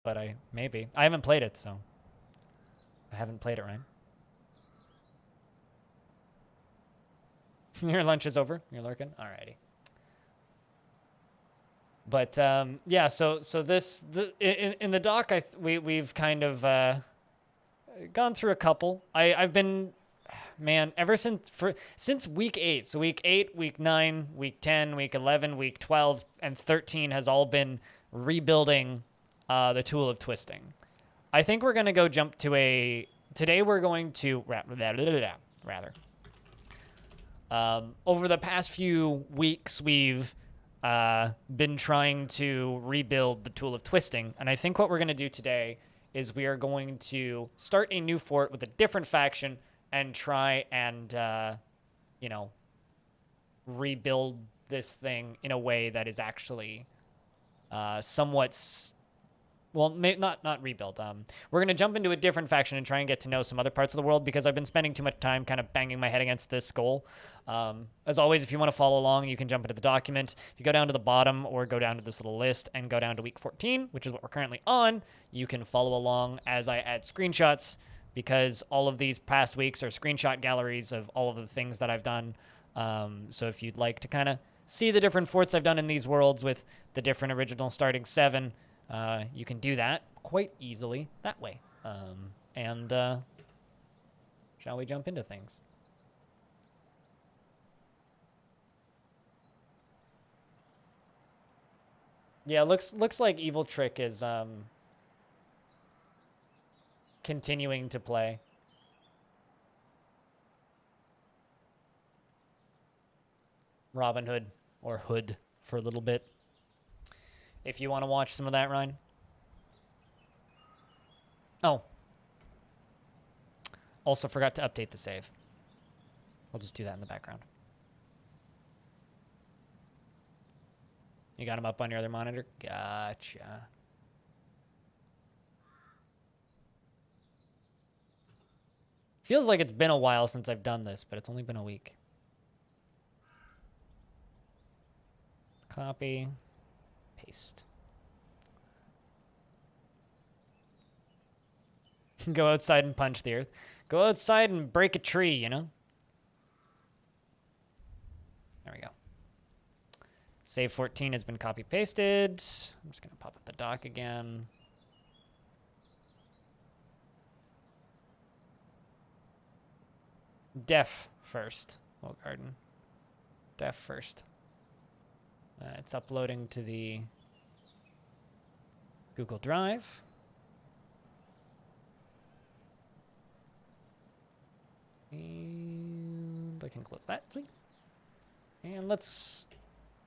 But maybe. I haven't played it, so I haven't played it, right? Your lunch is over. You're lurking. Alrighty. But yeah, so in the doc, we've kind of gone through a couple. I've been, man, ever since week 8. So week 8, week 9, week 10, week 11, week 12, and 13 has all been rebuilding the tool of twisting. I think we're gonna go jump to a. Today we're going to rather. Over the past few weeks, we've been trying to rebuild the tool of twisting, and I think what we're going to do today is we are going to start a new fort with a different faction and try and, you know, rebuild this thing in a way that is actually somewhat well, not rebuild. We're gonna jump into a different faction and try and get to know some other parts of the world because I've been spending too much time kind of banging my head against this goal. As always, if you want to follow along, you can jump into the document. If you go down to the bottom or go down to this little list and go down to week 14, which is what we're currently on, you can follow along as I add screenshots because all of these past weeks are screenshot galleries of all of the things that I've done. So if you'd like to kind of see the different forts I've done in these worlds with the different original starting 7, you can do that quite easily that way. And shall we jump into things? Yeah, looks like Evil Trick is continuing to play. Robin Hood, or Hood for a little bit. If you want to watch some of that, Ryan. Oh. Also forgot to update the save. We'll just do that in the background. You got him up on your other monitor? Gotcha. Feels like it's been a while since I've done this, but it's only been a week. Copy. Paste. Go outside and punch the earth. Go outside and break a tree, you know? There we go. Save 14 has been copy pasted. I'm just going to pop up the doc again. Def first. Well, garden. Def first. It's uploading to the Google Drive. And I can close that. Sweet. And let's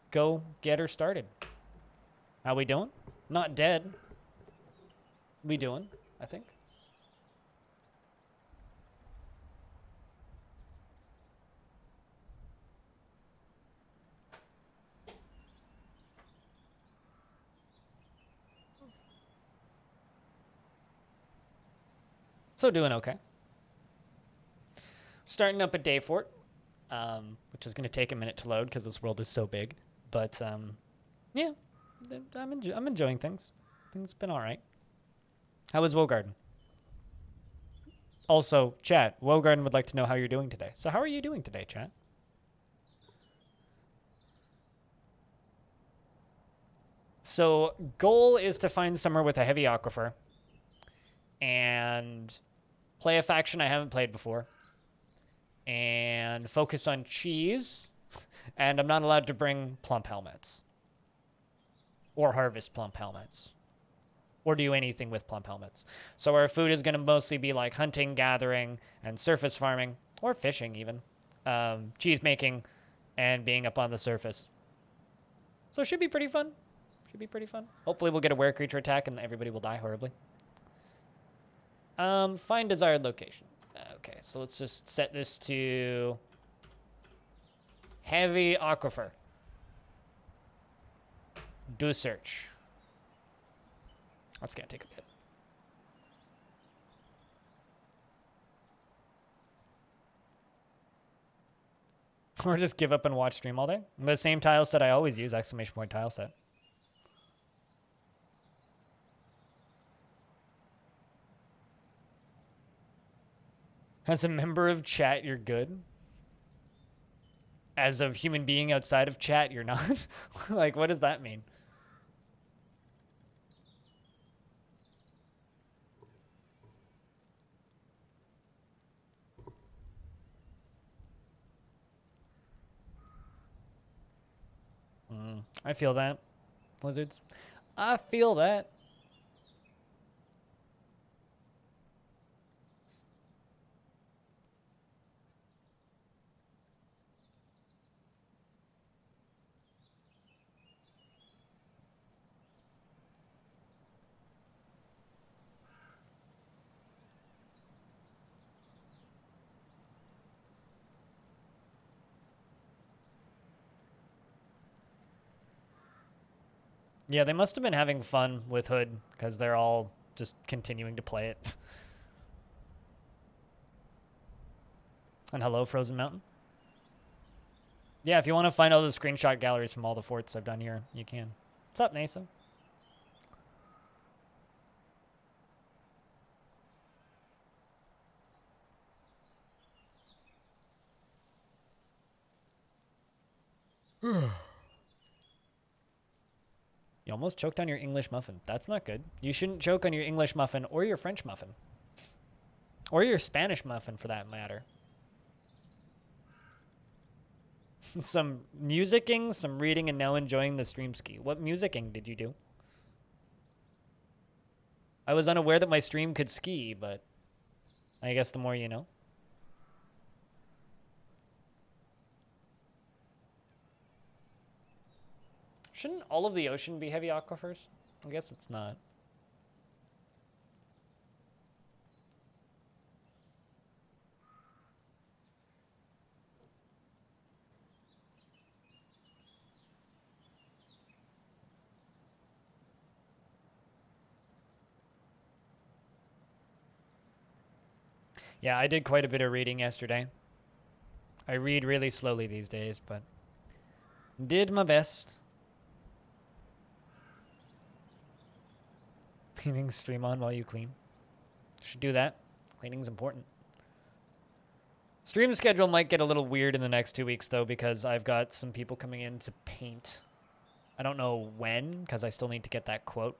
go get her started. How we doing? Not dead. We doing, I think. So doing okay. Starting up a day fort, which is going to take a minute to load because this world is so big. But yeah, I'm enjoying things. I think it's been all right. How was Wogarden? Also, chat, Wogarden would like to know how you're doing today. So how are you doing today, chat? So goal is to find somewhere with a heavy aquifer and play a faction I haven't played before and focus on cheese. And I'm not allowed to bring plump helmets or harvest plump helmets or do anything with plump helmets. So our food is going to mostly be like hunting, gathering, and surface farming, or fishing even, cheese making, and being up on the surface. So it should be pretty fun. Should be pretty fun. Hopefully we'll get a were creature attack and everybody will die horribly. Find desired location. Okay, so let's just set this to heavy aquifer. Do search. That's gonna take a bit. Or just give up and watch stream all day. The same tile set I always use, exclamation point tile set. As a member of chat, you're good. As a human being outside of chat, you're not. Like, what does that mean? I feel that. Lizards. I feel that. Yeah, they must have been having fun with Hood because they're all just continuing to play it. And hello, Frozen Mountain. Yeah, if you want to find all the screenshot galleries from all the forts I've done here, you can. What's up, Naeso? You almost choked on your English muffin. That's not good. You shouldn't choke on your English muffin or your French muffin. Or your Spanish muffin, for that matter. Some musicking, some reading, and now enjoying the stream ski. What musicking did you do? I was unaware that my stream could ski, but I guess the more you know. Shouldn't all of the ocean be heavy aquifers? I guess it's not. Yeah, I did quite a bit of reading yesterday. I read really slowly these days, but did my best. Cleaning stream on while you clean. Should do that. Cleaning's important. Stream schedule might get a little weird in the next 2 weeks, though, because I've got some people coming in to paint. I don't know when, because I still need to get that quote.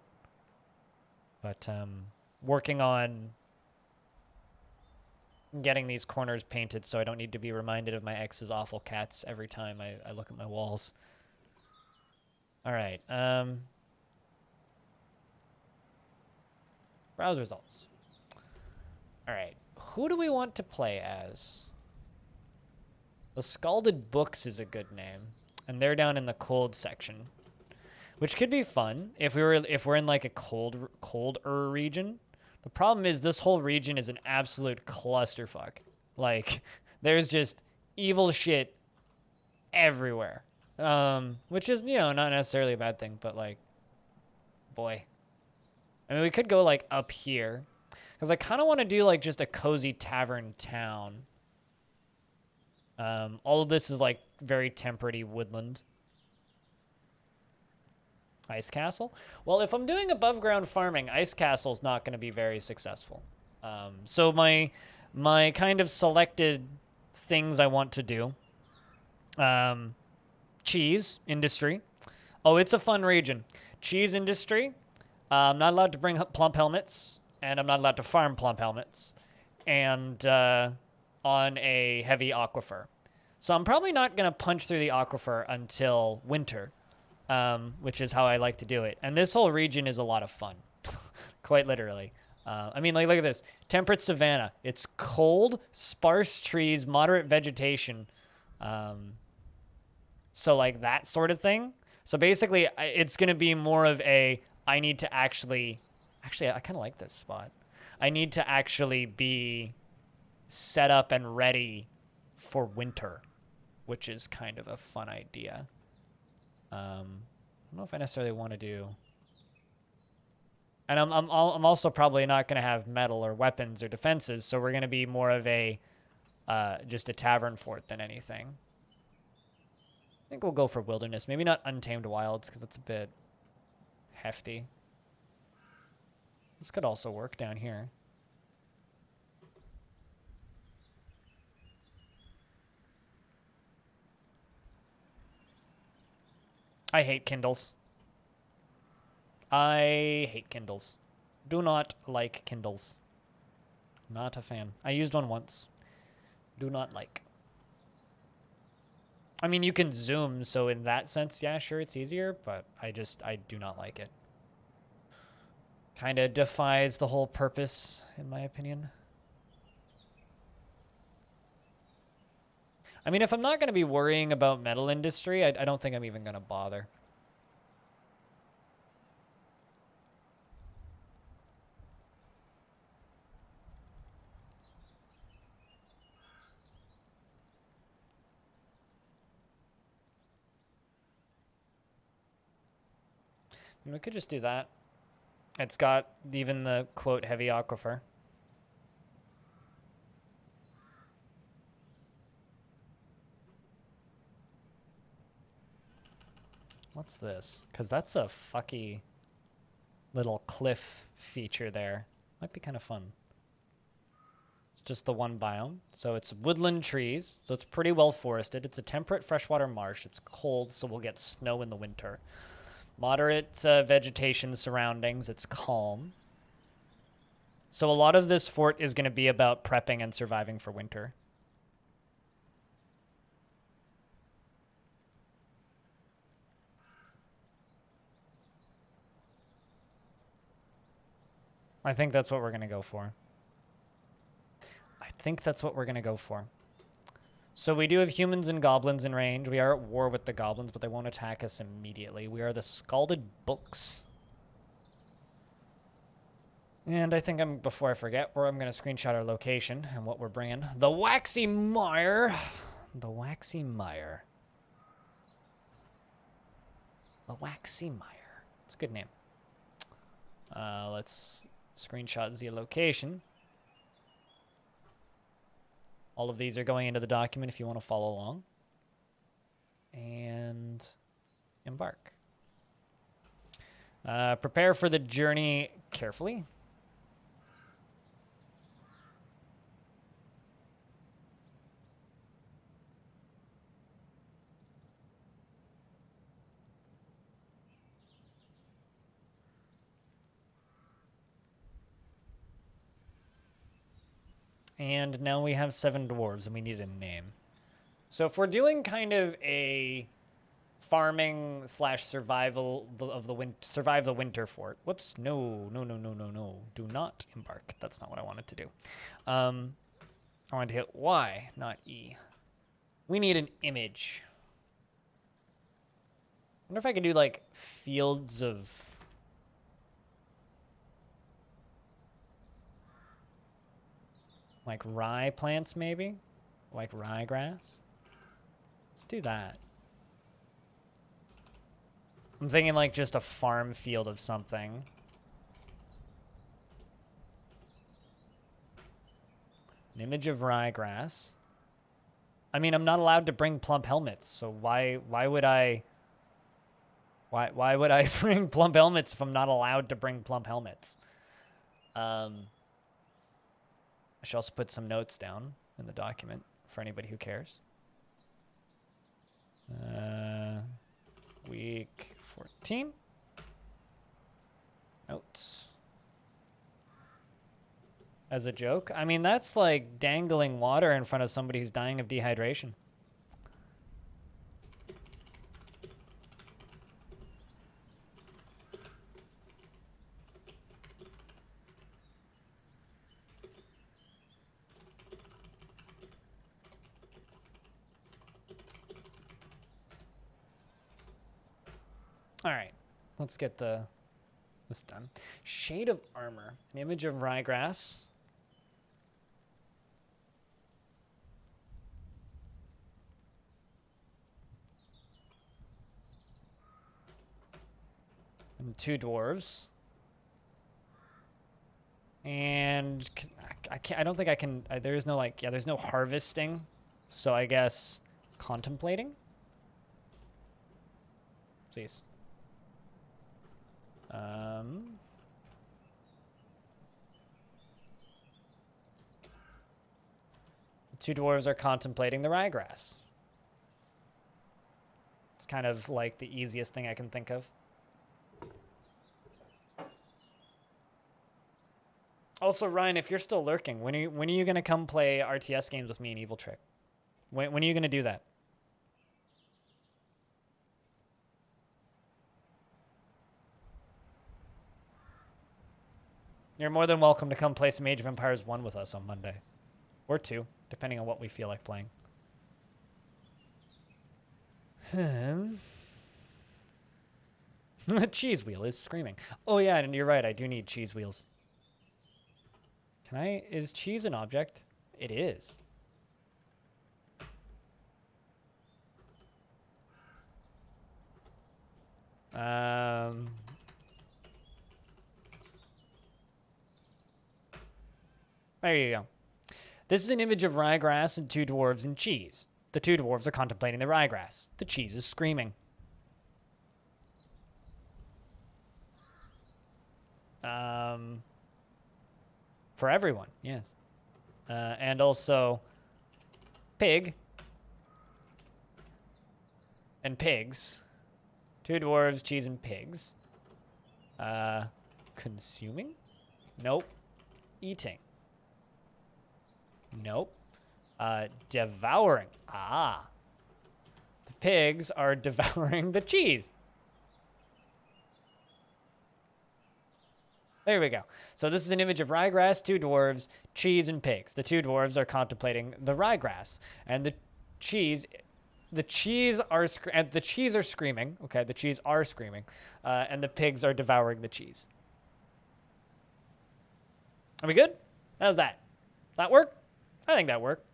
But working on getting these corners painted so I don't need to be reminded of my ex's awful cats every time I look at my walls. All right. Browse results. All right. Who do we want to play as? The Scalded Books is a good name, and they're down in the cold section, which could be fun if we're in like a colder region. The problem is this whole region is an absolute clusterfuck. Like, there's just evil shit everywhere, which is, you know, not necessarily a bad thing, but like, boy. I mean, we could go like up here, because I kind of want to do like just a cozy tavern town. All of this is like very temperate-y woodland. Ice Castle? Well, if I'm doing above ground farming, Ice Castle's not going to be very successful. So my kind of selected things I want to do. Cheese industry. Oh, it's a fun region. Cheese industry. I'm not allowed to bring plump helmets, and I'm not allowed to farm plump helmets. And on a heavy aquifer. So I'm probably not going to punch through the aquifer until winter, which is how I like to do it. And this whole region is a lot of fun, quite literally. I mean, like, look at this. Temperate savanna. It's cold, sparse trees, moderate vegetation. So, like, that sort of thing. So, basically, it's going to be more of a, I need to actually, I kind of like this spot. I need to actually be set up and ready for winter, which is kind of a fun idea. I don't know if I necessarily want to do. And I'm also probably not going to have metal or weapons or defenses, so we're going to be more of a just a tavern fort than anything. I think we'll go for wilderness. Maybe not Untamed Wilds, because that's a bit hefty. This could also work down here. I hate Kindles. I hate Kindles. Do not like Kindles. Not a fan. I used one once. Do not like. I mean, you can zoom, so in that sense, yeah, sure, it's easier, but I do not like it. Kind of defies the whole purpose, in my opinion. I mean, if I'm not going to be worrying about metal industry, I don't think I'm even going to bother. We could just do that. It's got even the, quote, heavy aquifer. What's this? Because that's a fucky little cliff feature there. Might be kind of fun. It's just the one biome. So it's woodland trees. So it's pretty well forested. It's a temperate freshwater marsh. It's cold, so we'll get snow in the winter. Moderate vegetation surroundings. It's calm. So a lot of this fort is going to be about prepping and surviving for winter. I think that's what we're going to go for. I think that's what we're going to go for. So we do have humans and goblins in range. We are at war with the goblins, but they won't attack us immediately. We are the Scalded Books. And I think before I forget, I'm going to screenshot our location and what we're bringing. The Waxy Mire. The Waxy Mire. The Waxy Mire. It's a good name. Let's screenshot the location. All of these are going into the document if you want to follow along. And embark. Prepare for the journey carefully. And now we have 7 dwarves, and we need a name. So if we're doing kind of a farming / survival of the survive the winter fort. Whoops! No! Do not embark. That's not what I wanted to do. I wanted to hit Y, not E. We need an image. I wonder if I could do like fields of. Like rye plants, maybe? Like ryegrass? Let's do that. I'm thinking like just a farm field of something. An image of ryegrass. I mean, I'm not allowed to bring plump helmets, so why would I bring plump helmets if I'm not allowed to bring plump helmets? I should also put some notes down in the document for anybody who cares. Week 14. Notes. As a joke. I mean, that's like dangling water in front of somebody who's dying of dehydration. All right, let's get this done. Shade of armor, an image of ryegrass. And 2 dwarves. And I don't think I can, there's no like, yeah, there's no harvesting. So I guess contemplating? Please. 2 dwarves are contemplating the ryegrass. It's kind of like the easiest thing I can think of. Also, Ryan, if you're still lurking, when are you gonna come play RTS games with me and Evil Trick? When are you gonna do that? You're more than welcome to come play some Age of Empires 1 with us on Monday. Or 2, depending on what we feel like playing. Cheese wheel is screaming. Oh yeah, and you're right, I do need cheese wheels. Is cheese an object? It is. There you go. This is an image of ryegrass and two dwarves and cheese. The two dwarves are contemplating the ryegrass. The cheese is screaming. For everyone, yes. And also pig and pigs. Two dwarves, cheese, and pigs. Consuming? Nope. Eating? Nope. Devouring. Ah. The pigs are devouring the cheese. There we go. So this is an image of ryegrass, two dwarves, cheese, and pigs. The two dwarves are contemplating the ryegrass, and the cheese are screaming. Okay, the cheese are screaming, and the pigs are devouring the cheese. Are we good? How's that? That work? I think that worked.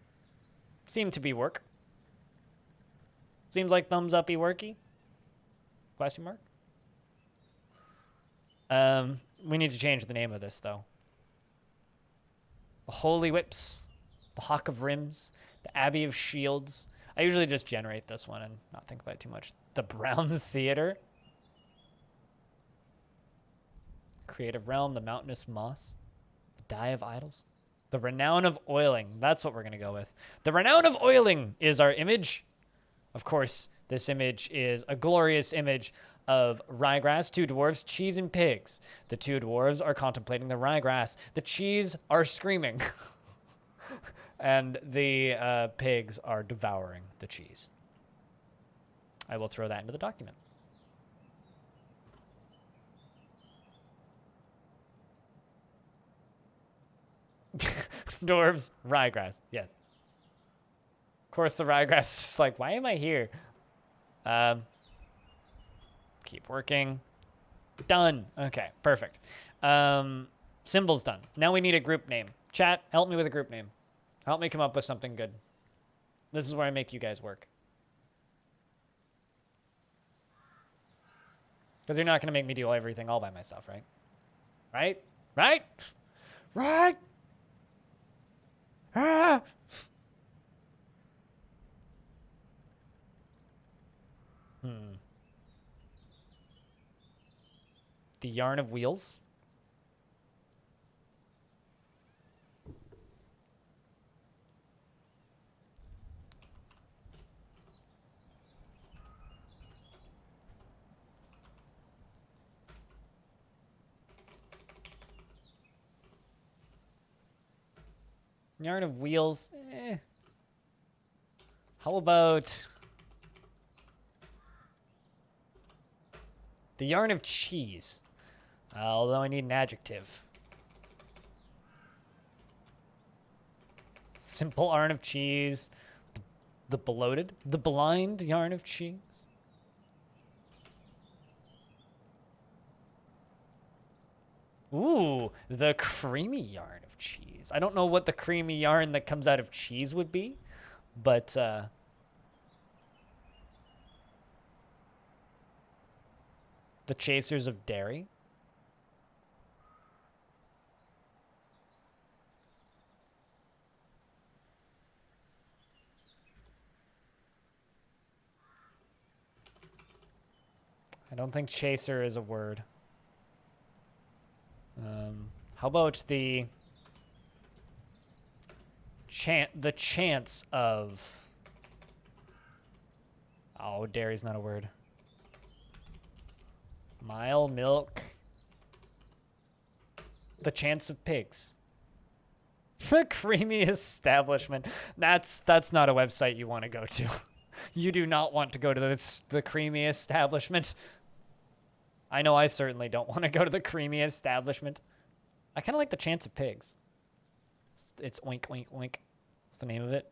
Seemed to be work. Seems like thumbs uppy worky? Question mark? We need to change the name of this, though. The Holy Whips, the Hawk of Rims, the Abbey of Shields. I usually just generate this one and not think about it too much. The Brown Theater. Creative Realm, the Mountainous Moss. The Die of Idols. The Renown of Oiling. That's what we're going to go with. The Renown of Oiling is our image. Of course, this image is a glorious image of ryegrass, two dwarves, cheese, and pigs. The two dwarves are contemplating the ryegrass. The cheese are screaming. And the pigs are devouring the cheese. I will throw that into the document. Dwarves, ryegrass, yes. Of course, the ryegrass is just like, why am I here? Keep working. Done. Okay, perfect. Symbols done. Now we need a group name. Chat, help me with a group name. Help me come up with something good. This is where I make you guys work. Because you're not going to make me do everything all by myself, right? Right? Right? Right? Ah! The Yarn of Wheels. Yarn of Wheels. How about the Yarn of Cheese? Although I need an adjective. Simple Yarn of Cheese. The Bloated. The Blind Yarn of Cheese. Ooh, the Creamy Yarn of Cheese. I don't know what the creamy yarn that comes out of cheese would be, but the Chasers of Dairy. I don't think chaser is a word. How about the chance of Oh, dairy's not a word. Mile, milk. The chance of pigs. The creamy establishment. That's not a website you want to go to. You do not want to go to the creamy establishment. I know I certainly don't want to go to the creamy establishment. I kind of like the chance of pigs. It's oink, oink, oink. That's the name of it.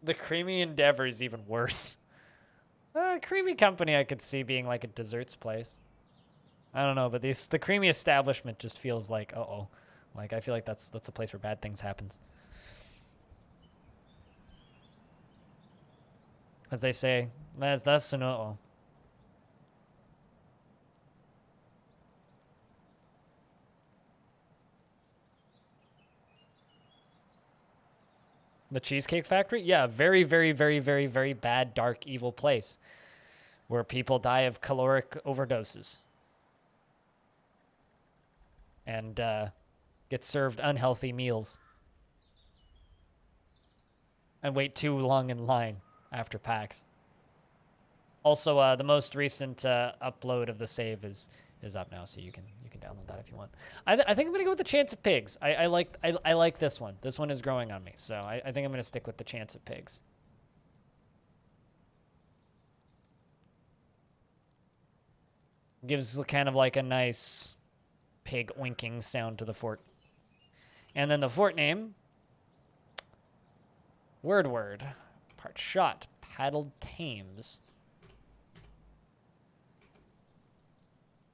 The creamy endeavor is even worse. Creamy company I could see being like a desserts place. I don't know, but the creamy establishment just feels like, uh-oh. Like, I feel like that's a place where bad things happens. As they say, that's an uh-oh. The Cheesecake Factory? Yeah, very, very, very, very, very bad, dark, evil place where people die of caloric overdoses and get served unhealthy meals and wait too long in line after PAX. Also, the most recent upload of the save is up now, so you can download that if you want. I think I'm gonna go with the chance of pigs. I like this one. This one is growing on me, so I think I'm gonna stick with the chance of pigs. Gives kind of like a nice pig oinking sound to the fort. And then the fort name. Word. Part shot. Paddled Thames.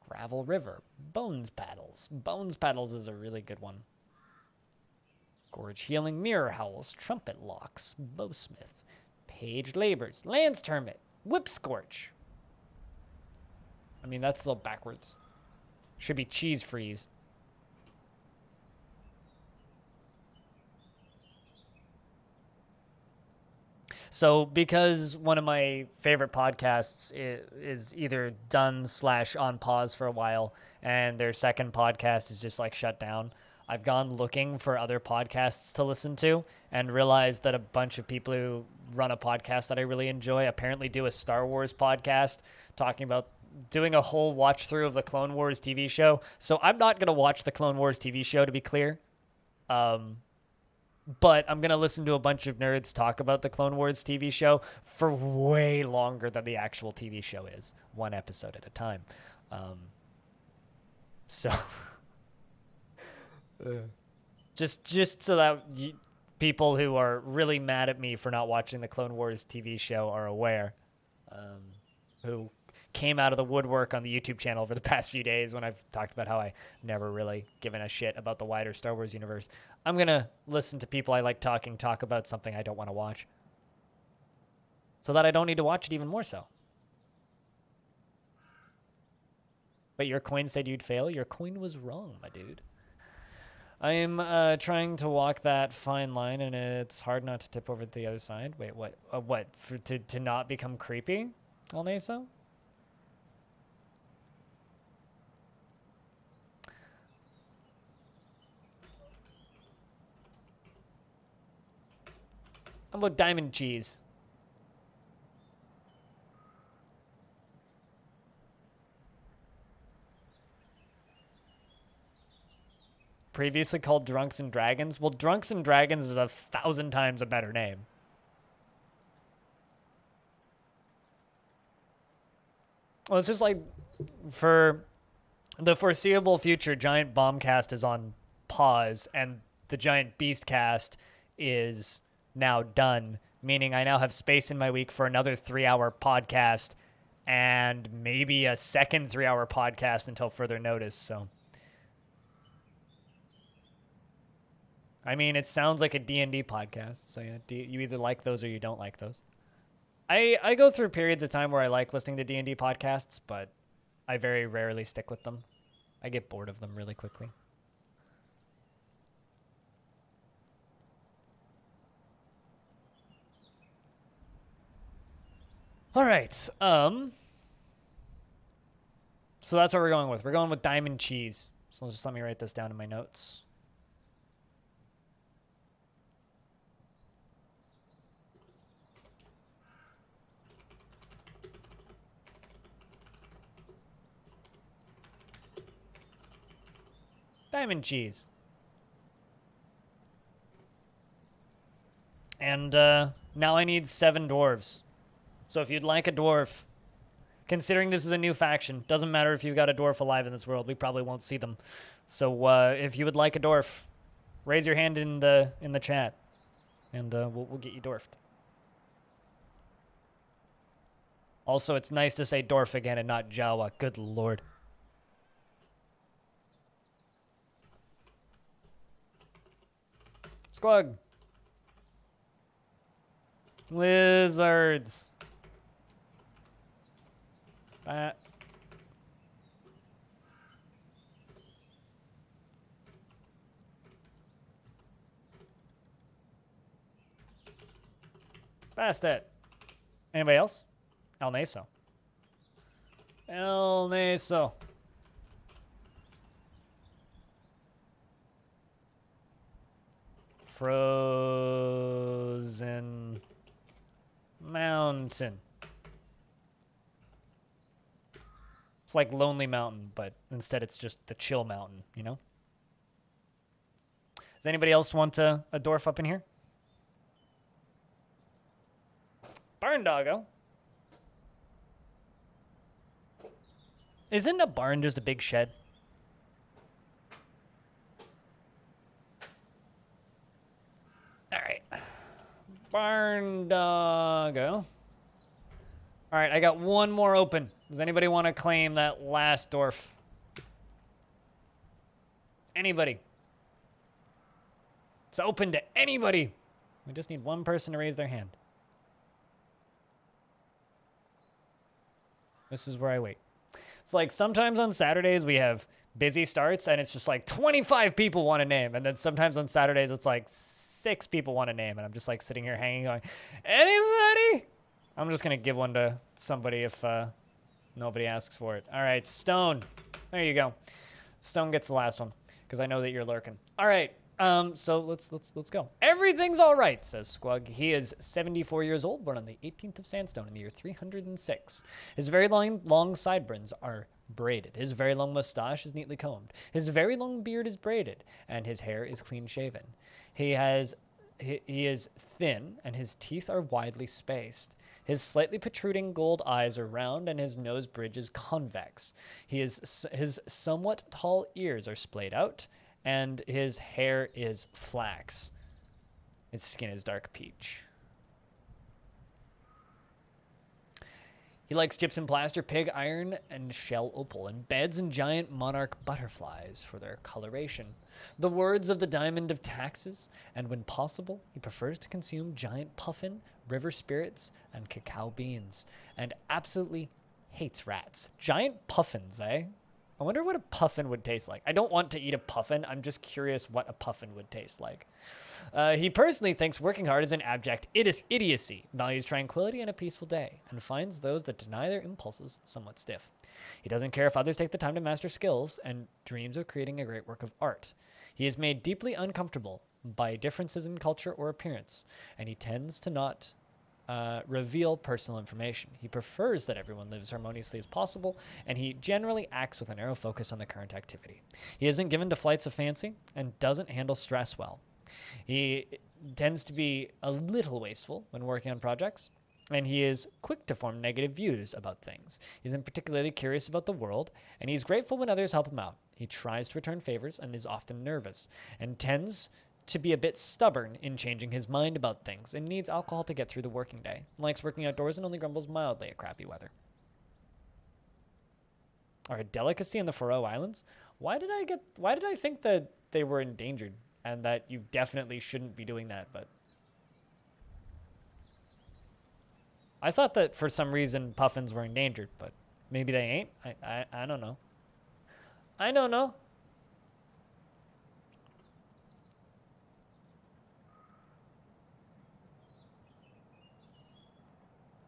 Gravel River. Bones Paddles. Bones Paddles is a really good one. Gorge Healing. Mirror Howls. Trumpet Locks. Bowsmith. Page Labors. Lance Termit. Whip Scorch. I mean, that's a little backwards. Should be Cheese Freeze. So because one of my favorite podcasts is either done / on pause for a while and their second podcast is just like shut down, I've gone looking for other podcasts to listen to and realized that a bunch of people who run a podcast that I really enjoy apparently do a Star Wars podcast talking about doing a whole watch through of the Clone Wars TV show. So I'm not going to watch the Clone Wars TV show, to be clear. But I'm going to listen to a bunch of nerds talk about the Clone Wars TV show for way longer than the actual TV show is, one episode at a time. So just so that people who are really mad at me for not watching the Clone Wars TV show are aware, who came out of the woodwork on the YouTube channel over the past few days when I've talked about how I never really given a shit about the wider Star Wars universe. I'm going to listen to people I like talk about something I don't want to watch so that I don't need to watch it even more so. But your coin said you'd fail. Your coin was wrong, my dude. I am trying to walk that fine line, and it's hard not to tip over to the other side. Wait, what? What? To not become creepy, Naeso? How about diamond cheese? Previously called Drunks and Dragons? Well, Drunks and Dragons is 1,000 times a better name. Well, it's just like for the foreseeable future, Giant Bombcast is on pause, and the Giant Beastcast is now done, meaning I now have space in my week for another 3-hour podcast and maybe a second 3-hour podcast until further notice. So, I mean, it sounds like a D&D podcast. So yeah, you either like those or you don't like those. I go through periods of time where I like listening to D&D podcasts, but I very rarely stick with them. I get bored of them really quickly. All right. So that's what we're going with. We're going with diamond cheese. So just let me write this down in my notes. Diamond cheese. And now I need 7 dwarves. So if you'd like a dwarf, considering this is a new faction, doesn't matter if you've got a dwarf alive in this world, we probably won't see them. So if you would like a dwarf, raise your hand in the chat, and we'll get you dwarfed. Also, it's nice to say dwarf again and not Jawa. Good lord. Squug. Lizards. Past it. Anybody else? El Naeso. El Naeso. Frozen Mountain. It's like Lonely Mountain, but instead it's just the chill mountain, you know? Does anybody else want a dwarf up in here? Barn doggo. Isn't a barn just a big shed? All right. Barn doggo. All right, I got one more open. Does anybody want to claim that last dwarf? Anybody? It's open to anybody. We just need one person to raise their hand. This is where I wait. It's like sometimes on Saturdays we have busy starts and it's just like 25 people want to name. And then sometimes on Saturdays it's like 6 people want to name. And I'm just like sitting here hanging going, anybody? I'm just going to give one to somebody if nobody asks for it. All right, Stone. There you go. Stone gets the last one because I know that you're lurking. All right. So let's go. Everything's all right, says Squug. He is 74 years old, born on the 18th of Sandstone in the year 306. His very long sideburns are braided. His very long mustache is neatly combed. His very long beard is braided, and his hair is clean shaven. He is thin, and his teeth are widely spaced. His slightly protruding gold eyes are round, and his nose bridge is convex. His somewhat tall ears are splayed out, and his hair is flax. His skin is dark peach. He likes gypsum plaster, pig iron, and shell opal, and beds and giant monarch butterflies for their coloration. The words of the diamond of taxes, and when possible, he prefers to consume giant puffin, river spirits, and cacao beans, and absolutely hates rats. Giant puffins, eh? I wonder what a puffin would taste like. I don't want to eat a puffin. I'm just curious what a puffin would taste like. He personally thinks working hard is an abject idiocy, values tranquility and a peaceful day, and finds those that deny their impulses somewhat stiff. He doesn't care if others take the time to master skills and dreams of creating a great work of art. He is made deeply uncomfortable by differences in culture or appearance, and he tends to not reveal personal information. He prefers that everyone lives harmoniously as possible, and he generally acts with a narrow focus on the current activity. He isn't given to flights of fancy and doesn't handle stress well. He tends to be a little wasteful when working on projects, and he is quick to form negative views about things. He isn't particularly curious about the world, and he's grateful when others help him out. He tries to return favors and is often nervous, and tends to be a bit stubborn in changing his mind about things, and needs alcohol to get through the working day. Likes working outdoors and only grumbles mildly at crappy weather. Are a delicacy in the Faroe Islands? Why did I think that they were endangered and that you definitely shouldn't be doing that? But I thought that for some reason puffins were endangered, but maybe they ain't. I don't know. I don't know.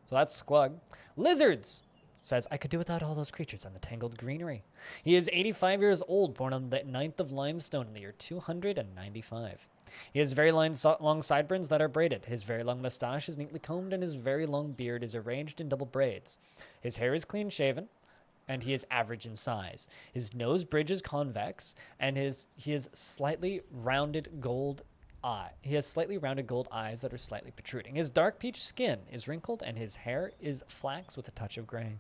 So that's Squug. Lizards! Says, I could do without all those creatures and the tangled greenery. He is 85 years old, born on the 9th of Limestone in the year 295. He has very long sideburns that are braided. His very long mustache is neatly combed, and his very long beard is arranged in double braids. His hair is clean shaven, and he is average in size. His nose bridge is convex, and he has slightly rounded gold eye. He has slightly rounded gold eyes that are slightly protruding. His dark peach skin is wrinkled, and his hair is flax with a touch of gray.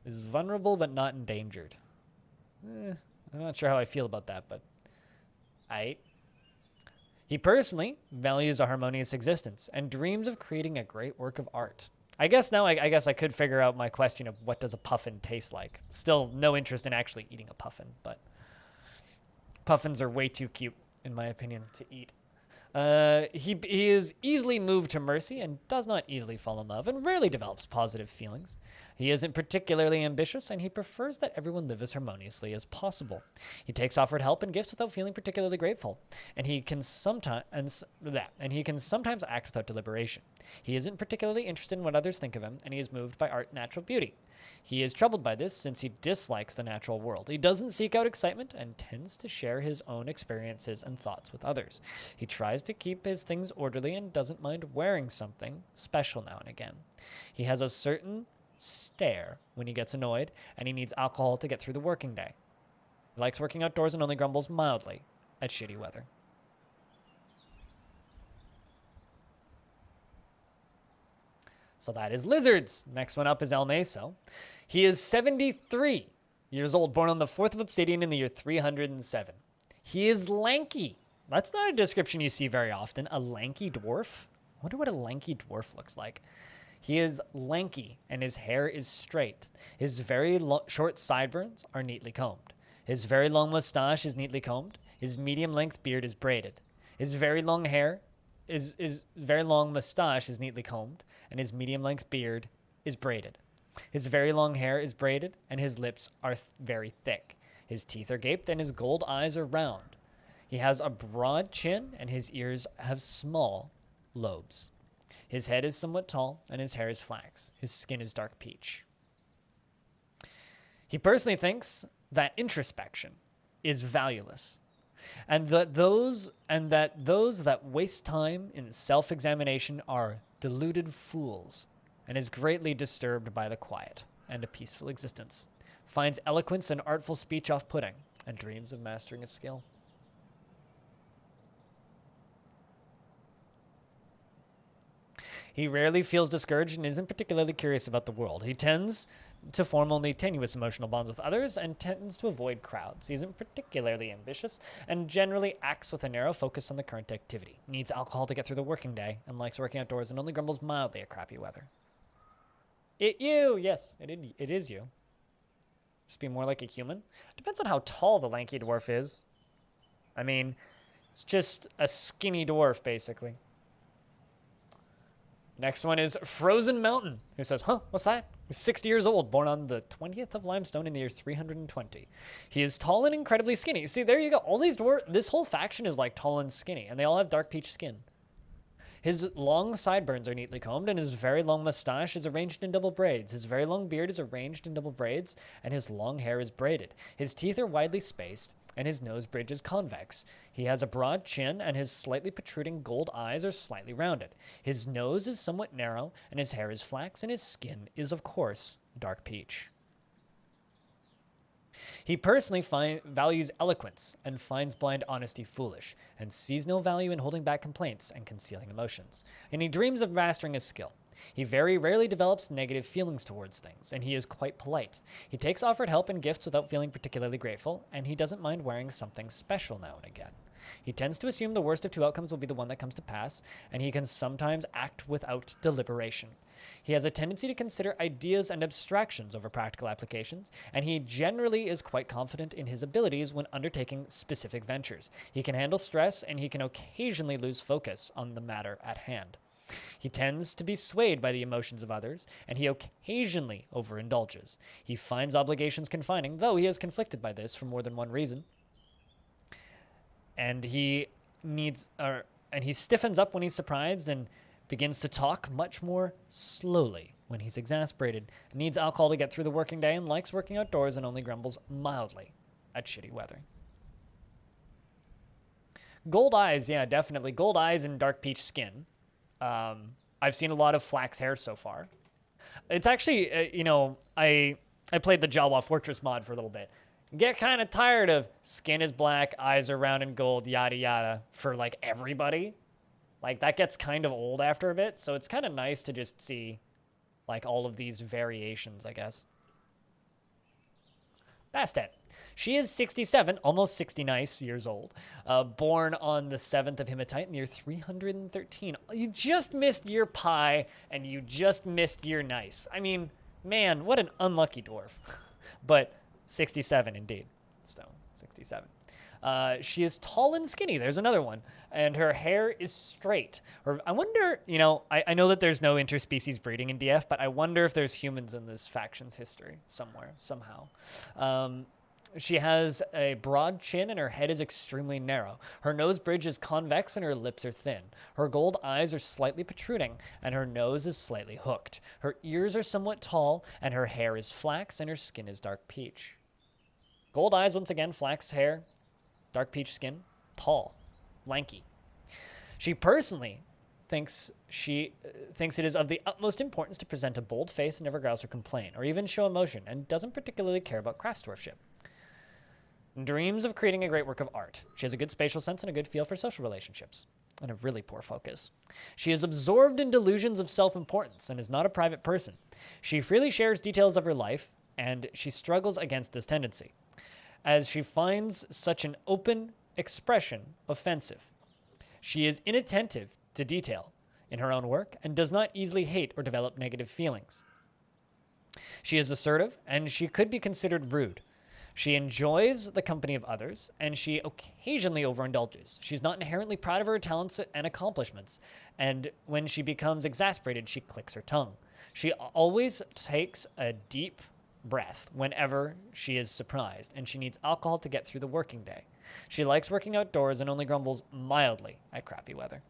Is vulnerable but not endangered. I'm not sure how I feel about that, but he personally values a harmonious existence and dreams of creating a great work of art. I guess now I guess I could figure out my question of what does a puffin taste like. Still no interest in actually eating a puffin, but puffins are way too cute, in my opinion, to eat. He is easily moved to mercy and does not easily fall in love and rarely develops positive feelings. He isn't particularly ambitious, and he prefers that everyone live as harmoniously as possible. He takes offered help and gifts without feeling particularly grateful, and he can sometimes act without deliberation. He isn't particularly interested in what others think of him, and he is moved by art and natural beauty. He is troubled by this since he dislikes the natural world. He doesn't seek out excitement and tends to share his own experiences and thoughts with others. He tries to keep his things orderly and doesn't mind wearing something special now and again. He has a certain stare when he gets annoyed, and he needs alcohol to get through the working day. He likes working outdoors and only grumbles mildly at shitty weather. So that is lizards. Next one up is Naeso. He is 73 years old, born on the 4th of Obsidian in the year 307. He is lanky. That's not a description you see very often. A lanky dwarf? I wonder what a lanky dwarf looks like. He is lanky, and his hair is straight. His very short sideburns are neatly combed. His very long mustache is neatly combed. His medium-length beard is braided. His very long very long mustache is neatly combed, and his medium-length beard is braided. His very long hair is braided, and his lips are very thick. His teeth are gaped, and his gold eyes are round. He has a broad chin, and his ears have small lobes. His head is somewhat tall, and his hair is flax. His skin is dark peach. He personally thinks that introspection is valueless, and that those that waste time in self-examination are deluded fools, and is greatly disturbed by the quiet and a peaceful existence, finds eloquence and artful speech off-putting, and dreams of mastering a skill. He rarely feels discouraged and isn't particularly curious about the world. He tends to form only tenuous emotional bonds with others and tends to avoid crowds. He isn't particularly ambitious and generally acts with a narrow focus on the current activity. He needs alcohol to get through the working day and likes working outdoors and only grumbles mildly at crappy weather. Yes, it is you. Just be more like a human. Depends on how tall the lanky dwarf is. I mean, it's just a skinny dwarf, basically. Next one is Frozen Mountain, who says, what's that? He's 60 years old, born on the 20th of Limestone in the year 320. He is tall and incredibly skinny. See, there you go. All these this whole faction is like tall and skinny, and they all have dark peach skin. His long sideburns are neatly combed, and his very long mustache is arranged in double braids. His very long beard is arranged in double braids, and his long hair is braided. His teeth are widely spaced, and his nose bridge is convex. He has a broad chin, and his slightly protruding gold eyes are slightly rounded. His nose is somewhat narrow, and his hair is flax, and his skin is, of course, dark peach. He personally values eloquence and finds blind honesty foolish, and sees no value in holding back complaints and concealing emotions. And he dreams of mastering his skill. He very rarely develops negative feelings towards things, and he is quite polite. He takes offered help and gifts without feeling particularly grateful, and he doesn't mind wearing something special now and again. He tends to assume the worst of two outcomes will be the one that comes to pass, and he can sometimes act without deliberation. He has a tendency to consider ideas and abstractions over practical applications, and he generally is quite confident in his abilities when undertaking specific ventures. He can handle stress, and he can occasionally lose focus on the matter at hand. He tends to be swayed by the emotions of others, and he occasionally overindulges. He finds obligations confining, though he is conflicted by this for more than one reason. And he stiffens up when he's surprised and begins to talk much more slowly when he's exasperated, needs alcohol to get through the working day, and likes working outdoors and only grumbles mildly at shitty weather. Gold eyes, yeah, definitely. Gold eyes and dark peach skin. I've seen a lot of flax hair so far. It's actually, I played the Jawa Fortress mod for a little bit. Get kind of tired of skin is black, eyes are round and gold, yada yada, for like everybody. Like that gets kind of old after a bit, so it's kind of nice to just see like all of these variations, I guess. Bastet. She is 67, almost 60 nice years old, born on the 7th of Hematite in the year 313. You just missed year pi, and you just missed year nice. I mean, man, what an unlucky dwarf. But 67 indeed. So, 67. She is tall and skinny. There's another one. And her hair is straight. Or I wonder, I know that there's no interspecies breeding in DF, but I wonder if there's humans in this faction's history somewhere, somehow. She has a broad chin and her head is extremely narrow. Her nose bridge is convex and her lips are thin. Her gold eyes are slightly protruding and her nose is slightly hooked. Her ears are somewhat tall and her hair is flax and her skin is dark peach. Gold eyes, once again, flax hair, dark peach skin, tall, lanky. She personally thinks it is of the utmost importance to present a bold face and never grouse or complain, or even show emotion, and doesn't particularly care about craftsdwarfship. Dreams of creating a great work of art. She has a good spatial sense and a good feel for social relationships, and a really poor focus. She is absorbed in delusions of self-importance and is not a private person. She freely shares details of her life, and she struggles against this tendency, as she finds such an open expression offensive. She is inattentive to detail in her own work and does not easily hate or develop negative feelings. She is assertive, and she could be considered rude. She enjoys the company of others, and she occasionally overindulges. She's not inherently proud of her talents and accomplishments, and when she becomes exasperated, she clicks her tongue. She always takes a deep breath whenever she is surprised, and she needs alcohol to get through the working day. She likes working outdoors and only grumbles mildly at crappy weather.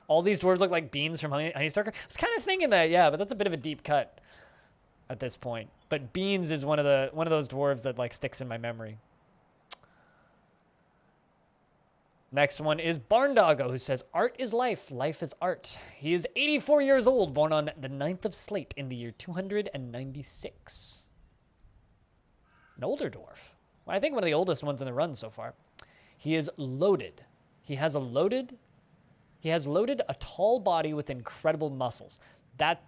All these dwarves look like beans from Honeysuckle. I was kind of thinking that, yeah, but that's a bit of a deep cut at this point. But Beans is one of those dwarves that like sticks in my memory. Next one is Barndoggo, who says, art is life, life is art. He is 84 years old, born on the 9th of Slate in the year 296. An older dwarf. Well, I think one of the oldest ones in the run so far. He is loaded. He has loaded a tall body with incredible muscles. That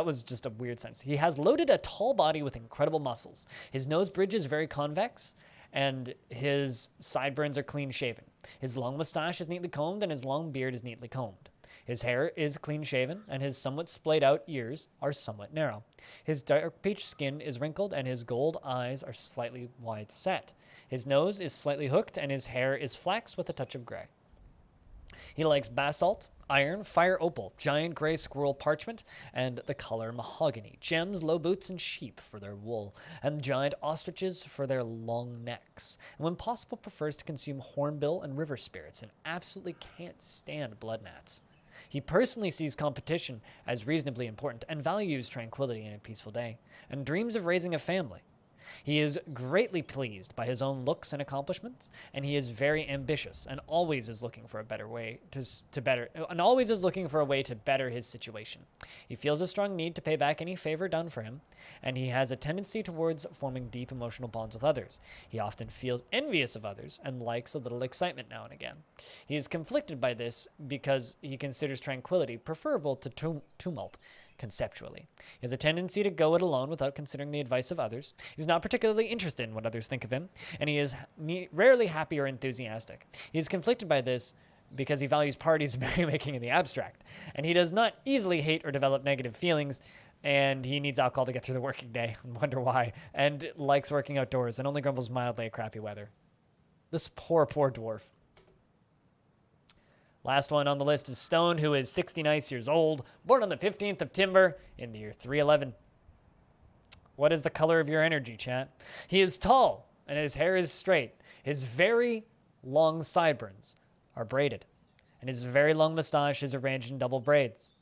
was just a weird sentence. He has loaded a tall body with incredible muscles. His nose bridge is very convex, and his sideburns are clean shaven. His long mustache is neatly combed, and his long beard is neatly combed. His hair is clean shaven, and his somewhat splayed out ears are somewhat narrow. His dark peach skin is wrinkled, and his gold eyes are slightly wide set. His nose is slightly hooked, and his hair is flax with a touch of gray. He likes basalt, iron, fire opal, giant gray squirrel parchment, and the color mahogany, gems, low boots, and sheep for their wool, and giant ostriches for their long necks, and when possible prefers to consume hornbill and river spirits, and absolutely can't stand blood gnats. He personally sees competition as reasonably important and values tranquility in a peaceful day, and dreams of raising a family. He is greatly pleased by his own looks and accomplishments, and he is very ambitious and always is looking for a better way to better his situation. He feels a strong need to pay back any favor done for him, and he has a tendency towards forming deep emotional bonds with others. He often feels envious of others and likes a little excitement now and again. He is conflicted by this because he considers tranquility preferable to tumult. Conceptually, he has a tendency to go it alone without considering the advice of others. He's not particularly interested in what others think of him, and he is rarely happy or enthusiastic. He is conflicted by this because he values parties and merrymaking in the abstract, and he does not easily hate or develop negative feelings, and he needs alcohol to get through the working day, and wonder why, and likes working outdoors, and only grumbles mildly at crappy weather. This poor dwarf. Last one on the list is Stone, who is 60 nice years old, born on the 15th of Timber in the year 311. What is the color of your energy, chat? He is tall, and his hair is straight. His very long sideburns are braided, and his very long mustache is arranged in double braids.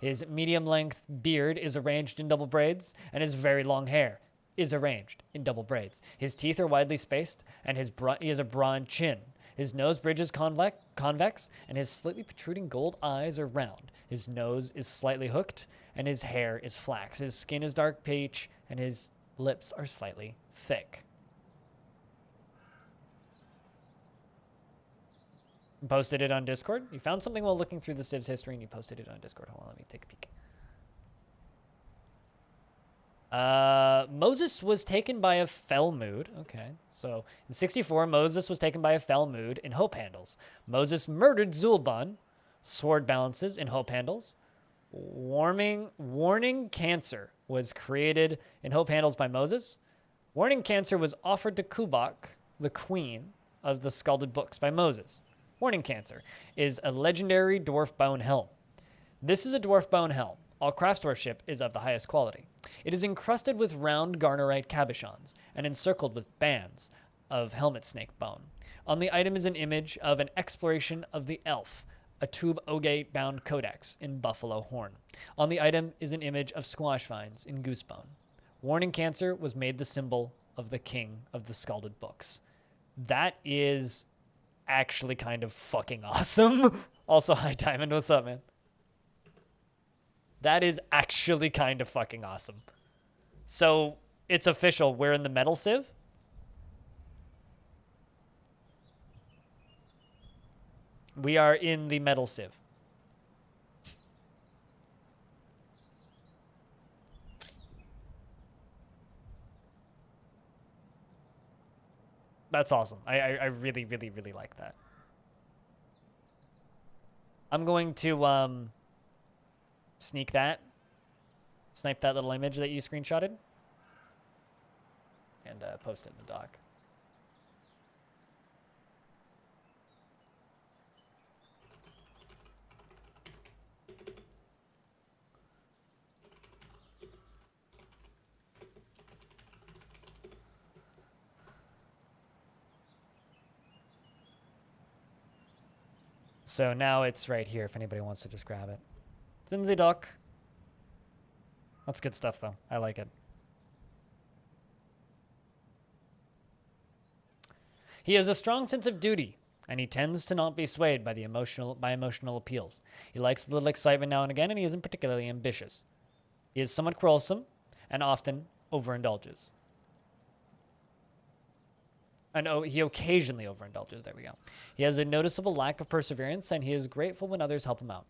His medium-length beard is arranged in double braids, and his very long hair is arranged in double braids. His teeth are widely spaced, and he has a broad chin. His nose bridge is convex, and his slightly protruding gold eyes are round. His nose is slightly hooked, and his hair is flax. His skin is dark peach, and his lips are slightly thick. Posted it on Discord. You found something while looking through the Civ's history, and you posted it on Discord. Hold on, let me take a peek. Moses was taken by a fell mood. Okay, so in 64, Moses was taken by a fell mood in Hope Handles. Moses murdered Zulban. Sword balances in Hope Handles. Warning Cancer was created in Hope Handles by Moses. Warning Cancer was offered to Kubak, the queen of the Scalded Books, by Moses. Warning Cancer is a legendary dwarf bone helm. This is a dwarf bone helm. All craftsmanship is of the highest quality. It is encrusted with round garnerite cabochons and encircled with bands of helmet snake bone. On the item is an image of an exploration of the elf, a tube ogate bound codex in buffalo horn. On the item is an image of squash vines in goosebone. Warning Cancer was made the symbol of the king of the Scalded Books. That is actually kind of fucking awesome. Also, hi Diamond, what's up, man? That is actually kind of fucking awesome. So it's official. We're in the metal civ. We are in the metal civ. That's awesome. I really, really, really like that. I'm going to snipe that little image that you screenshotted, and post it in the doc. So now it's right here if anybody wants to just grab it. It's in the doc. That's good stuff, though. I like it. He has a strong sense of duty, and he tends to not be swayed by emotional appeals. He likes a little excitement now and again, and he isn't particularly ambitious. He is somewhat quarrelsome, and often overindulges. And he occasionally overindulges. There we go. He has a noticeable lack of perseverance, and he is grateful when others help him out.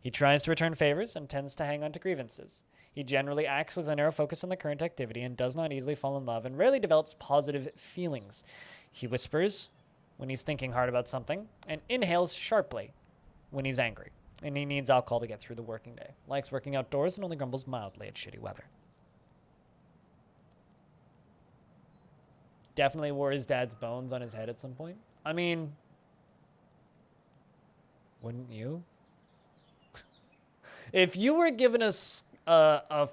He tries to return favors and tends to hang on to grievances. He generally acts with a narrow focus on the current activity and does not easily fall in love and rarely develops positive feelings. He whispers when he's thinking hard about something and inhales sharply when he's angry. And he needs alcohol to get through the working day. Likes working outdoors and only grumbles mildly at shitty weather. Definitely wore his dad's bones on his head at some point. I mean, wouldn't you? If you were given a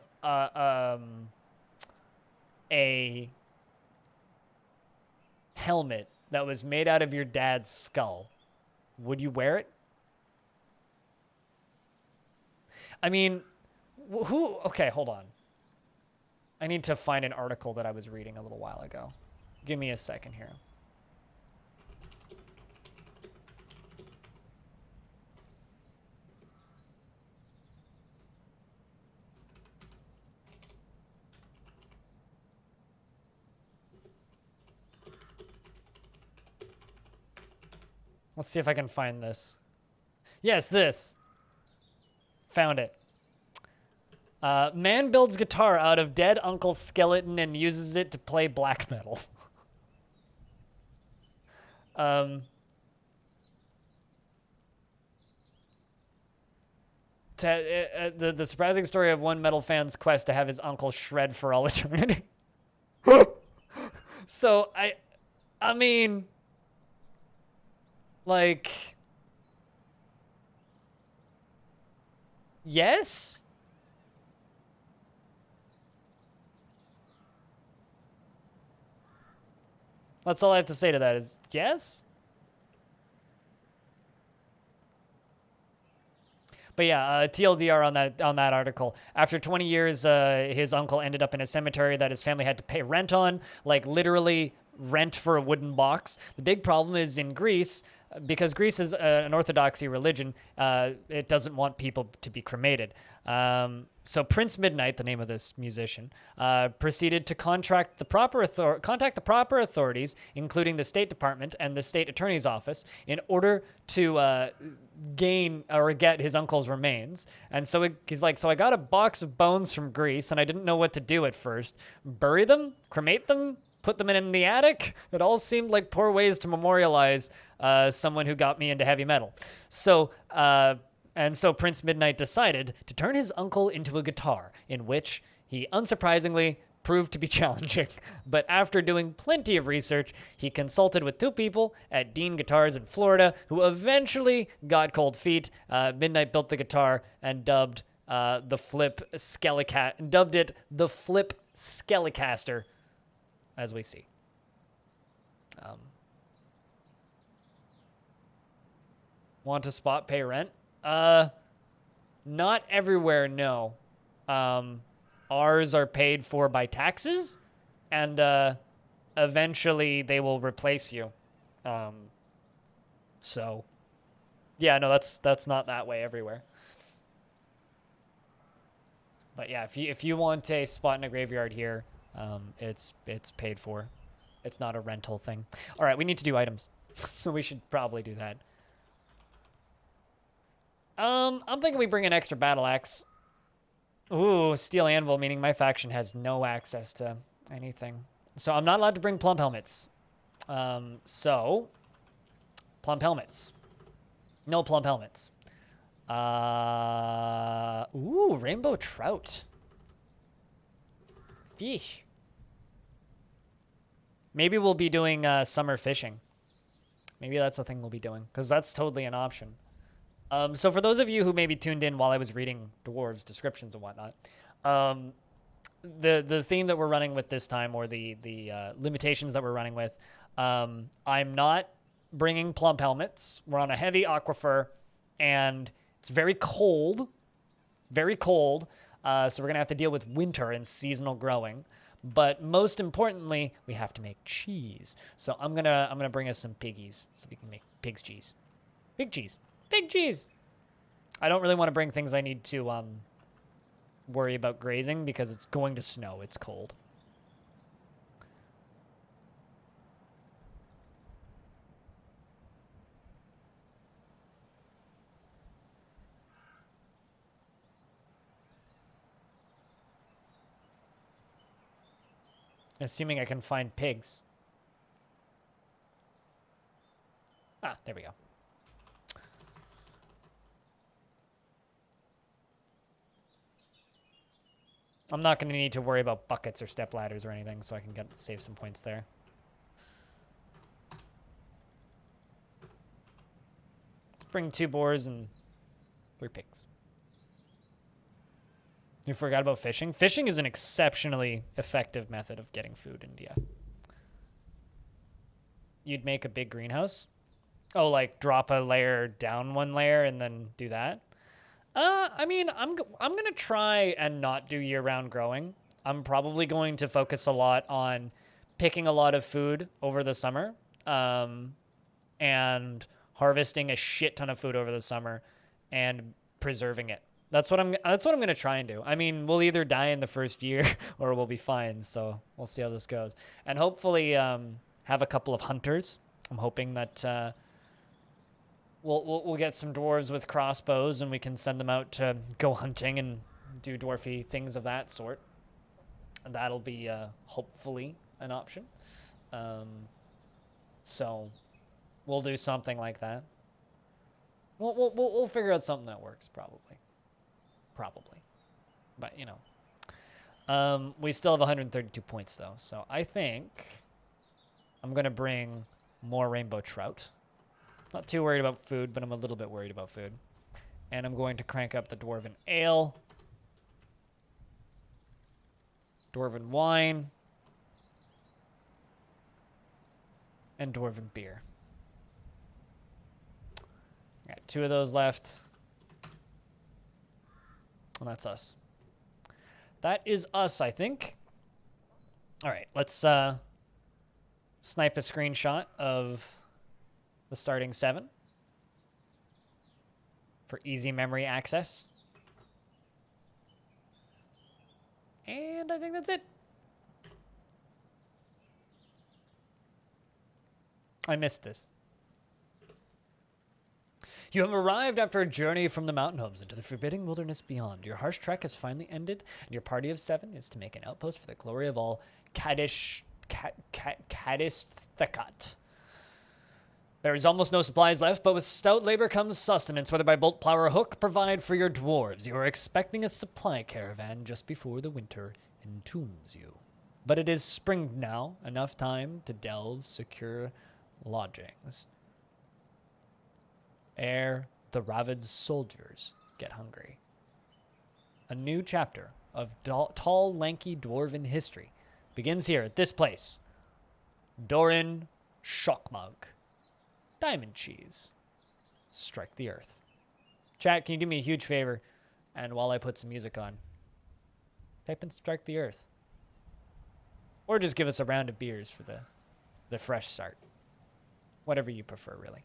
helmet that was made out of your dad's skull, would you wear it? I mean, who? Okay, hold on. I need to find an article that I was reading a little while ago. Give me a second here. Let's see if I can find this. Yes, this. Found it. Man builds guitar out of dead uncle's skeleton and uses it to play black metal. The surprising story of one metal fan's quest to have his uncle shred for all eternity. So, I mean, like, yes? That's all I have to say to that is yes? But yeah, TLDR on that article. After 20 years, his uncle ended up in a cemetery that his family had to pay rent on. Like literally rent for a wooden box. The big problem is in Greece, because Greece is an Orthodoxy religion, it doesn't want people to be cremated. So Prince Midnight, the name of this musician, proceeded to contact the proper authorities, including the State Department and the State Attorney's Office, in order to gain or get his uncle's remains. And so he's like, so I got a box of bones from Greece, and I didn't know what to do at first. Bury them? Cremate them? Put them in the attic? It all seemed like poor ways to memorialize someone who got me into heavy metal. So Prince Midnight decided to turn his uncle into a guitar, in which he unsurprisingly proved to be challenging. But after doing plenty of research, he consulted with two people at Dean Guitars in Florida who eventually got cold feet. Midnight built the guitar and dubbed it the Flip Skellicaster, as we see. Want to spot pay rent? Not everywhere, no. Ours are paid for by taxes, and eventually they will replace you. So, yeah, no, that's not that way everywhere. But yeah, if you want a spot in a graveyard here, it's paid for. It's not a rental thing. All right, we need to do items, so we should probably do that. I'm thinking we bring an extra battle axe. Ooh, steel anvil, meaning my faction has no access to anything. So I'm not allowed to bring plump helmets. So plump helmets. No plump helmets. Ooh, rainbow trout. Fish. Maybe we'll be doing summer fishing. Maybe that's the thing we'll be doing, because that's totally an option. So for those of you who maybe tuned in while I was reading dwarves descriptions and whatnot, the theme that we're running with this time, or the limitations that we're running with, I'm not bringing plump helmets. We're on a heavy aquifer, and it's very cold, very cold. So we're gonna have to deal with winter and seasonal growing. But most importantly, we have to make cheese. So I'm gonna bring us some piggies so we can make pig's cheese, pig cheese. Big cheese. I don't really want to bring things I need to worry about grazing, because it's going to snow. It's cold. Assuming I can find pigs. Ah, there we go. I'm not going to need to worry about buckets or step ladders or anything, so I can save some points there. Let's bring 2 boars and 3 pigs. You forgot about fishing? Fishing is an exceptionally effective method of getting food in DF. You'd make a big greenhouse? Oh, like drop a layer down 1 layer and then do that? I mean, I'm going to try and not do year-round growing. I'm probably going to focus a lot on picking a lot of food over the summer, and harvesting a shit ton of food over the summer and preserving it. That's what I'm going to try and do. I mean, we'll either die in the first year or we'll be fine, so we'll see how this goes. And hopefully have a couple of hunters. I'm hoping that We'll get some dwarves with crossbows, and we can send them out to go hunting and do dwarfy things of that sort. And that'll be hopefully an option. So we'll do something like that. We'll figure out something that works, probably. But you know, we still have 132 points though, so I think I'm gonna bring more rainbow trout. Not too worried about food, but I'm a little bit worried about food. And I'm going to crank up the Dwarven Ale. Dwarven Wine. And Dwarven Beer. Got 2 of those left. And that's us. That is us, I think. All right, let's snipe a screenshot of the starting 7 for easy memory access. And I think that's it. I missed this. You have arrived after a journey from the mountain homes into the forbidding wilderness beyond. Your harsh trek has finally ended, and your party of 7 is to make an outpost for the glory of all Kadisthakat. There is almost no supplies left, but with stout labor comes sustenance, whether by bolt, plow, or hook. Provide for your dwarves. You are expecting a supply caravan just before the winter entombs you. But it is spring now, enough time to delve secure lodgings ere the ravid soldiers get hungry. A new chapter of tall, lanky dwarven history begins here at this place. Doran Shockmug. Diamond cheese. Strike the earth. Chat, can you do me a huge favor? And while I put some music on, type in strike the earth. Or just give us a round of beers for the fresh start. Whatever you prefer, really.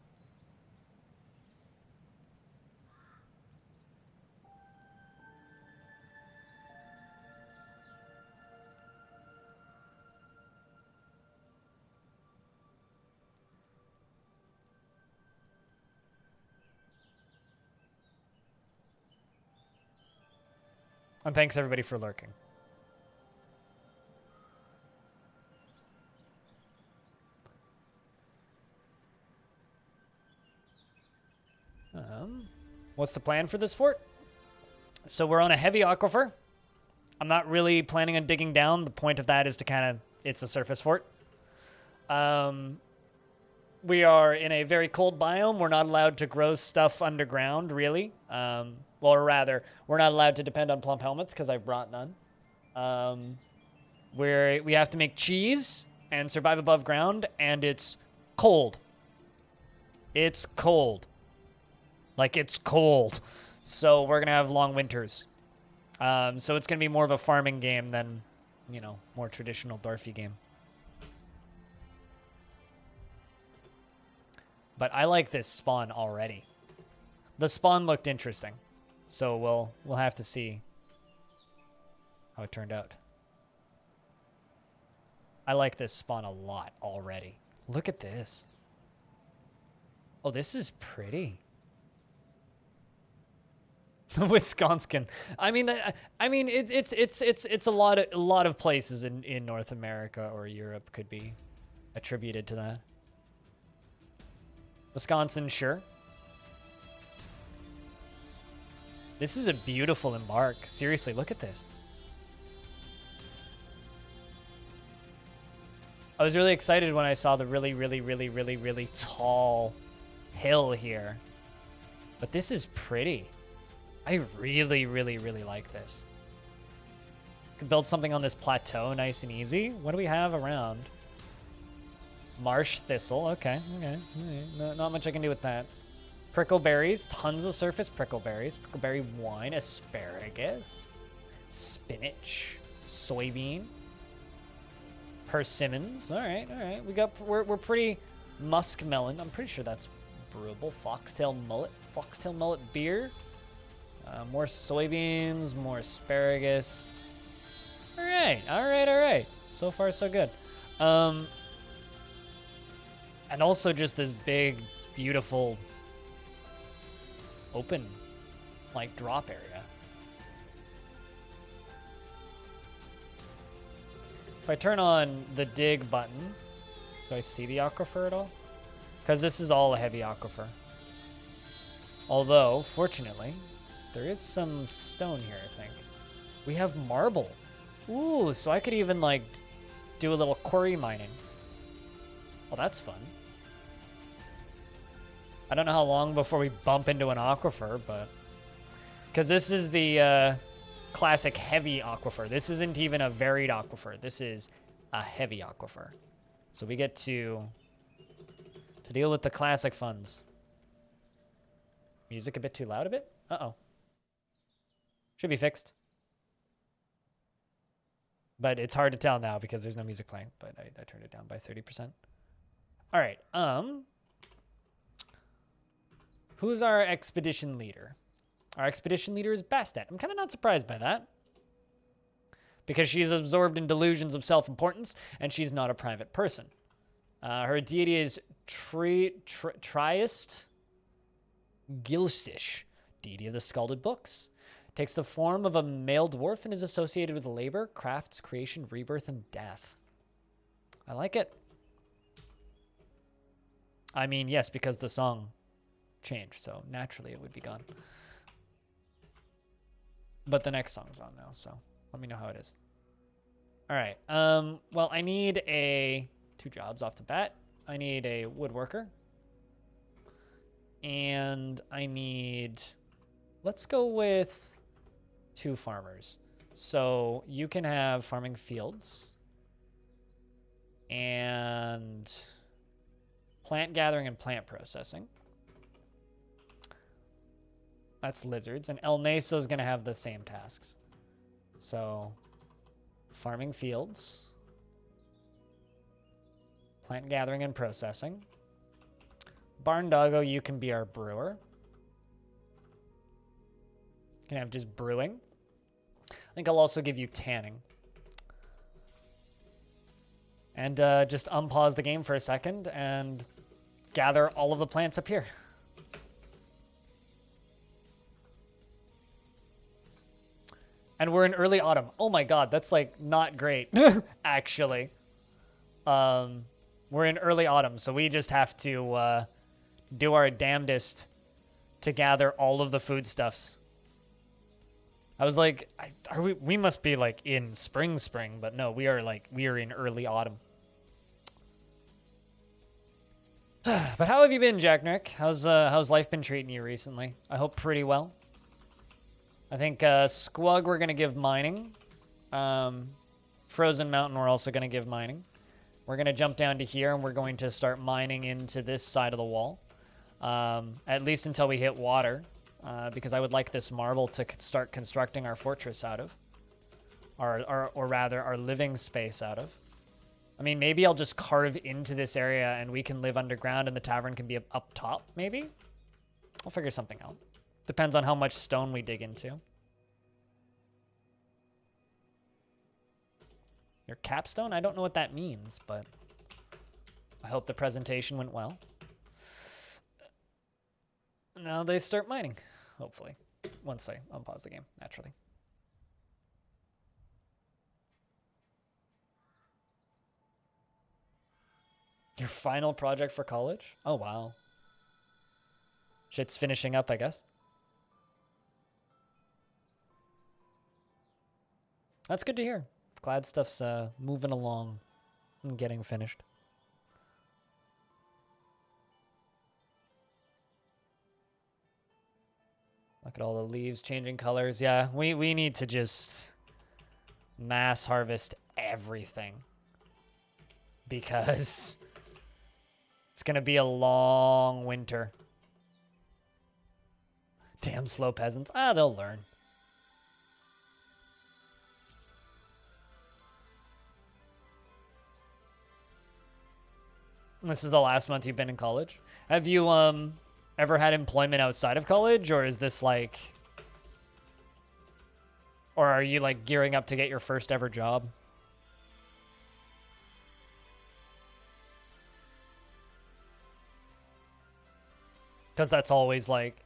And thanks everybody for lurking. What's the plan for this fort? So we're on a heavy aquifer. I'm not really planning on digging down. The point of that is to kind of, it's a surface fort. We are in a very cold biome. We're not allowed to grow stuff underground, really. Or rather, we're not allowed to depend on plump helmets because I've brought none. We have to make cheese and survive above ground, and it's cold. It's cold. Like, it's cold. So we're going to have long winters. So it's going to be more of a farming game than, you know, more traditional Dwarfy game. But I like this spawn already. The spawn looked interesting. So we'll have to see how it turned out. I like this spawn a lot already. Look at this. Oh, this is pretty. Wisconsin. I mean, it's a lot of places in North America or Europe could be attributed to that. Wisconsin, sure. This is a beautiful embark. Seriously, look at this. I was really excited when I saw the really tall hill here. But this is pretty. I really like this. Could build something on this plateau nice and easy. What do we have around? Marsh thistle. Okay. Not much I can do with that. Prickleberries. Tons of surface prickleberries. Prickleberry wine. Asparagus. Spinach. Soybean. Persimmons. All right. We're pretty muskmelon. I'm pretty sure that's brewable. Foxtail mullet. Foxtail mullet beer. More soybeans. More asparagus. All right. So far, so good. And also just this big, beautiful, open, like, drop area. If I turn on the dig button, do I see the aquifer at all? Because this is all a heavy aquifer. Although, fortunately, there is some stone here, I think. We have marble. Ooh, so I could even, like, do a little quarry mining. Well, that's fun. I don't know how long before we bump into an aquifer, but... Because this is the classic heavy aquifer. This isn't even a varied aquifer. This is a heavy aquifer. So we get to deal with the classic funds. Music a bit too loud a bit? Uh-oh. Should be fixed. But it's hard to tell now because there's no music playing, but I turned it down by 30%. All right. Who's our expedition leader? Our expedition leader is Bastet. I'm kind of not surprised by that. Because she's absorbed in delusions of self-importance, and she's not a private person. Her deity is Triest Gilsish, deity of the scalded books. Takes the form of a male dwarf and is associated with labor, crafts, creation, rebirth, and death. I like it. I mean, yes, because the song changed, so naturally it would be gone. But the next song's on now, so let me know how it is. All right. Well, I need 2 jobs off the bat. I need a woodworker. And I need... Let's go with 2 farmers. So you can have farming fields. And plant gathering and plant processing. That's lizards. And El Naeso is going to have the same tasks. So, farming fields. Plant gathering and processing. Barn Doggo, you can be our brewer. You can have just brewing. I think I'll also give you tanning. And just unpause the game for a second and gather all of the plants up here. And we're in early autumn. Oh my god, that's like not great, actually. We're in early autumn, so we just have to do our damnedest to gather all of the foodstuffs. I was like, we must be like in spring, but no, we are in early autumn. But how have you been, Jack Nick? How's life been treating you recently? I hope pretty well. I think Squug we're going to give mining. Frozen Mountain we're also going to give mining. We're going to jump down to here and we're going to start mining into this side of the wall. At least until we hit water. Because I would like this marble to start constructing our fortress out of. Or rather, our living space out of. I mean, maybe I'll just carve into this area and we can live underground and the tavern can be up top, maybe? I'll figure something out. Depends on how much stone we dig into. Your capstone? I don't know what that means, but I hope the presentation went well. Now they start mining, hopefully, once I unpause the game, naturally. Your final project for college? Oh, wow. Shit's finishing up, I guess. That's good to hear. Glad stuff's moving along and getting finished. Look at all the leaves changing colors. Yeah, we need to just mass harvest everything. Because it's going to be a long winter. Damn slow peasants. Ah, they'll learn. This is the last month you've been in college. Have you ever had employment outside of college, or is this like, or are you like gearing up to get your first ever job? Because that's always like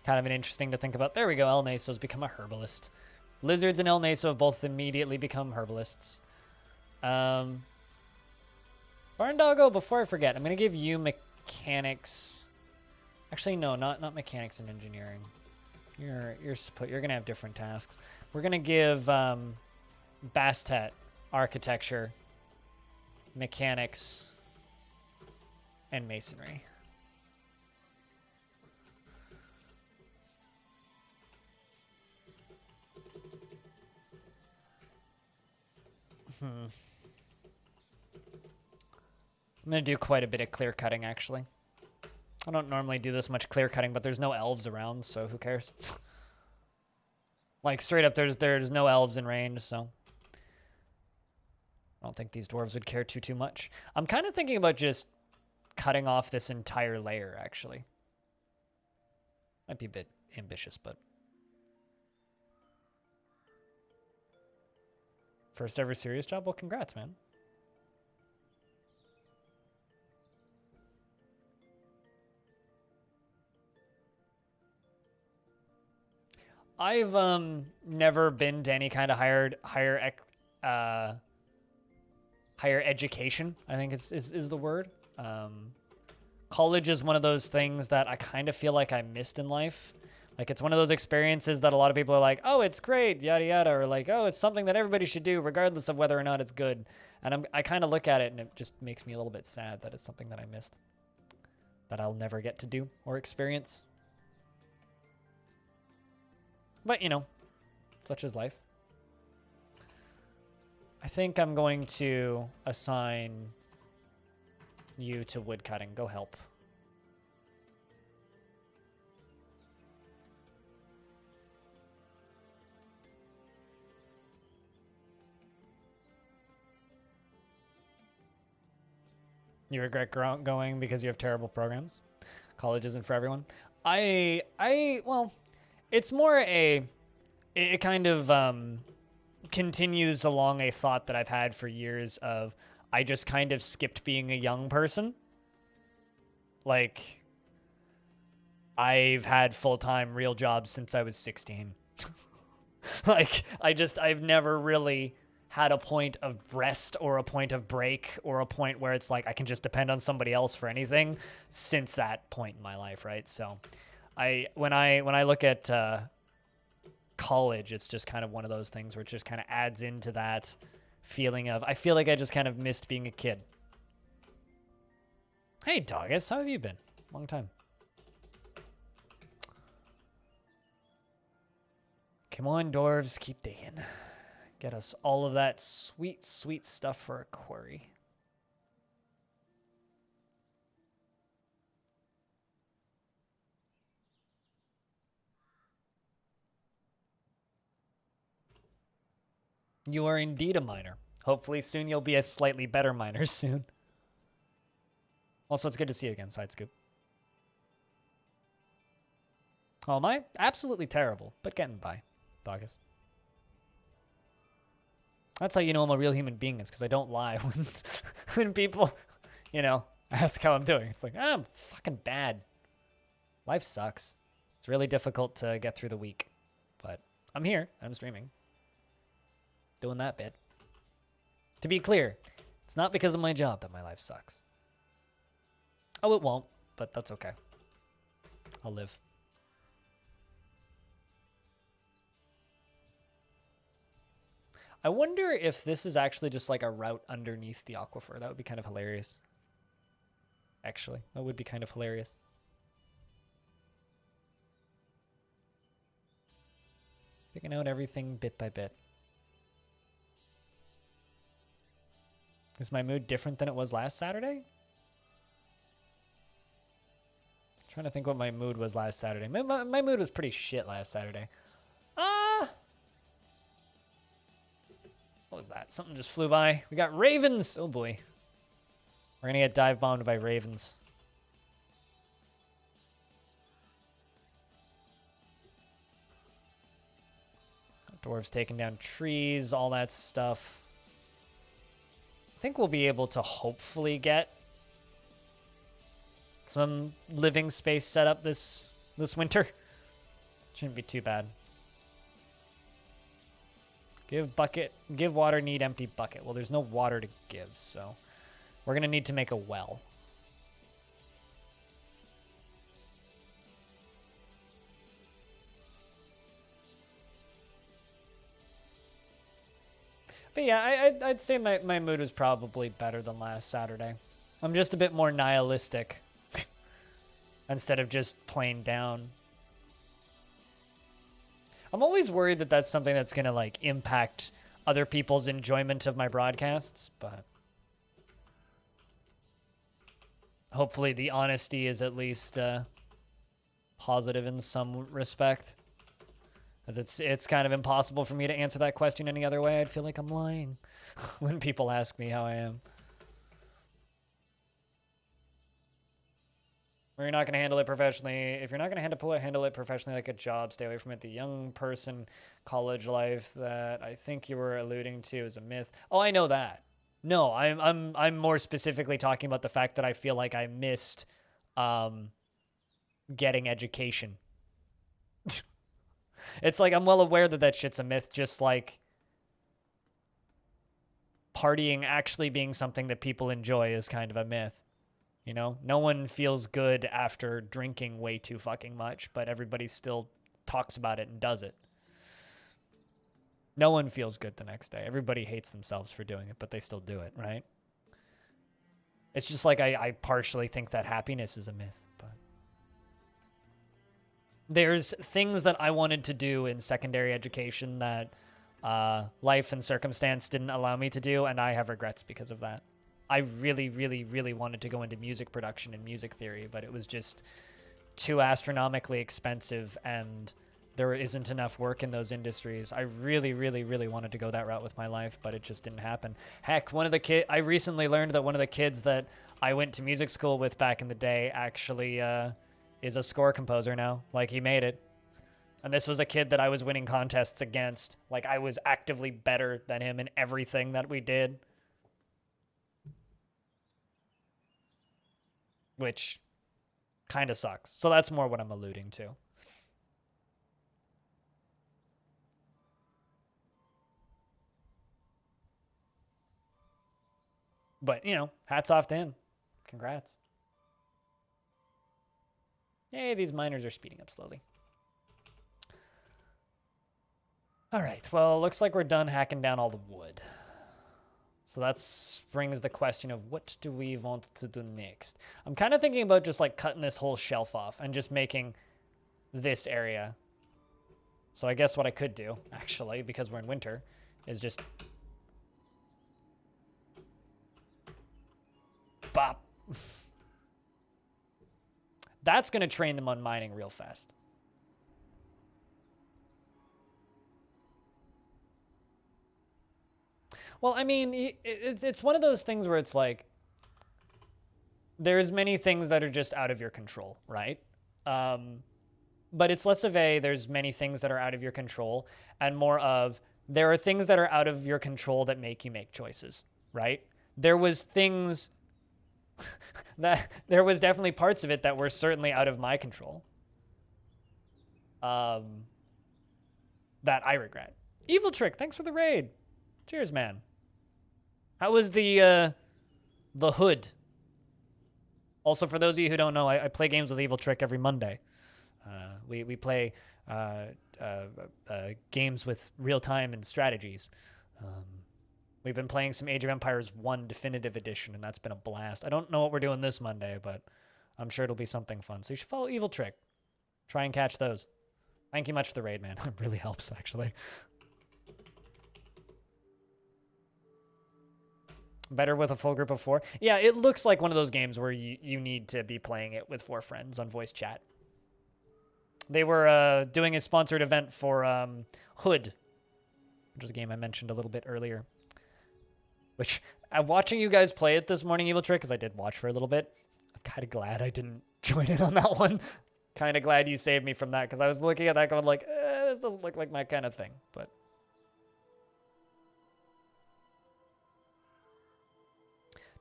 kind of an interesting to think about. There we go. El Naeso's become a herbalist. Lizards and El Naeso have both immediately become herbalists. Barn Doggo, before I forget, I'm going to give you mechanics. Actually, no, not mechanics and engineering. You're going to have different tasks. We're going to give Bastet architecture, mechanics, and masonry. I'm going to do quite a bit of clear cutting, actually. I don't normally do this much clear cutting, but there's no elves around, so who cares? Like, straight up, there's no elves in range, so I don't think these dwarves would care too much. I'm kind of thinking about just cutting off this entire layer, actually. Might be a bit ambitious, but... First ever serious job? Well, congrats, man. I've never been to any kind of higher education, I think is the word. College is one of those things that I kind of feel like I missed in life. Like, it's one of those experiences that a lot of people are like, oh, it's great, yada, yada, or like, oh, it's something that everybody should do regardless of whether or not it's good. And I kind of look at it and it just makes me a little bit sad that it's something that I missed, that I'll never get to do or experience. But, you know, such is life. I think I'm going to assign you to woodcutting. Go help. You regret going because you have terrible programs? College isn't for everyone. Well, it's more it kind of continues along a thought that I've had for years of I just kind of skipped being a young person. Like, I've had full-time real jobs since I was 16. Like, I've never really had a point of rest or a point of break or a point where it's like I can just depend on somebody else for anything since that point in my life, right? So when I look at college, it's just kind of one of those things where it just kind of adds into that feeling of I feel like I just kind of missed being a kid. Hey, Doggus, how have you been? Long time. Come on, dwarves, keep digging. Get us all of that sweet, sweet stuff for a quarry. You are indeed a miner. Hopefully soon you'll be a slightly better miner soon. Also, it's good to see you again, Side Scoop. Oh, am I? Absolutely terrible, but getting by, Doggus. That's how you know I'm a real human being, is because I don't lie when people, you know, ask how I'm doing. It's like, I'm fucking bad. Life sucks. It's really difficult to get through the week. But I'm here. I'm streaming. Doing that bit. To be clear, it's not because of my job that my life sucks. Oh, it won't, but that's okay. I'll live. I wonder if this is actually just like a route underneath the aquifer. That would be kind of hilarious. Actually, that would be kind of hilarious. Picking out everything bit by bit. Is my mood different than it was last Saturday? I'm trying to think what my mood was last Saturday. My mood was pretty shit last Saturday. What was that? Something just flew by. We got ravens. Oh boy. We're gonna get dive bombed by ravens. Dwarves taking down trees, all that stuff. I think we'll be able to hopefully get some living space set up this winter. Shouldn't be too bad. Give water, need empty bucket. Well, there's no water to give, so we're gonna need to make a well. But yeah, I'd say my mood was probably better than last Saturday. I'm just a bit more nihilistic instead of just plain down. I'm always worried that that's something that's going to, like, impact other people's enjoyment of my broadcasts, but hopefully the honesty is at least positive in some respect. As it's kind of impossible for me to answer that question any other way. I'd feel like I'm lying when people ask me how I am. Or you're not going to handle it professionally. If you're not going to handle it professionally like a job, stay away from it. The young person college life that I think you were alluding to is a myth. Oh, I know that. No, I'm more specifically talking about the fact that I feel like I missed getting education. It's like I'm well aware that that shit's a myth, just like partying actually being something that people enjoy is kind of a myth. You know, no one feels good after drinking way too fucking much, but everybody still talks about it and does it. No one feels good the next day. Everybody hates themselves for doing it, but they still do it, right? It's just like I partially think that happiness is a myth, but there's things that I wanted to do in secondary education that life and circumstance didn't allow me to do, and I have regrets because of that. I really, really, really wanted to go into music production and music theory, but it was just too astronomically expensive, and there isn't enough work in those industries. I really, really, really wanted to go that route with my life, but it just didn't happen. Heck, I recently learned that one of the kids that I went to music school with back in the day actually is a score composer now. Like, he made it. And this was a kid that I was winning contests against. Like, I was actively better than him in everything that we did. Which kind of sucks. So that's more what I'm alluding to. But, you know, hats off to him. Congrats. Hey, these miners are speeding up slowly. All right, well, looks like we're done hacking down all the wood. So that brings the question of what do we want to do next? I'm kind of thinking about just like cutting this whole shelf off and just making this area. So I guess what I could do, actually, because we're in winter, is just bop. That's going to train them on mining real fast. Well, I mean, it's one of those things where it's like, there's many things that are just out of your control, right? But it's less of there's many things that are out of your control, and more of, there are things that are out of your control that make you make choices, right? There was things there was definitely parts of it that were certainly out of my control. That I regret. Evil Trick, thanks for the raid. Cheers, man. How was the hood? Also, for those of you who don't know, I play games with Evil Trick every Monday. We play games with real time and strategies. We've been playing some Age of Empires 1 Definitive Edition, and that's been a blast. I don't know what we're doing this Monday, but I'm sure it'll be something fun. So you should follow Evil Trick. Try and catch those. Thank you much for the raid, man. It really helps, actually. Better with a full group of 4. Yeah, it looks like one of those games where you need to be playing it with 4 friends on voice chat. They were doing a sponsored event for Hood, which is a game I mentioned a little bit earlier. Which, watching you guys play it this morning, Evil Trick, because I did watch for a little bit, I'm kind of glad I didn't join in on that one. Kind of glad you saved me from that, because I was looking at that going like, this doesn't look like my kind of thing, but...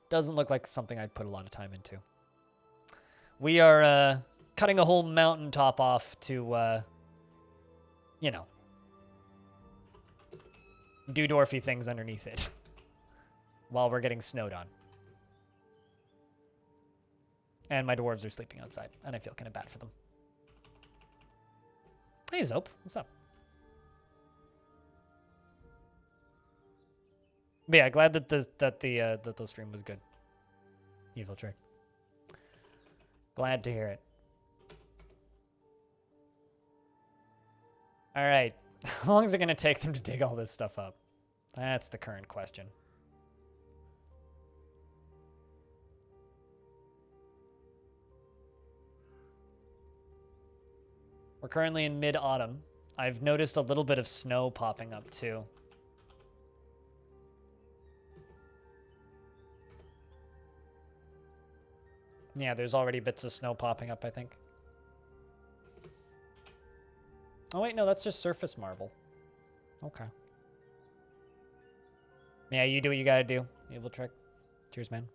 doesn't look like something I'd put a lot of time into. We are cutting a whole mountaintop off to, you know, do dwarfy things underneath it while we're getting snowed on. And my dwarves are sleeping outside, and I feel kind of bad for them. Hey, Zope, what's up? But yeah, glad that the stream was good. Evil Trick. Glad to hear it. All right. How long is it going to take them to dig all this stuff up? That's the current question. We're currently in mid-autumn. I've noticed a little bit of snow popping up too. Yeah, there's already bits of snow popping up, I think. Oh, wait, no, that's just surface marble. Okay. Yeah, you do what you gotta do. Evil trick. Cheers, man.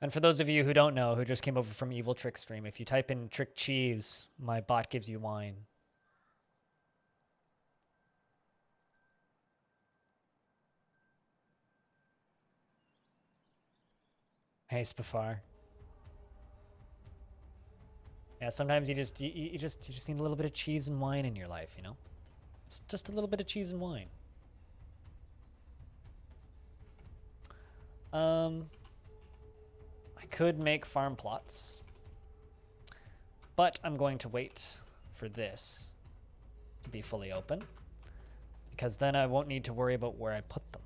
And for those of you who don't know, who just came over from Evil Trick stream, if you type in Trick Cheese, my bot gives you wine. Hey, Spafar. Yeah, sometimes you just need a little bit of cheese and wine in your life, you know? Just a little bit of cheese and wine. I could make farm plots, but I'm going to wait for this to be fully open, because then I won't need to worry about where I put them.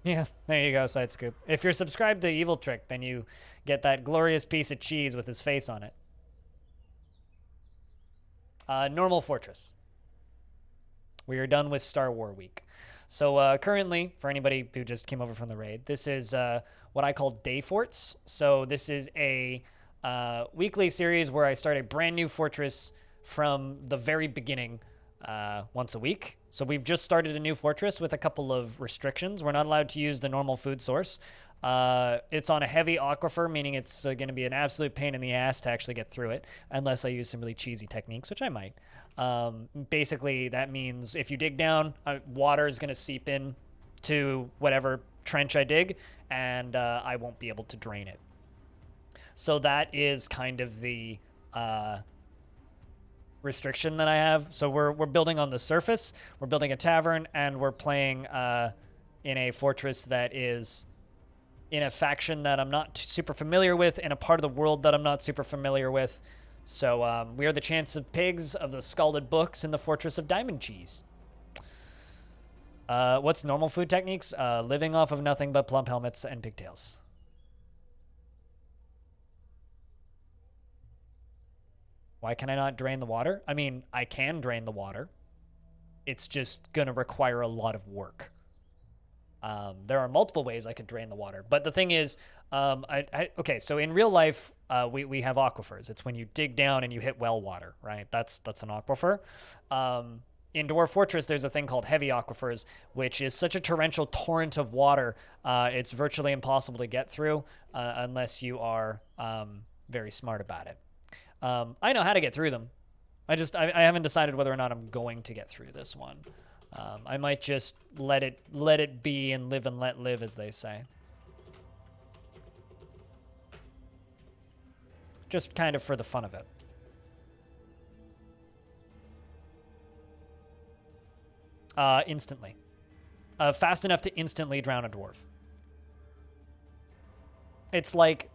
Yeah, there you go, Side Scoop. If you're subscribed to Evil Trick, then you get that glorious piece of cheese with his face on it. Normal Fortress. We are done with Star War Week. So currently, for anybody who just came over from the raid, this is what I call Day Forts. So this is a weekly series where I start a brand new fortress from the very beginning once a week. So we've just started a new fortress with a couple of restrictions. We're not allowed to use the normal food source. It's on a heavy aquifer, meaning it's going to be an absolute pain in the ass to actually get through it, unless I use some really cheesy techniques, which I might. Basically, that means if you dig down, water is going to seep in to whatever trench I dig, and I won't be able to drain it. So that is kind of the restriction that I have. So we're building on the surface, we're building a tavern, and we're playing in a fortress that is in a faction that I'm not super familiar with, in a part of the world that I'm not super familiar with. So we are the Chance of Pigs of the Scalded Books in the Fortress of Diamond Cheese. What's normal food techniques? Living off of nothing but plump helmets and pigtails. Why can I not drain the water? I mean, I can drain the water. It's just going to require a lot of work. There are multiple ways I could drain the water. But the thing is, okay, so in real life, we have aquifers. It's when you dig down and you hit well water, right? That's an aquifer. In Dwarf Fortress, there's a thing called heavy aquifers, which is such a torrential torrent of water, it's virtually impossible to get through unless you are very smart about it. I know how to get through them. I haven't decided whether or not I'm going to get through this one. I might just let it be and live and let live, as they say. Just kind of for the fun of it. Instantly. Fast enough to instantly drown a dwarf. It's like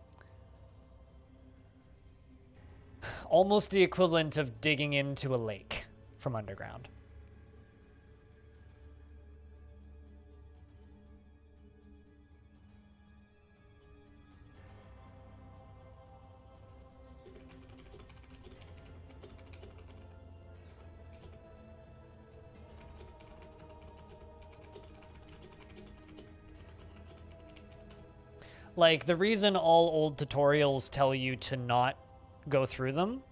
almost the equivalent of digging into a lake from underground. Like, the reason all old tutorials tell you to not go through them,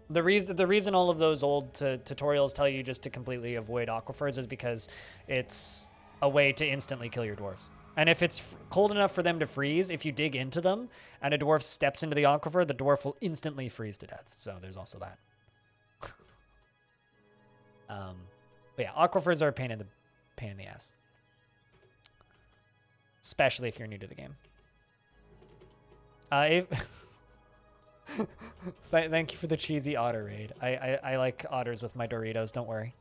the reason all of those old tutorials tell you just to completely avoid aquifers is because it's a way to instantly kill your dwarves. And if it's cold enough for them to freeze, if you dig into them and a dwarf steps into the aquifer, the dwarf will instantly freeze to death. So there's also that. But yeah, aquifers are a pain in the ass. Especially if you're new to the game. Thank you for the cheesy otter raid. I like otters with my Doritos, don't worry.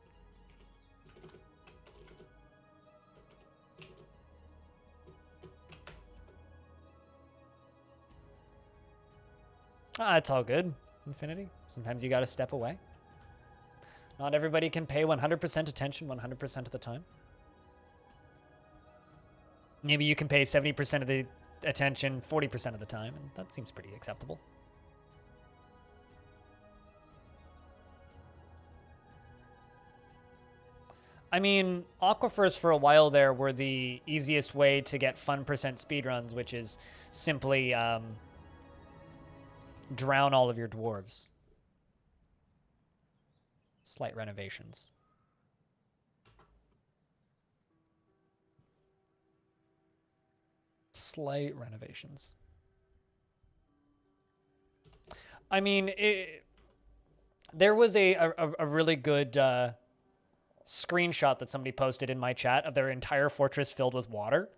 It's all good, Infinity. Sometimes you gotta step away. Not everybody can pay 100% attention 100% of the time. Maybe you can pay 70% of the attention 40% of the time, and that seems pretty acceptable. I mean, aquifers for a while there were the easiest way to get fun percent speedruns, which is simply drown all of your dwarves. Slight renovations. Slight renovations. I mean, there was a really good screenshot that somebody posted in my chat of their entire fortress filled with water.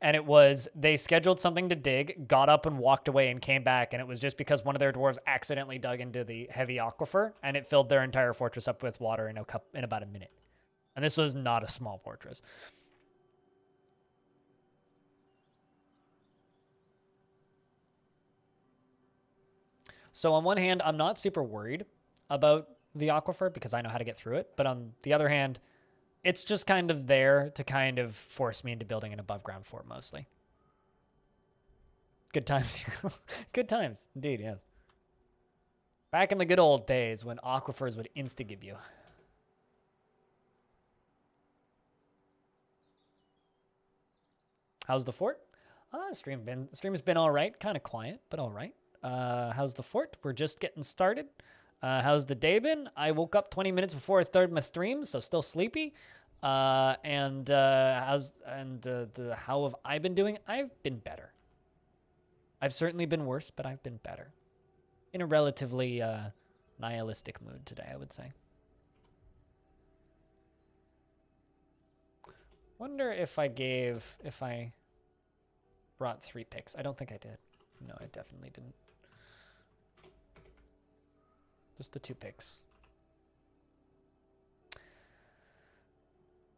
And it was, they scheduled something to dig, got up and walked away and came back. And it was just because one of their dwarves accidentally dug into the heavy aquifer and it filled their entire fortress up with water in about a minute. And this was not a small fortress. So on one hand, I'm not super worried about the aquifer because I know how to get through it. But on the other hand, it's just kind of there to kind of force me into building an above ground fort mostly. Good times. Good times, indeed, yes. Back in the good old days when aquifers would insta-give you. How's the fort? Stream's been all right. Kind of quiet, but all right. How's the fort? We're just getting started. How's the day been? I woke up 20 minutes before I started my stream, so still sleepy. How have I been doing? I've been better. I've certainly been worse, but I've been better. In a relatively nihilistic mood today, I would say. Wonder if I brought 3 picks. I don't think I did. No, I definitely didn't. Just the 2 picks.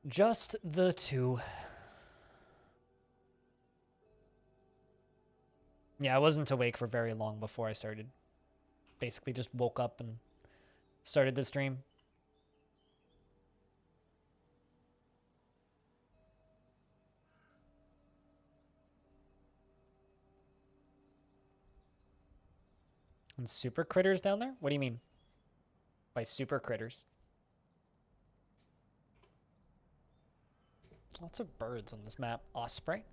Just the 2. Yeah, I wasn't awake for very long before I started. Basically just woke up and started the stream. And super critters down there? What do you mean by super critters? Lots of birds on this map. Osprey.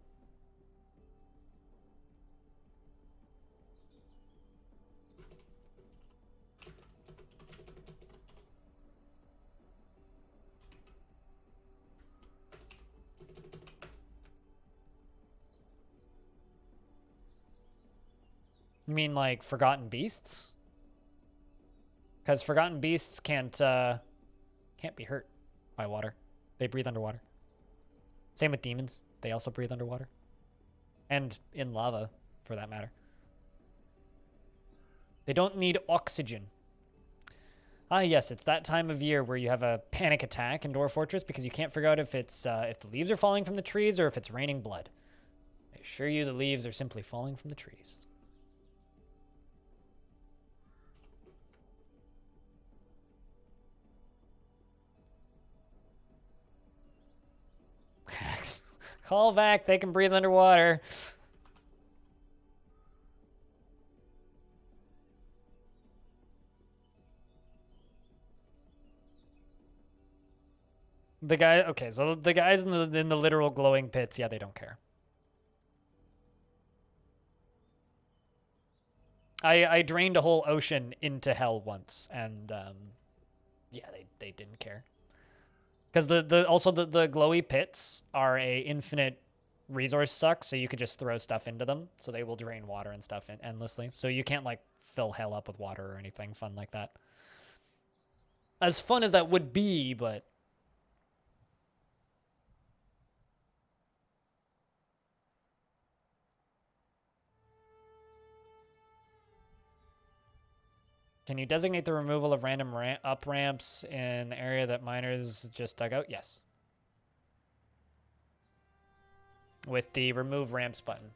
You mean like Forgotten Beasts? Because Forgotten Beasts can't be hurt by water. They breathe underwater. Same with demons. They also breathe underwater. And in lava, for that matter. They don't need oxygen. Ah, yes, it's that time of year where you have a panic attack in Dwarf Fortress because you can't figure out if it's if the leaves are falling from the trees or if it's raining blood. I assure you the leaves are simply falling from the trees. Call back, they can breathe underwater. The guy, okay, so the guys in the literal glowing pits, yeah, they don't care. I drained a whole ocean into hell once, and yeah, they didn't care. Because also the glowy pits are a infinite resource suck, so you could just throw stuff into them, so they will drain water and stuff endlessly. So you can't like fill hell up with water or anything fun like that. As fun as that would be, but can you designate the removal of random up ramps in the area that miners just dug out? Yes. With the remove ramps button,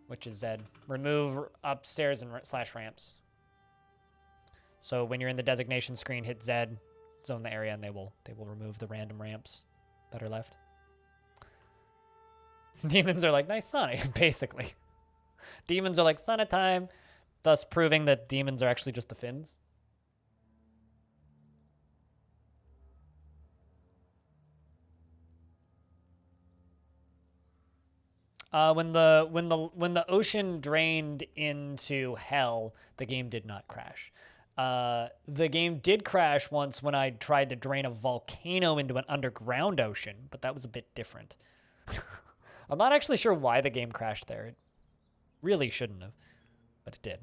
which is Z. Remove upstairs and /ramps. So when you're in the designation screen, hit Z, zone the area, and they will remove the random ramps that are left. Demons are like, nice Sonic, basically. Demons are like, Sonic time, thus proving that demons are actually just the fins. When the ocean drained into hell, the game did not crash. The game did crash once when I tried to drain a volcano into an underground ocean, but that was a bit different. I'm not actually sure why the game crashed there. It really shouldn't have, but it did.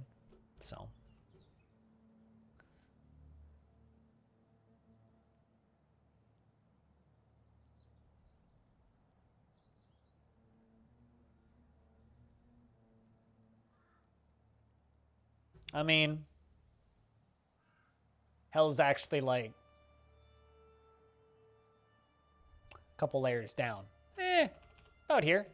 So. I mean, hell's actually like a couple layers down. Out here.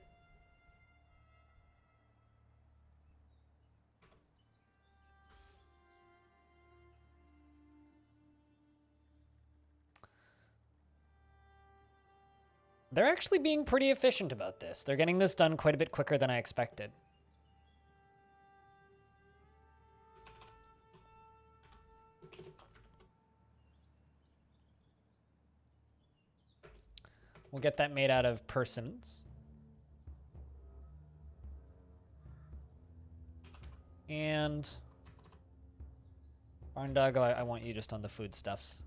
They're actually being pretty efficient about this. They're getting this done quite a bit quicker than I expected. We'll get that made out of persons. And Barn Doggo, I want you just on the foodstuffs.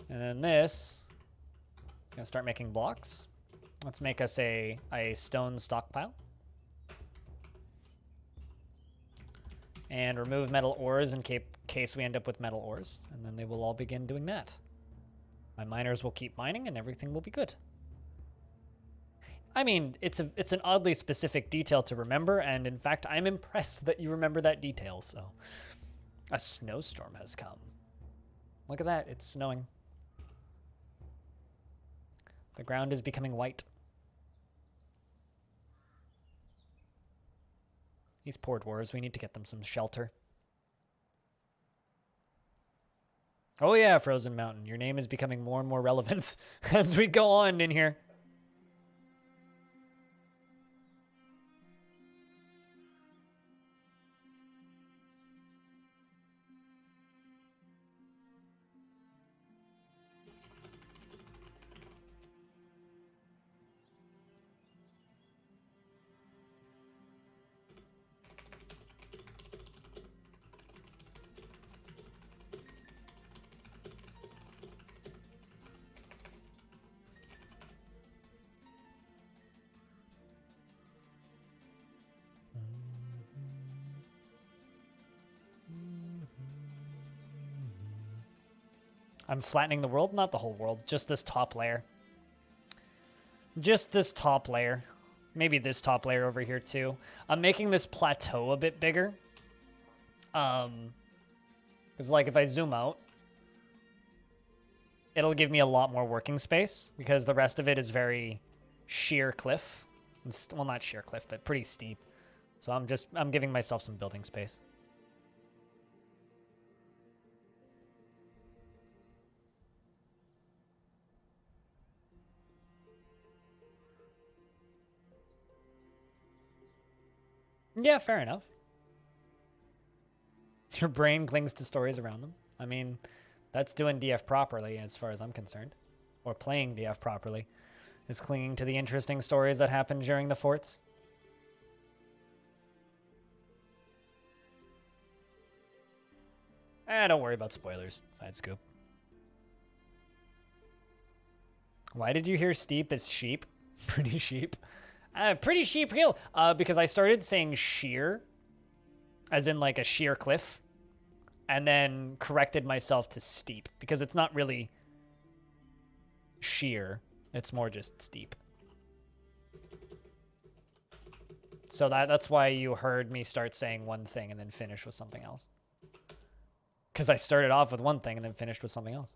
And then this is gonna start making blocks. Let's make us a stone stockpile. And remove metal ores in case we end up with metal ores. And then they will all begin doing that. My miners will keep mining and everything will be good. I mean, it's an oddly specific detail to remember, and in fact, I'm impressed that you remember that detail, so. A snowstorm has come. Look at that, it's snowing. The ground is becoming white. These poor dwarves, we need to get them some shelter. Oh yeah, Frozen Mountain, your name is becoming more and more relevant as we go on in here. I'm flattening the world, not the whole world, just this top layer. Just this top layer. Maybe this top layer over here too. I'm making this plateau a bit bigger. Because like if I zoom out, it'll give me a lot more working space because the rest of it is very sheer cliff. Well, not sheer cliff, but pretty steep. So I'm giving myself some building space. Yeah, fair enough. Your brain clings to stories around them. I mean, that's doing DF properly as far as I'm concerned. Or playing DF properly. Is clinging to the interesting stories that happened during the forts. Don't worry about spoilers. Side scoop. Why did you hear steep as sheep? Pretty sheep. Pretty sheep hill. Because I started saying sheer, as in like a sheer cliff, and then corrected myself to steep because it's not really sheer. It's more just steep. So that's why you heard me start saying one thing and then finish with something else. Because I started off with one thing and then finished with something else.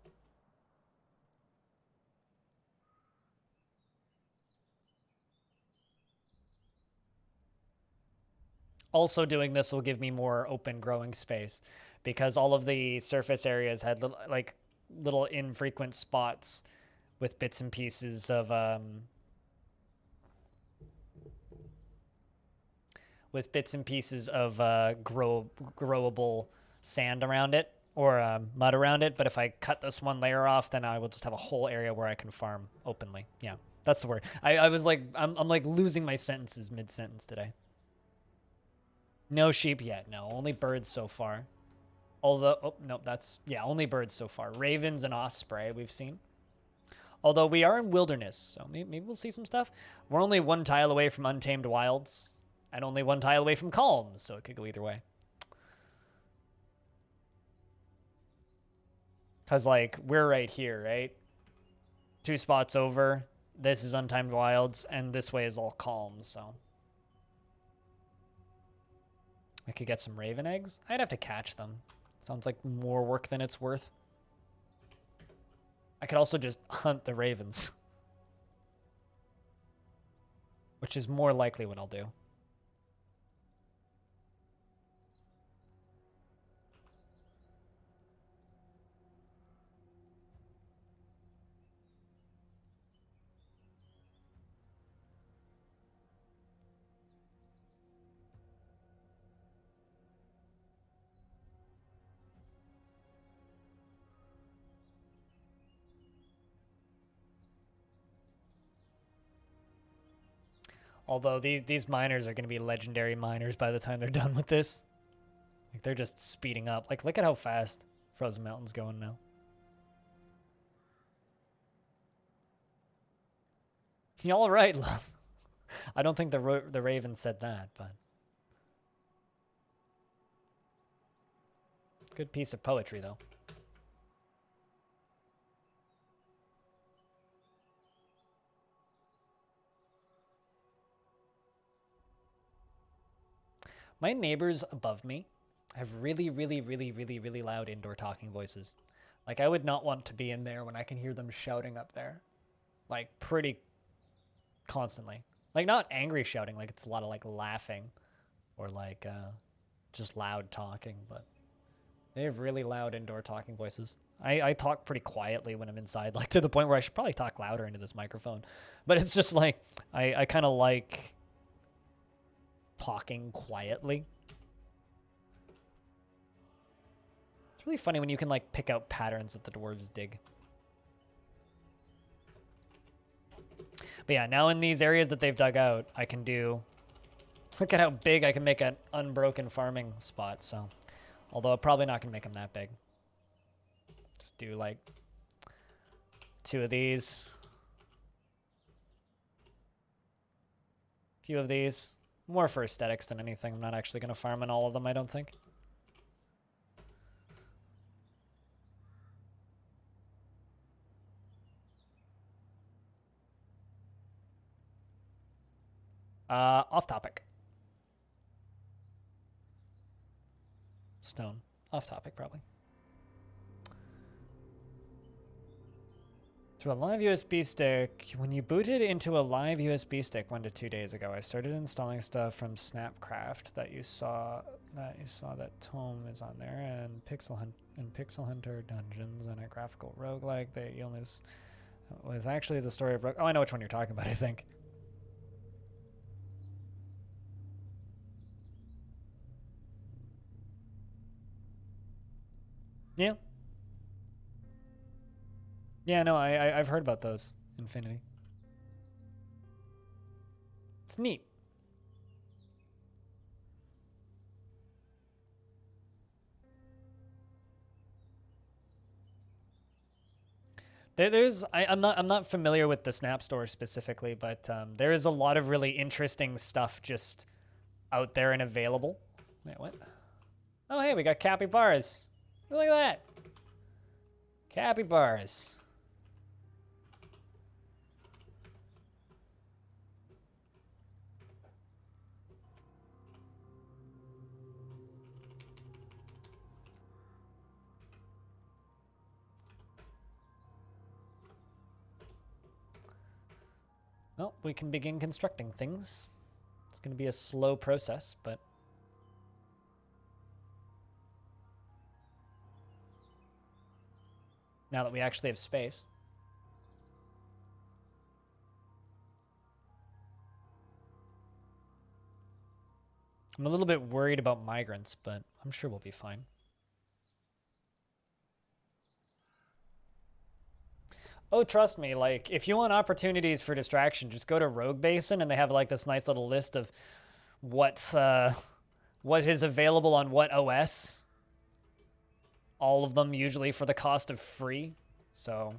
Also doing this will give me more open growing space because all of the surface areas had like little infrequent spots with bits and pieces of growable sand around it, or mud around it. But if I cut this one layer off, then I will just have a whole area where I can farm openly. Yeah, that's the word. I was like, I'm like losing my sentences mid-sentence today. No sheep yet. No, only birds so far. Although, oh, no, yeah, only birds so far. Ravens and osprey we've seen. Although we are in wilderness, so maybe we'll see some stuff. We're only one tile away from untamed wilds, and only one tile away from calms, so it could go either way. Because, like, we're right here, right? 2 spots over. This is untamed wilds, and this way is all calms, so. I could get some raven eggs. I'd have to catch them. Sounds like more work than it's worth. I could also just hunt the ravens, which is more likely what I'll do. Although these miners are going to be legendary miners by the time they're done with this. Like, they're just speeding up. Like, look at how fast Frozen Mountain's going now. Y'all right, love. I don't think the Raven said that, but... Good piece of poetry, though. My neighbors above me have really, really, really, really, really loud indoor talking voices. Like, I would not want to be in there when I can hear them shouting up there. Like, pretty constantly. Like, not angry shouting, like it's a lot of, like, laughing. Or, like, just loud talking, but... They have really loud indoor talking voices. I talk pretty quietly when I'm inside, like, to the point where I should probably talk louder into this microphone. But it's just, like, I kind of like... talking quietly. It's really funny when you can, like, pick out patterns that the dwarves dig. But yeah, now in these areas that they've dug out, I can do... Look at how big I can make an unbroken farming spot, so... Although I'm probably not going to make them that big. Just do, like, 2 of these. A few of these. More for aesthetics than anything. I'm not actually going to farm in all of them, I don't think. Off topic. Stone. Off topic, probably. To a live USB stick. When you booted into a live USB stick 1 to 2 days ago, I started installing stuff from Snapcraft that you saw that Tome is on there, and Pixel Hunter Dungeons, and a graphical roguelike that you almost was actually the story of oh, I know which one you're talking about, I think. Yeah. Yeah, no, I've heard about those. Infinity. It's neat. I'm not familiar with the Snap Store specifically, but there is a lot of really interesting stuff just out there and available. Wait, what? Oh, hey, we got capybaras. Look at that. Capybaras. Well, we can begin constructing things. It's going to be a slow process, but... now that we actually have space. I'm a little bit worried about migrants, but I'm sure we'll be fine. Oh, trust me, like, if you want opportunities for distraction, just go to Rogue Basin, and they have, like, this nice little list of what is available on what OS. All of them usually for the cost of free. So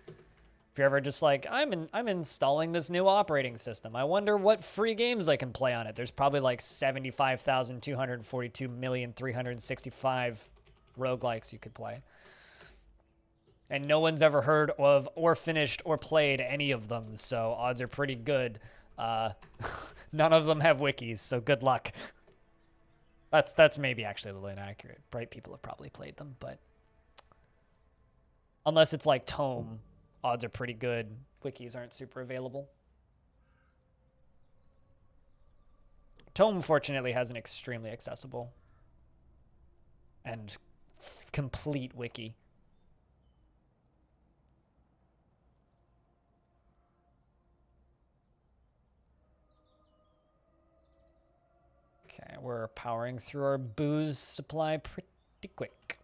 if you're ever just like, I'm installing this new operating system, I wonder what free games I can play on it. There's probably like 75,242,365 roguelikes you could play. And no one's ever heard of or finished or played any of them, so odds are pretty good. None of them have wikis, so good luck. That's maybe actually a little inaccurate. Bright people have probably played them, but unless it's like Tome, odds are pretty good. Wikis aren't super available. Tome, fortunately, has an extremely accessible and complete wiki. Okay, we're powering through our booze supply pretty quick.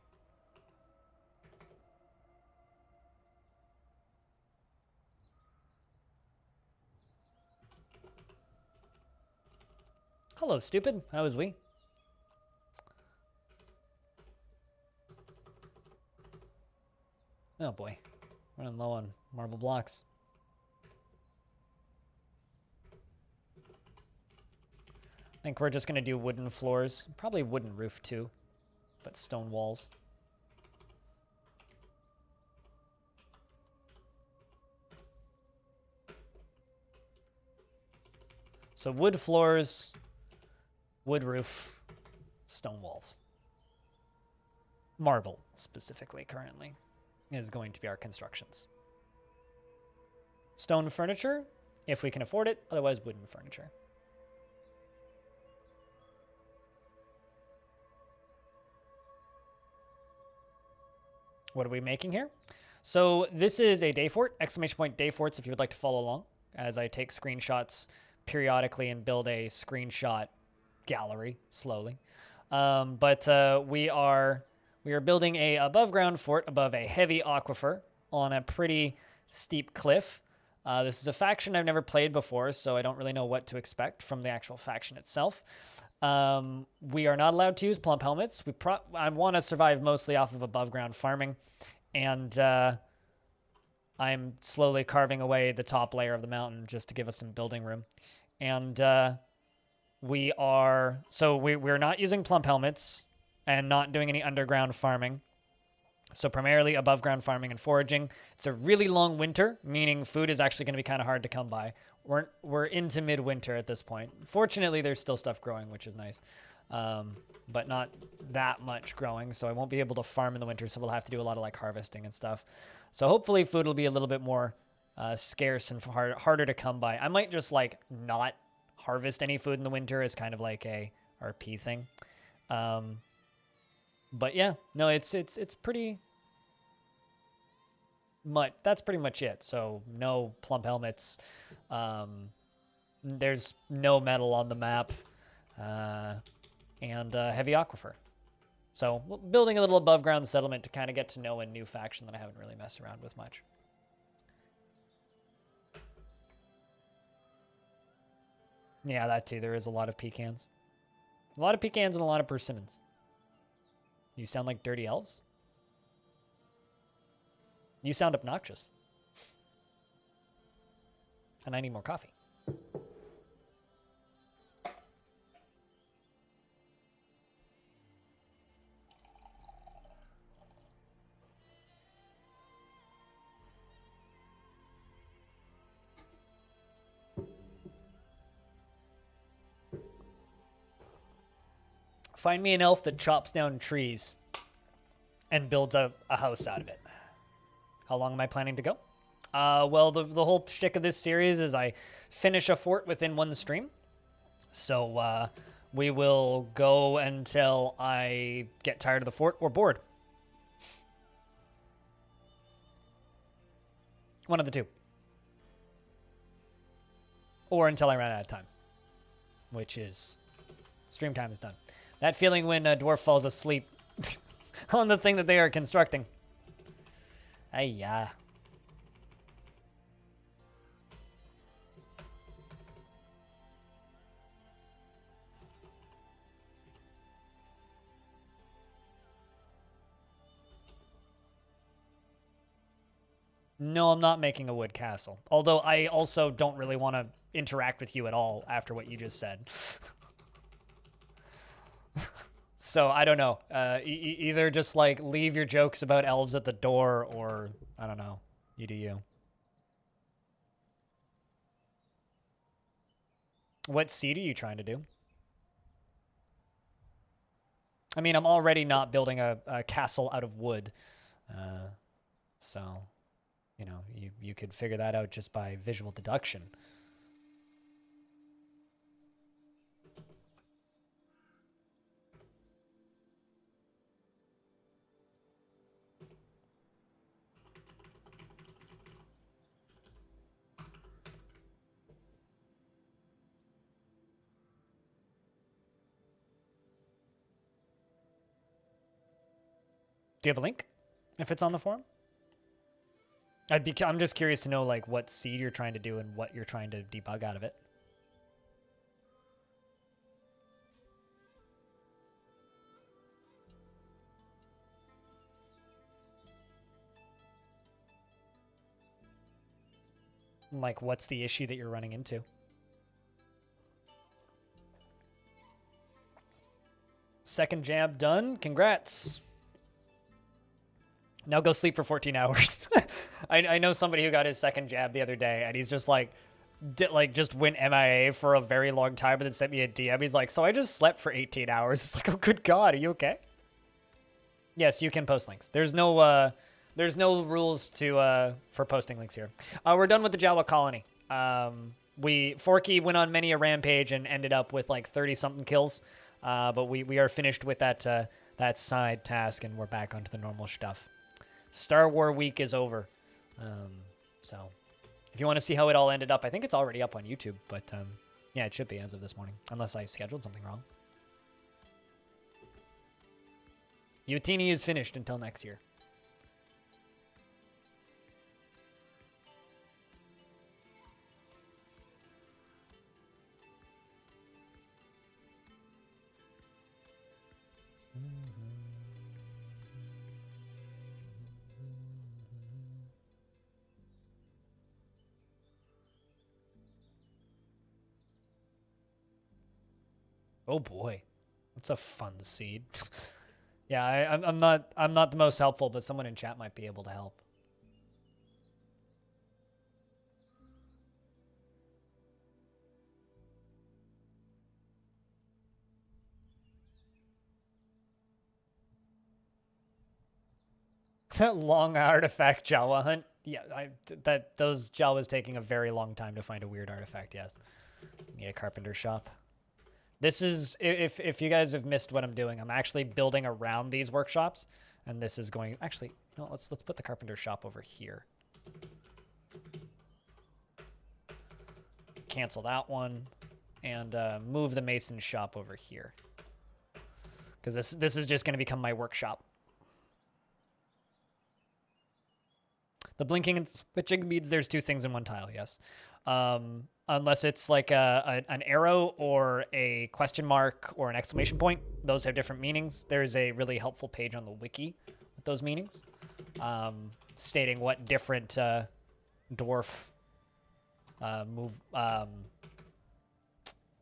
Hello, stupid. How is we? Oh boy, running low on marble blocks. I think we're just going to do wooden floors. Probably wooden roof too, but stone walls. So wood floors, wood roof, stone walls. Marble, specifically, currently, is going to be our constructions. Stone furniture, if we can afford it. Otherwise, wooden furniture. What are we making here? So this is a day fort, exclamation point day forts if you would like to follow along as I take screenshots periodically and build a screenshot gallery slowly. We are building a above ground fort above a heavy aquifer on a pretty steep cliff. This is a faction I've never played before, so I don't really know what to expect from the actual faction itself. We are not allowed to use plump helmets. I want to survive mostly off of above ground farming, and I'm slowly carving away the top layer of the mountain just to give us some building room. And we're not using plump helmets and not doing any underground farming. So primarily above ground farming and foraging. It's a really long winter, meaning food is actually going to be kind of hard to come by. We're into midwinter at this point. Fortunately, there's still stuff growing, which is nice, but not that much growing. So I won't be able to farm in the winter. So we'll have to do a lot of like harvesting and stuff. So hopefully food will be a little bit more scarce and harder to come by. I might just like not harvest any food in the winter as kind of like a RP thing. But yeah, no, it's pretty much, that's pretty much it. So no plump helmets. There's no metal on the map, and heavy aquifer. So building a little above ground settlement to kind of get to know a new faction that I haven't really messed around with much. Yeah, that too. There is a lot of pecans. A lot of pecans and a lot of persimmons. You sound like dirty elves. You sound obnoxious. And I need more coffee. Find me an elf that chops down trees and builds a house out of it. How long am I planning to go? Well, the whole shtick of this series is I finish a fort within one stream. So we will go until I get tired of the fort or bored. One of the two. Or until I run out of time. Which is... Stream time is done. That feeling when a dwarf falls asleep on the thing that they are constructing. Ay-ya. No, I'm not making a wood castle. Although I also don't really want to interact with you at all after what you just said. So, I don't know. Either just, like, leave your jokes about elves at the door, or, I don't know. You do you. What seed are you trying to do? I mean, I'm already not building a castle out of wood. So, you know, you could figure that out just by visual deduction. Do you have a link if it's on the forum? I'm just curious to know, like, what seed you're trying to do and what you're trying to debug out of it. Like, what's the issue that you're running into? Second jab done. Congrats. Now go sleep for 14 hours. I know somebody who got his second jab the other day, and he's just like, just went MIA for a very long time, and then sent me a DM. He's like, so I just slept for 18 hours. It's like, oh, good God, are you okay? Yes, you can post links. There's no rules for posting links here. We're done with the Jawa colony. Forky went on many a rampage and ended up with like 30-something kills. But we are finished with that side task, and we're back onto the normal stuff. Star Wars week is over. So if you want to see how it all ended up, I think it's already up on YouTube, but yeah, it should be as of this morning, unless I scheduled something wrong. Utini is finished until next year. Oh boy, that's a fun seed. Yeah, I'm not the most helpful, but someone in chat might be able to help. Long artifact Jawa hunt. Yeah, those Jawas taking a very long time to find a weird artifact. Yes, need a carpenter shop. This is, if you guys have missed what I'm doing, I'm actually building around these workshops, and this is going, actually, you know, let's put the carpenter shop over here. Cancel that one, and move the mason shop over here. Because this is just going to become my workshop. The blinking and switching means there's two things in one tile, yes. Unless it's like an arrow or a question mark or an exclamation point. Those have different meanings. There's a really helpful page on the wiki with those meanings, stating what different dwarf move...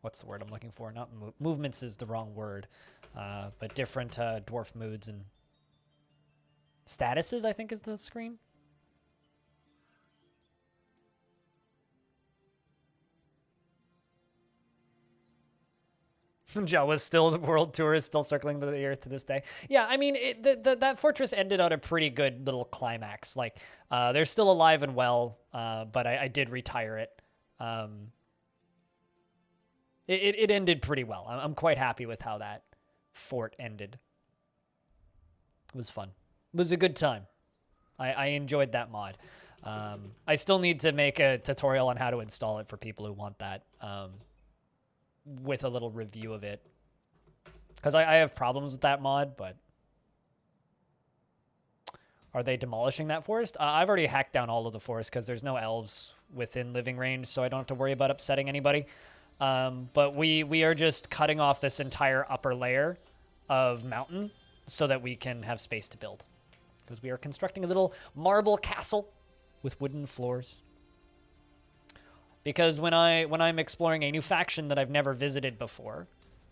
what's the word I'm looking for? Not movements is the wrong word, but different dwarf moods and statuses, I think is the screen. Jawa's still world tour is still circling the earth to this day. Yeah, I mean, that fortress ended on a pretty good little climax. Like, they're still alive and well, but I did retire it. It ended pretty well. I'm quite happy with how that fort ended. It was fun. It was a good time. I enjoyed that mod. I still need to make a tutorial on how to install it for people who want that, with a little review of it. Because I have problems with that mod, but... Are they demolishing that forest? I've already hacked down all of the forest because there's no elves within living range, so I don't have to worry about upsetting anybody. But we are just cutting off this entire upper layer of mountain so that we can have space to build. Because we are constructing a little marble castle with wooden floors. Because when I'm exploring a new faction that I've never visited before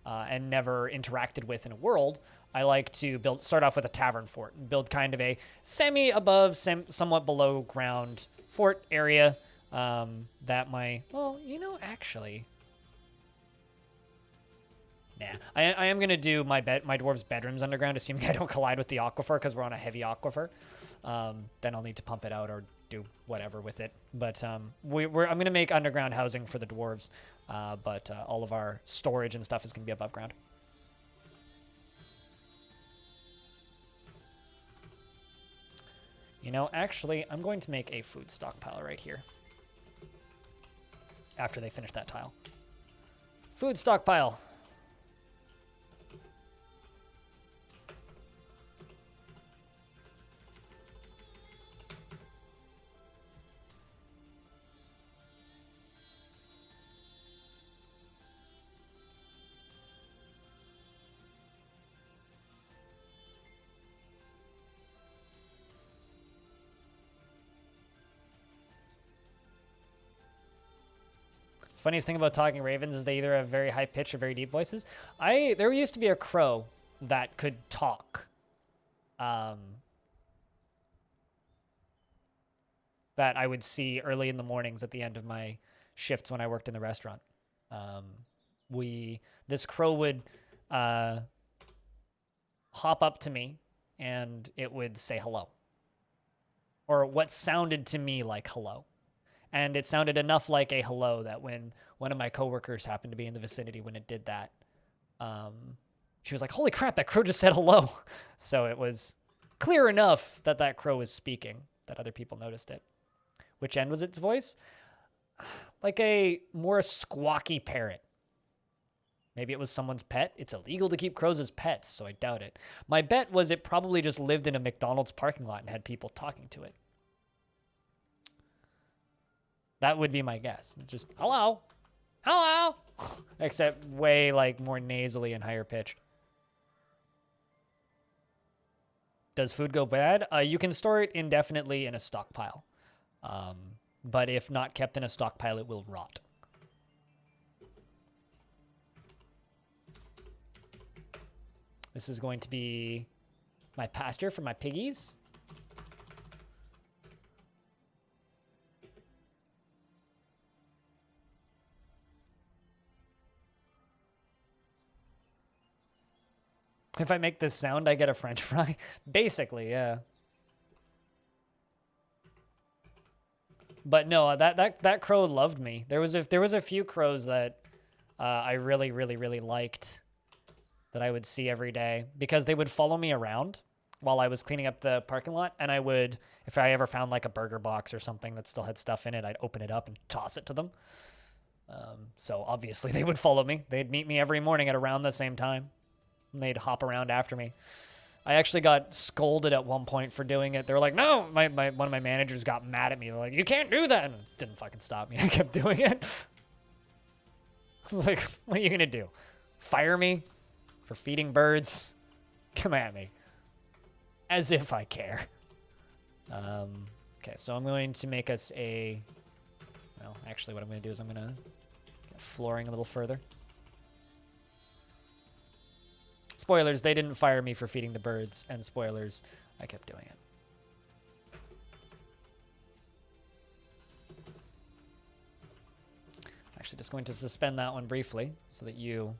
and never interacted with in a world, I like to start off with a tavern fort and build kind of a semi-above, somewhat below ground fort area that actually... Nah, I am going to do my dwarves' bedrooms underground, assuming I don't collide with the aquifer because we're on a heavy aquifer. Then I'll need to pump it out or do whatever with it. But I'm going to make underground housing for the dwarves, but all of our storage and stuff is going to be above ground. You know, actually, I'm going to make a food stockpile right here after they finish that tile. Food stockpile. Funniest thing about talking ravens is they either have very high pitch or very deep voices. There used to be a crow that could talk. That I would see early in the mornings at the end of my shifts when I worked in the restaurant. This crow would hop up to me and it would say hello. Or what sounded to me like hello. And it sounded enough like a hello that when one of my coworkers happened to be in the vicinity when it did that, she was like, holy crap, that crow just said hello. So it was clear enough that that crow was speaking that other people noticed it. Which end was its voice? Like a more squawky parrot. Maybe it was someone's pet. It's illegal to keep crows as pets, so I doubt it. My bet was it probably just lived in a McDonald's parking lot and had people talking to it. That would be my guess. Just, hello. Hello. Except way, like, more nasally and higher pitched. Does food go bad? You can store it indefinitely in a stockpile. But if not kept in a stockpile, it will rot. This is going to be my pasture for my piggies. If I make this sound, I get a French fry. Basically, yeah. But no, that crow loved me. There was a few crows that I really liked that I would see every day because they would follow me around while I was cleaning up the parking lot, and I would, if I ever found like a burger box or something that still had stuff in it, I'd open it up and toss it to them. So obviously they would follow me. They'd meet me every morning at around the same time. And they'd hop around after me. I actually got scolded at one point for doing it. They were like, no, one of my managers got mad at me. They're like, you can't do that. And it didn't fucking stop me. I kept doing it. I was like, what are you going to do? Fire me for feeding birds? Come at me. As if I care. Okay, so I'm going to make us a... Well, actually what I'm going to do is I'm going to get flooring a little further. Spoilers, they didn't fire me for feeding the birds, and spoilers, I kept doing it. Actually, just going to suspend that one briefly so that you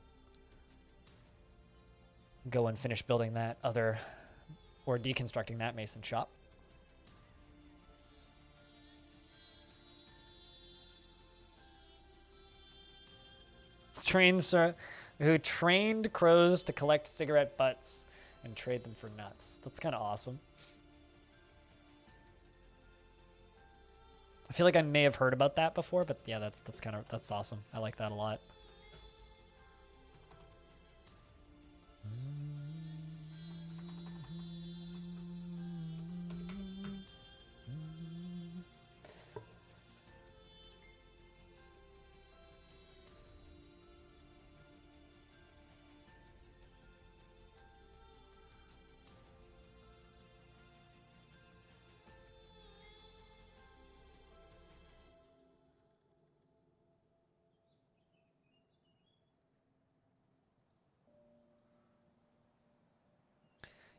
go and finish building that other, or deconstructing that mason shop. Who trained crows to collect cigarette butts and trade them for nuts. That's kind of awesome. I feel like I may have heard about that before, but yeah, that's awesome. I like that a lot.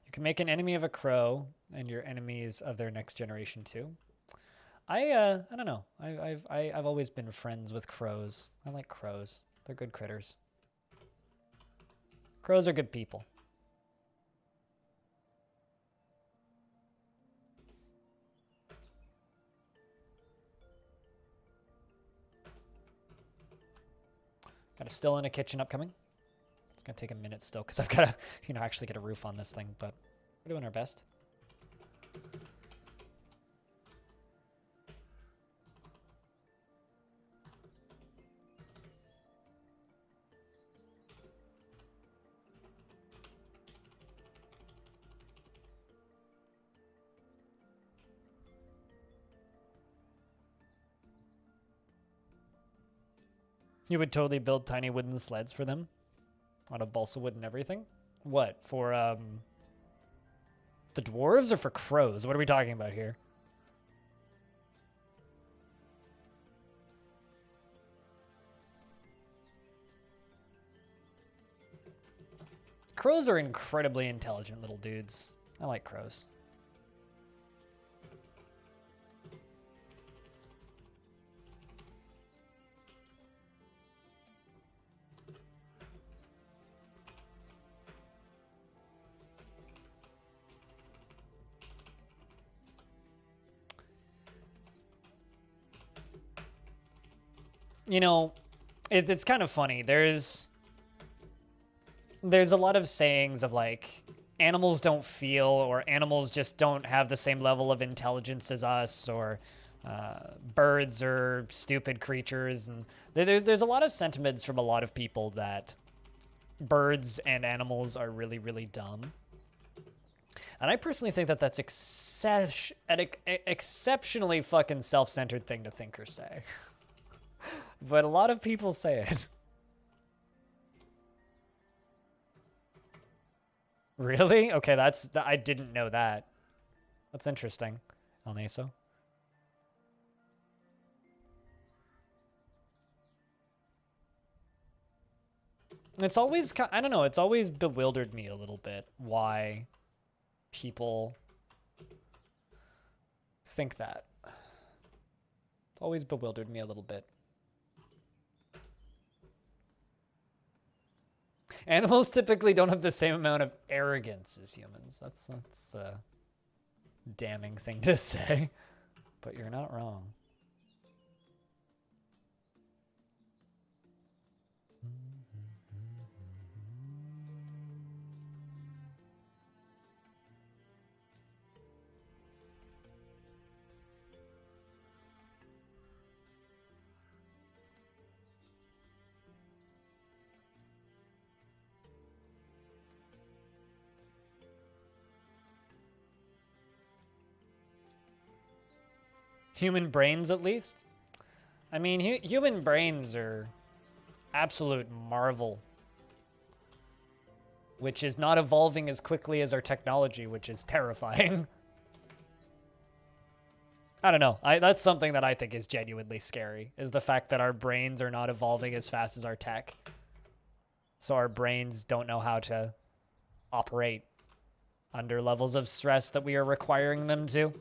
You can make an enemy of a crow, and your enemies of their next generation too. I don't know. I've always been friends with crows. I like crows. They're good critters. Crows are good people. Got a still in a kitchen upcoming. It's gonna take a minute still because I've got to, actually get a roof on this thing, but we're doing our best. You would totally build tiny wooden sleds for them out of balsa wood and everything. What, for the dwarves or for crows? What are we talking about here? Crows are incredibly intelligent little dudes. I like crows. It's kind of funny. There's a lot of sayings of like animals don't feel, or animals just don't have the same level of intelligence as us, or birds are stupid creatures, and there's a lot of sentiments from a lot of people that birds and animals are really, really dumb. And I personally think that that's an exceptionally fucking self-centered thing to think or say. But a lot of people say it. Really? Okay, I didn't know that. That's interesting. Naeso. It's always, I don't know, it's always bewildered me a little bit why people think that. It's always bewildered me a little bit. Animals typically don't have the same amount of arrogance as humans. That's a damning thing to say, but you're not wrong. Human brains, at least? I mean, human brains are absolute marvel, which is not evolving as quickly as our technology, which is terrifying. I don't know. That's something that I think is genuinely scary, is the fact that our brains are not evolving as fast as our tech. So our brains don't know how to operate under levels of stress that we are requiring them to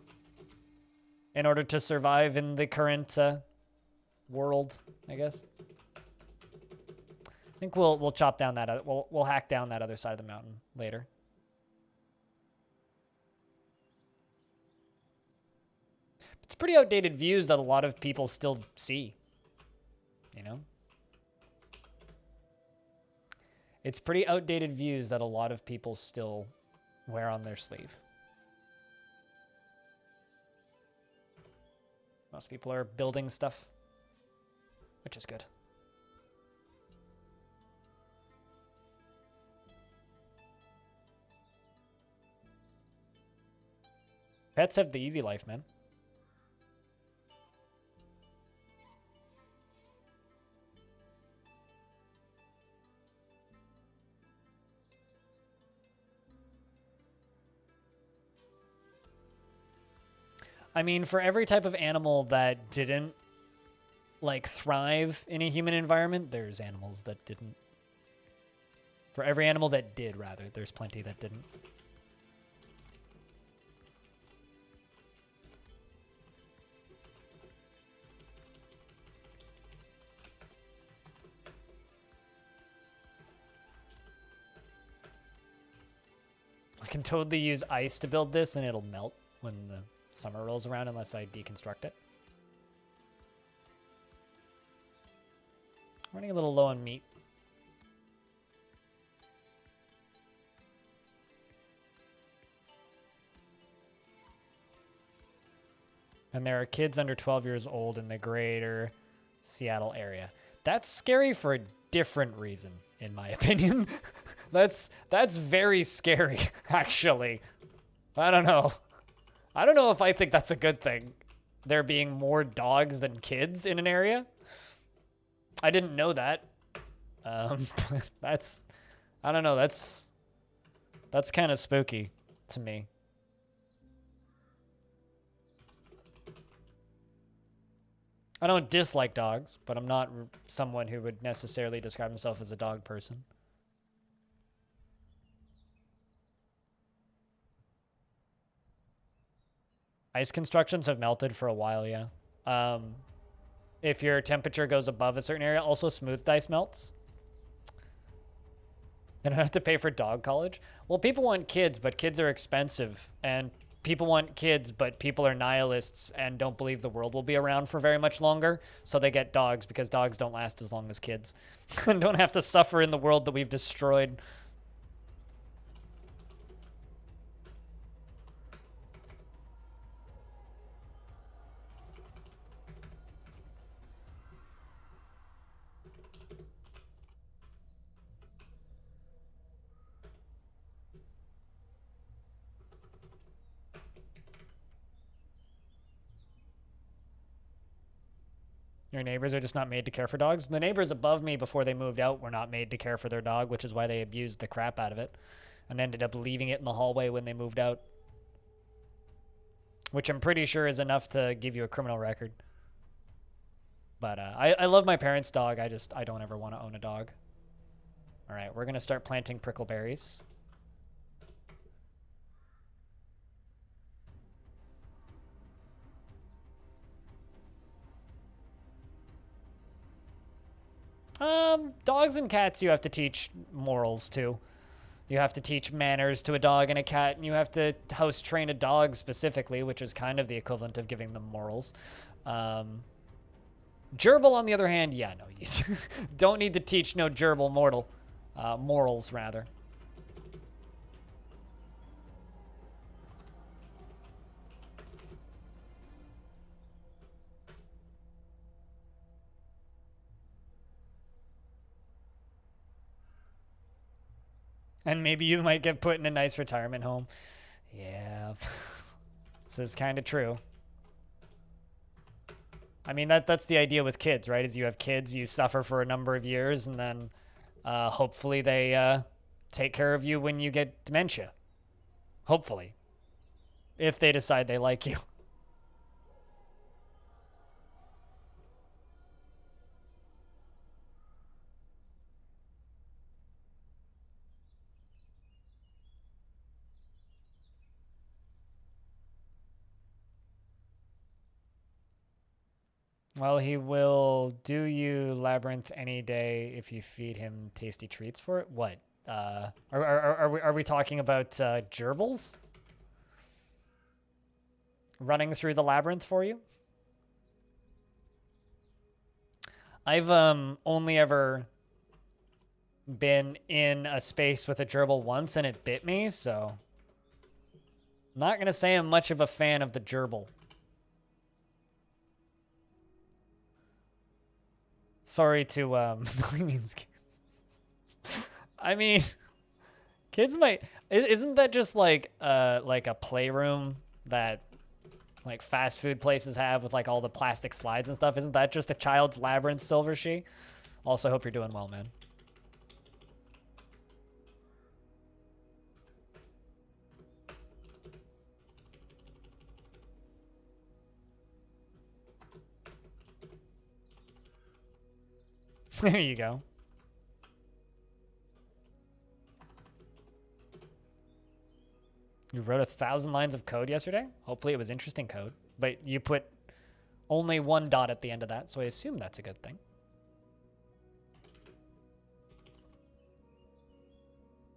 in order to survive in the current world, I guess. I think we'll chop down that, we'll hack down that other side of the mountain later. It's pretty outdated views that a lot of people still see, It's pretty outdated views that a lot of people still wear on their sleeve. Most people are building stuff, which is good. Pets have the easy life, man. I mean, for every type of animal that didn't, like, thrive in a human environment, there's animals that didn't. For every animal that did, rather, there's plenty that didn't. I can totally use ice to build this, and it'll melt when the summer rolls around unless I deconstruct it. Running a little low on meat. And there are kids under 12 years old in the greater Seattle area. That's scary for a different reason, in my opinion. That's very scary, actually. I don't know. I don't know if I think that's a good thing. There being more dogs than kids in an area. I didn't know that. That's, I don't know. That's kind of spooky to me. I don't dislike dogs, but I'm not someone who would necessarily describe himself as a dog person. Ice constructions have melted for a while, yeah. If your temperature goes above a certain area, also smoothed ice melts. They don't have to pay for dog college. Well, people want kids, but kids are expensive. And people want kids, but people are nihilists and don't believe the world will be around for very much longer. So they get dogs because dogs don't last as long as kids. And don't have to suffer in the world that we've destroyed. Your neighbors are just not made to care for dogs. The neighbors above me before they moved out were not made to care for their dog, which is why they abused the crap out of it and ended up leaving it in the hallway when they moved out. Which I'm pretty sure is enough to give you a criminal record. But I love my parents' dog. I don't ever want to own a dog. All right, we're going to start planting prickleberries. Dogs and cats you have to teach morals to. You have to teach manners to a dog and a cat, and you have to house train a dog specifically, which is kind of the equivalent of giving them morals. Gerbil, on the other hand, yeah, no, you don't need to teach no gerbil morals, rather. And maybe you might get put in a nice retirement home. Yeah. So it's kind of true. I mean, that's the idea with kids, right? Is you have kids, you suffer for a number of years, and then hopefully they take care of you when you get dementia. Hopefully. If they decide they like you. Well, he will do you labyrinth any day if you feed him tasty treats for it. What? Are we talking about gerbils? Running through the labyrinth for you? I've only ever been in a space with a gerbil once and it bit me, so I'm not gonna say I'm much of a fan of the gerbil. Sorry to I mean, kids might. Isn't that just like a playroom that like fast food places have with like all the plastic slides and stuff? Isn't that just a child's labyrinth, Silvershy? Also, hope you're doing well, man. There you go. You wrote 1,000 lines of code yesterday? Hopefully it was interesting code. But you put only one dot at the end of that, so I assume that's a good thing.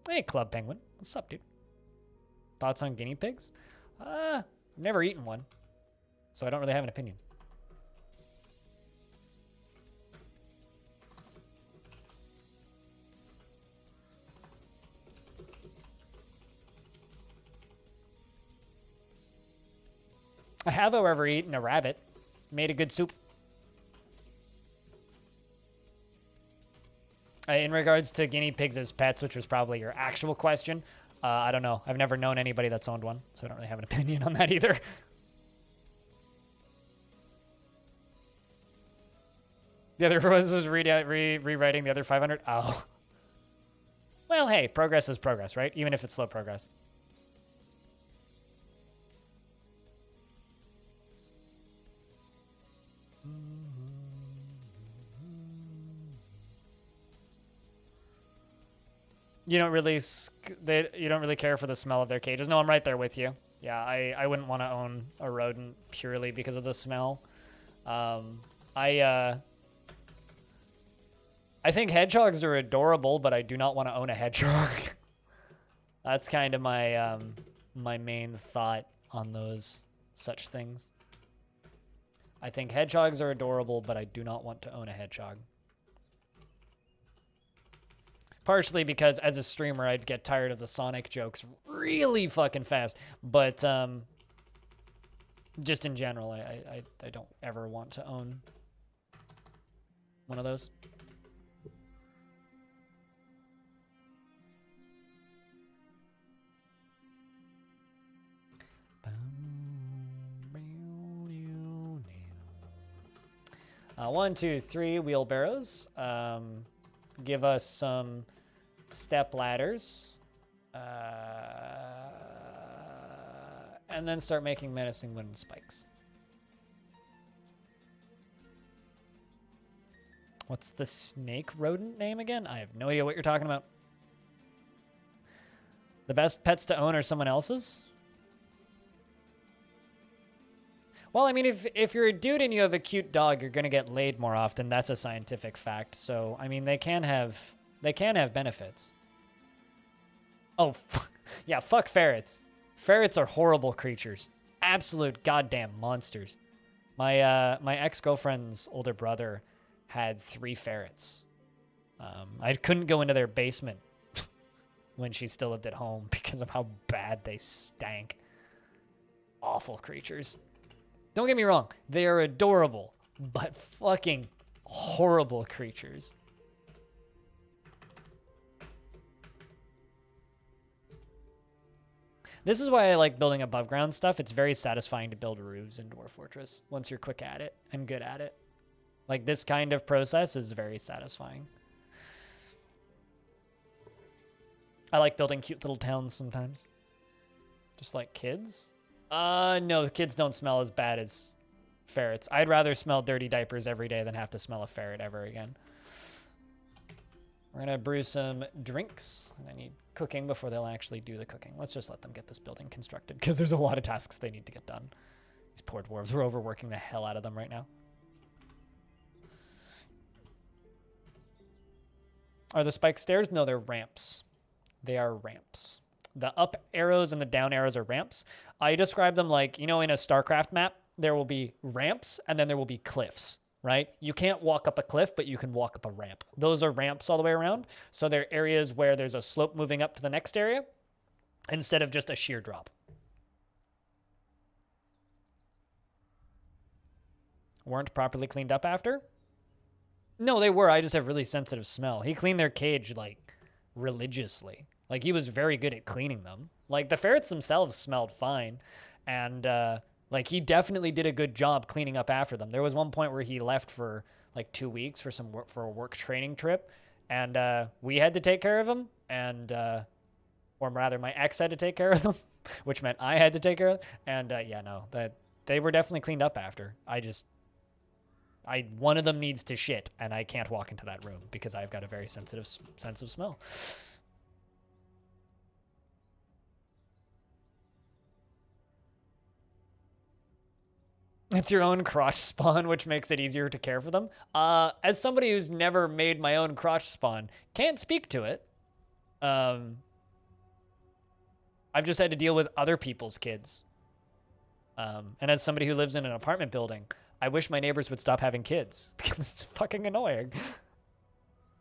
Hey, Club Penguin. What's up, dude? Thoughts on guinea pigs? I've never eaten one, so I don't really have an opinion. I have, however, eaten a rabbit. Made a good soup. In regards to guinea pigs as pets, which was probably your actual question, I don't know. I've never known anybody that's owned one, so I don't really have an opinion on that either. The other was rewriting the other 500. Oh. Well, hey, progress is progress, right? Even if it's slow progress. You don't really care for the smell of their cages. No, I'm right there with you. Yeah, I wouldn't want to own a rodent purely because of the smell. I think hedgehogs are adorable, but I do not want to own a hedgehog. That's kind of my my main thought on those such things. I think hedgehogs are adorable, but I do not want to own a hedgehog. Partially because as a streamer, I'd get tired of the Sonic jokes really fucking fast. But just in general, I don't ever want to own one of those. One, two, three wheelbarrows. Give us some step ladders. And then start making menacing wooden spikes. What's the snake rodent name again? I have no idea what you're talking about. The best pets to own are someone else's? Well, I mean, if you're a dude and you have a cute dog, you're gonna get laid more often. That's a scientific fact. So, I mean, they can have benefits. Oh, yeah, fuck ferrets. Ferrets are horrible creatures. Absolute goddamn monsters. My my ex-girlfriend's older brother had 3 ferrets. I couldn't go into their basement when she still lived at home because of how bad they stank. Awful creatures. Don't get me wrong, they are adorable, but fucking horrible creatures. This is why I like building above ground stuff. It's very satisfying to build roofs in Dwarf Fortress once you're quick at it and good at it. Like, this kind of process is very satisfying. I like building cute little towns sometimes. Just like kids. No, kids don't smell as bad as ferrets. I'd rather smell dirty diapers every day than have to smell a ferret ever again. We're gonna brew some drinks, and I need cooking before they'll actually do the cooking. Let's just let them get this building constructed, because there's a lot of tasks they need to get done. These poor dwarves, we're overworking the hell out of them right now. Are the spike stairs? No, they're ramps. They are ramps. The up arrows and the down arrows are ramps. I describe them like, you know, in a StarCraft map, there will be ramps and then there will be cliffs, right? You can't walk up a cliff, but you can walk up a ramp. Those are ramps all the way around. So they're areas where there's a slope moving up to the next area instead of just a sheer drop. Weren't properly cleaned up after? No, they were. I just have really sensitive smell. He cleaned their cage like religiously. Like he was very good at cleaning them. Like the ferrets themselves smelled fine, and like he definitely did a good job cleaning up after them. There was one point where he left for like 2 weeks for for a work training trip, and we had to take care of him, and or rather, my ex had to take care of them, which meant I had to take care of them. And yeah, no, that they were definitely cleaned up after. I one of them needs to shit, and I can't walk into that room because I've got a very sensitive sense of smell. It's your own crotch spawn, which makes it easier to care for them. As somebody who's never made my own crotch spawn, can't speak to it. I've just had to deal with other people's kids. And as somebody who lives in an apartment building, I wish my neighbors would stop having kids because it's fucking annoying.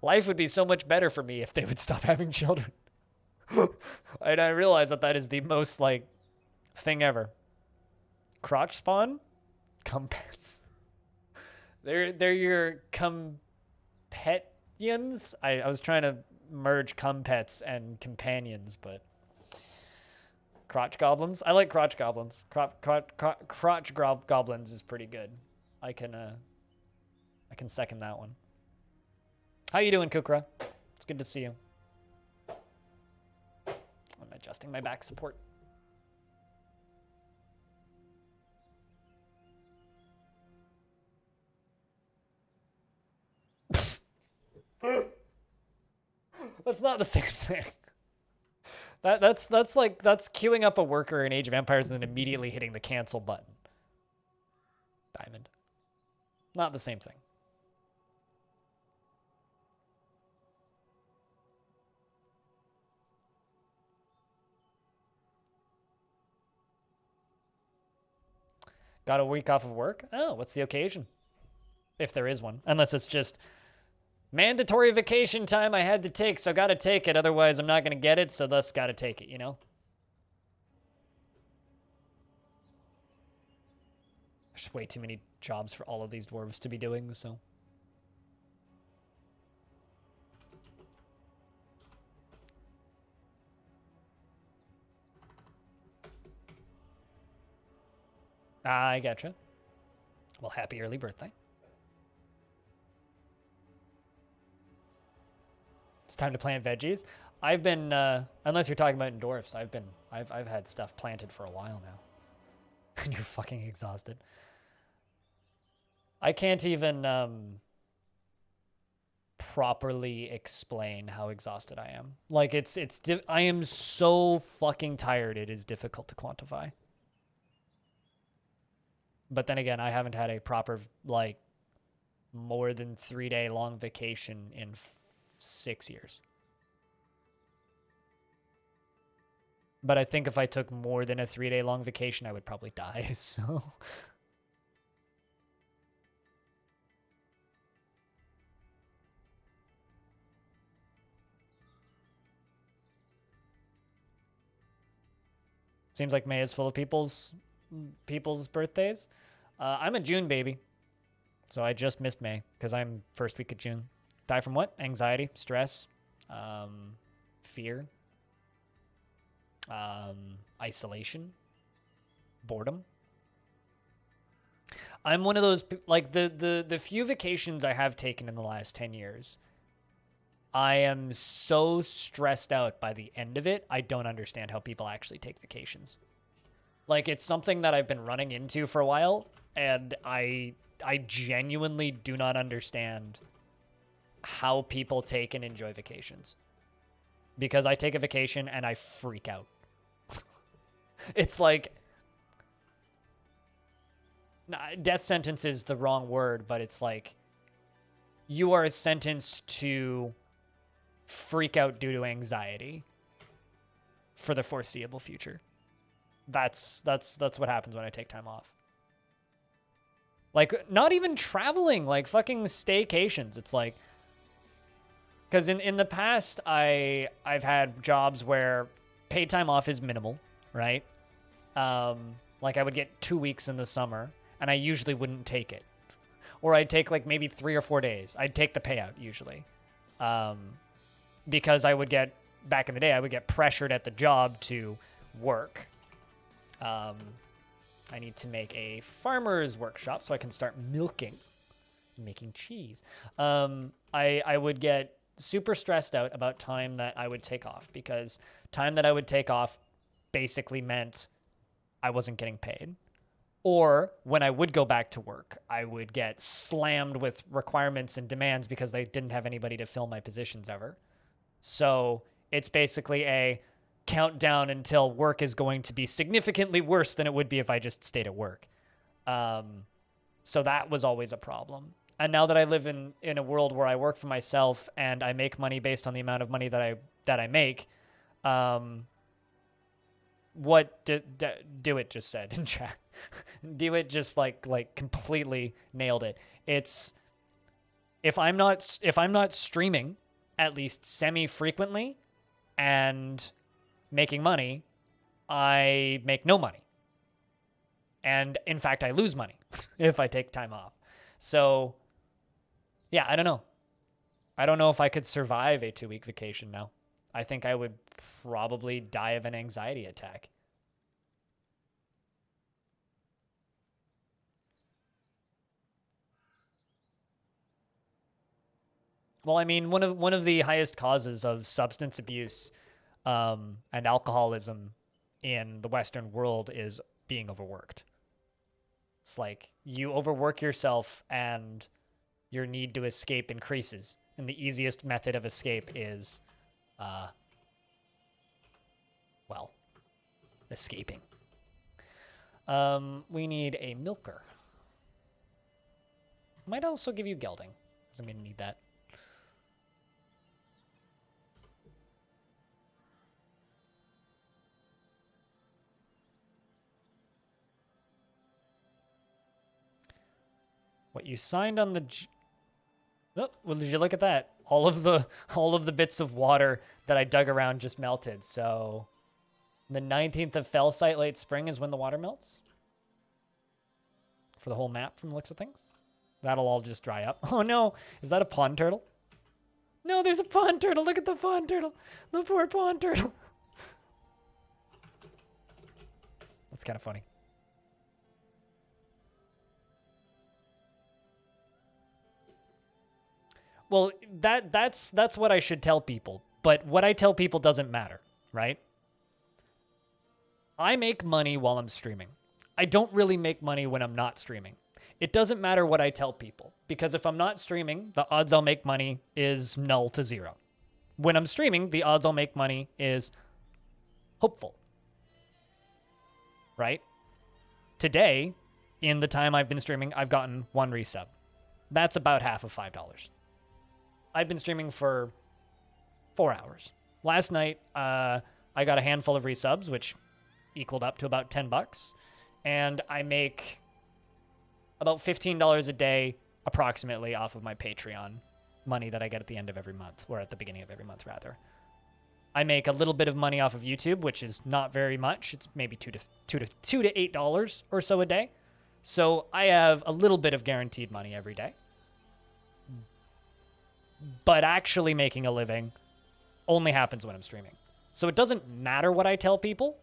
Life would be so much better for me if they would stop having children. And I realize that that is the most like thing ever. Crotch spawn, compets. They're your competions. I was trying to merge compets and companions, but crotch goblins. I like crotch goblins. Crotch goblins is pretty good. I can second that one. How you doing, Kukra? It's good to see you. I'm adjusting my back support. That's not the same thing. That's queuing up a worker in Age of Empires and then immediately hitting the cancel button. Diamond. Not the same thing. Got a week off of work? Oh, what's the occasion? If there is one. Unless it's just mandatory vacation time I had to take, so gotta take it. Otherwise, I'm not gonna get it, so thus gotta take it, you know? There's way too many jobs for all of these dwarves to be doing, so. I gotcha. Well, happy early birthday. It's time to plant veggies. I've been, unless you're talking about in dwarfs, I've had stuff planted for a while now. And you're fucking exhausted. I can't even properly explain how exhausted I am. Like I am so fucking tired. It is difficult to quantify. But then again, I haven't had a proper like more than 3-day long vacation in 6 years. But I think if I took more than a 3-day long vacation, I would probably die. So. Seems like May is full of people's birthdays. I'm a June baby, so I just missed May because I'm first week of June. Die from what? Anxiety, stress, fear, isolation, boredom. I'm one of those, like the few vacations I have taken in the last 10 years, I am so stressed out by the end of it, I don't understand how people actually take vacations. Like, it's something that I've been running into for a while, and I genuinely do not understand how people take and enjoy vacations. Because I take a vacation and I freak out. It's like, death sentence is the wrong word, but it's like you are sentenced to freak out due to anxiety for the foreseeable future. That's what happens when I take time off. Like, not even traveling, like fucking staycations. It's like, because in the past, I've had jobs where paid time off is minimal, right? Like I would get 2 weeks in the summer, and I usually wouldn't take it. or I'd take like maybe 3 or 4 days. I'd take the payout usually, because I would get, back in the day, I would get pressured at the job to work. I need to make a farmer's workshop so I can start making cheese. I would get super stressed out about time that I would take off, because time that I would take off basically meant I wasn't getting paid. Or when I would go back to work, I would get slammed with requirements and demands because they didn't have anybody to fill my positions ever. So it's basically a countdown until work is going to be significantly worse than it would be if I just stayed at work. So that was always a problem. And now that I live in a world where I work for myself and I make money based on the amount of money that I make, what Do It just said in chat. Do It just like completely nailed it. It's if I'm not streaming at least semi-frequently and making money, I make no money. And in fact, I lose money if I take time off. So yeah, I don't know. I don't know if I could survive a 2-week vacation now. I think I would probably die of an anxiety attack. Well, I mean, one of the highest causes of substance abuse and alcoholism in the Western world is being overworked. It's like you overwork yourself and your need to escape increases. And the easiest method of escape is, escaping. We need a milker. Might also give you gelding, because I'm going to need that. What you signed on the... Oh, well, did you look at that? All of the bits of water that I dug around just melted. So the 19th of Fellsight late spring is when the water melts. For the whole map from the looks of things. That'll all just dry up. Oh no, is that a pond turtle? No, there's a pond turtle. Look at the pond turtle. The poor pond turtle. That's kind of funny. Well, that's what I should tell people. But what I tell people doesn't matter, right? I make money while I'm streaming. I don't really make money when I'm not streaming. It doesn't matter what I tell people, because if I'm not streaming, the odds I'll make money is null to zero. When I'm streaming, the odds I'll make money is hopeful, right? Today, in the time I've been streaming, I've gotten 1 resub. That's about half of $5. I've been streaming for 4 hours. Last night, I got a handful of resubs, which equaled up to about $10. And I make about $15 a day, approximately, off of my Patreon money that I get at the end of every month, or at the beginning of every month, rather. I make a little bit of money off of YouTube, which is not very much. It's maybe $2 to $8 or so a day. So I have a little bit of guaranteed money every day. But actually making a living only happens when I'm streaming. So it doesn't matter what I tell people,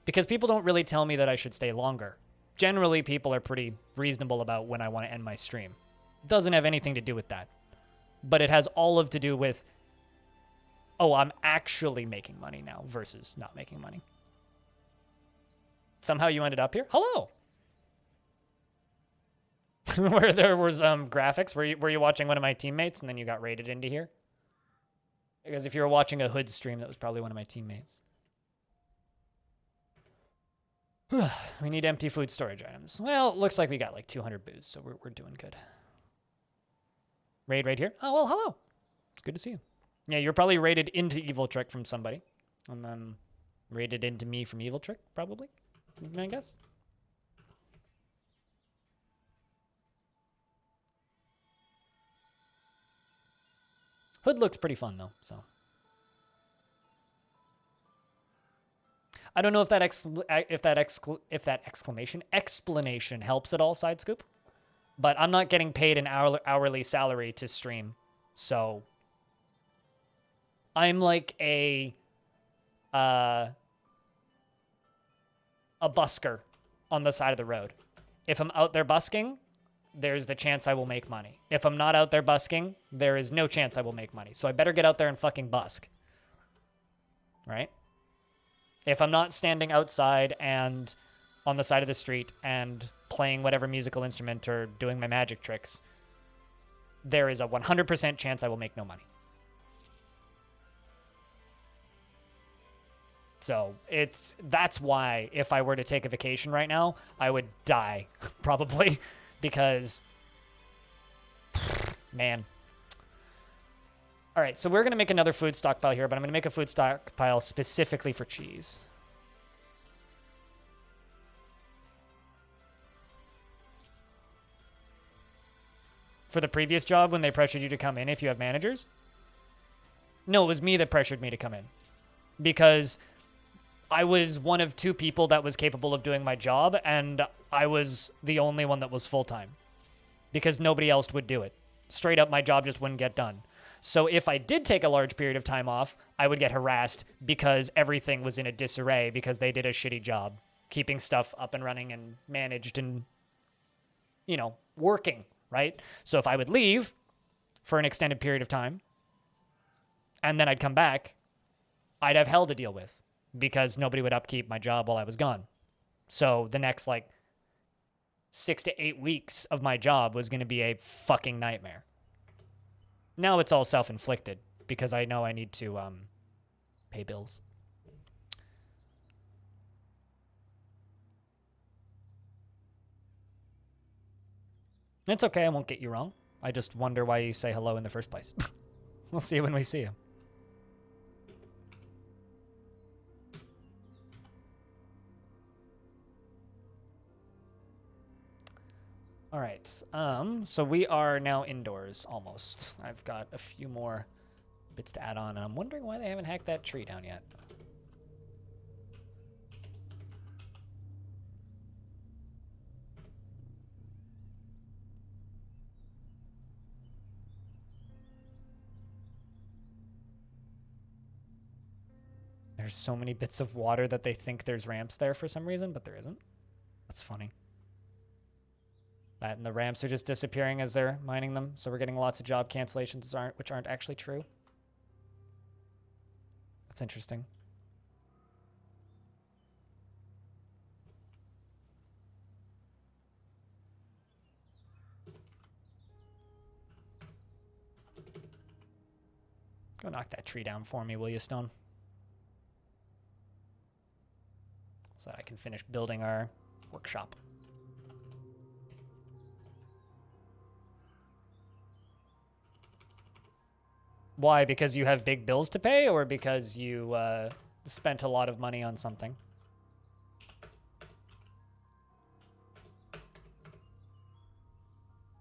because people don't really tell me that I should stay longer. Generally, people are pretty reasonable about when I want to end my stream. It doesn't have anything to do with that. But it has all to do with, oh, I'm actually making money now versus not making money. Somehow you ended up here? Hello! Where there was graphics. Were you watching one of my teammates and then you got raided into here? Because if you were watching a Hood stream, that was probably one of my teammates. We need empty food storage items. Well, it looks like we got like 200 booze, so we're doing good. Raid right here? Oh, well, hello. It's good to see you. Yeah, you're probably raided into Evil Trick from somebody. And then raided into me from Evil Trick, probably. I guess. Hood looks pretty fun, though, so. I don't know if that explanation helps at all, Side Scoop. But I'm not getting paid an hourly salary to stream. So I'm like a busker on the side of the road. If I'm out there busking, there's the chance I will make money. If I'm not out there busking, there is no chance I will make money. So I better get out there and fucking busk. Right? If I'm not standing outside and on the side of the street and playing whatever musical instrument or doing my magic tricks, there is a 100% chance I will make no money. So that's why if I were to take a vacation right now, I would die probably because, man. All right, so we're going to make another food stockpile here, but I'm going to make a food stockpile specifically for cheese. For the previous job when they pressured you to come in if you have managers? No, it was me that pressured me to come in because I was one of 2 people that was capable of doing my job, and I was the only one that was full-time because nobody else would do it. Straight up, my job just wouldn't get done. So if I did take a large period of time off, I would get harassed because everything was in a disarray because they did a shitty job keeping stuff up and running and managed and, working, right? So if I would leave for an extended period of time and then I'd come back, I'd have hell to deal with because nobody would upkeep my job while I was gone. So the next 6 to 8 weeks of my job was going to be a fucking nightmare. Now it's all self-inflicted because I know I need to pay bills. It's okay, I won't get you wrong. I just wonder why you say hello in the first place. We'll see you when we see you. All right, so we are now indoors, almost. I've got a few more bits to add on, and I'm wondering why they haven't hacked that tree down yet. There's so many bits of water that they think there's ramps there for some reason, but there isn't. That's funny. That and the ramps are just disappearing as they're mining them, so we're getting lots of job cancellations which aren't actually true. That's interesting. Go knock that tree down for me, will you, Stone? So that I can finish building our workshop. Why? Because you have big bills to pay, or because you spent a lot of money on something?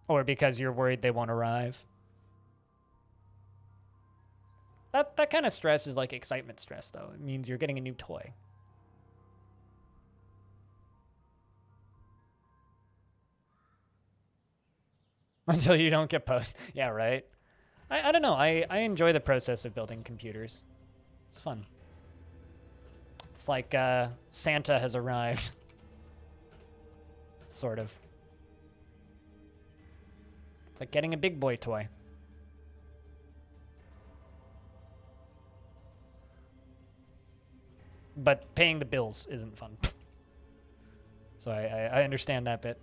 Or because you're worried they won't arrive? That kind of stress is like excitement stress, though. It means you're getting a new toy. Until you don't get post. Yeah, right? I don't know. I enjoy the process of building computers. It's fun. It's like Santa has arrived. Sort of. It's like getting a big boy toy. But paying the bills isn't fun. So I understand that bit.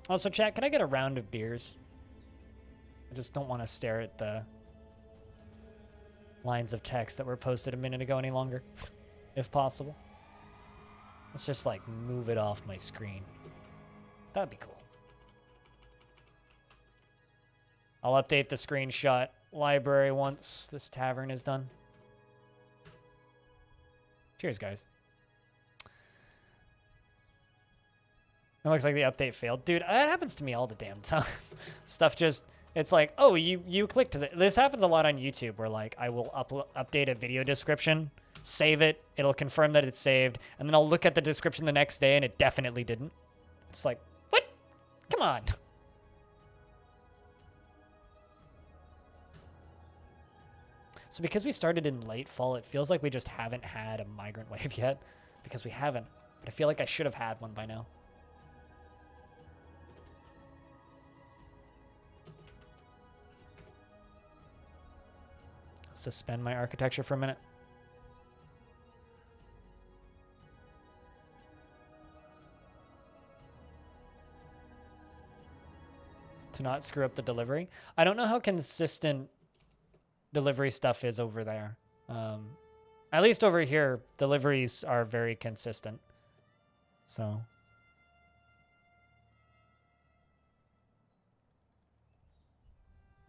Also, chat, can I get a round of beers? I just don't want to stare at the lines of text that were posted a minute ago any longer, if possible. Let's just, move it off my screen. That'd be cool. I'll update the screenshot library once this tavern is done. Cheers, guys. It looks like the update failed. Dude, that happens to me all the damn time. Stuff just, it's like, oh, you clicked to this happens a lot on YouTube where like I will update a video description, save it, it'll confirm that it's saved, and then I'll look at the description the next day and it definitely didn't. It's like, what? Come on. So because we started in late fall, it feels like we just haven't had a migrant wave yet. Because we haven't. But I feel like I should have had one by now. Suspend my architecture for a minute. To not screw up the delivery. I don't know how consistent delivery stuff is over there. At least over here, deliveries are very consistent. So.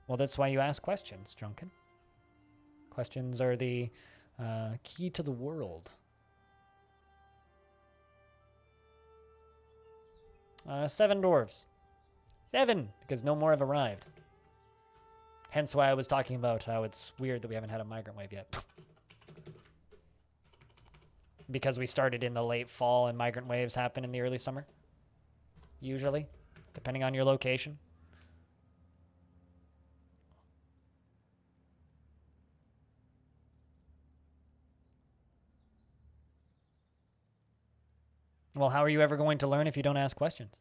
Well, that's why you ask questions, Drunken. Questions are the key to the world. 7 dwarves. 7, because no more have arrived. Hence why I was talking about how it's weird that we haven't had a migrant wave yet. Because we started in the late fall and migrant waves happen in the early summer. Usually, depending on your location. Well, how are you ever going to learn if you don't ask questions?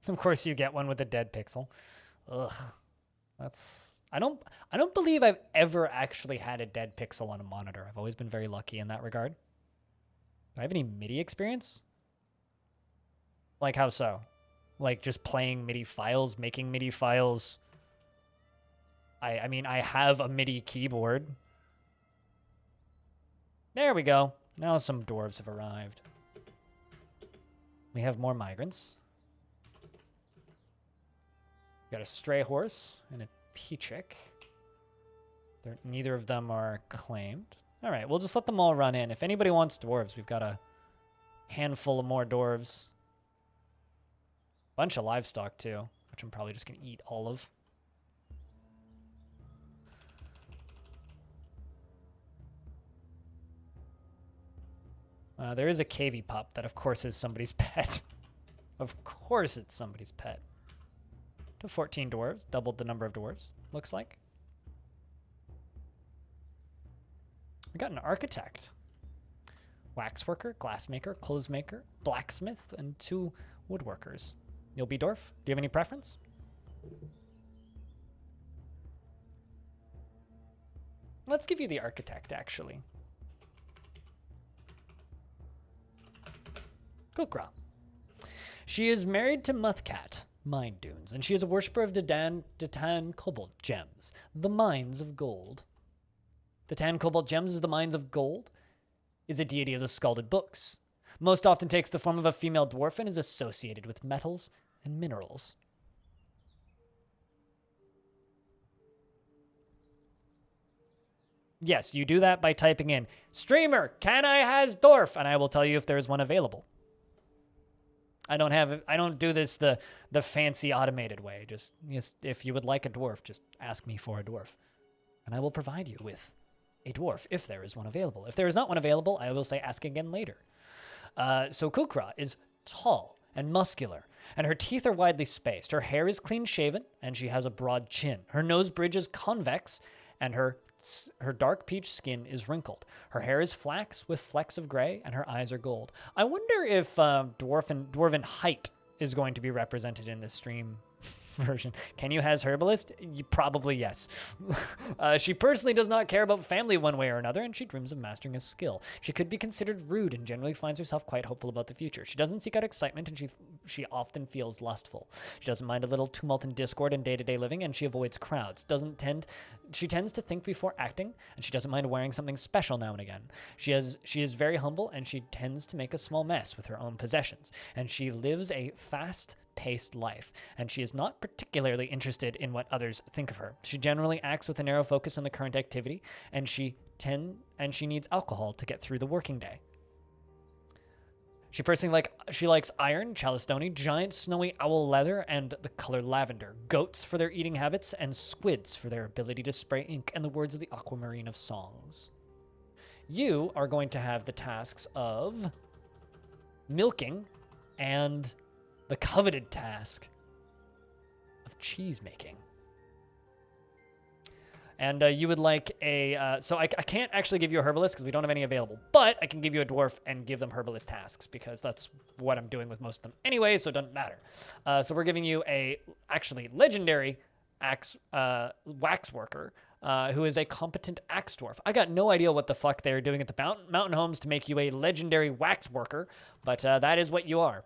Of course you get one with a dead pixel. Ugh. That's I don't believe I've ever actually had a dead pixel on a monitor. I've always been very lucky in that regard. Do I have any MIDI experience? Like how so? Like just playing MIDI files, making MIDI files. I mean, I have a MIDI keyboard. There we go. Now some dwarves have arrived. We have more migrants. Got a stray horse and a peachick. Neither of them are claimed. All right, we'll just let them all run in. If anybody wants dwarves, we've got a handful of more dwarves. Bunch of livestock, too, which I'm probably just going to eat all of. There is a cavey pup that, of course, is somebody's pet. Of course it's somebody's pet. To 14 dwarves, doubled the number of dwarves, looks like. We got an architect. Waxworker, glassmaker, clothesmaker, blacksmith, and 2 woodworkers. You'll be dwarf? Do you have any preference? Let's give you the architect, actually. Kukra. She is married to Muthcat, Mine Dunes, and she is a worshipper of Detan Cobalt Gems, the Mines of Gold. Detan Cobalt Gems is the Mines of Gold, is a deity of the Scalded Books. Most often takes the form of a female dwarf and is associated with metals and minerals. Yes, you do that by typing in, "Streamer, can I has dwarf?" and I will tell you if there is one available. I don't do this the fancy automated way. Just if you would like a dwarf, just ask me for a dwarf. And I will provide you with a dwarf if there is one available. If there is not one available, I will say ask again later. So Kukra is tall and muscular, and her teeth are widely spaced. Her hair is clean shaven, and she has a broad chin. Her nose bridge is convex, and her dark peach skin is wrinkled. Her hair is flax with flecks of gray, and her eyes are gold. I wonder if dwarven height is going to be represented in this stream. version. Can you has herbalist? Probably yes. She personally does not care about family one way or another, and she dreams of mastering a skill. She could be considered rude and generally finds herself quite hopeful about the future. She doesn't seek out excitement, and she often feels lustful. She doesn't mind a little tumult and discord in day-to-day living, and she avoids crowds. She tends to think before acting, and she doesn't mind wearing something special now and again. She is very humble, and she tends to make a small mess with her own possessions, and she lives a fast-paced life, and she is not particularly interested in what others think of her. She generally acts with a narrow focus on the current activity, and she needs alcohol to get through the working day. She likes iron, chalcedony, giant snowy owl leather, and the color lavender. Goats for their eating habits, and squids for their ability to spray ink and the words of the aquamarine of songs. You are going to have the tasks of milking and the coveted task of cheese making. And you would like a... so I can't actually give you a herbalist because we don't have any available, but I can give you a dwarf and give them herbalist tasks because that's what I'm doing with most of them anyway, so it doesn't matter. So we're giving you a actually legendary wax worker who is a competent axe dwarf. I got no idea what the fuck they were doing at the mountain homes to make you a legendary wax worker, but that is what you are.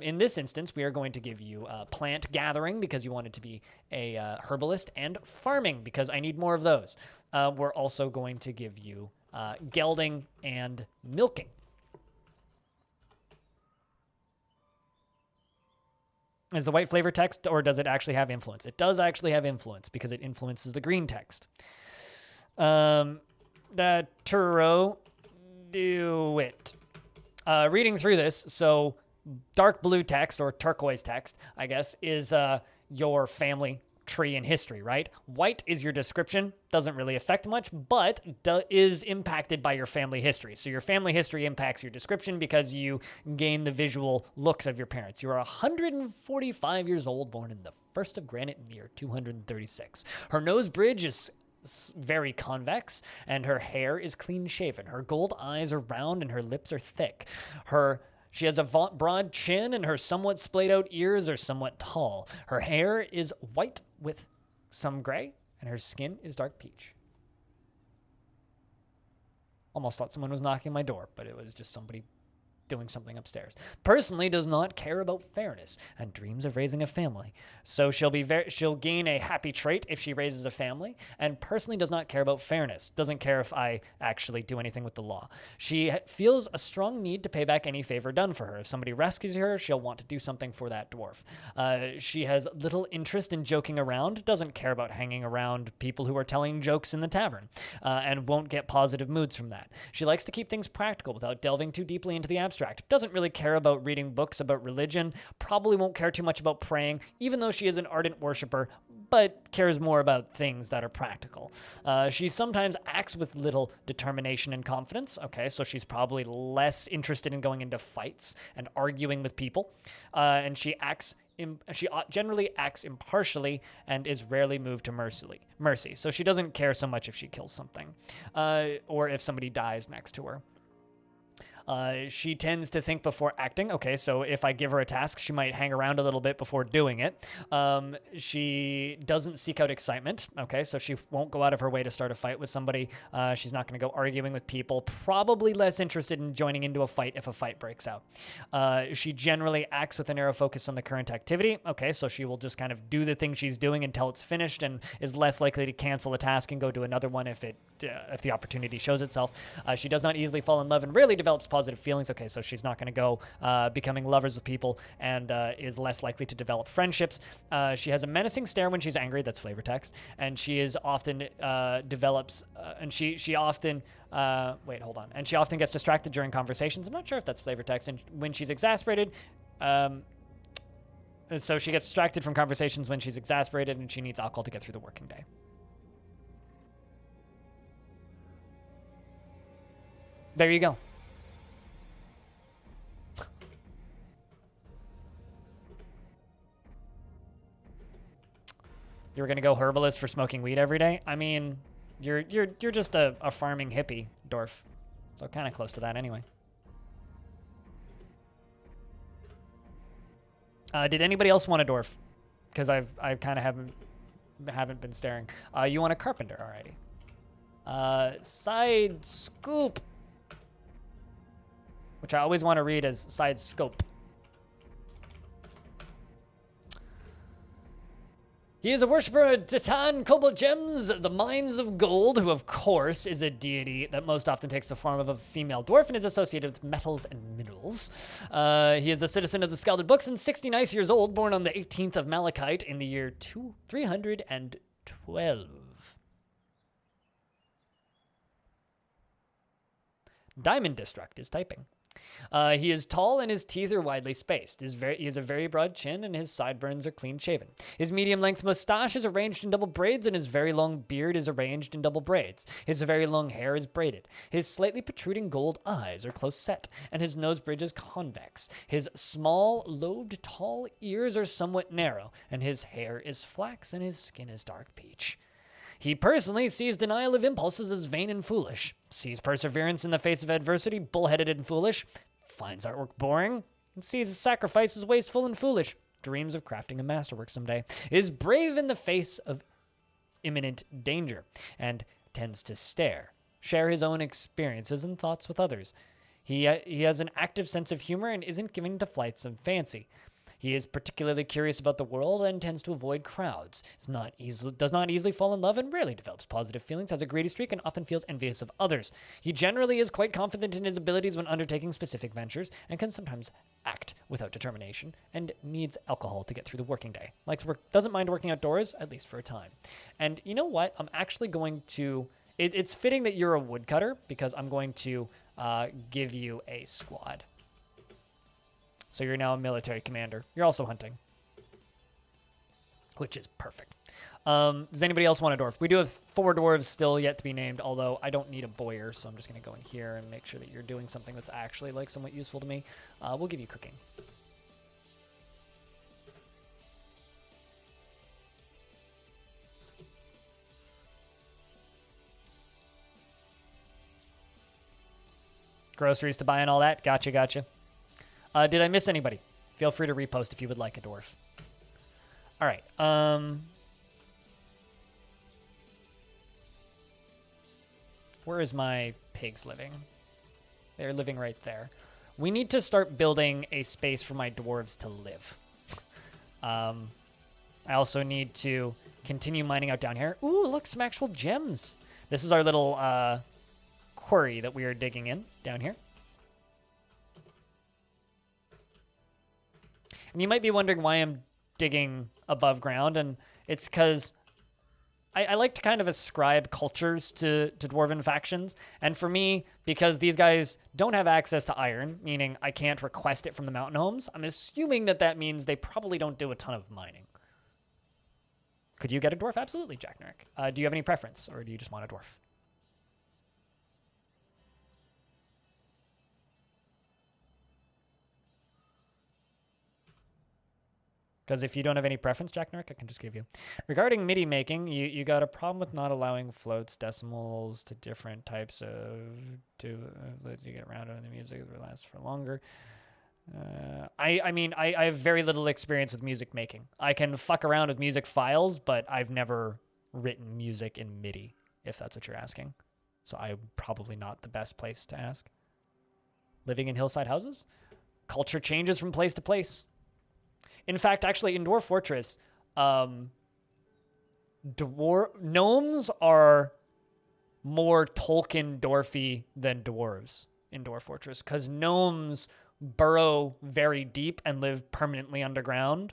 In this instance, we are going to give you plant gathering because you wanted to be a herbalist, and farming because I need more of those. We're also going to give you gelding and milking. Is the white flavor text, or does it actually have influence? It does actually have influence because it influences the green text. The Turo, do it. Reading through this, so dark blue text, or turquoise text, I guess, is your family tree and history, right? White is your description, doesn't really affect much, but is impacted by your family history. So your family history impacts your description because you gain the visual looks of your parents. You are 145 years old, born in the 1st of Granite in the year 236. Her nose bridge is very convex, and her hair is clean shaven. Her gold eyes are round, and her lips are thick. She has a broad chin, and her somewhat splayed out ears are somewhat tall. Her hair is white with some gray, and her skin is dark peach. Almost thought someone was knocking on my door, but it was just somebody doing something upstairs. Personally does not care about fairness and dreams of raising a family. So she'll gain a happy trait if she raises a family, and personally does not care about fairness. Doesn't care if I actually do anything with the law. She feels a strong need to pay back any favor done for her. If somebody rescues her, she'll want to do something for that dwarf. She has little interest in joking around, doesn't care about hanging around people who are telling jokes in the tavern, and won't get positive moods from that. She likes to keep things practical without delving too deeply into the abstract. Doesn't really care about reading books about religion, probably won't care too much about praying, even though she is an ardent worshiper, but cares more about things that are practical. She sometimes acts with little determination and confidence. Okay, so she's probably less interested in going into fights and arguing with people. And she generally acts impartially and is rarely moved to mercy. So she doesn't care so much if she kills something, or if somebody dies next to her. She tends to think before acting. Okay, so if I give her a task, she might hang around a little bit before doing it. She doesn't seek out excitement. Okay, so she won't go out of her way to start a fight with somebody. She's not going to go arguing with people. Probably less interested in joining into a fight if a fight breaks out. She generally acts with a narrow focus on the current activity. Okay, so she will just kind of do the thing she's doing until it's finished, and is less likely to cancel a task and go do another one if the opportunity shows itself. She does not easily fall in love and rarely develops positive feelings. Okay, so she's not going to go becoming lovers with people, and is less likely to develop friendships. She has a menacing stare when she's angry. That's flavor text. And she is often and she often wait, hold on. And she often gets distracted during conversations. I'm not sure if that's flavor text. And when she's exasperated, so she gets distracted from conversations when she's exasperated, and she needs alcohol to get through the working day. There you go. You were gonna go herbalist for smoking weed every day? I mean, you're just a farming hippie, dwarf. So kind of close to that anyway. Did anybody else want a dwarf? because I kind of haven't been staring. You want a carpenter, alrighty. Side scoop, which I always want to read as side scope. He is a worshiper of Titan, cobalt gems, the mines of gold, who of course is a deity that most often takes the form of a female dwarf and is associated with metals and minerals. He is a citizen of the Scalded Books and 69 years old, born on the 18th of Malachite in the year 312. Diamond Destruct is typing. He is tall and his teeth are widely spaced. He has a very broad chin and his sideburns are clean shaven. His medium-length mustache is arranged in double braids and his very long beard is arranged in double braids. His very long hair is braided. His slightly protruding gold eyes are close set and his nose bridge is convex. His small, lobed, tall ears are somewhat narrow and his hair is flax and his skin is dark peach. He personally sees denial of impulses as vain and foolish, sees perseverance in the face of adversity bullheaded and foolish, finds artwork boring, and sees sacrifice as wasteful and foolish, dreams of crafting a masterwork someday, is brave in the face of imminent danger, and tends to share his own experiences and thoughts with others. He has an active sense of humor and isn't given to flights of fancy. He is particularly curious about the world and tends to avoid crowds. Does not easily fall in love and rarely develops positive feelings, has a greedy streak, and often feels envious of others. He generally is quite confident in his abilities when undertaking specific ventures and can sometimes act without determination and needs alcohol to get through the working day. Doesn't mind working outdoors, at least for a time. And you know what? I'm actually going to... It's fitting that you're a woodcutter because I'm going to give you a squad. So you're now a military commander. You're also hunting, which is perfect. Does anybody else want a dwarf? We do have 4 dwarves still yet to be named, although I don't need a boyer, so I'm just going to go in here and make sure that you're doing something that's actually like somewhat useful to me. We'll give you cooking. Groceries to buy and all that. Gotcha. Did I miss anybody? Feel free to repost if you would like a dwarf. All right. Where is my pigs living? They're living right there. We need to start building a space for my dwarves to live. I also need to continue mining out down here. Ooh, look, some actual gems. This is our little quarry that we are digging in down here. And you might be wondering why I'm digging above ground, and it's because I like to kind of ascribe cultures to dwarven factions. And for me, because these guys don't have access to iron, meaning I can't request it from the mountain homes, I'm assuming that means they probably don't do a ton of mining. Could you get a dwarf? Absolutely, Jack Nurk. Do you have any preference, or do you just want a dwarf? Because if you don't have any preference, Jack Nurk, I can just give you. Regarding MIDI making, you got a problem with not allowing floats, decimals to different types of... to let you get around on the music that lasts for longer. I mean, I have very little experience with music making. I can fuck around with music files, but I've never written music in MIDI, if that's what you're asking. So I'm probably not the best place to ask. Living in hillside houses? Culture changes from place to place. In fact, actually, in Dwarf Fortress, gnomes are more Tolkien dwarfy than dwarves in Dwarf Fortress, because gnomes burrow very deep and live permanently underground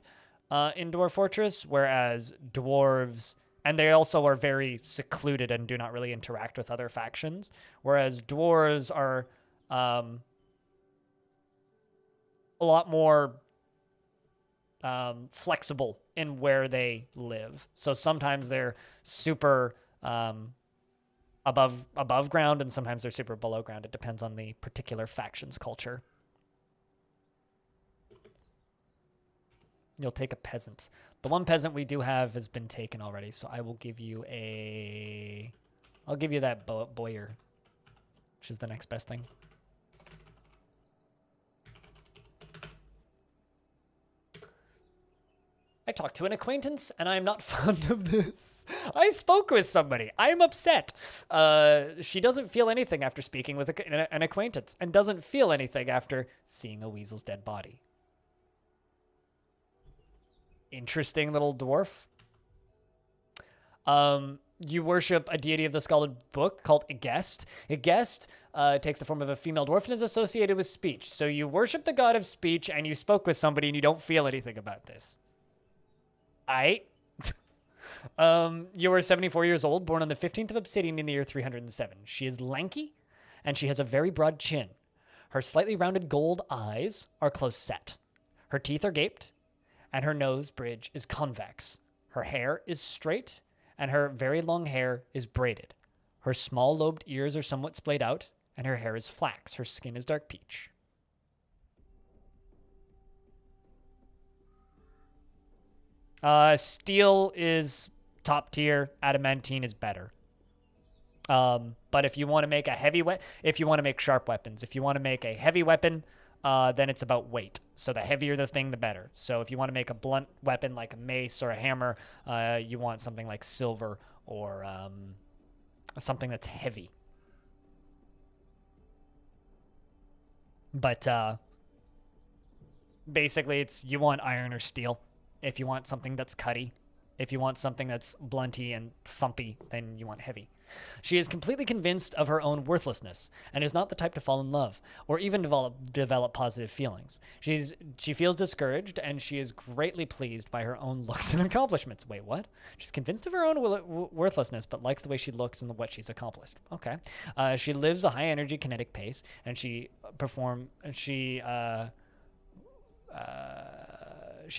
in Dwarf Fortress, whereas dwarves, and they also are very secluded and do not really interact with other factions, whereas dwarves are a lot more flexible in where they live. So sometimes they're super above ground and sometimes they're super below ground. It depends on the particular faction's culture. You'll take a peasant. The one peasant we do have has been taken already, so I will give you I'll give you that boyer, which is the next best thing. I talked to an acquaintance, and I am not fond of this. I spoke with somebody. I am upset. She doesn't feel anything after speaking with an acquaintance, and doesn't feel anything after seeing a weasel's dead body. Interesting little dwarf. You worship a deity of the scalded book called Igest. Igest takes the form of a female dwarf and is associated with speech. So you worship the god of speech, and you spoke with somebody, and you don't feel anything about this. Aight. You are 74 years old, born on the 15th of Obsidian in the year 307. She is lanky, and she has a very broad chin. Her slightly rounded gold eyes are close set. Her teeth are gaped, and her nose bridge is convex. Her hair is straight, and her very long hair is braided. Her small lobed ears are somewhat splayed out, and her hair is flax. Her skin is dark peach. Steel is top tier. Adamantine is better. But if you want to make a heavy if you want to make sharp weapons, if you want to make a heavy weapon, then it's about weight. So the heavier the thing, the better. So if you want to make a blunt weapon like a mace or a hammer, you want something like silver or something that's heavy. But basically, you want iron or steel. If you want something that's cutty. If you want something that's blunty and thumpy, then you want heavy. She is completely convinced of her own worthlessness and is not the type to fall in love or even develop positive feelings. She feels discouraged, and she is greatly pleased by her own looks and accomplishments. Wait, what? She's convinced of her own worthlessness, but likes the way she looks and what she's accomplished. Okay. She lives a high energy kinetic pace, and she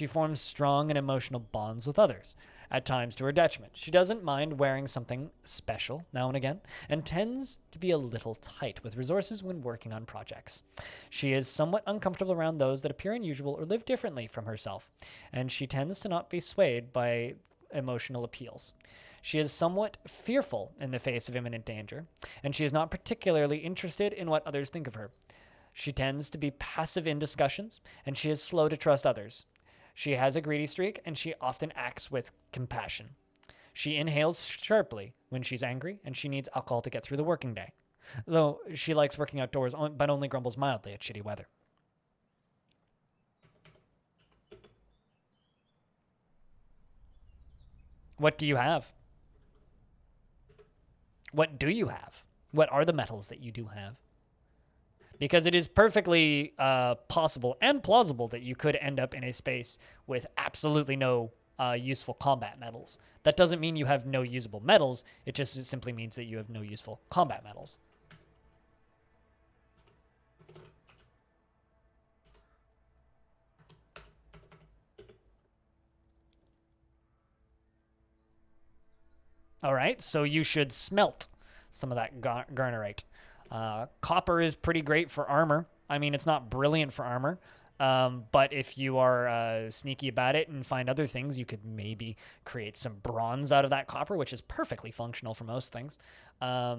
forms strong and emotional bonds with others, at times to her detriment. She doesn't mind wearing something special now and again, and tends to be a little tight with resources when working on projects. She is somewhat uncomfortable around those that appear unusual or live differently from herself, and she tends to not be swayed by emotional appeals. She is somewhat fearful in the face of imminent danger, and she is not particularly interested in what others think of her. She tends to be passive in discussions, and she is slow to trust others. She has a greedy streak, and she often acts with compassion. She inhales sharply when she's angry, and she needs alcohol to get through the working day. Though she likes working outdoors, but only grumbles mildly at shitty weather. What do you have? What do you have? What are the metals that you do have? Because it is perfectly possible and plausible that you could end up in a space with absolutely no useful combat metals. That doesn't mean you have no usable metals. It just simply means that you have no useful combat metals. All right, so you should smelt some of that garnerite. Copper is pretty great for armor. I mean, it's not brilliant for armor, but if you are sneaky about it and find other things, you could maybe create some bronze out of that copper, which is perfectly functional for most things. Yeah,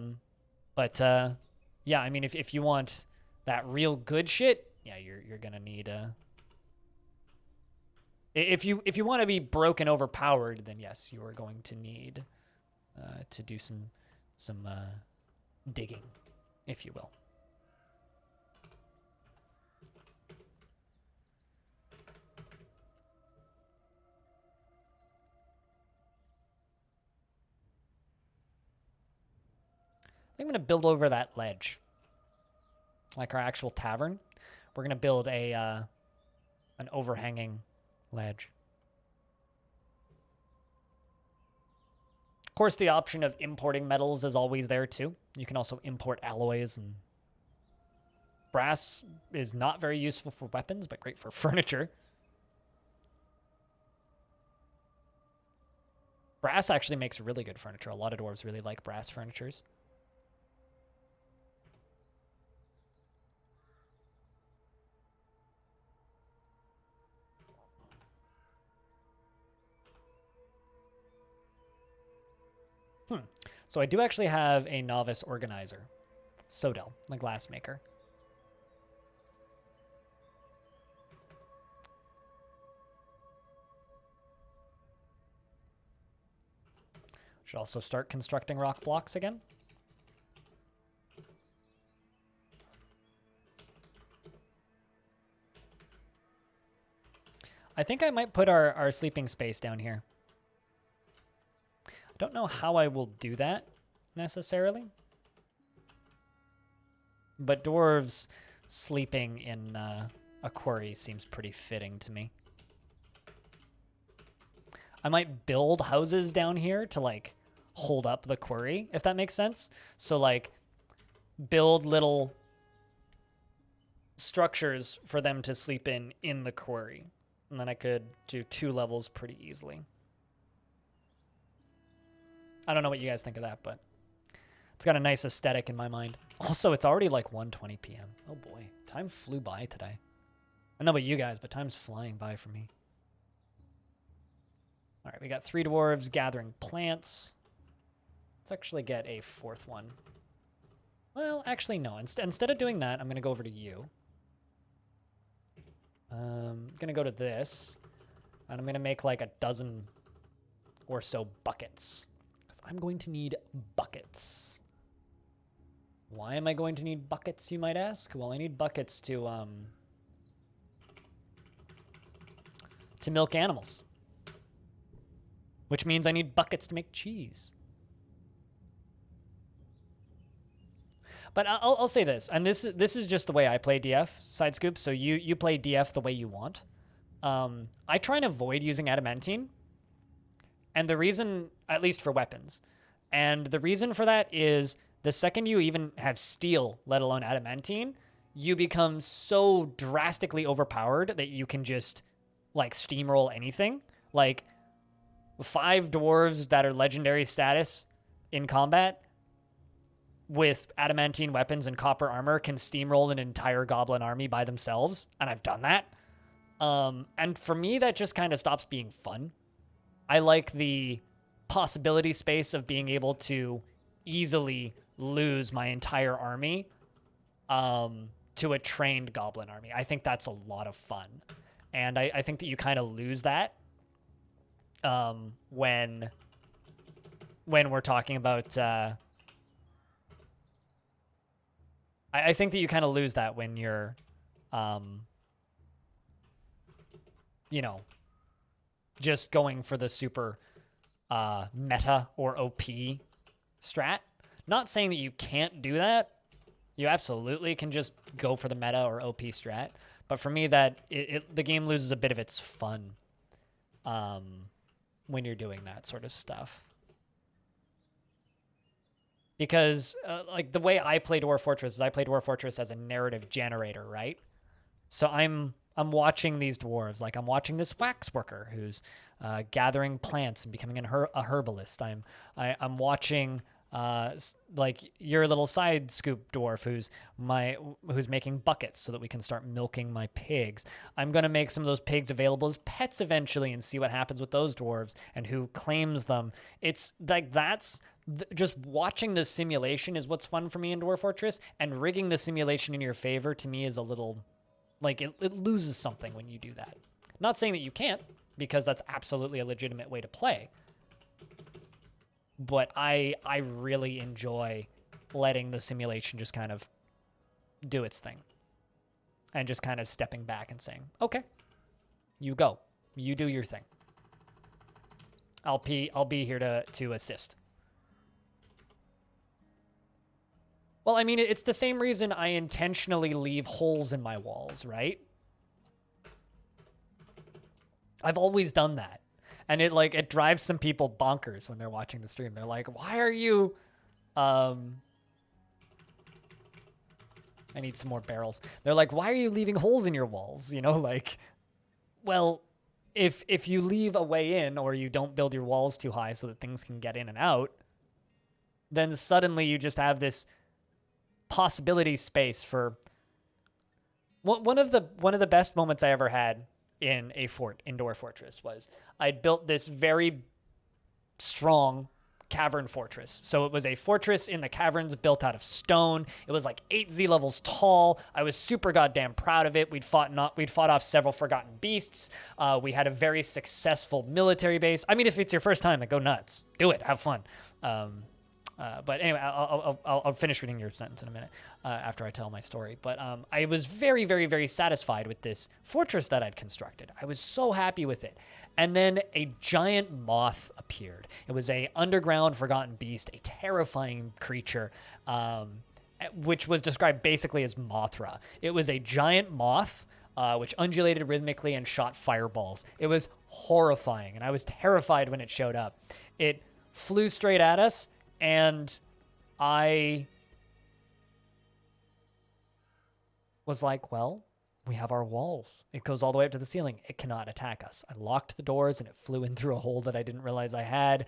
I mean, if you want that real good shit, yeah, you're gonna need if you want to be broken overpowered, then yes, you are going to need to do some digging, if you will. I think I'm going to build over that ledge. Like our actual tavern. We're going to build an overhanging ledge. Of course, the option of importing metals is always there too. You can also import alloys, and brass is not very useful for weapons, but great for furniture. Brass actually makes really good furniture. A lot of dwarves really like brass furnitures. So I do actually have a novice organizer, Sodel, the glassmaker. Should also start constructing rock blocks again. I think I might put our sleeping space down here. I don't know how I will do that necessarily. But dwarves sleeping in a quarry seems pretty fitting to me. I might build houses down here to like hold up the quarry, if that makes sense. So like build little structures for them to sleep in the quarry. And then I could do 2 levels pretty easily. I don't know what you guys think of that, but it's got a nice aesthetic in my mind. Also, it's already like 1:20 p.m. Oh boy, time flew by today. I don't know about you guys, but time's flying by for me. All right, we got 3 dwarves gathering plants. Let's actually get a 4th one. Well, actually, no. Instead of doing that, I'm going to go over to you. I'm going to go to this. And I'm going to make like a dozen or so buckets. Because I'm going to need buckets. Why am I going to need buckets, you might ask? Well, I need buckets to milk animals. Which means I need buckets to make cheese. But I'll say this, and this is just the way I play DF, Side Scoop, so you play DF the way you want. I try and avoid using adamantine, and the reason, at least for weapons, and the reason for that is the second you even have steel, let alone adamantine, you become so drastically overpowered that you can just, like, steamroll anything. Like, 5 dwarves that are legendary status in combat with adamantine weapons and copper armor can steamroll an entire goblin army by themselves, and I've done that. And for me, that just kind of stops being fun. I like the possibility space of being able to easily lose my entire army to a trained goblin army. I think that's a lot of fun. And I think that you kind of lose that when we're talking about... I think that you kind of lose that when you're, you know, just going for the super meta or OP strat. Not saying that you can't do that. You absolutely can just go for the meta or OP strat. But for me, that the game loses a bit of its fun when you're doing that sort of stuff. Because, like, the way I play Dwarf Fortress is I play Dwarf Fortress as a narrative generator, right? So I'm watching these dwarves. Like, I'm watching this wax worker who's gathering plants and becoming a herbalist. I'm watching, like, your little side scoop dwarf who's making buckets so that we can start milking my pigs. I'm going to make some of those pigs available as pets eventually and see what happens with those dwarves and who claims them. It's like just watching the simulation is what's fun for me in Dwarf Fortress, and rigging the simulation in your favor to me is a little, like, it loses something when you do that. Not saying that you can't, because that's absolutely a legitimate way to play. But I really enjoy letting the simulation just kind of do its thing. And just kind of stepping back and saying, okay, you go. You do your thing. I'll be here to assist. Well, I mean, it's the same reason I intentionally leave holes in my walls, right? I've always done that. And it drives some people bonkers when they're watching the stream. They're like, why are you... I need some more barrels. They're like, why are you leaving holes in your walls? You know, like, well, if you leave a way in or you don't build your walls too high so that things can get in and out, then suddenly you just have this possibility space for... One of the best moments I ever had in a indoor fortress was I'd built this very strong cavern fortress. So it was a fortress in the caverns built out of stone. It was like 8 Z levels tall. I was super goddamn proud of it. We'd fought off several forgotten beasts. We had a very successful military base. I mean, if it's your first time, then go nuts. Do it. Have fun. But anyway, I'll finish reading your sentence in a minute after I tell my story. But I was very, very, very satisfied with this fortress that I'd constructed. I was so happy with it. And then a giant moth appeared. It was a underground forgotten beast, a terrifying creature, which was described basically as Mothra. It was a giant moth which undulated rhythmically and shot fireballs. It was horrifying, and I was terrified when it showed up. It flew straight at us, and I was like, well, we have our walls. It goes all the way up to the ceiling. It cannot attack us. I locked the doors, and it flew in through a hole that I didn't realize I had.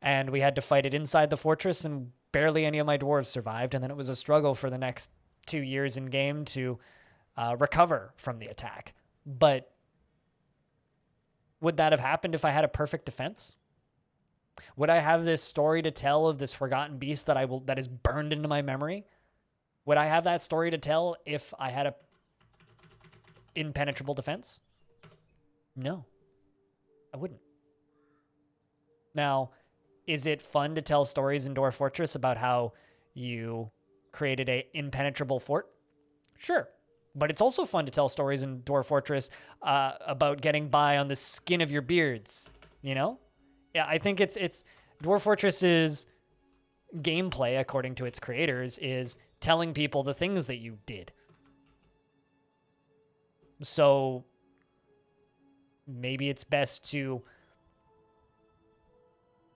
And we had to fight it inside the fortress, and barely any of my dwarves survived. And then it was a struggle for the next 2 years in game to recover from the attack. But would that have happened if I had a perfect defense? Would I have this story to tell of this forgotten beast that is burned into my memory? Would I have that story to tell if I had a impenetrable defense? No, I wouldn't. Now, is it fun to tell stories in Dwarf Fortress about how you created a impenetrable fort? Sure. But it's also fun to tell stories in Dwarf Fortress about getting by on the skin of your beards, you know? Yeah, I think it's Dwarf Fortress's gameplay, according to its creators, is telling people the things that you did. So maybe it's best to,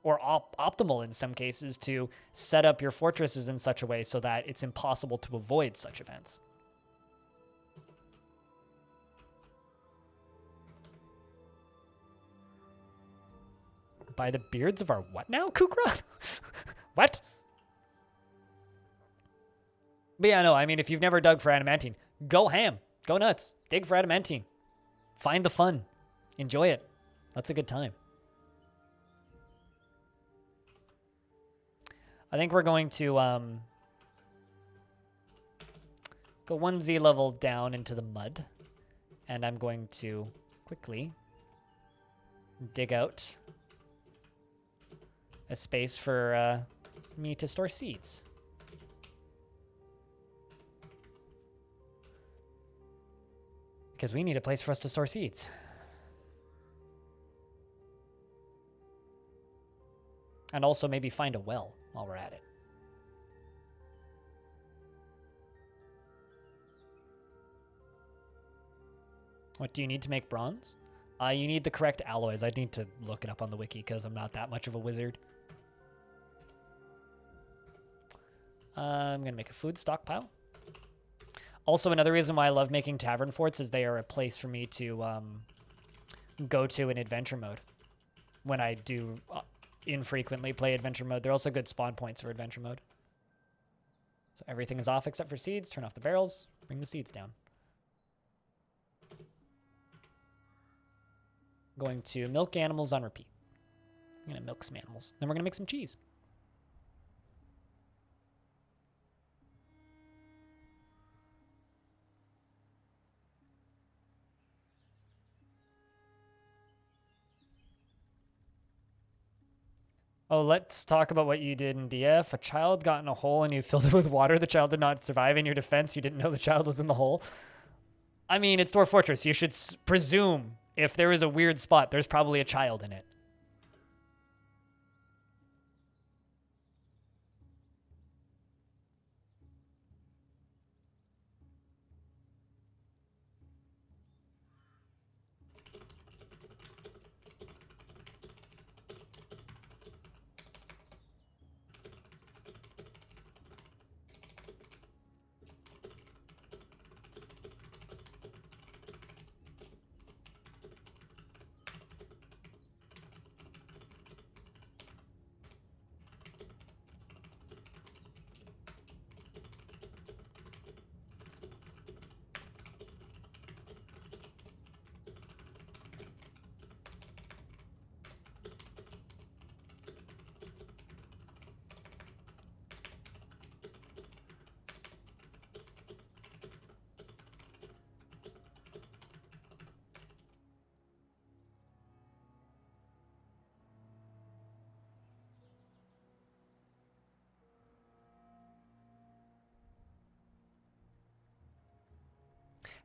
or optimal in some cases, to set up your fortresses in such a way so that it's impossible to avoid such events. By the beards of our what now, Kukra? What? But yeah, no, I mean, if you've never dug for adamantine, go ham. Go nuts. Dig for adamantine. Find the fun. Enjoy it. That's a good time. I think we're going to go 1 Z level down into the mud. And I'm going to quickly dig out a space for me to store seeds. Because we need a place for us to store seeds. And also maybe find a well while we're at it. What do you need to make bronze? You need the correct alloys. I need to look it up on the wiki because I'm not that much of a wizard. I'm going to make a food stockpile. Also, another reason why I love making tavern forts is they are a place for me to go to in adventure mode. When I do infrequently play adventure mode, they're also good spawn points for adventure mode. So everything is off except for seeds. Turn off the barrels. Bring the seeds down. Going to milk animals on repeat. I'm going to milk some animals. Then we're going to make some cheese. Oh, let's talk about what you did in DF. A child got in a hole and you filled it with water. The child did not survive. In your defense, you didn't know the child was in the hole. I mean, it's Dwarf Fortress. You should presume if there is a weird spot, there's probably a child in it.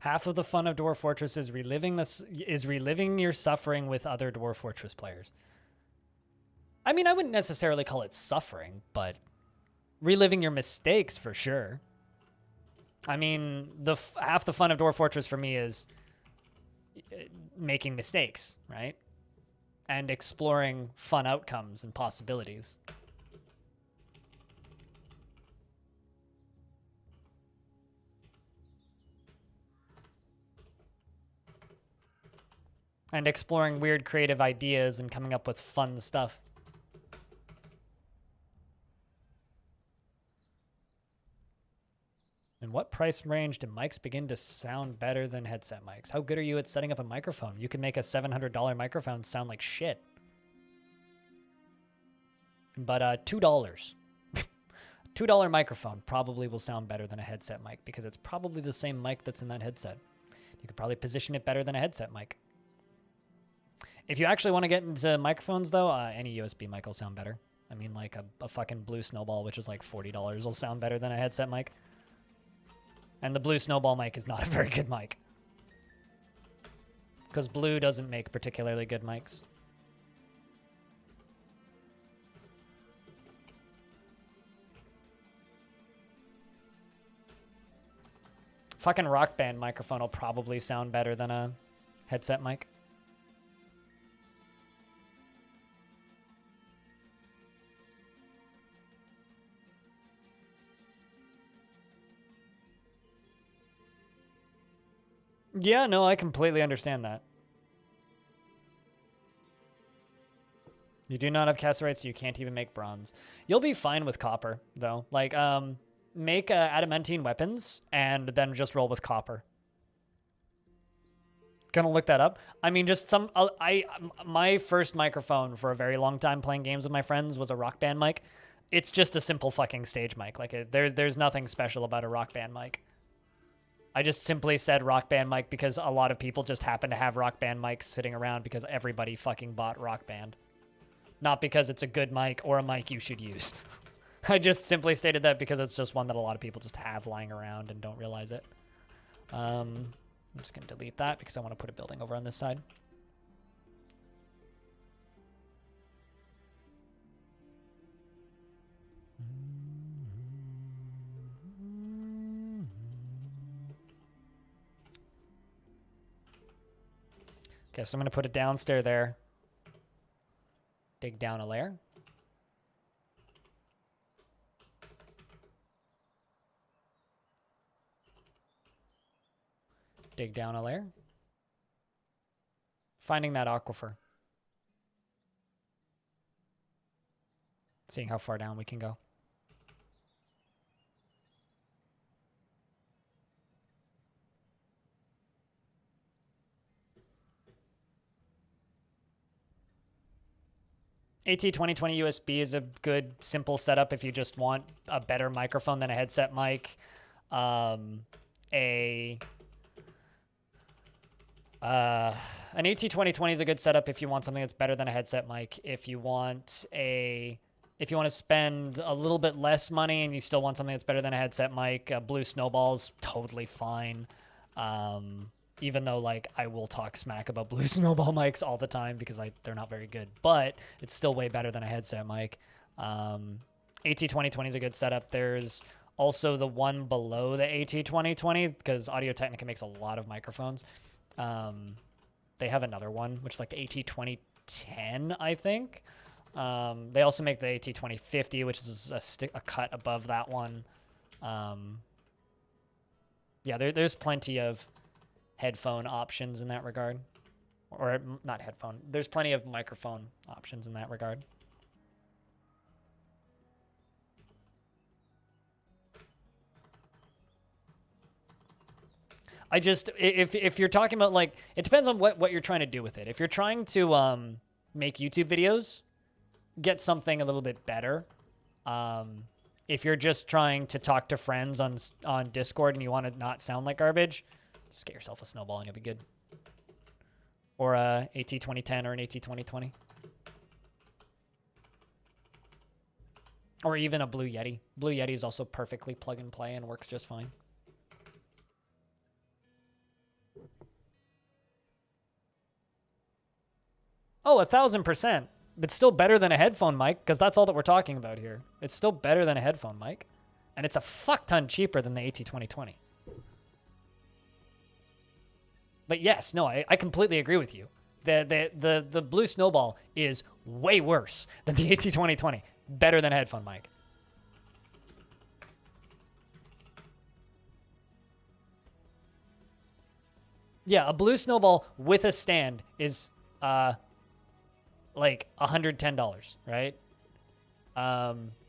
Half of the fun of Dwarf Fortress is reliving your suffering with other Dwarf Fortress players. I mean, I wouldn't necessarily call it suffering, but reliving your mistakes for sure. I mean, half the fun of Dwarf Fortress for me is making mistakes, right? And exploring fun outcomes and possibilities. And exploring weird creative ideas and coming up with fun stuff. In what price range do mics begin to sound better than headset mics? How good are you at setting up a microphone? You can make a $700 microphone sound like shit. But $2. $2 microphone probably will sound better than a headset mic because it's probably the same mic that's in that headset. You could probably position it better than a headset mic. If you actually want to get into microphones, though, any USB mic will sound better. I mean, like a fucking Blue Snowball, which is like $40, will sound better than a headset mic. And the Blue Snowball mic is not a very good mic. Because Blue doesn't make particularly good mics. Fucking Rock Band microphone will probably sound better than a headset mic. Yeah, no, I completely understand that. You do not have cassiterite, so you can't even make bronze. You'll be fine with copper, though. Like, make adamantine weapons and then just roll with copper. Gonna look that up. I mean, just my first microphone for a very long time playing games with my friends was a Rock Band mic. It's just a simple fucking stage mic. Like, there's nothing special about a Rock Band mic. I just simply said Rock Band mic because a lot of people just happen to have Rock Band mics sitting around because everybody fucking bought Rock Band. Not because it's a good mic or a mic you should use. I just simply stated that because it's just one that a lot of people just have lying around and don't realize it. I'm just going to delete that because I want to put a building over on this side. Okay, so I'm going to put a downstair there. Dig down a layer. Dig down a layer. Finding that aquifer. Seeing how far down we can go. AT2020 USB is a good, simple setup if you just want a better microphone than a headset mic. An AT2020 is a good setup if you want something that's better than a headset mic. If you want to spend a little bit less money and you still want something that's better than a headset mic, Blue Snowball's totally fine. Even though, like, I will talk smack about Blue Snowball mics all the time because they're not very good, but it's still way better than a headset mic. AT2020 is a good setup. There's also the one below the AT2020 because Audio-Technica makes a lot of microphones. They have another one, which is like the AT2010, I think. They also make the AT2050, which is a cut above that one. Yeah, there's plenty of headphone options in that regard. Or not headphone. There's plenty of microphone options in that regard. If you're talking about, like, it depends on what you're trying to do with it. If you're trying to make YouTube videos, get something a little bit better. If you're just trying to talk to friends on Discord and you want to not sound like garbage, just get yourself a Snowball and you'll be good. Or a AT2010 or an AT2020. Or even a Blue Yeti. Blue Yeti is also perfectly plug and play and works just fine. Oh, 1,000%. It's still better than a headphone mic, because that's all that we're talking about here. It's still better than a headphone mic. And it's a fuck ton cheaper than the AT2020. But yes, no, I completely agree with you. The Blue Snowball is way worse than the AT2020. Better than a headphone mic. Yeah, a Blue Snowball with a stand is like $110, right?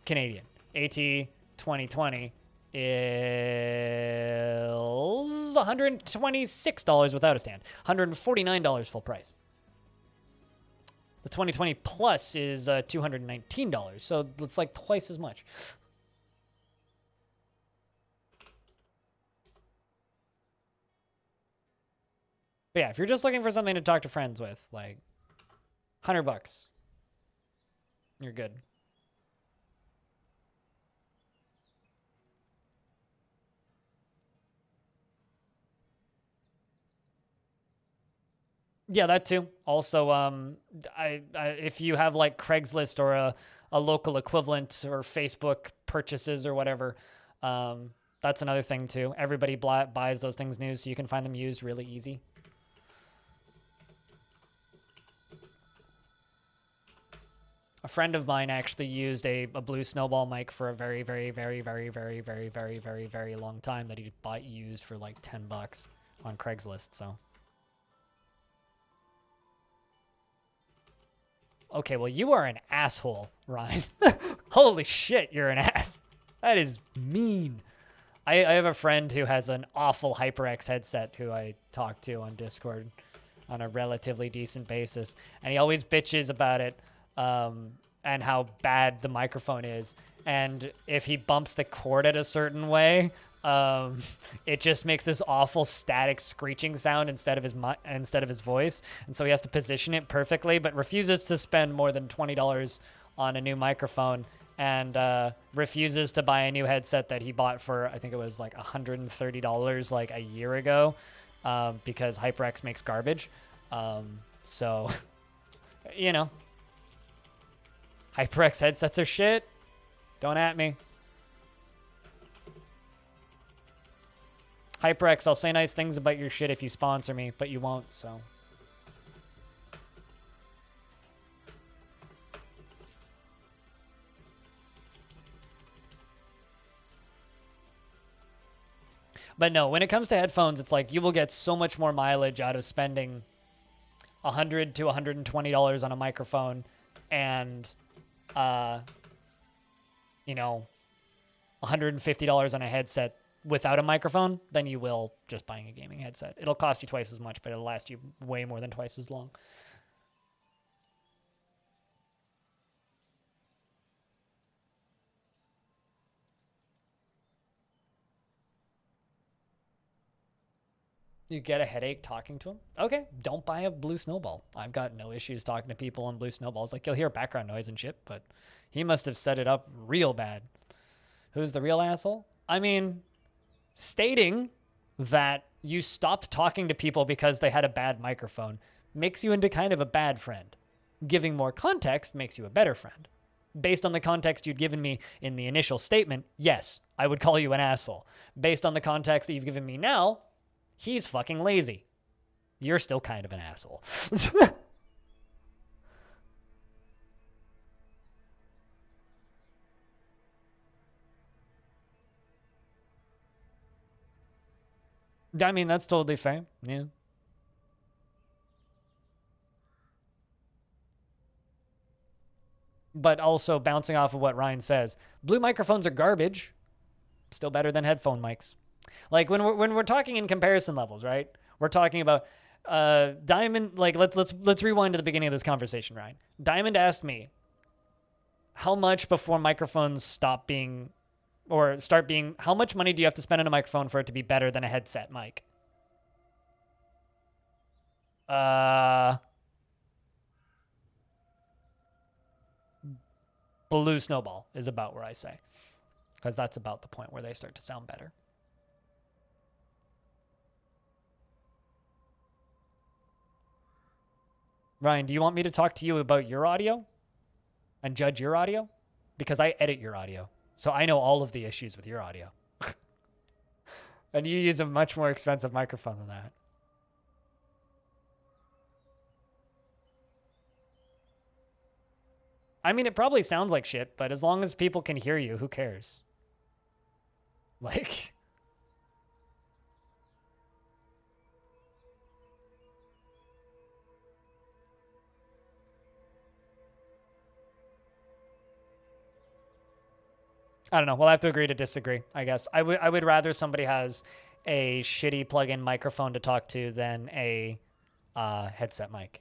Canadian. AT 2020 is $126 without a stand. $149 full price. The 2020 Plus is $219, so it's like twice as much. But yeah, if you're just looking for something to talk to friends with, like $100, you're good. Yeah, that too. Also, if you have like Craigslist or a local equivalent or Facebook purchases or whatever, that's another thing too. Everybody buys those things new, so you can find them used really easy. A friend of mine actually used a Blue Snowball mic for a very, very, very, very, very, very, very, very, very long time that he bought used for like $10 on Craigslist. So. Okay, well, you are an asshole, Ryan. Holy shit, you're an ass. That is mean. I have a friend who has an awful HyperX headset who I talk to on Discord on a relatively decent basis. And he always bitches about it and how bad the microphone is. And if he bumps the cord at a certain way, it just makes this awful static screeching sound instead of his voice, and so he has to position it perfectly, but refuses to spend more than $20 on a new microphone, and refuses to buy a new headset that he bought for, I think it was like $130 like a year ago, because HyperX makes garbage. So, you know, HyperX headsets are shit. Don't at me. HyperX, I'll say nice things about your shit if you sponsor me, but you won't, so. But no, when it comes to headphones, it's like you will get so much more mileage out of spending $100 to $120 on a microphone and, you know, $150 on a headset without a microphone than you will just buying a gaming headset. It'll cost you twice as much, but it'll last you way more than twice as long. You get a headache talking to him? Okay, don't buy a Blue Snowball. I've got no issues talking to people on Blue Snowballs. Like, you'll hear background noise and shit, but he must have set it up real bad. Who's the real asshole? I mean, stating that you stopped talking to people because they had a bad microphone makes you into kind of a bad friend. Giving more context makes you a better friend. Based on the context you'd given me in the initial statement, yes, I would call you an asshole. Based on the context that you've given me now, he's fucking lazy. You're still kind of an asshole. I mean, that's totally fair. Yeah. But also bouncing off of what Ryan says, blue microphones are garbage. Still better than headphone mics. Like when we're talking in comparison levels, right? We're talking about Diamond. Like let's rewind to the beginning of this conversation, Ryan. Diamond asked me how much before microphones stop being or start being. How much money do you have to spend on a microphone for it to be better than a headset mic? Blue Snowball is about where I say, because that's about the point where they start to sound better. Ryan, do you want me to talk to you about your audio and judge your audio? Because I edit your audio. So I know all of the issues with your audio. And you use a much more expensive microphone than that. I mean, it probably sounds like shit, but as long as people can hear you, who cares? Like, I don't know. We'll have to agree to disagree, I guess. I would rather somebody has a shitty plug-in microphone to talk to than a headset mic.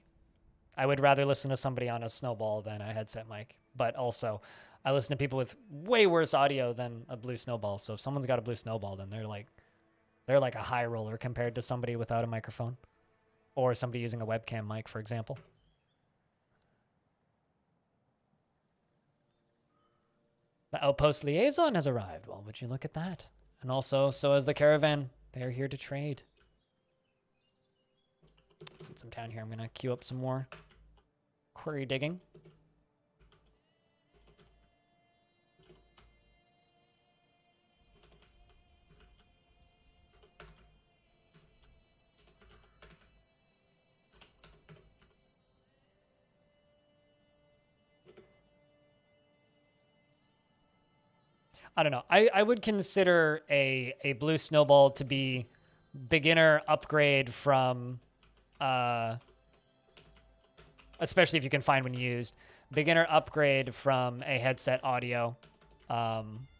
I would rather listen to somebody on a Snowball than a headset mic. But also, I listen to people with way worse audio than a Blue Snowball. So if someone's got a Blue Snowball, then they're like a high roller compared to somebody without a microphone or somebody using a webcam mic, for example. The outpost liaison has arrived. Well, would you look at that? And also, so has the caravan. They are here to trade. Since I'm down here, I'm going to queue up some more query digging. I don't know. I would consider a Blue Snowball to be beginner upgrade from, especially if you can find when used, beginner upgrade from a headset audio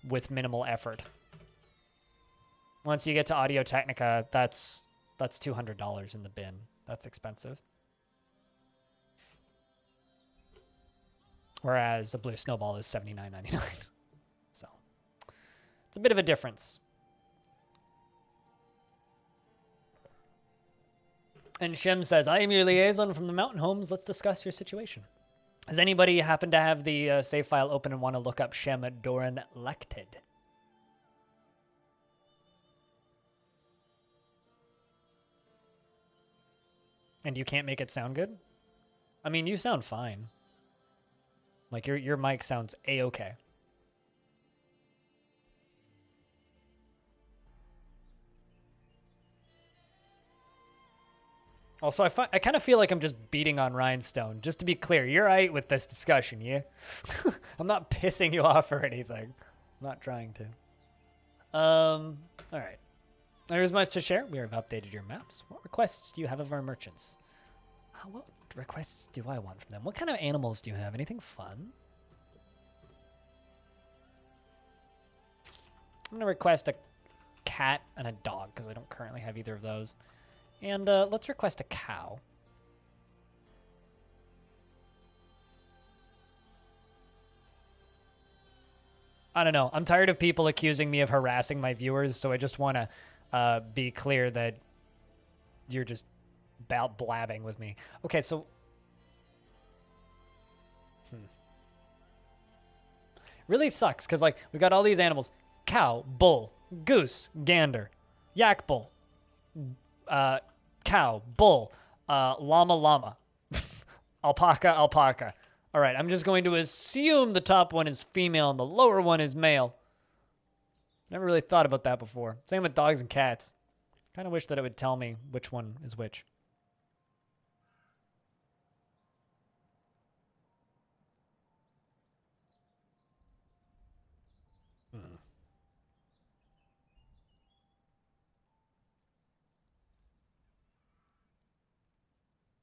with minimal effort. Once you get to Audio Technica, that's $200 in the bin. That's expensive. Whereas a Blue Snowball is $79.99. So it's a bit of a difference. And Shem says, I am your liaison from the mountain homes. Let's discuss your situation. Does anybody happen to have the save file open and want to look up Shem Doran Lected? And you can't make it sound good? I mean, you sound fine. Like, your mic sounds A-okay. Also, I kind of feel like I'm just beating on Rhinestone. Just to be clear, you're right with this discussion, yeah? I'm not pissing you off or anything. I'm not trying to. All right. There's much to share. We have updated your maps. What requests do you have of our merchants? What requests do I want from them? What kind of animals do you have? Anything fun? I'm going to request a cat and a dog because I don't currently have either of those. And let's request a cow. I don't know. I'm tired of people accusing me of harassing my viewers, so I just want to be clear that you're just blabbing with me. Okay, so... Really sucks, because, like, we got all these animals. Cow, bull, goose, gander, yak bull, cow, bull, llama, llama, alpaca, alpaca. All right, I'm just going to assume the top one is female and the lower one is male. Never really thought about that before. Same with dogs and cats. Kind of wish that it would tell me which one is which.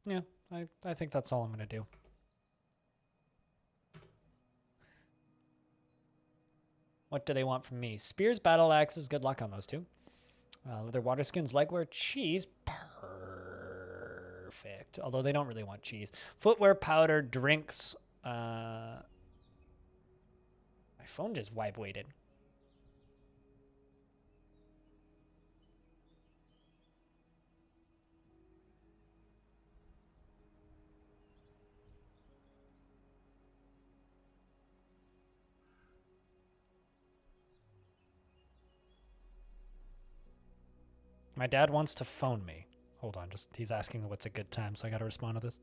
Yeah, I think that's all I'm going to do. What do they want from me? Spears, battle axes, good luck on those two. Leather, water skins, legwear, cheese, perfect. Although they don't really want cheese. Footwear, powder, drinks. My phone just vibrated. My dad wants to phone me. Hold on, he's asking what's a good time, so I gotta respond to this.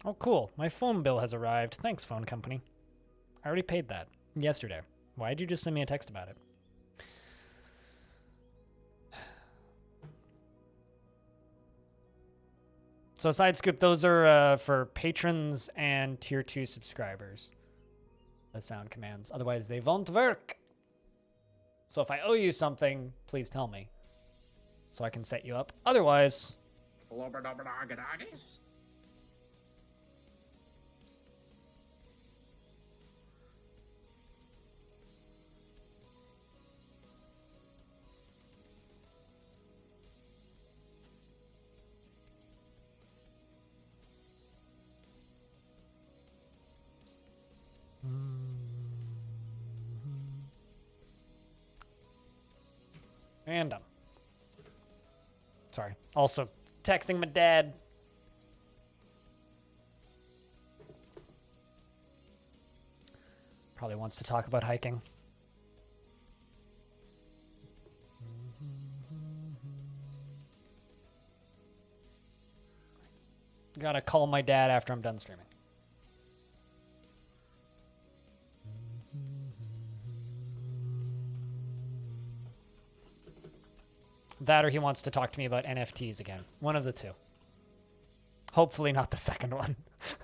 Oh, cool. My phone bill has arrived. Thanks, phone company. I already paid that yesterday. Why did you just send me a text about it? So side scoop, those are for patrons and tier 2 subscribers. The sound commands. Otherwise, they won't work. So if I owe you something, please tell me, so I can set you up. Otherwise... And done. Sorry. Also, texting my dad. Probably wants to talk about hiking. Gotta call my dad after I'm done streaming. That or he wants to talk to me about NFTs again. One of the two. Hopefully not the second one.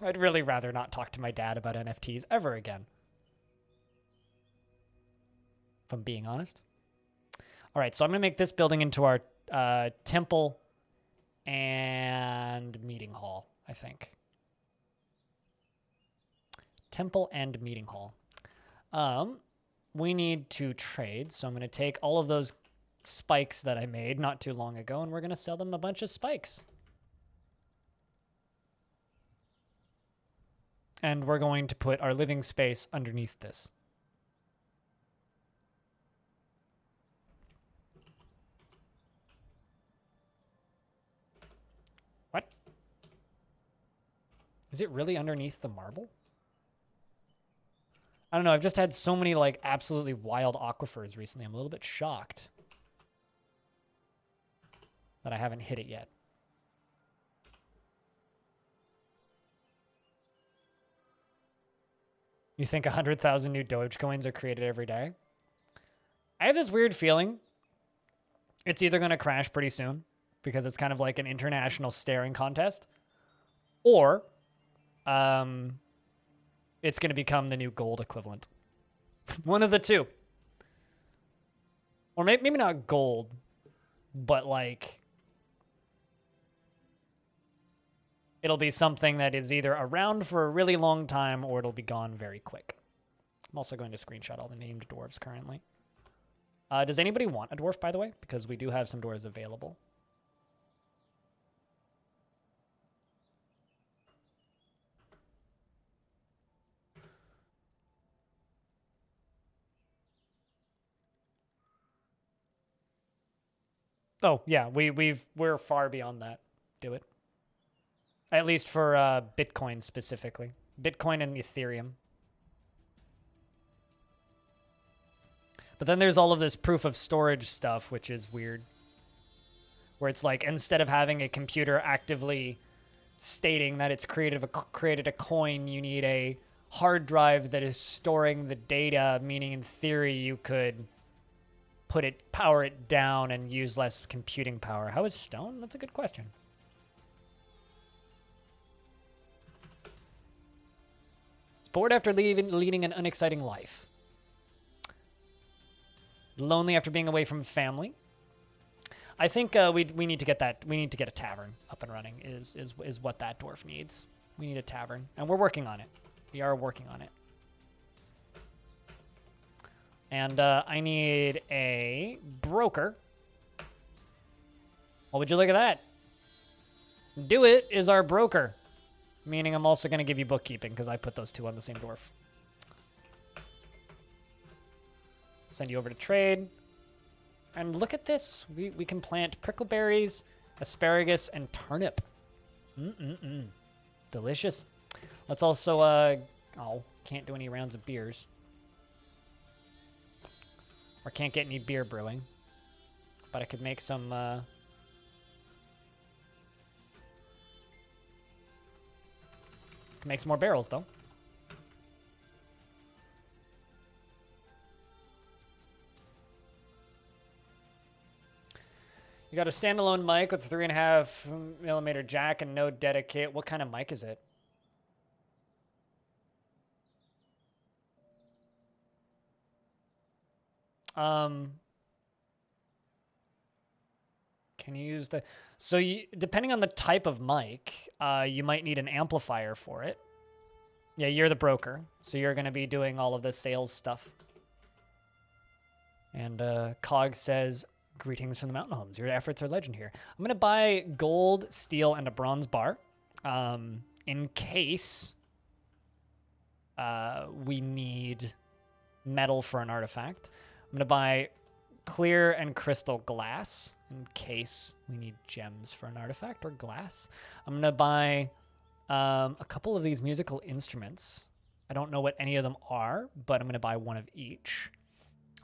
I'd really rather not talk to my dad about NFTs ever again. If I'm being honest. All right, so I'm going to make this building into our temple and meeting hall, I think. Temple and meeting hall. We need to trade, so I'm going to take all of those spikes that I made not too long ago, and we're going to sell them a bunch of spikes. And we're going to put our living space underneath this. What? Is it really underneath the marble? I don't know. I've just had so many like absolutely wild aquifers recently. I'm a little bit shocked that I haven't hit it yet. You think 100,000 new Dogecoins are created every day? I have this weird feeling it's either going to crash pretty soon because it's kind of like an international staring contest, or it's going to become the new gold equivalent. One of the two. Or maybe not gold, but like it'll be something that is either around for a really long time or it'll be gone very quick. I'm also going to screenshot all the named dwarves currently. Does anybody want a dwarf, by the way? Because we do have some dwarves available. Oh, yeah, we're far beyond that. Do it. At least for Bitcoin specifically. Bitcoin and Ethereum. But then there's all of this proof of storage stuff, which is weird. Where it's like, instead of having a computer actively stating that it's created a coin, you need a hard drive that is storing the data, meaning in theory you could power it down and use less computing power. How is stone? That's a good question. It's bored after leading an unexciting life. Lonely after being away from family. I think we need to get that. We need to get a tavern up and running. Is what that dwarf needs. We need a tavern, and we're working on it. We are working on it. And I need a broker. Well, would you look at that? Do it is our broker, meaning I'm also going to give you bookkeeping because I put those two on the same dwarf. Send you over to trade. And look at this. We can plant prickleberries, asparagus, and turnip. Delicious. Let's also, oh, can't do any rounds of beers. Or can't get any beer brewing. But I could make some, Can make some more barrels, though. You got a standalone mic with a 3.5mm jack and no dedicate. What kind of mic is it? Can you use the... So depending on the type of mic, you might need an amplifier for it. Yeah, you're the broker, so you're going to be doing all of the sales stuff. And Cog says, greetings from the mountain homes. Your efforts are legend here. I'm going to buy gold, steel, and a bronze bar in case we need metal for an artifact. I'm going to buy clear and crystal glass in case we need gems for an artifact or glass. I'm going to buy a couple of these musical instruments. I don't know what any of them are, but I'm going to buy one of each.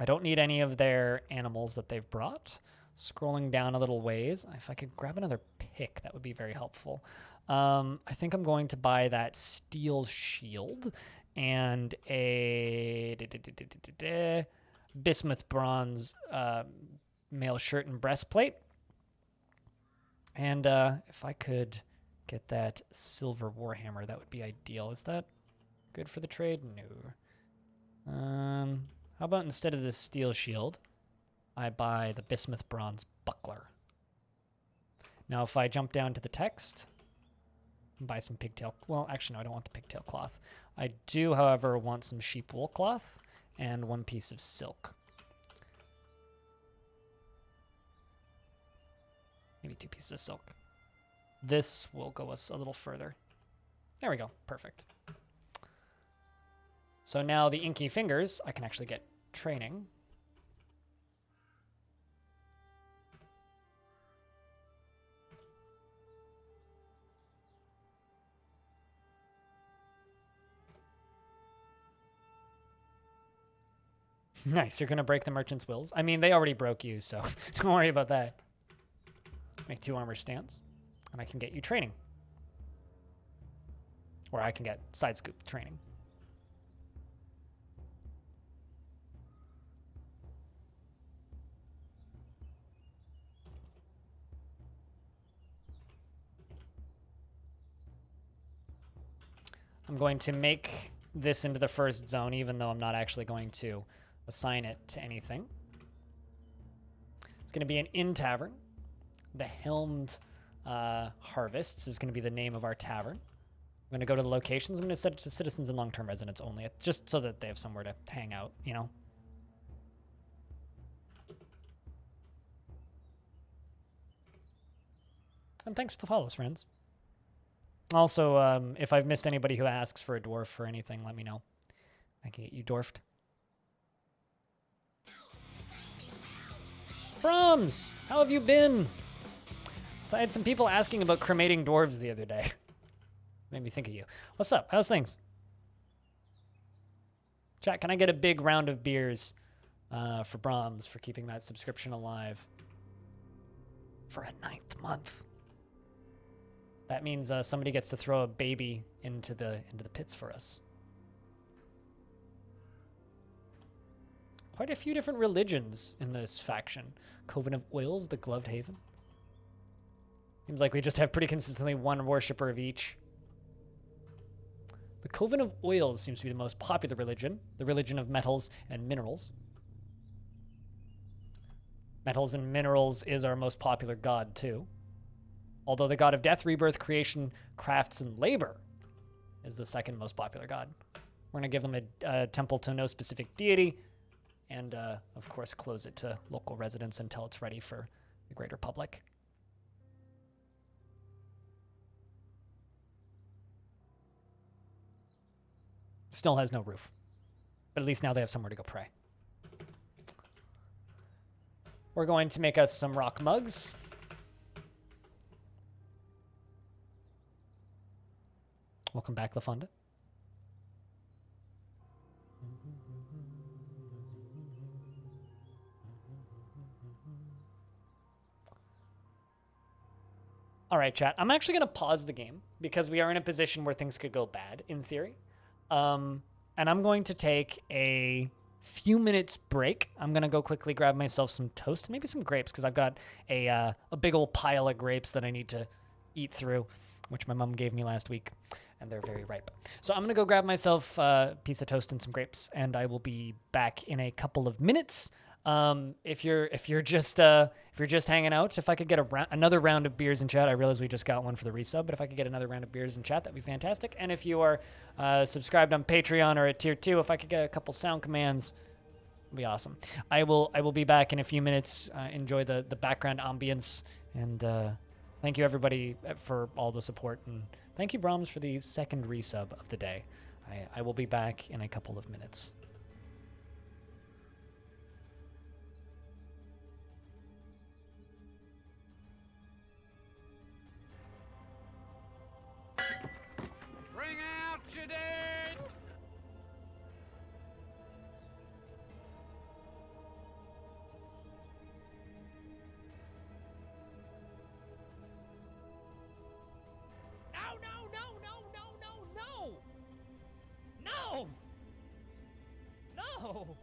I don't need any of their animals that they've brought. Scrolling down a little ways, if I could grab another pick, that would be very helpful. I think I'm going to buy that steel shield and a bismuth bronze mail shirt and breastplate. And if I could get that silver warhammer, that would be ideal. Is that good for the trade? No. How about instead of the steel shield, I buy the bismuth bronze buckler. Now, if I jump down to the text and buy some pigtail... Well, actually, no, I don't want the pigtail cloth. I do, however, want some sheep wool cloth and one piece of silk. Maybe 2 pieces of silk. This will go us a little further. There we go. Perfect. So now the inky fingers, I can actually get training. Nice, you're going to break the merchant's wills. I mean, they already broke you, so don't worry about that. Make 2 armor stands, and I can get you training. Or I can get side scoop training. I'm going to make this into the first zone, even though I'm not actually going to assign it to anything. It's going to be an inn tavern. The Helmed Harvests is going to be the name of our tavern. I'm going to go to the locations. I'm going to set it to citizens and long-term residents only, just so that they have somewhere to hang out, you know? And thanks for the follows, friends. Also, if I've missed anybody who asks for a dwarf or anything, let me know. I can get you dwarfed. Brahms, how have you been? So I had some people asking about cremating dwarves the other day. Made me think of you. What's up? How's things? Chat, can I get a big round of beers for Brahms for keeping that subscription alive for a 9th month? That means somebody gets to throw a baby into the pits for us. Quite a few different religions in this faction. Coven of Oils, the Gloved Haven. Seems like we just have pretty consistently one worshiper of each. The Coven of Oils seems to be the most popular religion, the religion of metals and minerals. Metals and minerals is our most popular god, too. Although the god of death, rebirth, creation, crafts, and labor is the 2nd most popular god. We're going to give them a temple to no specific deity, and, of course, close it to local residents until it's ready for the greater public. Still has no roof. But at least now they have somewhere to go pray. We're going to make us some rock mugs. Welcome back, LaFonda. All right, chat. I'm actually going to pause the game because we are in a position where things could go bad, in theory. And I'm going to take a few minutes break. I'm going to go quickly grab myself some toast, maybe some grapes, because I've got a big old pile of grapes that I need to eat through, which my mom gave me last week, and they're very ripe. So I'm going to go grab myself a piece of toast and some grapes, and I will be back in a couple of minutes. If you're just hanging out, if I could get another round of beers in chat, I realize we just got one for the resub, but if I could get another round of beers in chat, that'd be fantastic. And if you are subscribed on Patreon or at tier 2, if I could get a couple sound commands, it'd be awesome. I will be back in a few minutes. Enjoy the background ambience, and thank you everybody for all the support, and thank you Brahms for the second resub of the day. I will be back in a couple of minutes. Bring out your dead! No! No!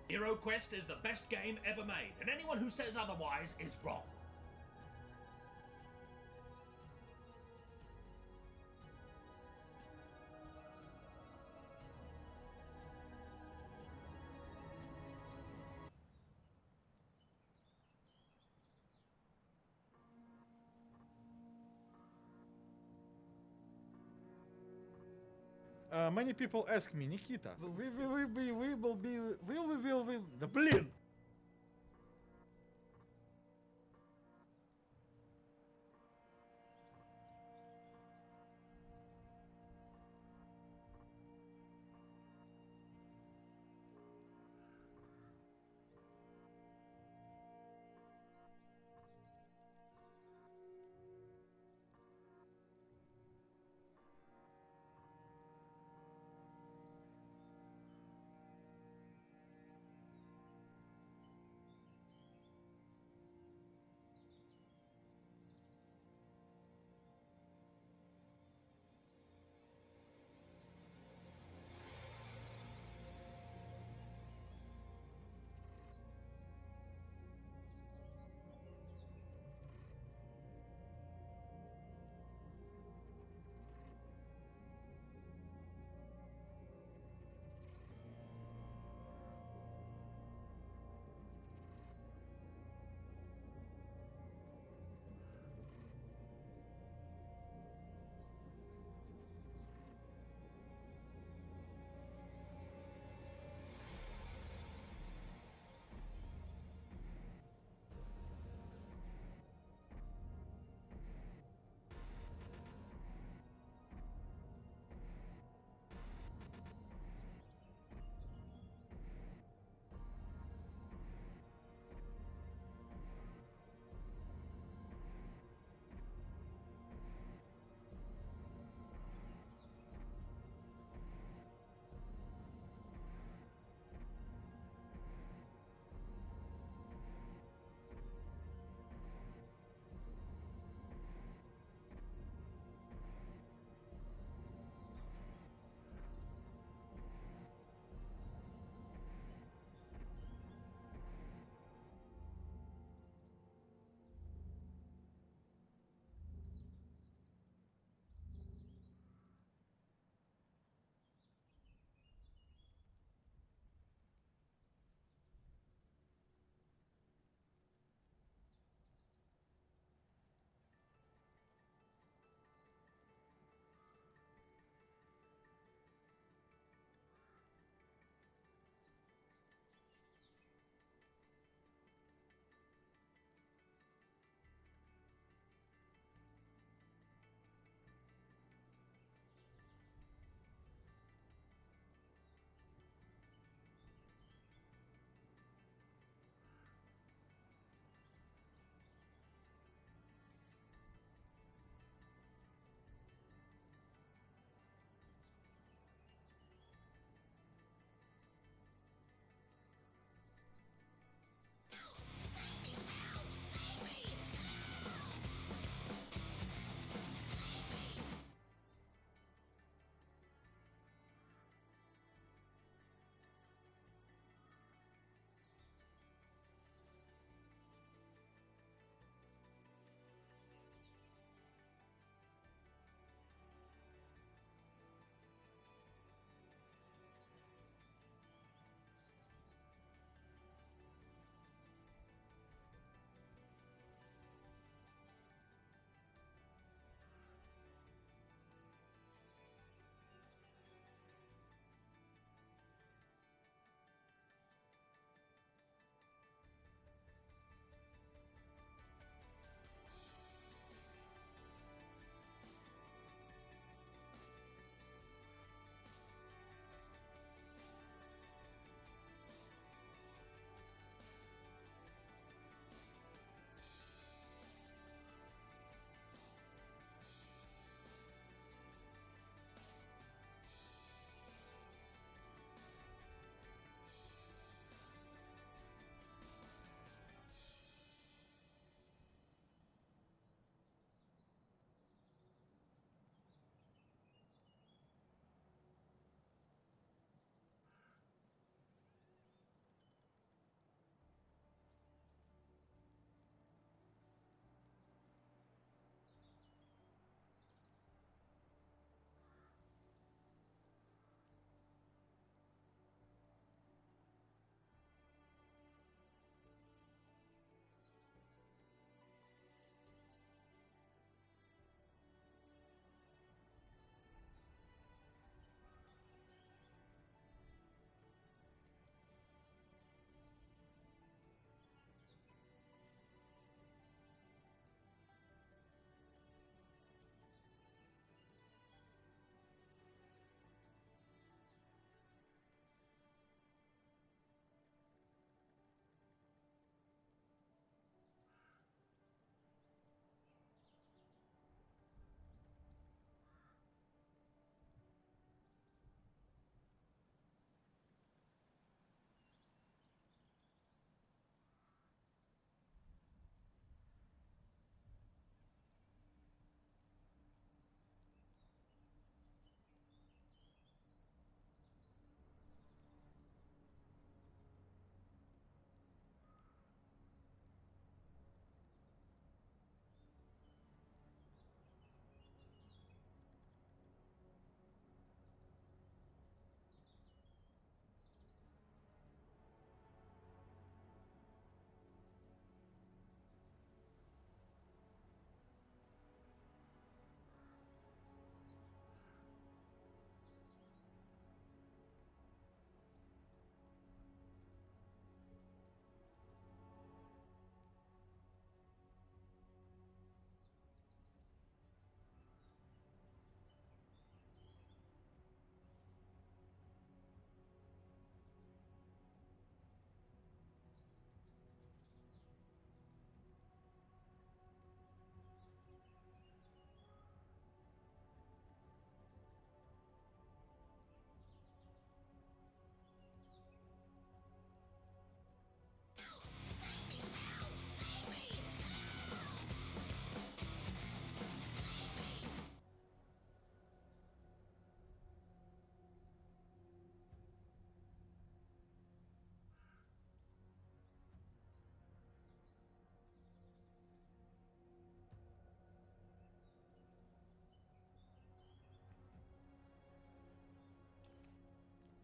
Hero Quest is the best game ever made, and anyone who says otherwise is wrong. Many people ask me, Nikita, will we the блин.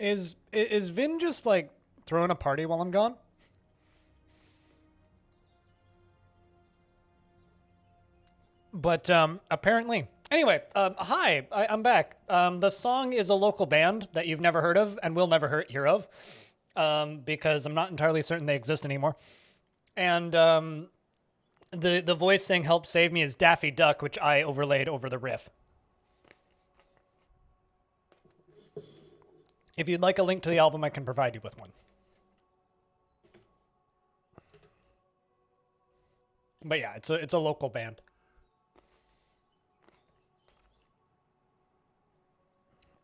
Is Vin just like throwing a party while I'm gone? But apparently. Anyway, hi, I'm back. The song is a local band that you've never heard of and will never hear of, because I'm not entirely certain they exist anymore. And the voice saying "Help Save Me" is Daffy Duck, which I overlaid over the riff. If you'd like a link to the album, I can provide you with one. But yeah, it's a local band.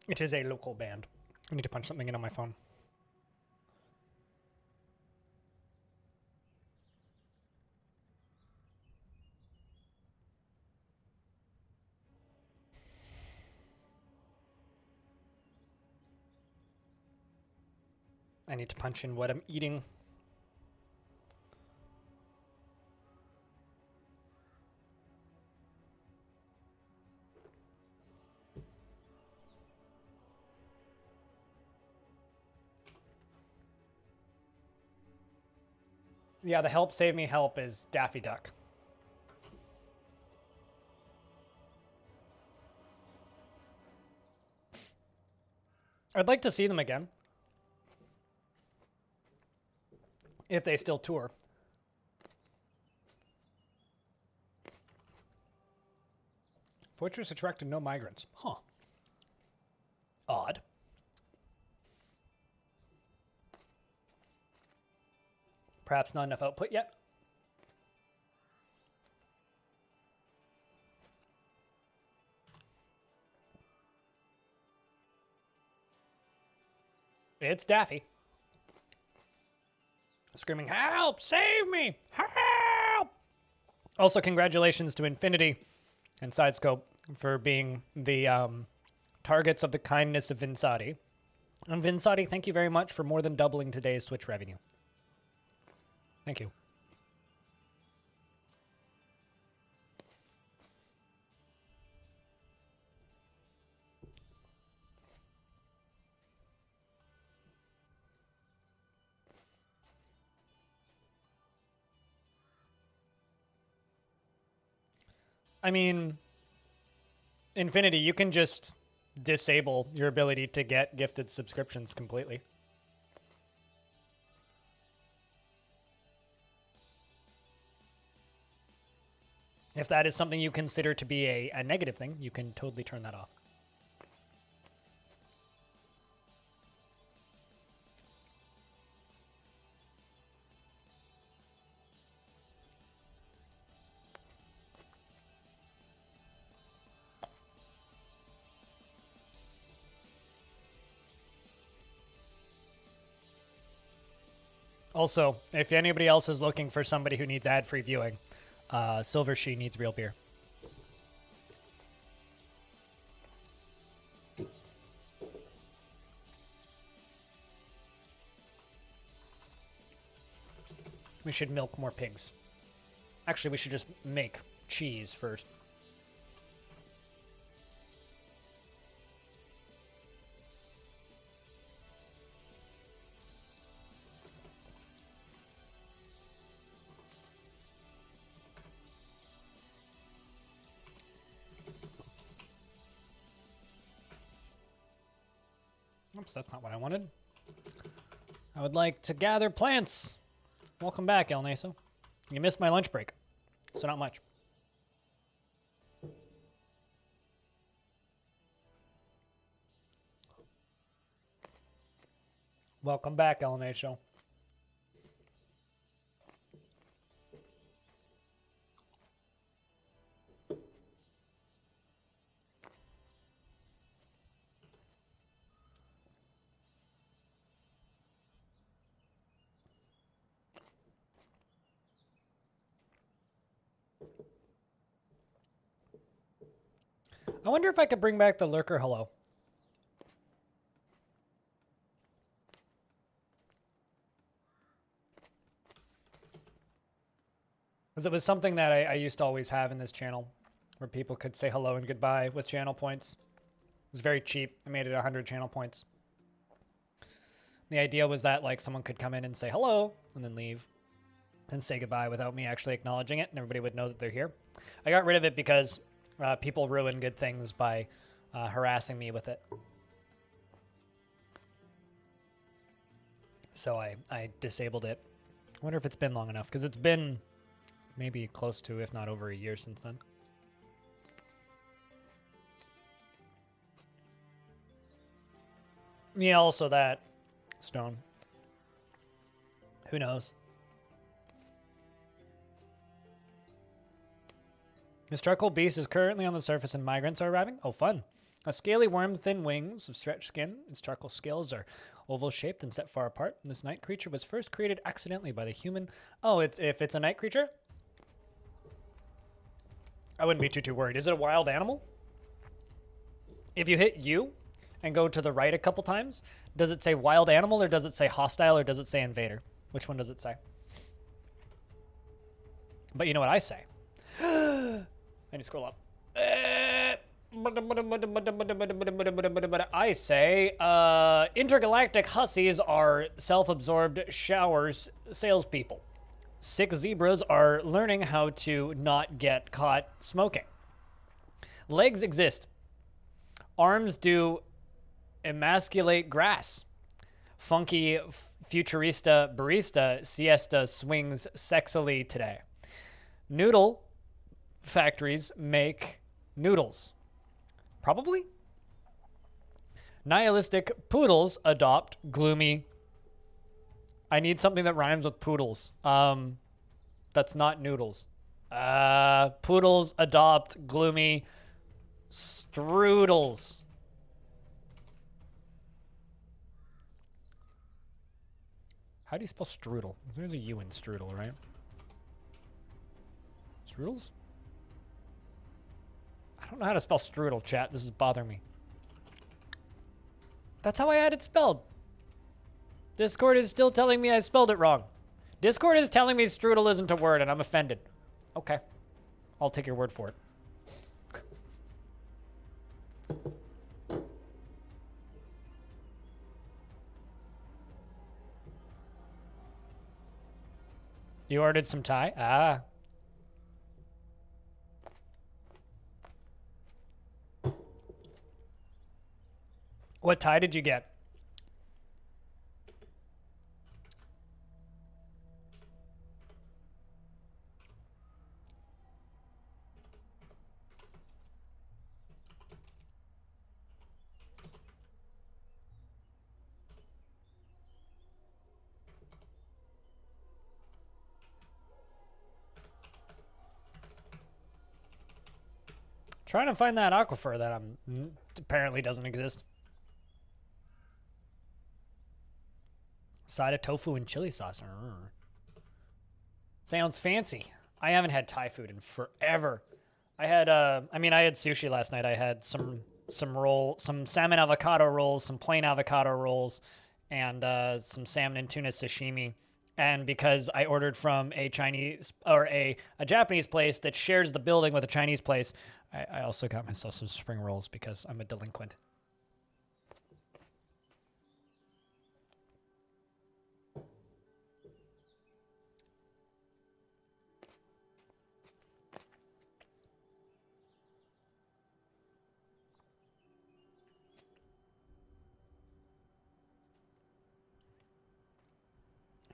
It is a local band. I need to punch something in on my phone. I need to punch in what I'm eating. Yeah, the "Help Save Me Help" is Daffy Duck. I'd like to see them again. If they still tour. Fortress attracted no migrants. Huh. Odd. Perhaps not enough output yet. It's Daffy. Screaming, "Help! Save me! Help!" Also, congratulations to Infinity and Sidescope for being the targets of the kindness of Vinsati. And Vinsati, thank you very much for more than doubling today's Twitch revenue. Thank you. I mean, Infinity, you can just disable your ability to get gifted subscriptions completely. If that is something you consider to be a negative thing, you can totally turn that off. Also, if anybody else is looking for somebody who needs ad-free viewing, Silver She needs real beer. We should milk more pigs. Actually, we should just make cheese first. Oops, that's not what I wanted. I would like to gather plants. Welcome back, El Naeso. You missed my lunch break, so not much. Welcome back, El Naeso. I wonder if I could bring back the lurker hello. Because it was something that I used to always have in this channel, where people could say hello and goodbye with channel points. It was very cheap. I made it 100 channel points. The idea was that like someone could come in and say hello and then leave and say goodbye without me actually acknowledging it, and everybody would know that they're here. I got rid of it because people ruin good things by harassing me with it. So I disabled it. I wonder if it's been long enough, because it's been maybe close to, if not over a year since then. Yeah, also that stone. Who knows? This charcoal beast is currently on the surface and migrants are arriving. Oh, fun. A scaly worm, thin wings of stretched skin. Its charcoal scales are oval-shaped and set far apart. This night creature was first created accidentally by the human. Oh, if it's a night creature? I wouldn't be too worried. Is it a wild animal? If you hit U and go to the right a couple times, does it say wild animal, or does it say hostile, or does it say invader? Which one does it say? But you know what I say? I need to scroll up. I say, intergalactic hussies are self-absorbed showers salespeople. 6 zebras are learning how to not get caught smoking. Legs exist. Arms do emasculate grass. Funky futurista barista siesta swings sexily today. Noodle factories make noodles. Probably. Nihilistic poodles adopt gloomy. I need something that rhymes with poodles. That's not noodles. Poodles adopt gloomy strudels. How do you spell strudel? There's a U in strudel, right? Strudels? I don't know how to spell strudel, chat. This is bothering me. That's how I had it spelled. Discord is still telling me I spelled it wrong. Discord is telling me strudel isn't a word, and I'm offended. Okay. I'll take your word for it. You ordered some Thai? Ah. What Thai did you get? Trying to find that aquifer that apparently doesn't exist. Side of tofu and chili sauce. Sounds fancy. I haven't had Thai food in forever. I had I had sushi last night. I had some salmon avocado rolls, some plain avocado rolls, and some salmon and tuna sashimi. And because I ordered from a Chinese or a Japanese place that shares the building with a Chinese place, I also got myself some spring rolls because I'm a delinquent.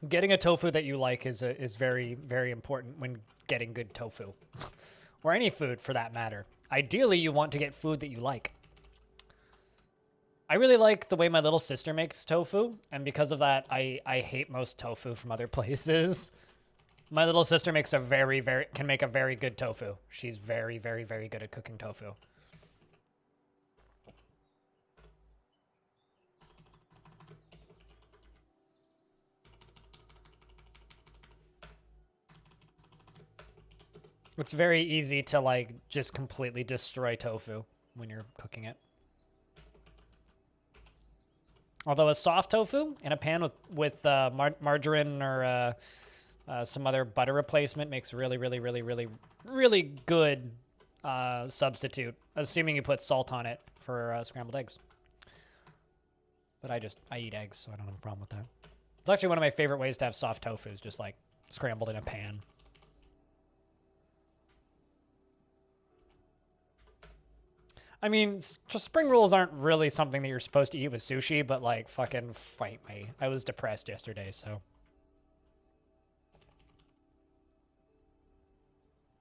Getting a tofu that you like is very, very important when getting good tofu. Or any food for that matter. Ideally, you want to get food that you like. I really like the way my little sister makes tofu, and because of that, I hate most tofu from other places. My little sister makes can make a very good tofu. She's very, very, very good at cooking tofu. It's very easy to like just completely destroy tofu when you're cooking it. Although a soft tofu in a pan with margarine or some other butter replacement makes really, really, really, really, really good substitute, assuming you put salt on it for scrambled eggs. But I eat eggs, so I don't have a problem with that. It's actually one of my favorite ways to have soft tofu, is just like scrambled in a pan. I mean, just spring rolls aren't really something that you're supposed to eat with sushi, but like, fucking fight me. I was depressed yesterday, so.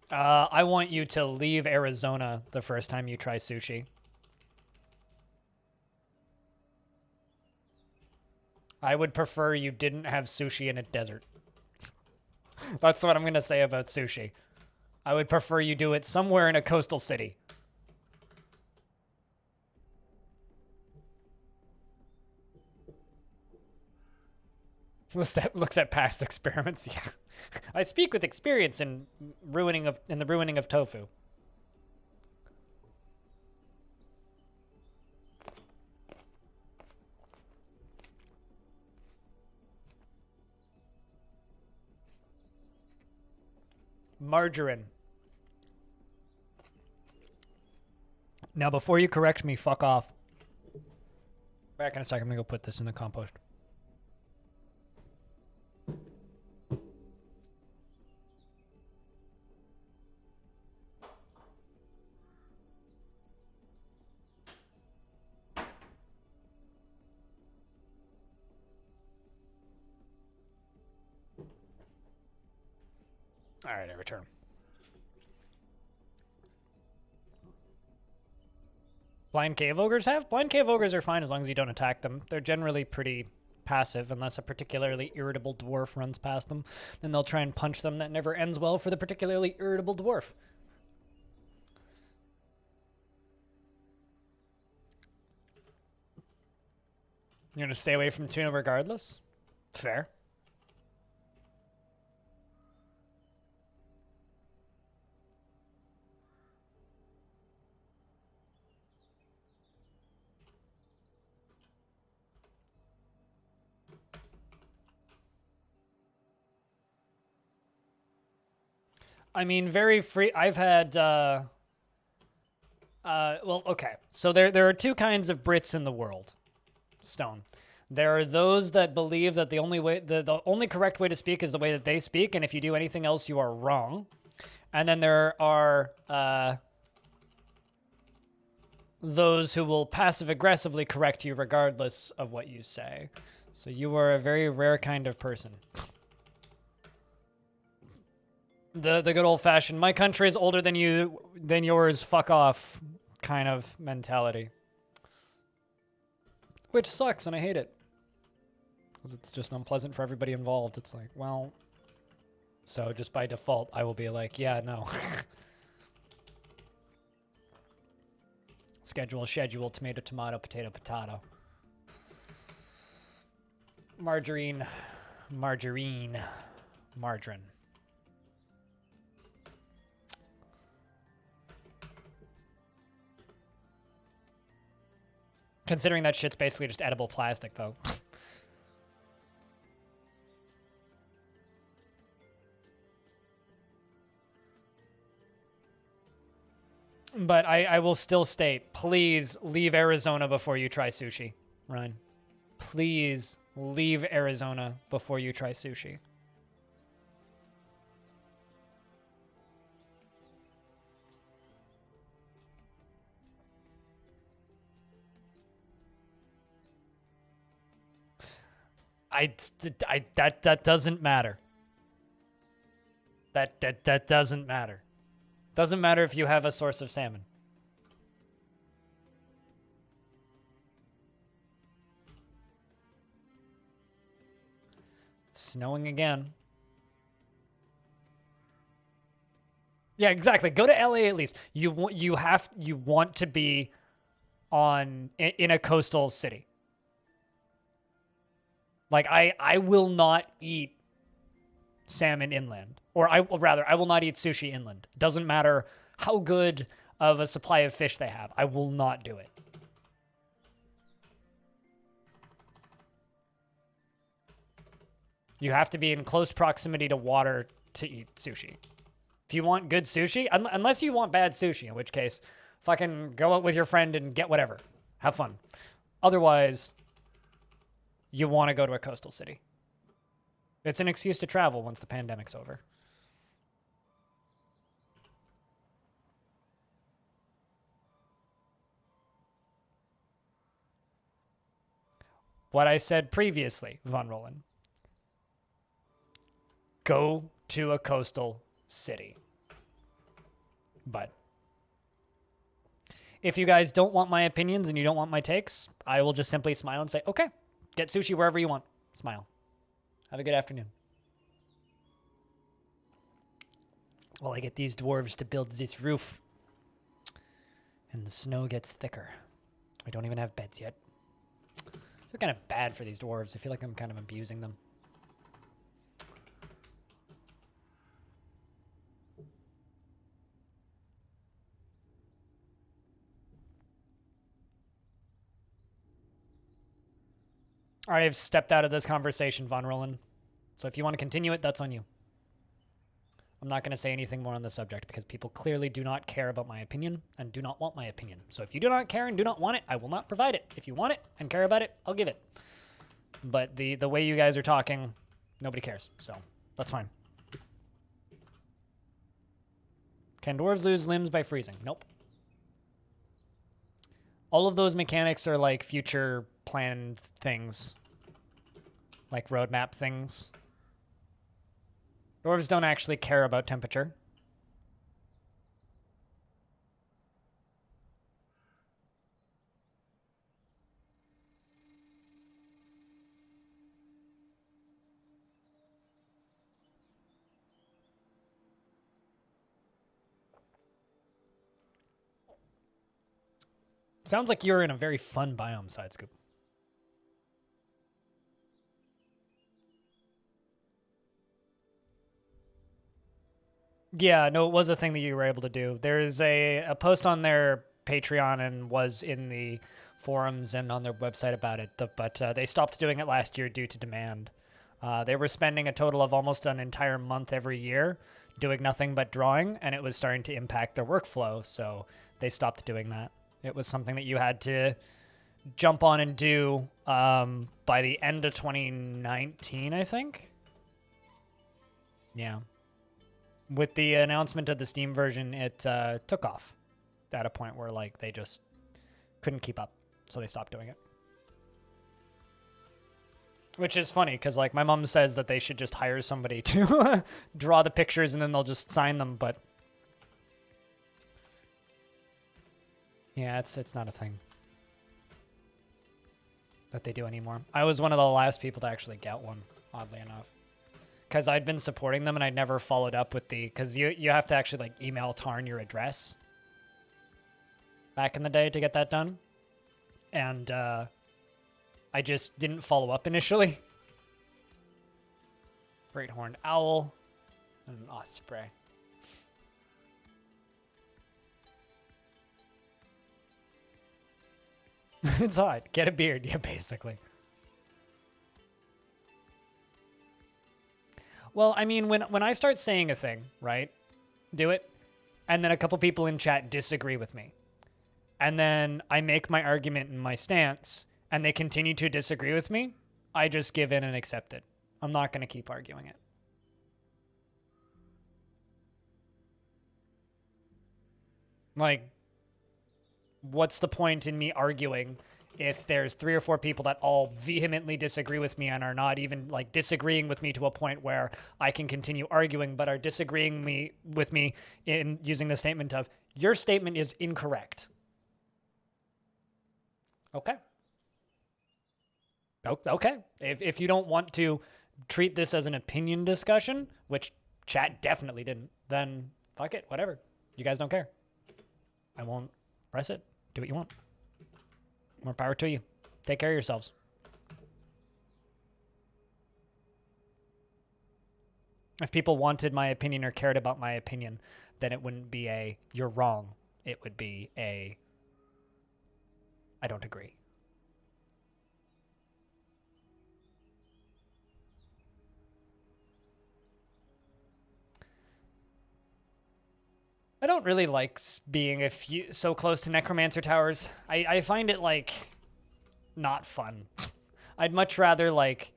I want you to leave Arizona the first time you try sushi. I would prefer you didn't have sushi in a desert. That's what I'm going to say about sushi. I would prefer you do it somewhere in a coastal city. Looks at past experiments. Yeah, I speak with experience in the ruining of tofu. Margarine. Now, before you correct me, fuck off. Back in a second. I'm gonna go put this in the compost. All right, I return. Blind cave ogres have? Blind cave ogres are fine as long as you don't attack them. They're generally pretty passive unless a particularly irritable dwarf runs past them. Then they'll try and punch them. That never ends well for the particularly irritable dwarf. You're going to stay away from tuna regardless? Fair. I mean, very free. I've had, well, okay. So there are two kinds of Brits in the world, Stone. There are those that believe that the only correct way to speak is the way that they speak, and if you do anything else, you are wrong. And then there are those who will passive-aggressively correct you regardless of what you say. So you are a very rare kind of person. The good old-fashioned, my country is older than yours, fuck off kind of mentality. Which sucks, and I hate it. Because it's just unpleasant for everybody involved. It's like, well... So just by default, I will be like, yeah, no. Schedule, tomato, tomato, potato, potato. Margarine, margarine, margarine. Considering that shit's basically just edible plastic, though. But I will still state, please leave Arizona before you try sushi, Ryan. Please leave Arizona before you try sushi. That doesn't matter. That doesn't matter. Doesn't matter if you have a source of salmon. It's snowing again. Yeah, exactly. Go to LA at least. You want to be in a coastal city. Like, I will not eat salmon inland. Or I will not eat sushi inland. Doesn't matter how good of a supply of fish they have. I will not do it. You have to be in close proximity to water to eat sushi. If you want good sushi, unless you want bad sushi, in which case, fucking go out with your friend and get whatever. Have fun. Otherwise... you want to go to a coastal city. It's an excuse to travel once the pandemic's over. What I said previously, Von Roland. Go to a coastal city. But if you guys don't want my opinions and you don't want my takes, I will just simply smile and say, okay, get sushi wherever you want. Smile. Have a good afternoon. While I get these dwarves to build this roof. And the snow gets thicker. We don't even have beds yet. I feel kind of bad for these dwarves. I feel like I'm kind of abusing them. I have stepped out of this conversation, Von Roland. So if you want to continue it, that's on you. I'm not going to say anything more on the subject because people clearly do not care about my opinion and do not want my opinion. So if you do not care and do not want it, I will not provide it. If you want it and care about it, I'll give it. But the way you guys are talking, nobody cares. So that's fine. Can dwarves lose limbs by freezing? Nope. All of those mechanics are like future planned things. Like roadmap things. Dwarves don't actually care about temperature. Sounds like you're in a very fun biome, Sidescoop. Yeah, no, it was a thing that you were able to do. There's a post on their Patreon and was in the forums and on their website about it, but they stopped doing it last year due to demand. They were spending a total of almost an entire month every year doing nothing but drawing, and it was starting to impact their workflow, so they stopped doing that. It was something that you had to jump on and do by the end of 2019, I think? Yeah. With the announcement of the Steam version, it took off at a point where like they just couldn't keep up, so they stopped doing it. Which is funny, because like my mom says that they should just hire somebody to draw the pictures and then they'll just sign them, but yeah, it's not a thing that they do anymore. I was one of the last people to actually get one, oddly enough. Because I'd been supporting them and I never followed up with the... Because you have to actually like email Tarn your address back in the day to get that done. And I just didn't follow up initially. Great Horned Owl and an Osprey. It's odd. Get a beard, yeah, basically. Well, I mean, when I start saying a thing, right? Do it. And then a couple people in chat disagree with me. And then I make my argument and my stance, and they continue to disagree with me. I just give in and accept it. I'm not going to keep arguing it. Like, what's the point in me arguing if there's 3 or 4 people that all vehemently disagree with me and are not even like disagreeing with me to a point where I can continue arguing, but are disagreeing with me in using the statement of, your statement is incorrect. Okay. Okay. If you don't want to treat this as an opinion discussion, which chat definitely didn't, then fuck it, whatever. You guys don't care. I won't press it. Do what you want. More power to you. Take care of yourselves. If people wanted my opinion or cared about my opinion, then it wouldn't be a, you're wrong. It would be a, I don't agree. I don't really like being so close to Necromancer Towers. I find it, like, not fun. I'd much rather like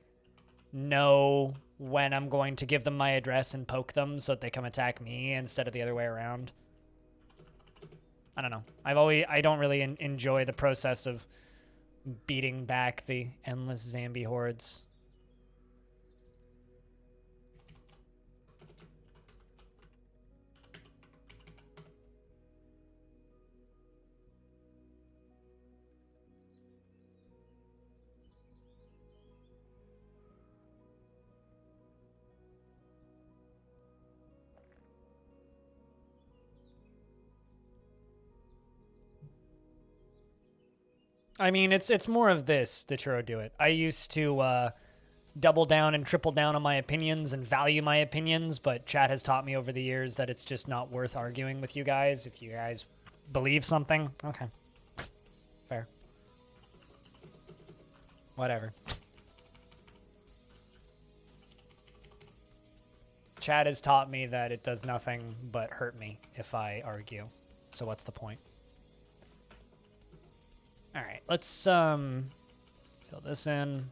know when I'm going to give them my address and poke them so that they come attack me instead of the other way around. I don't know. I don't really enjoy the process of beating back the endless zombie hordes. I mean, it's more of this to Churro do it. I used to double down and triple down on my opinions and value my opinions, but chat has taught me over the years that it's just not worth arguing with you guys. If you guys believe something, okay. Fair. Whatever. Chat has taught me that it does nothing but hurt me if I argue. So what's the point? All right, let's fill this in.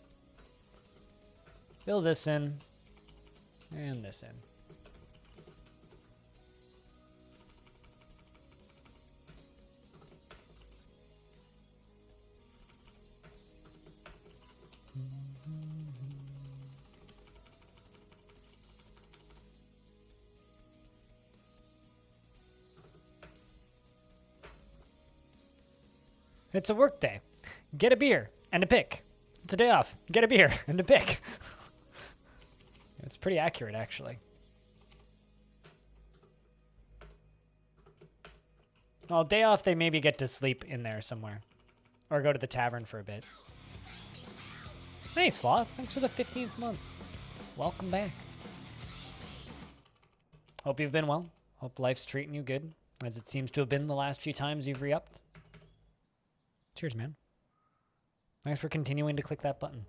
Fill this in. And this in. It's a work day. Get a beer and a pick. It's a day off. Get a beer and a pick. It's pretty accurate, actually. Well, day off, they maybe get to sleep in there somewhere. Or go to the tavern for a bit. Hey, Sloth. Thanks for the 15th month. Welcome back. Hope you've been well. Hope life's treating you good, as it seems to have been the last few times you've re-upped. Cheers, man. Thanks for continuing to click that button.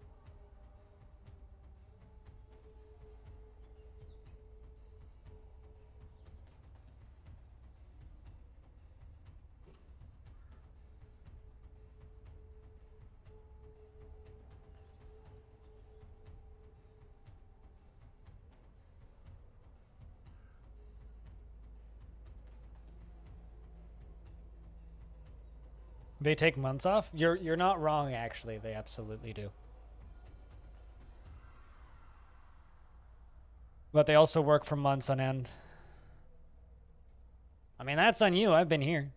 They take months off? You're not wrong, actually. They absolutely do. But they also work for months on end. I mean, that's on you. I've been here.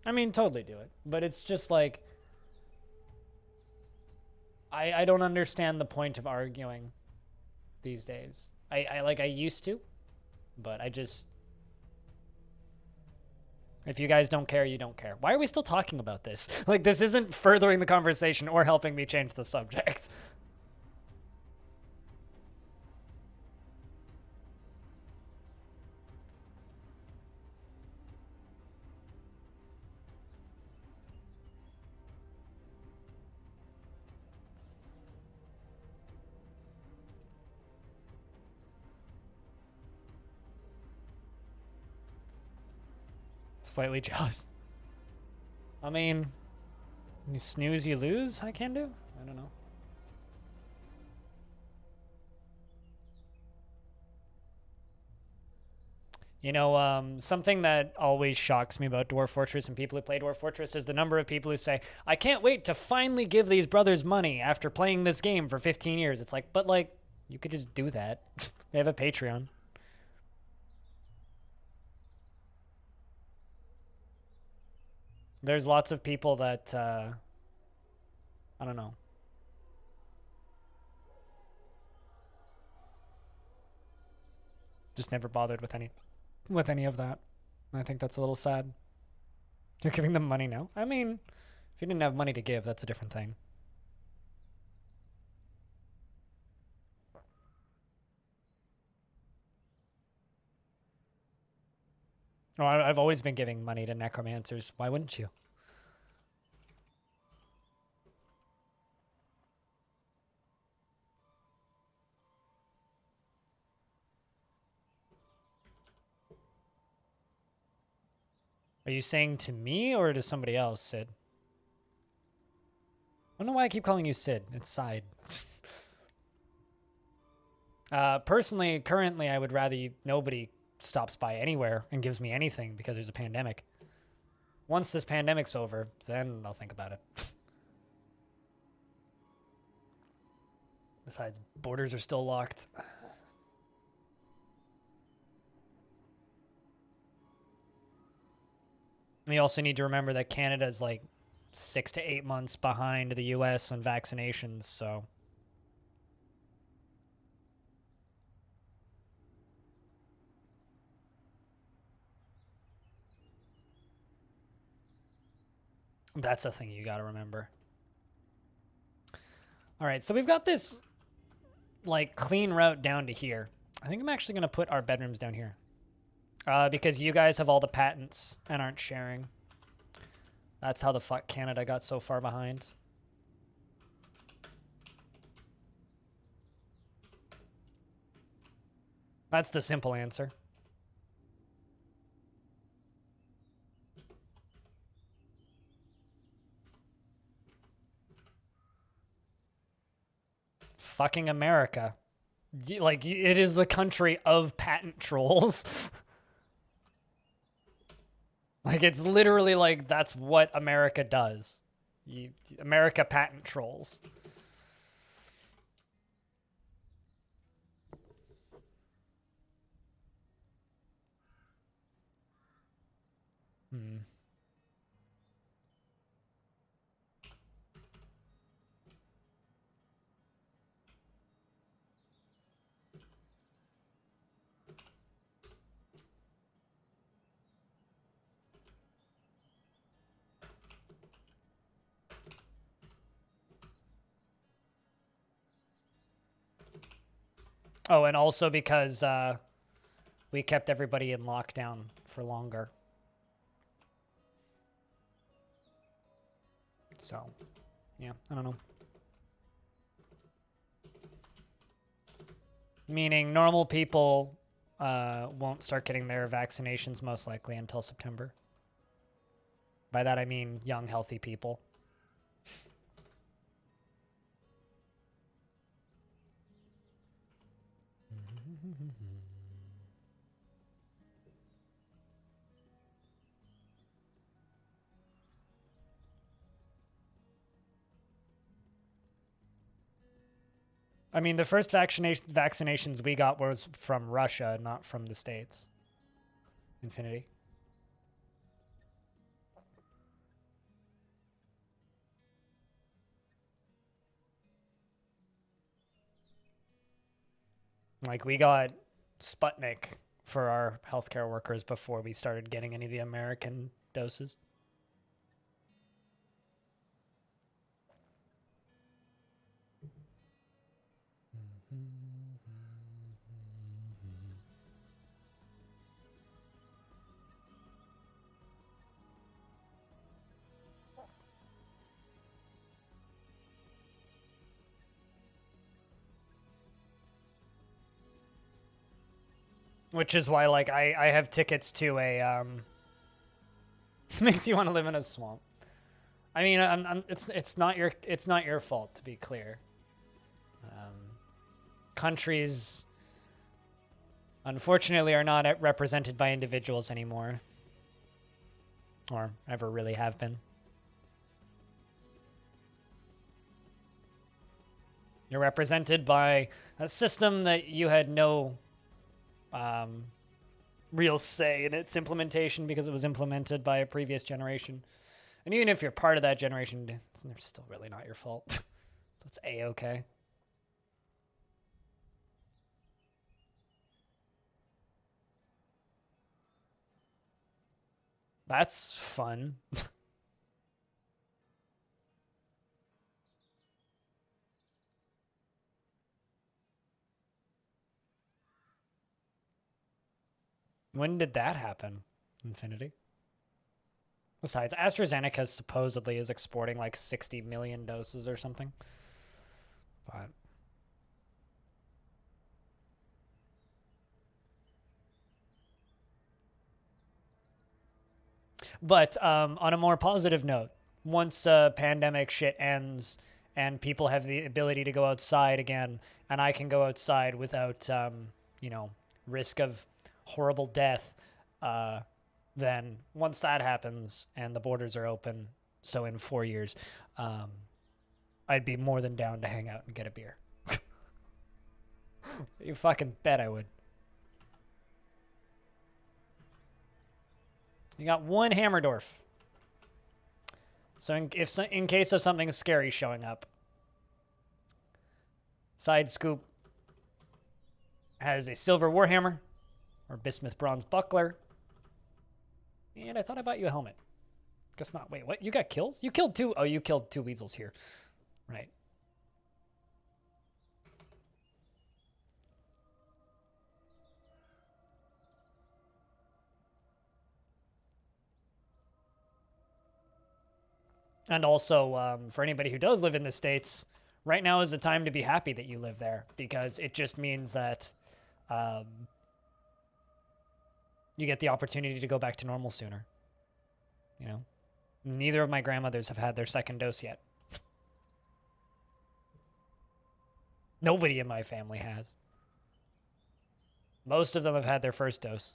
I mean, totally do it. But it's just like... I don't understand the point of arguing these days. I used to, but I just... If you guys don't care, you don't care. Why are we still talking about this? Like, this isn't furthering the conversation or helping me change the subject. Slightly jealous. I mean, you snooze, you lose, I can do? I don't know. You know, something that always shocks me about Dwarf Fortress and people who play Dwarf Fortress is the number of people who say, I can't wait to finally give these brothers money after playing this game for 15 years. It's like, but like, you could just do that. They have a Patreon. There's lots of people that, I don't know. Just never bothered with any of that. I think that's a little sad. You're giving them money now? I mean, if you didn't have money to give, that's a different thing. Oh, I've always been giving money to necromancers. Why wouldn't you? Are you saying to me or to somebody else, Sid? I don't know why I keep calling you Sid. It's Side. Personally, currently, I would rather nobody stops by anywhere and gives me anything because there's a pandemic. Once this pandemic's over, then I'll think about it. Besides, borders are still locked. We also need to remember that Canada is like 6 to 8 months behind the US on vaccinations, so. That's a thing you gotta remember. All right, so we've got this like clean route down to here. I think I'm actually gonna put our bedrooms down here. Because you guys have all the patents and aren't sharing. That's how the fuck Canada got so far behind. That's the simple answer. Fucking America. Like, it is the country of patent trolls. Like, it's literally like, that's what America does. America patent trolls. Oh, and also because we kept everybody in lockdown for longer. So, yeah, I don't know. Meaning normal people won't start getting their vaccinations most likely until September. By that I mean young, healthy people. I mean, the first vaccinations we got was from Russia, not from the States. Infinity. Like, we got Sputnik for our healthcare workers before we started getting any of the American doses. Which is why, like, I have tickets to a, makes you want to live in a swamp. I mean, it's not your fault, to be clear. Countries, unfortunately, are not represented by individuals anymore. Or ever really have been. You're represented by a system that you had no real say in its implementation because it was implemented by a previous generation. And even if you're part of that generation, it's still really not your fault. So it's A-okay. That's fun. When did that happen, Infinity? Besides, AstraZeneca supposedly is exporting like 60 million doses or something. But But on a more positive note, once pandemic shit ends and people have the ability to go outside again, and I can go outside without, risk of horrible death, then once that happens and the borders are open, so in 4 years, I'd be more than down to hang out and get a beer. You fucking bet I would. You got one Hammerdorf. So in case of something scary showing up. Side scoop has a silver warhammer or bismuth bronze buckler. And I thought I bought you a helmet. Guess not. Wait, what? You got kills? You killed two? Oh, you killed two weasels here. Right. And also, for anybody who does live in the States, right now is the time to be happy that you live there, because it just means that you get the opportunity to go back to normal sooner. You know? Neither of my grandmothers have had their second dose yet. Nobody in my family has. Most of them have had their first dose.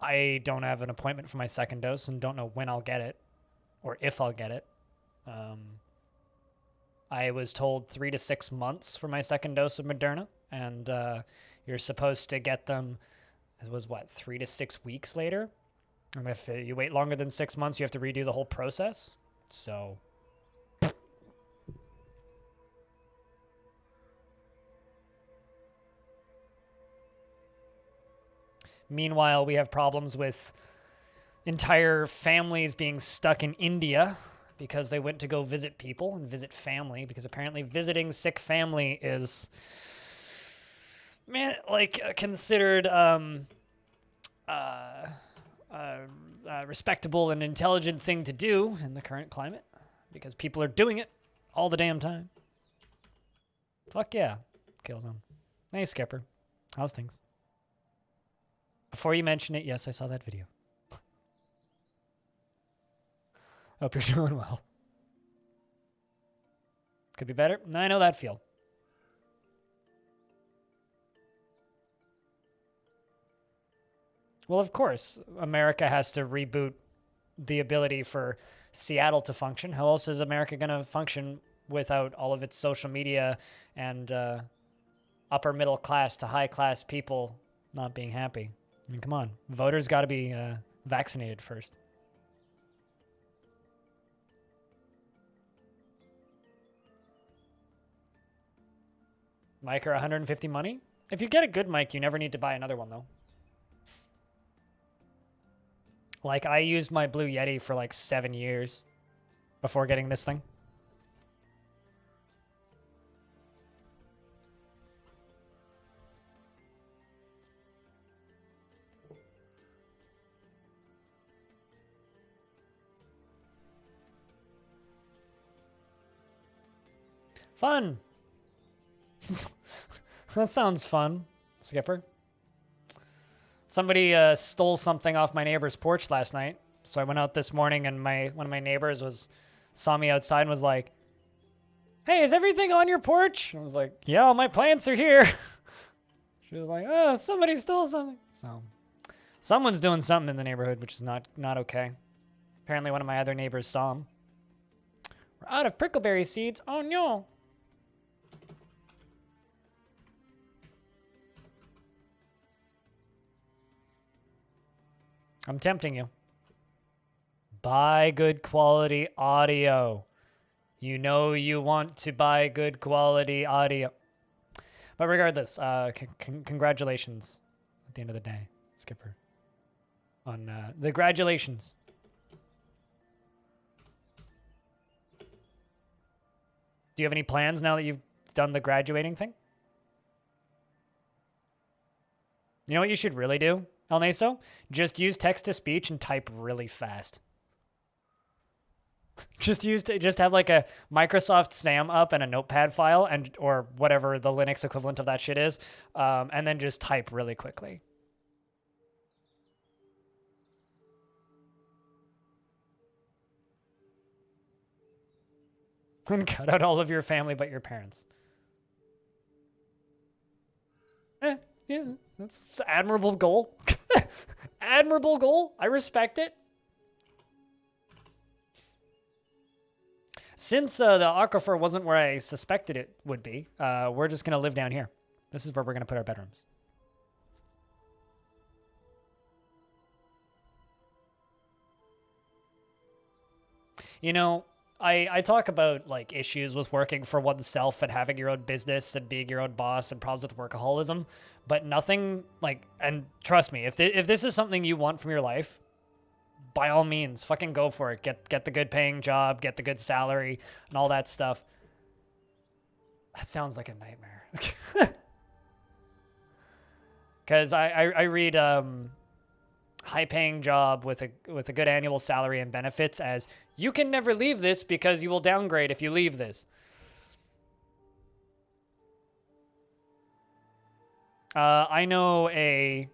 I don't have an appointment for my second dose and don't know when I'll get it. Or if I'll get it. I was told 3 to 6 months for my second dose of Moderna, and you're supposed to get them, it was what, 3 to 6 weeks later? And if you wait longer than 6 months, you have to redo the whole process. So. Meanwhile, we have problems with entire families being stuck in India because they went to go visit people and visit family, because apparently visiting sick family is, considered respectable and intelligent thing to do in the current climate, because people are doing it all the damn time. Fuck yeah. Killzone. Hey, Skipper. How's things? Before you mention it, yes, I saw that video. Hope you're doing well. Could be better. I know that feel. Well, of course, America has to reboot the ability for Seattle to function. How else is America going to function without all of its social media and upper middle class to high class people not being happy? I mean, come on. Voters got to be vaccinated first. Mic are 150 money? If you get a good mic, you never need to buy another one, though. Like, I used my Blue Yeti for like 7 years before getting this thing. Fun! That sounds fun, Skipper. Somebody stole something off my neighbor's porch last night. So I went out this morning, and one of my neighbors saw me outside and was like, "Hey, is everything on your porch?" I was like, "Yeah, all my plants are here." She was like, "Oh, somebody stole something." So someone's doing something in the neighborhood, which is not okay. Apparently one of my other neighbors saw him. "We're out of prickleberry seeds. Oh no." I'm tempting you. Buy good quality audio. You know you want to buy good quality audio. But regardless, congratulations at the end of the day, Skipper. On the congratulations. Do you have any plans now that you've done the graduating thing? You know what you should really do, El Naeso? Just use text-to-speech and type really fast. Just have like a Microsoft SAM up and a notepad file, or whatever the Linux equivalent of that shit is, and then just type really quickly. And cut out all of your family but your parents. Yeah, that's an admirable goal. Admirable goal. I respect it. Since the aquifer wasn't where I suspected it would be, we're just going to live down here. This is where we're going to put our bedrooms. You know, I talk about like issues with working for oneself and having your own business and being your own boss and problems with workaholism, but nothing like, and trust me, if this is something you want from your life, by all means, fucking go for it. Get the good paying job, get the good salary and all that stuff. That sounds like a nightmare. Because I read high paying job with a good annual salary and benefits as you can never leave this because you will downgrade if you leave this. I know a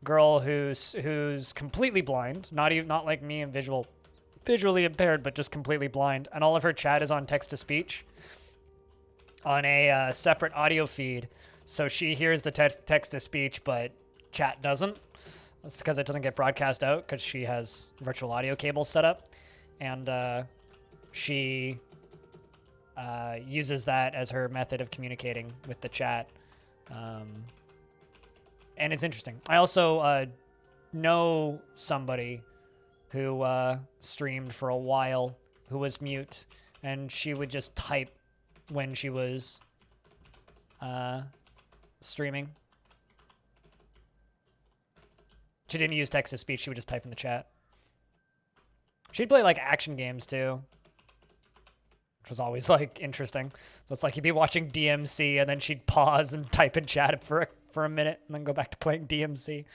girl who's completely blind, not like me and visually impaired, but just completely blind, and all of her chat is on text to speech on a separate audio feed, so she hears the text to speech, but chat doesn't. That's because it doesn't get broadcast out because she has virtual audio cables set up, and she uses that as her method of communicating with the chat. And it's interesting. I also know somebody who streamed for a while who was mute, and she would just type when she was streaming. She didn't use text-to-speech. She would just type in the chat. She'd play, like, action games, too, which was always, like, interesting. So it's like you'd be watching DMC, and then she'd pause and type in chat for a minute, and then go back to playing DMC.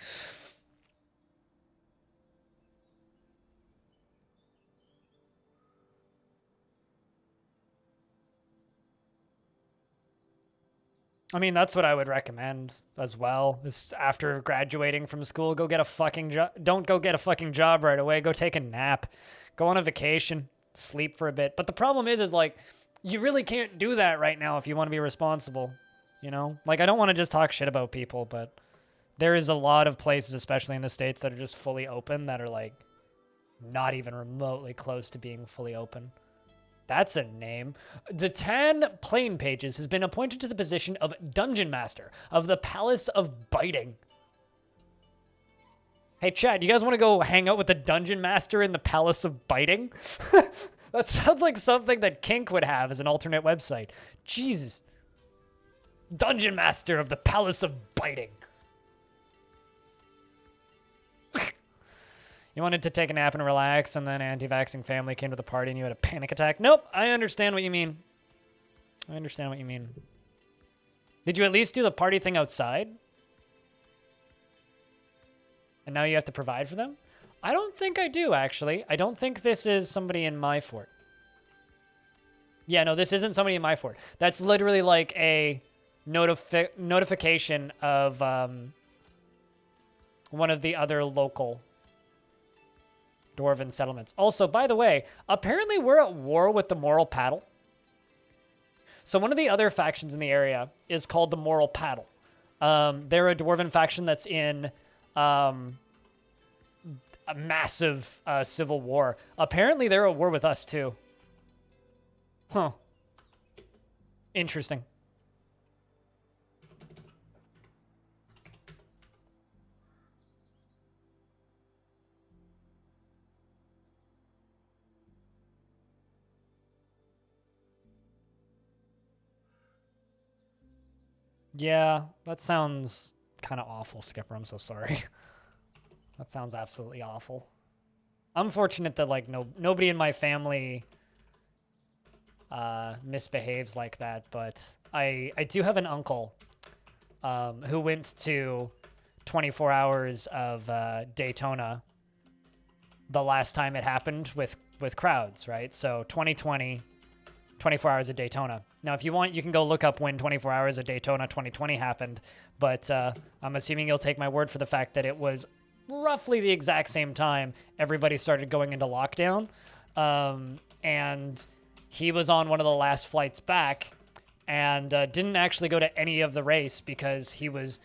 I mean, that's what I would recommend as well. Is after graduating from school, go get a fucking job. Don't go get a fucking job right away. Go take a nap. Go on a vacation. Sleep for a bit. But the problem is like, you really can't do that right now if you want to be responsible. You know? Like, I don't want to just talk shit about people, but there is a lot of places, especially in the States, that are just fully open that are, like, not even remotely close to being fully open. That's a name. Datan Plain Pages has been appointed to the position of Dungeon Master of the Palace of Biting. Hey, Chad, you guys want to go hang out with the Dungeon Master in the Palace of Biting? That sounds like something that Kink would have as an alternate website. Jesus. Dungeon Master of the Palace of Biting. You wanted to take a nap and relax, and then anti-vaxxing family came to the party and you had a panic attack. Nope, I understand what you mean. I understand what you mean. Did you at least do the party thing outside? And now you have to provide for them? I don't think I do, actually. I don't think this is somebody in my fort. Yeah, no, this isn't somebody in my fort. That's literally like a notification of one of the other local Dwarven settlements. Also, by the way, apparently we're at war with the Moral Paddle. So one of the other factions in the area is called the Moral Paddle. They're a Dwarven faction that's in a massive civil war. Apparently they're at war with us too. Huh. Interesting. Yeah, that sounds kind of awful, Skipper. I'm so sorry. That sounds absolutely awful. I'm fortunate that, like, nobody in my family misbehaves like that, but I do have an uncle who went to 24 hours of Daytona the last time it happened with crowds, right? So 2020, 24 hours of Daytona. Now, if you want, you can go look up when 24 hours of Daytona 2020 happened, but I'm assuming you'll take my word for the fact that it was roughly the exact same time everybody started going into lockdown. And he was on one of the last flights back and didn't actually go to any of the race because he was,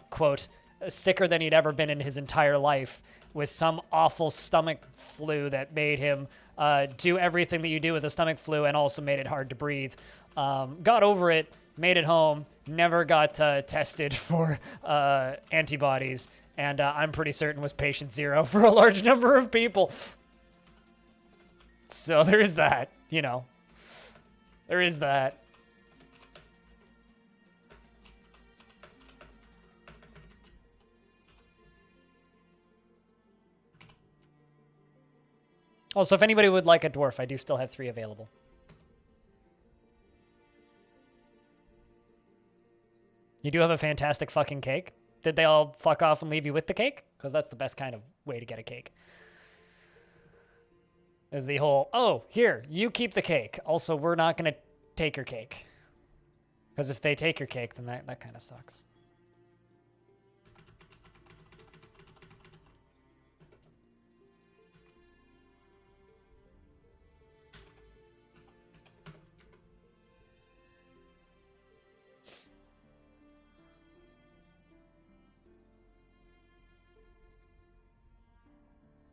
quote, sicker than he'd ever been in his entire life with some awful stomach flu that made him do everything that you do with a stomach flu and also made it hard to breathe. Got over it, made it home, never got tested for antibodies, and I'm pretty certain was patient zero for a large number of people. So there is that, you know. There is that. Also, if anybody would like a dwarf, I do still have 3 available. You do have a fantastic fucking cake. Did they all fuck off and leave you with the cake? Because that's the best kind of way to get a cake. Is the whole, oh, here, you keep the cake. Also, we're not going to take your cake. Because if they take your cake, then that kind of sucks.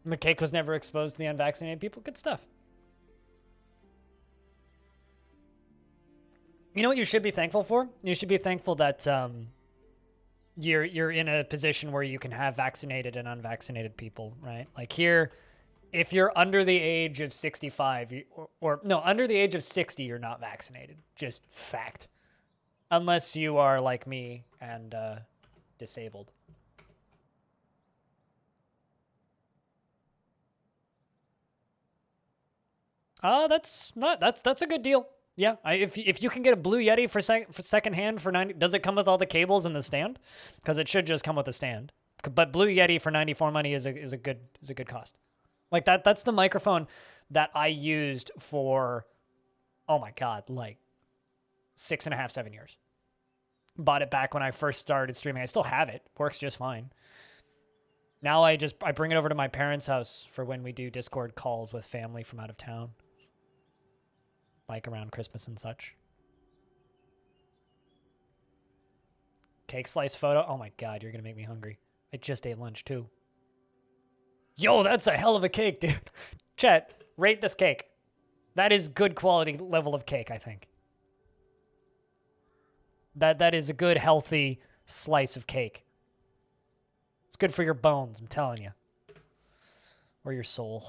The cake was never exposed to the unvaccinated people. Good stuff. You know what you should be thankful for? You should be thankful that you're in a position where you can have vaccinated and unvaccinated people, right? Like here, if you're under the age of 65, or no, under the age of 60, you're not vaccinated. Just fact. Unless you are like me and disabled. That's a good deal. Yeah, if you can get a Blue Yeti for second hand for 90, does it come with all the cables and the stand? Because it should just come with the stand. But Blue Yeti for 94 money is a good cost. Like that's the microphone that I used for, oh my god, like 6.5, 7 years. Bought it back when I first started streaming. I still have it. Works just fine. Now I bring it over to my parents' house for when we do Discord calls with family from out of town. Like around Christmas and such. Cake slice photo. Oh my god, you're gonna make me hungry. I just ate lunch too. Yo, that's a hell of a cake, dude. Chat, rate this cake. That is good quality level of cake, I think. That is a good, healthy slice of cake. It's good for your bones, I'm telling you. Or your soul.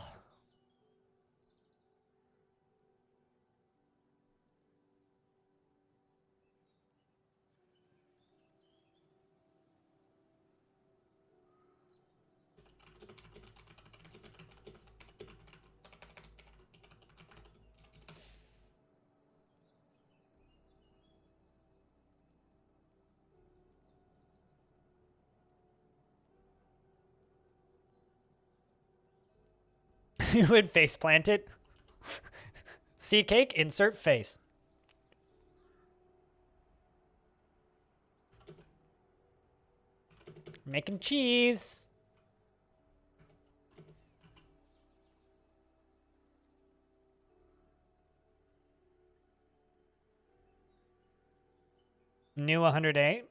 You would face plant it. See cake, insert face. Making cheese. New 108.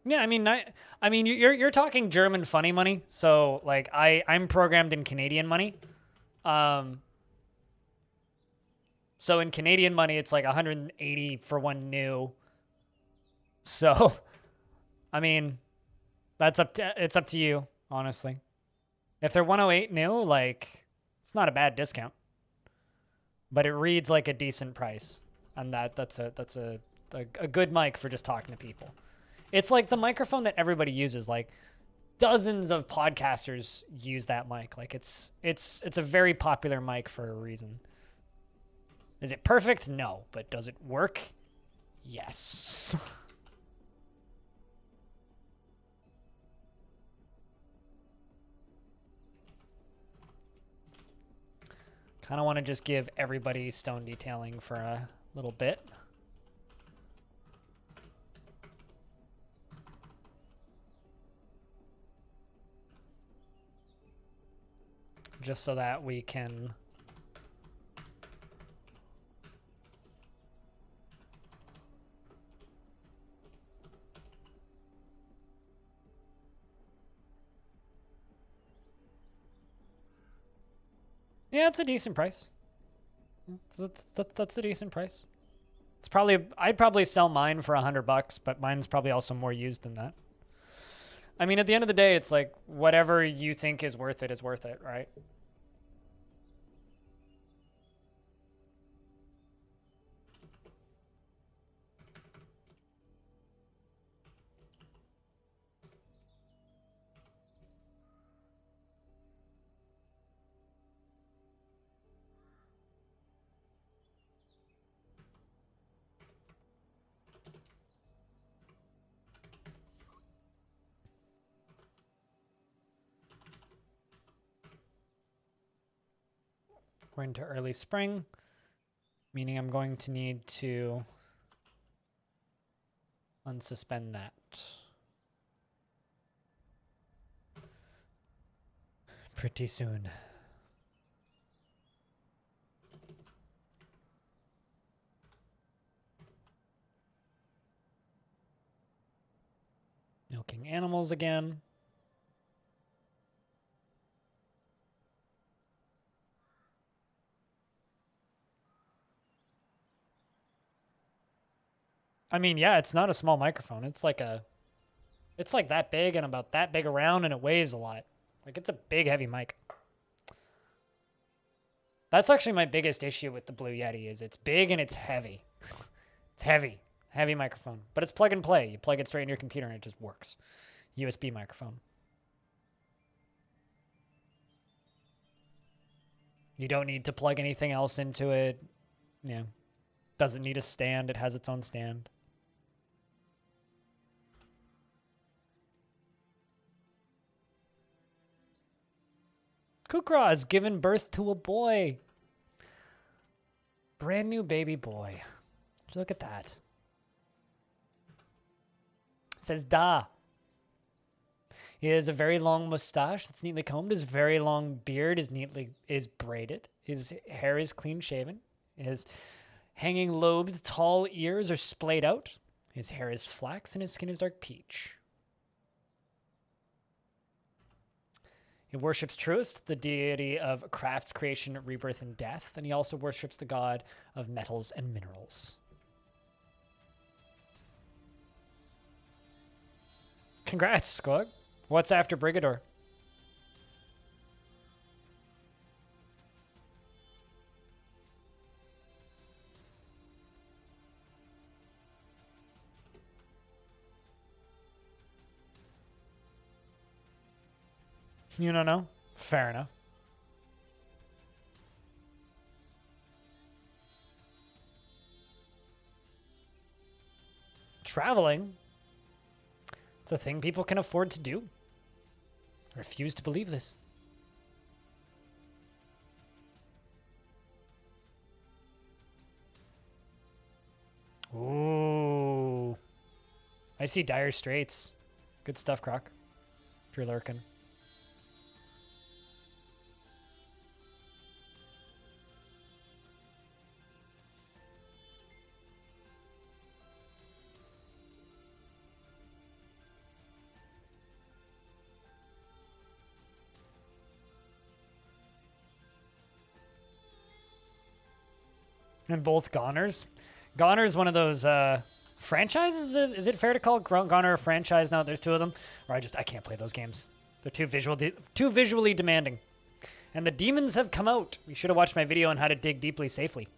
Yeah, I mean, you're talking German funny money, so like I'm programmed in Canadian money, so in Canadian money it's like 180 for one new. So, I mean, it's up to you, honestly. If they're 108 new, like it's not a bad discount, but it reads like a decent price, and that's a good mic for just talking to people. It's like the microphone that everybody uses. Like dozens of podcasters use that mic. Like it's a very popular mic for a reason. Is it perfect? No. But does it work? Yes. Kind of want to just give everybody stone detailing for a little bit. Just so that we can Yeah, it's a decent price. That's a decent price. It's probably, I'd probably sell mine for $100, but mine's probably also more used than that. I mean, at the end of the day, it's like whatever you think is worth it, right? We're into early spring, meaning I'm going to need to unsuspend that. Pretty soon. Milking animals again. I mean, yeah, it's not a small microphone. It's like that big and about that big around, and it weighs a lot. Like, it's a big, heavy mic. That's actually my biggest issue with the Blue Yeti is it's big and it's heavy. It's heavy. Heavy microphone. But it's plug and play. You plug it straight in your computer and it just works. USB microphone. You don't need to plug anything else into it. Yeah. Doesn't need a stand. It has its own stand. Kukra has given birth to a boy. Brand new baby boy. Look at that. It says Da. He has a very long mustache that's neatly combed. His very long beard is braided. His hair is clean shaven. His hanging lobed tall ears are splayed out. His hair is flax and his skin is dark peach. He worships Truist, the deity of crafts, creation, rebirth, and death. And he also worships the god of metals and minerals. Congrats, Squog. What's after Brigador? You don't know? Fair enough. Traveling? It's a thing people can afford to do. I refuse to believe this. Ooh. I see Dire Straits. Good stuff, Croc. If you're lurking. And both Goners. Goner's one of those franchises. Is it fair to call Goner a franchise now that there's two of them? Or I can't play those games. They're too visually demanding. And the demons have come out. You should have watched my video on how to dig deeply safely.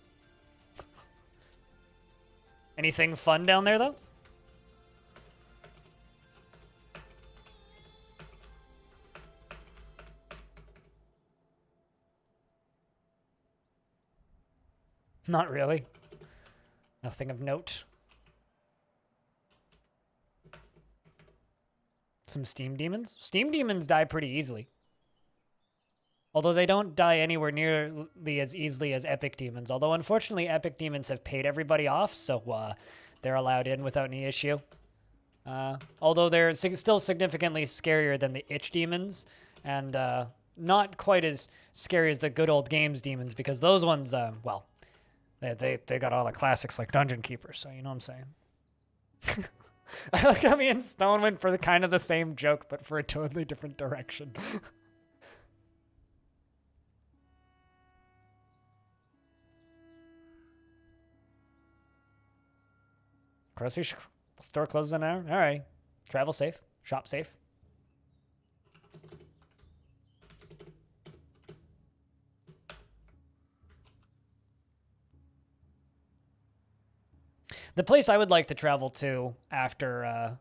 Anything fun down there, though? Not really. Nothing of note. Some steam demons? Steam demons die pretty easily. Although they don't die anywhere nearly as easily as epic demons. Although, unfortunately, epic demons have paid everybody off, so they're allowed in without any issue. Although they're still significantly scarier than the itch demons. And not quite as scary as the good old games demons, because those ones, well... They got all the classics like Dungeon Keeper, so you know what I'm saying. I like how me and Stone went for kind of the same joke, but for a totally different direction. Grocery store closes in an hour? All right. Travel safe. Shop safe. The place I would like to travel to after,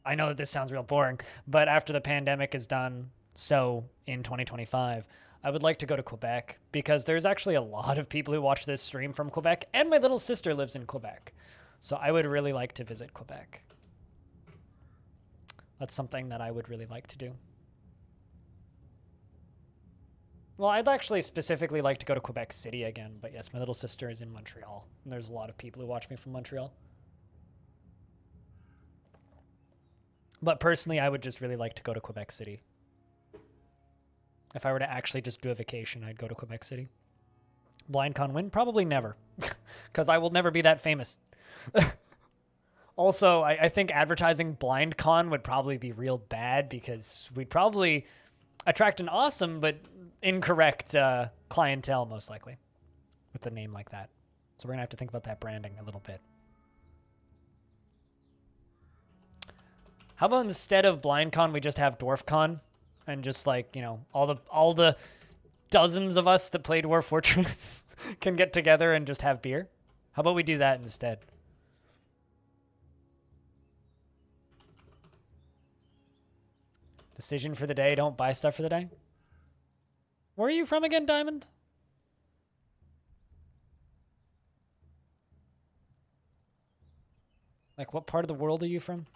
I know that this sounds real boring, but after the pandemic is done, so in 2025, I would like to go to Quebec because there's actually a lot of people who watch this stream from Quebec, and my little sister lives in Quebec. So I would really like to visit Quebec. That's something that I would really like to do. Well, I'd actually specifically like to go to Quebec City again, but yes, my little sister is in Montreal, and there's a lot of people who watch me from Montreal. But personally, I would just really like to go to Quebec City. If I were to actually just do a vacation, I'd go to Quebec City. BlindCon win? Probably never, because I will never be that famous. Also, I think advertising BlindCon would probably be real bad because we'd probably attract an awesome but incorrect clientele, most likely, with a name like that. So we're going to have to think about that branding a little bit. How about instead of BlindCon, we just have DwarfCon? And just like, you know, all the dozens of us that play Dwarf Fortress can get together and just have beer? How about we do that instead? Decision for the day, don't buy stuff for the day. Where are you from again, Diamond? Like, what part of the world are you from?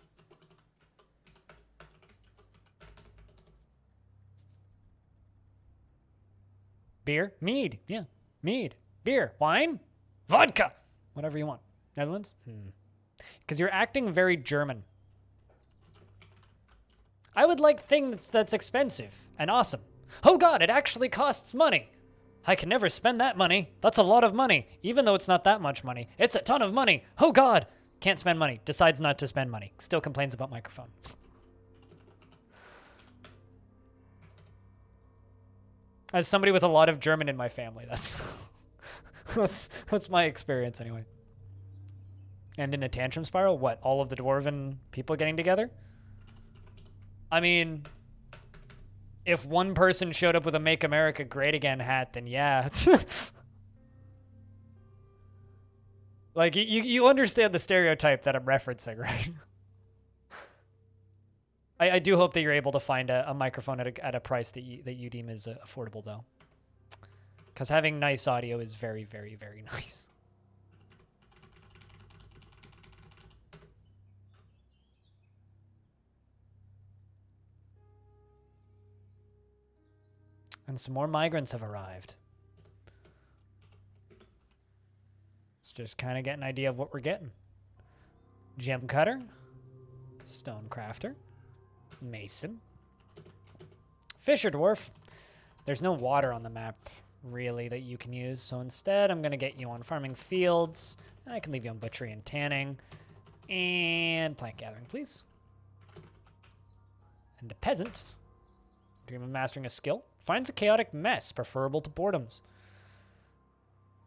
Beer? Mead. Yeah. Mead. Beer. Wine? Vodka. Whatever you want. Netherlands? Because you're acting very German. I would like things that's expensive and awesome. Oh god, it actually costs money. I can never spend that money. That's a lot of money. Even though it's not that much money. It's a ton of money. Oh god. Can't spend money. Decides not to spend money. Still complains about microphone. As somebody with a lot of German in my family, that's that's my experience anyway. And in a tantrum spiral, what? All of the dwarven people getting together? I mean, if one person showed up with a Make America Great Again hat, then yeah. Like, you understand the stereotype that I'm referencing, right? I do hope that you're able to find a microphone at a price that you deem is affordable, though. Because having nice audio is very, very, very nice. And some more migrants have arrived. Let's just kind of get an idea of what we're getting. Gem cutter. Stone crafter. Mason. Fisher dwarf. There's no water on the map, really, that you can use. So instead, I'm going to get you on farming fields. I can leave you on butchery and tanning. And plant gathering, please. And a peasant. Dream of mastering a skill. Finds a chaotic mess, preferable to boredoms.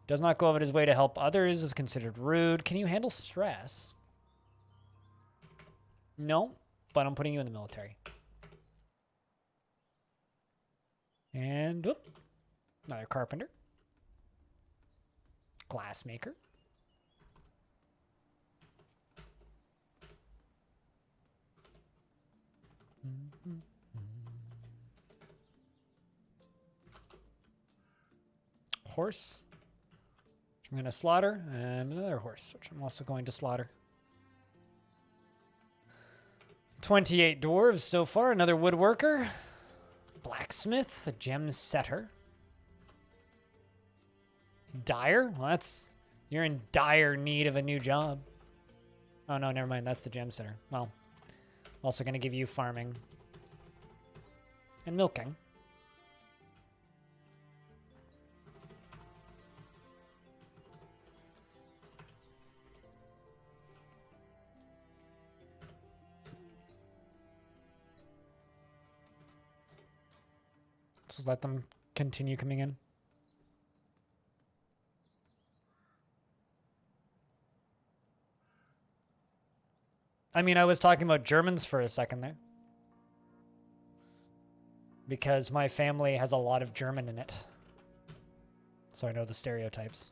Does not go out of his way to help others, is considered rude. Can you handle stress? No, but I'm putting you in the military. And, whoop, another carpenter. Glassmaker. Horse, which I'm going to slaughter, and another horse, which I'm also going to slaughter. 28 dwarves so far, another woodworker, blacksmith, a gem setter, dyer. Well, you're in dire need of a new job. Oh no, never mind, that's the gem setter. Well, I'm also going to give you farming and milking. Just let them continue coming in. I mean, I was talking about Germans for a second there. Because my family has a lot of German in it. So I know the stereotypes.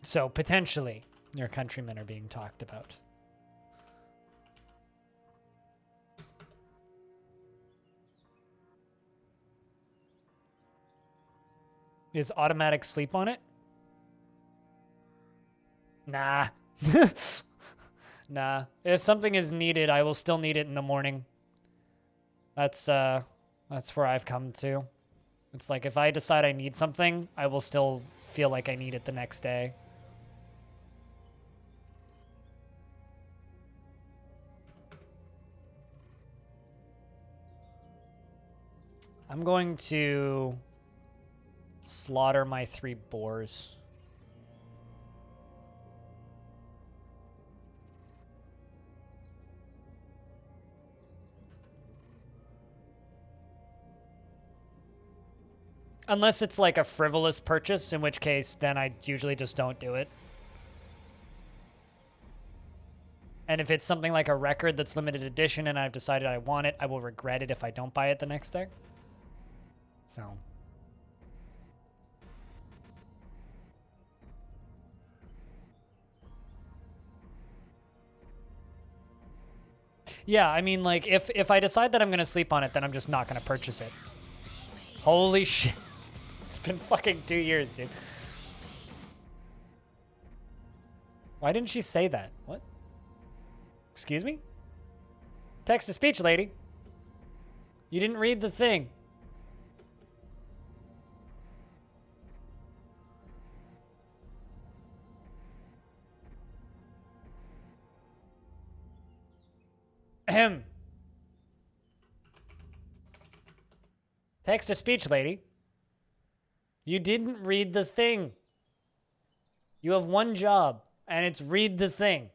So potentially, your countrymen are being talked about. Is automatic sleep on it? Nah. Nah. If something is needed, I will still need it in the morning. That's where I've come to. It's like if I decide I need something, I will still feel like I need it the next day. I'm going to slaughter my 3 boars. Unless it's like a frivolous purchase, in which case then I usually just don't do it. And if it's something like a record that's limited edition and I've decided I want it, I will regret it if I don't buy it the next day. So. Yeah, I mean, like, if I decide that I'm going to sleep on it, then I'm just not going to purchase it. Holy shit. It's been fucking 2 years, dude. Why didn't she say that? What? Excuse me? Text-to-speech, lady. You didn't read the thing. Ahem. Text-to-speech, lady. You didn't read the thing. You have one job, and it's read the thing.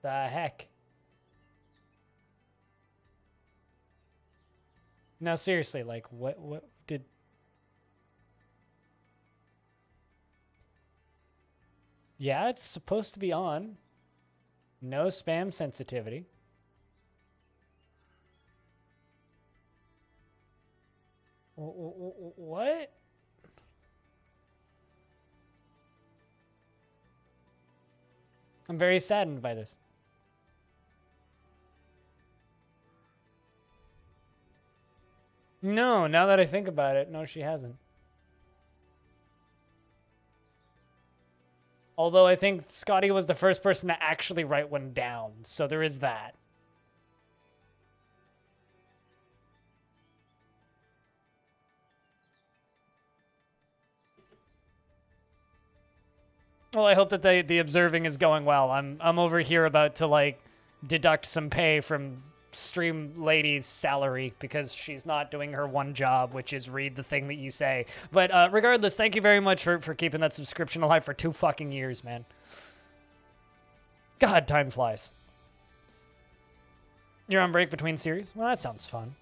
The heck? No, seriously, like, what did... Yeah, it's supposed to be on. No spam sensitivity. What? I'm very saddened by this. No, now that I think about it, no, she hasn't. Although I think Scotty was the first person to actually write one down, so there is that. Well, I hope that the observing is going well. I'm over here about to like deduct some pay from Stream Lady's salary because she's not doing her one job, which is read the thing that you say. But regardless, thank you very much for keeping that subscription alive for 2 fucking years, man. God, time flies. You're on break between series? Well, that sounds fun.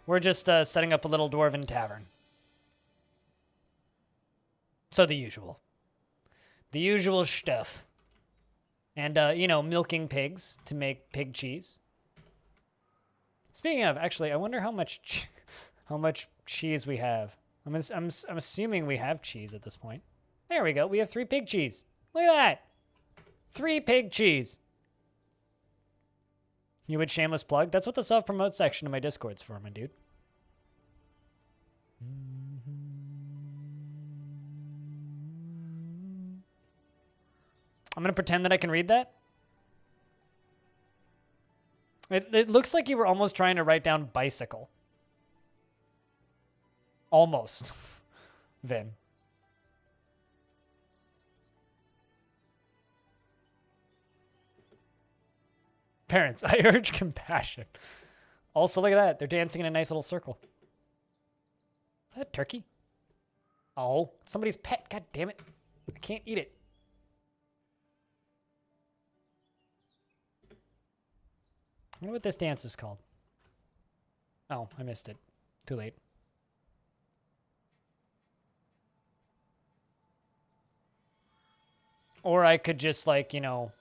We're just setting up a little dwarven tavern. So the usual. The usual stuff. And, you know, milking pigs to make pig cheese. Speaking of, actually, I wonder how much cheese we have. I'm assuming we have cheese at this point. There we go. We have 3 pig cheese. Look at that. 3 pig cheese. You would shameless plug? That's what the self-promote section of my Discord's for, my dude. I'm gonna pretend that I can read that. It looks like you were almost trying to write down bicycle. Almost. Vin. Parents, I urge compassion. Also, look at that. They're dancing in a nice little circle. Is that a turkey? Oh, it's somebody's pet. God damn it. I can't eat it. I wonder what this dance is called. Oh, I missed it. Too late. Or I could just, like, you know...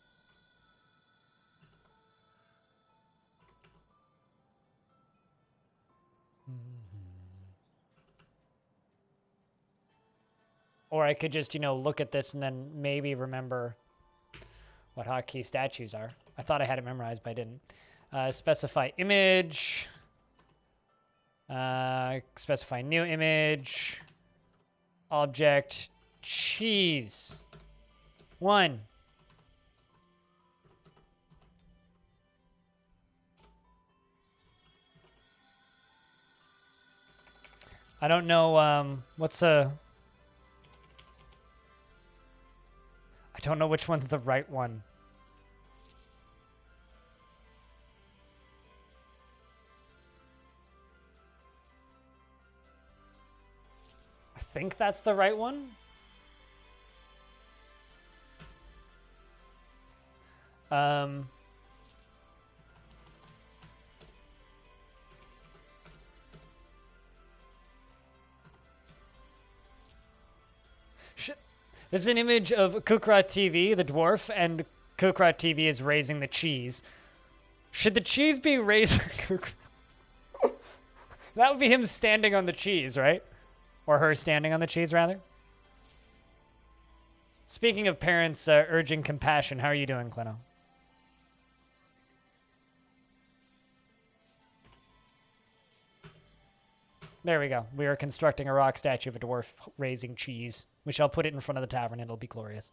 Or I could just, you know, look at this and then maybe remember what hotkey statues are. I thought I had it memorized, but I didn't. Specify image. Specify new image. Object. Cheese. 1. I don't know, what's a... I don't know which one's the right one. I think that's the right one. This is an image of Kukrat TV, the dwarf, and Kukrat TV is raising the cheese. Should the cheese be raising That would be him standing on the cheese, right? Or her standing on the cheese, rather. Speaking of parents urging compassion, how are you doing, Clino? There we go. We are constructing a rock statue of a dwarf raising cheese. We shall put it in front of the tavern. It'll be glorious.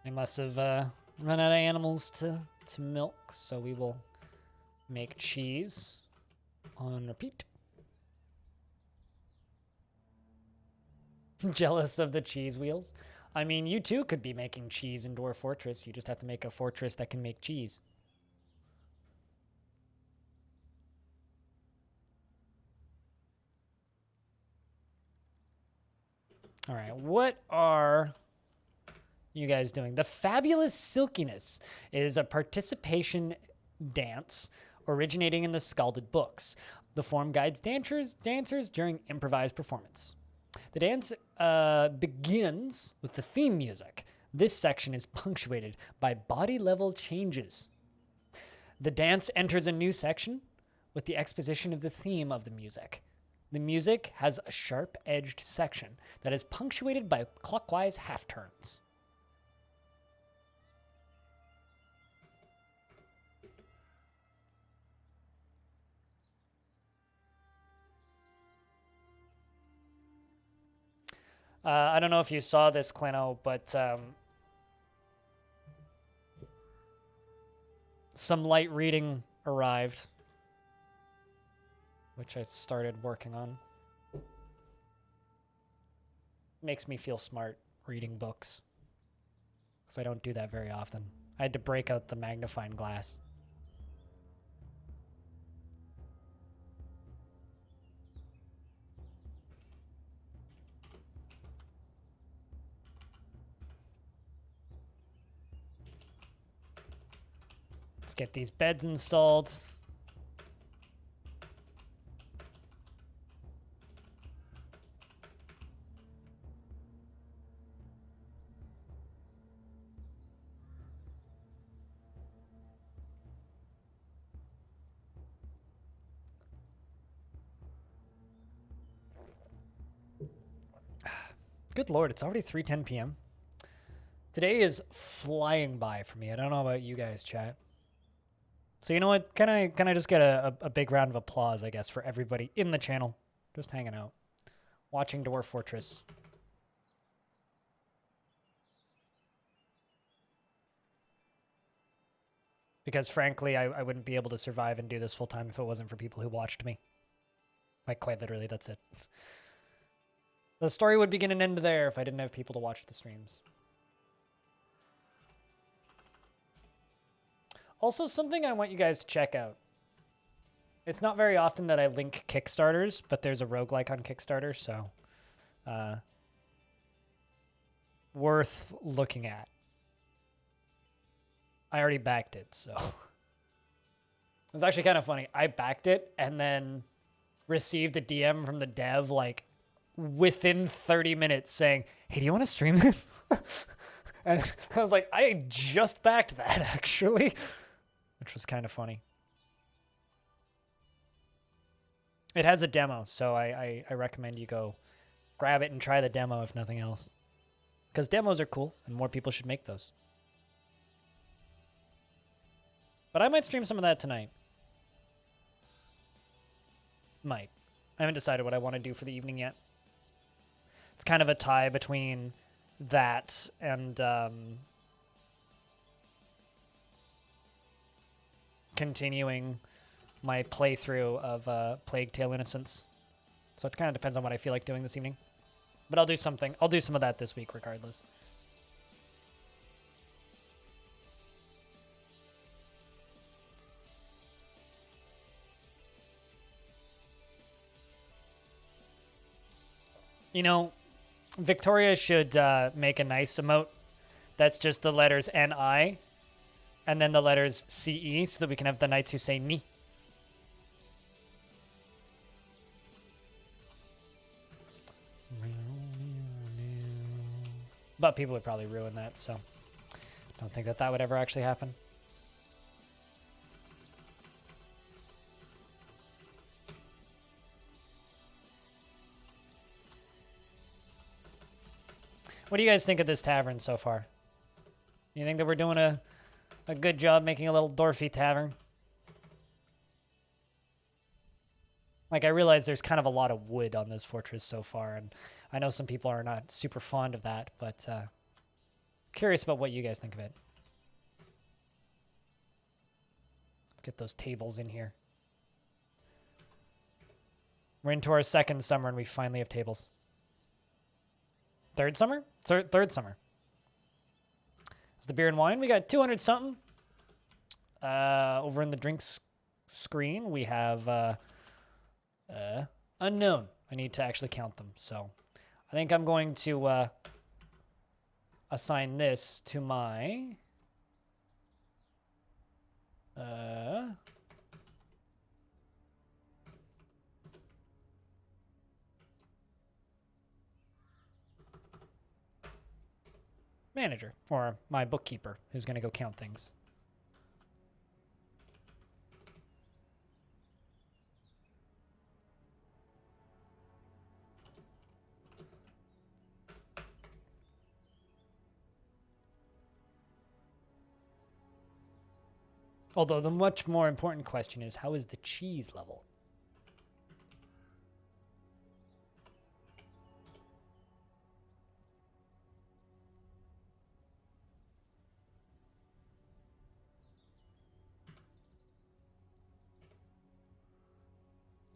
They must have run out of animals to milk, so we will make cheese on repeat. Jealous of the cheese wheels? I mean, you too could be making cheese in Dwarf Fortress. You just have to make a fortress that can make cheese. All right, what are you guys doing? The Fabulous Silkiness is a participation dance originating in the Scalded books. The form guides dancers during improvised performance. The dance begins with the theme music. This section is punctuated by body level changes. The dance enters a new section with the exposition of the theme of the music. The music has a sharp-edged section that is punctuated by clockwise half turns. I don't know if you saw this, Clino, but some light reading arrived, which I started working on. Makes me feel smart reading books, because I don't do that very often. I had to break out the magnifying glass. Let's get these beds installed. Good lord, it's already 3:10 p.m. Today is flying by for me. I don't know about you guys, chat. So you know what? Can I just get a big round of applause, I guess, for everybody in the channel just hanging out, watching Dwarf Fortress. Because frankly, I wouldn't be able to survive and do this full time if it wasn't for people who watched me. Like, quite literally, that's it. The story would begin and end there if I didn't have people to watch the streams. Also, something I want you guys to check out. It's not very often that I link Kickstarters, but there's a roguelike on Kickstarter, so worth looking at. I already backed it, so. It was actually kind of funny. I backed it and then received a DM from the dev like within 30 minutes saying, hey, do you want to stream this? And I was like, I just backed that actually, which was kind of funny. It has a demo, so I recommend you go grab it and try the demo if nothing else. Because demos are cool and more people should make those. But I might stream some of that tonight. Might. I haven't decided what I want to do for the evening yet. It's kind of a tie between that and continuing my playthrough of Plague Tale Innocence. So it kind of depends on what I feel like doing this evening. But I'll do something. I'll do some of that this week regardless. You know, Victoria should make a nice emote that's just the letters N-I and then the letters C-E so that we can have the knights who say ni. But people would probably ruin that, so I don't think that would ever actually happen. What do you guys think of this tavern so far? You think that we're doing a good job making a little dwarfy tavern? Like, I realize there's kind of a lot of wood on this fortress so far, and I know some people are not super fond of that, but curious about what you guys think of it. Let's get those tables in here. We're into our second summer, and we finally have tables. Third summer? Third summer. It's the beer and wine. We got 200 something. Over in the drinks screen, we have unknown. I need to actually count them. So I think I'm going to assign this to my manager, or my bookkeeper, who's going to go count things. Although the much more important question is, how is the cheese level?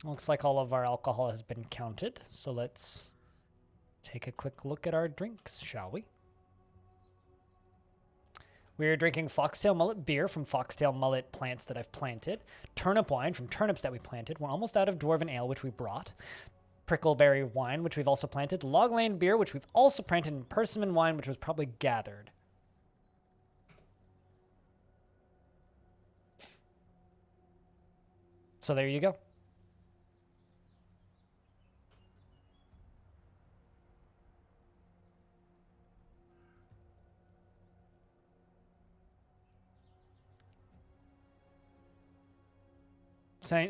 Looks like all of our alcohol has been counted, so let's take a quick look at our drinks, shall we? We're drinking Foxtail Mullet beer from Foxtail Mullet plants that I've planted. Turnip wine from turnips that we planted. We're almost out of Dwarven Ale, which we brought. Prickleberry wine, which we've also planted. Log Lane beer, which we've also planted. And persimmon wine, which was probably gathered. So there you go.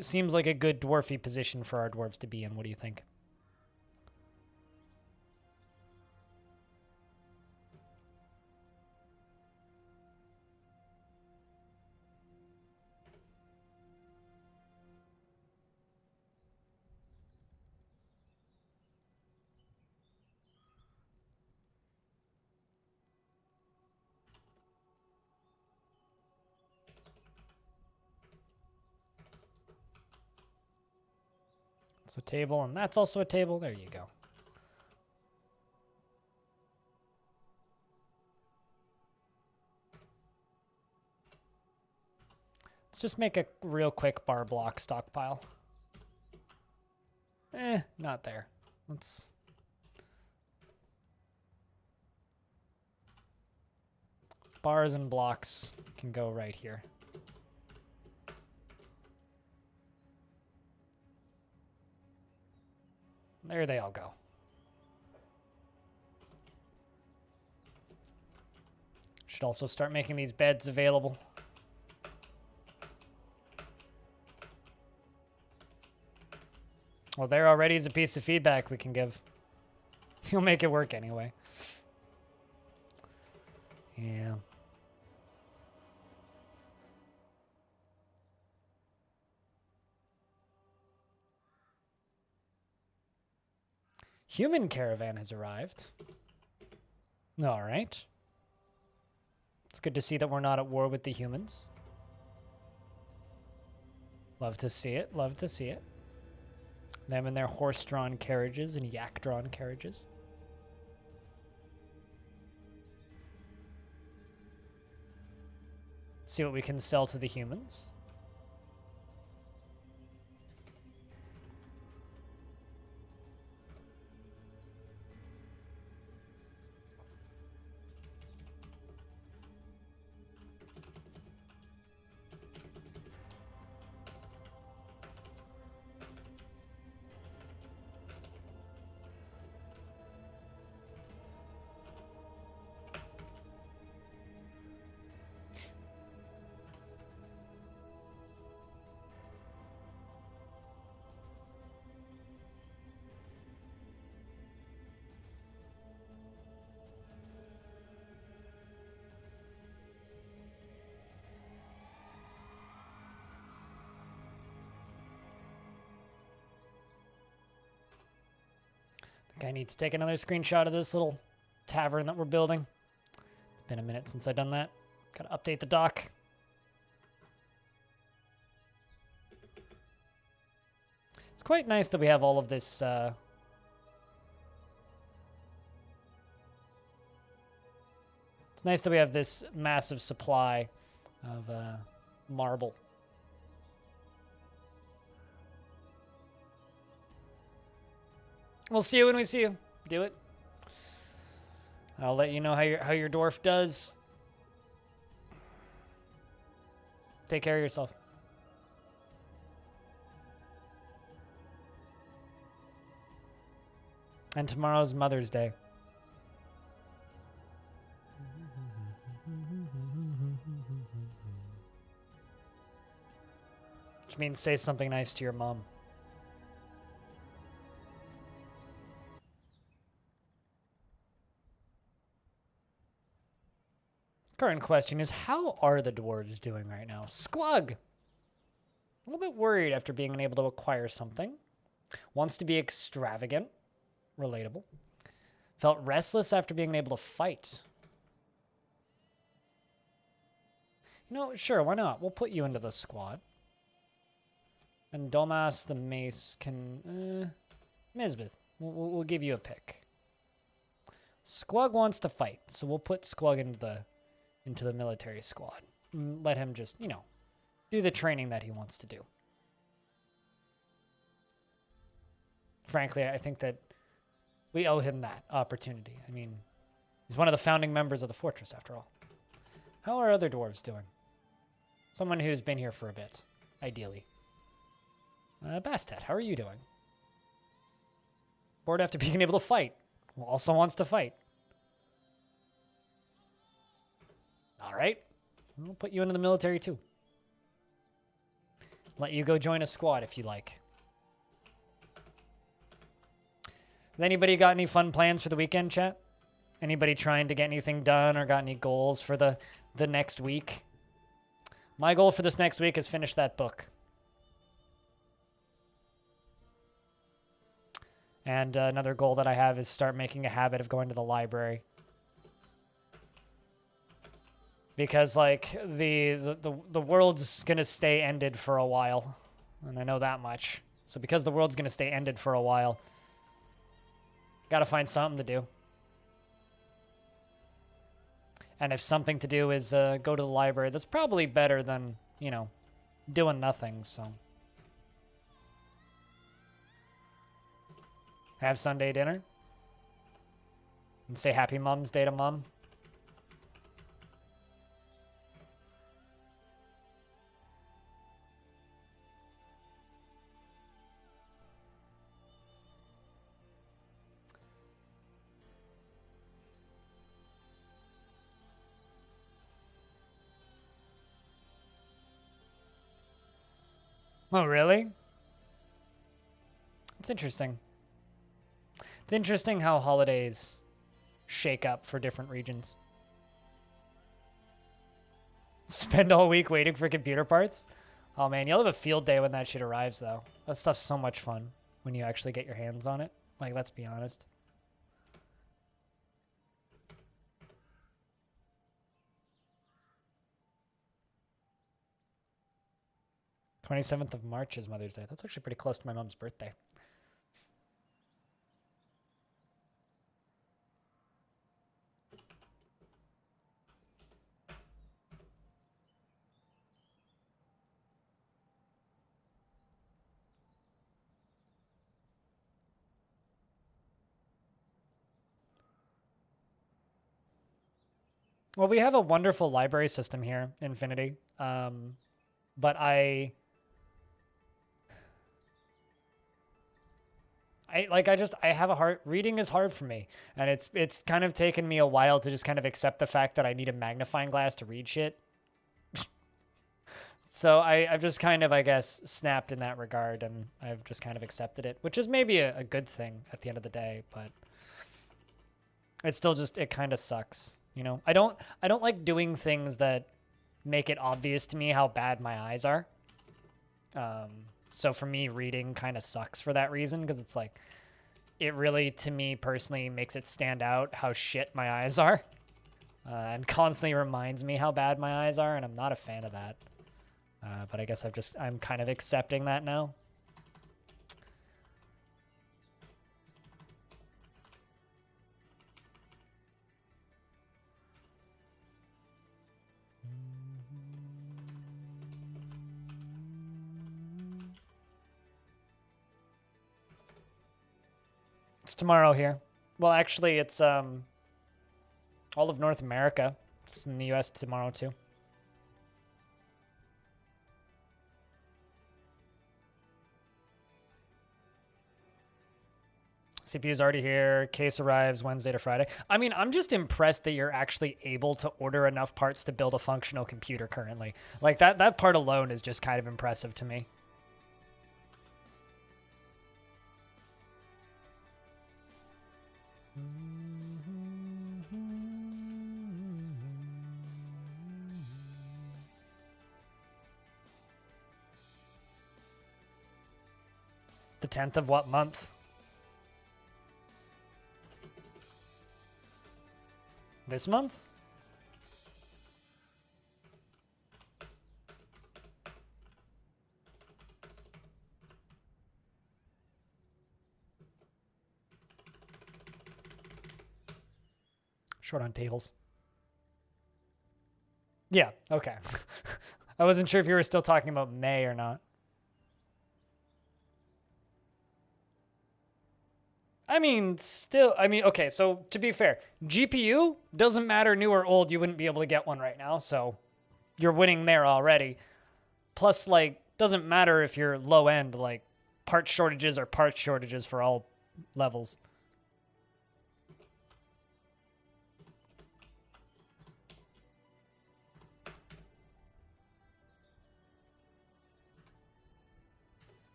Seems like a good dwarfy position for our dwarves to be in. What do you think? It's a table, and that's also a table. There you go. Let's just make a real quick bar block stockpile. Not there. Let's... Bars and blocks can go right here. There they all go. Should also start making these beds available. Well, there already is a piece of feedback we can give. You'll make it work anyway. Yeah. Human caravan has arrived. All right. It's good to see that we're not at war with the humans. Love to see it. Love to see it. Them in their horse-drawn carriages and yak-drawn carriages. See what we can sell to the humans. I need to take another screenshot of this little tavern that we're building. It's been a minute since I've done that. Gotta update the dock. It's quite nice that we have all of this it's nice that we have this massive supply of marble. We'll see you when we see you. Do it. I'll let you know how your dwarf does. Take care of yourself. And tomorrow's Mother's Day. Which means say something nice to your mom. Current question is, how are the dwarves doing right now? Squug! A little bit worried after being unable to acquire something. Wants to be extravagant. Relatable. Felt restless after being unable to fight. You know, sure, why not? We'll put you into the squad. And Domas the Mace can... Mizbeth, we'll give you a pick. Squug wants to fight, so we'll put Squug into the military squad. And let him just, you know, do the training that he wants to do. Frankly, I think that we owe him that opportunity. I mean, he's one of the founding members of the fortress, after all. How are other dwarves doing? Someone who's been here for a bit, ideally. Bastet, how are you doing? Bored after being able to fight. Also wants to fight. All right. We'll put you into the military, too. Let you go join a squad if you like. Has anybody got any fun plans for the weekend, chat? Anybody trying to get anything done or got any goals for the next week? My goal for this next week is finish that book. And another goal that I have is start making a habit of going to the library. Because, like, the world's going to stay ended for a while. And I know that much. So because the world's going to stay ended for a while, got to find something to do. And if something to do is go to the library, that's probably better than, you know, doing nothing, so. Have Sunday dinner. And say Happy Mom's Day to Mom. Oh, really? It's interesting. It's interesting how holidays shake up for different regions. Spend all week waiting for computer parts? Oh man, you'll have a field day when that shit arrives though. That stuff's so much fun when you actually get your hands on it. Like, let's be honest. '27th of March is Mother's Day. That's actually pretty close to my mom's birthday. Well, we have a wonderful library system here, Infinity. But I have a hard, reading is hard for me. And it's kind of taken me a while to just kind of accept the fact that I need a magnifying glass to read shit. So I've just kind of, I guess, snapped in that regard, and I've just kind of accepted it, which is maybe a good thing at the end of the day, but it's still just, it kind of sucks. You know, I don't like doing things that make it obvious to me how bad my eyes are. So for me, reading kind of sucks for that reason, because it's like, it really, to me personally, makes it stand out how shit my eyes are, and constantly reminds me how bad my eyes are, and I'm not a fan of that. But I guess I'm kind of accepting that now. It's tomorrow here. Well, actually, it's all of North America. It's in the US tomorrow, too. CPU's already here. Case arrives Wednesday to Friday. I mean, I'm just impressed that you're actually able to order enough parts to build a functional computer currently. Like, that part alone is just kind of impressive to me. The 10th of what month? This month? Short on tables. Yeah, okay. I wasn't sure if you were still talking about May or not. I mean, still, I mean, okay, so to be fair, GPU doesn't matter new or old, you wouldn't be able to get one right now, so you're winning there already. Plus, like, doesn't matter if you're low end, like, part shortages are part shortages for all levels.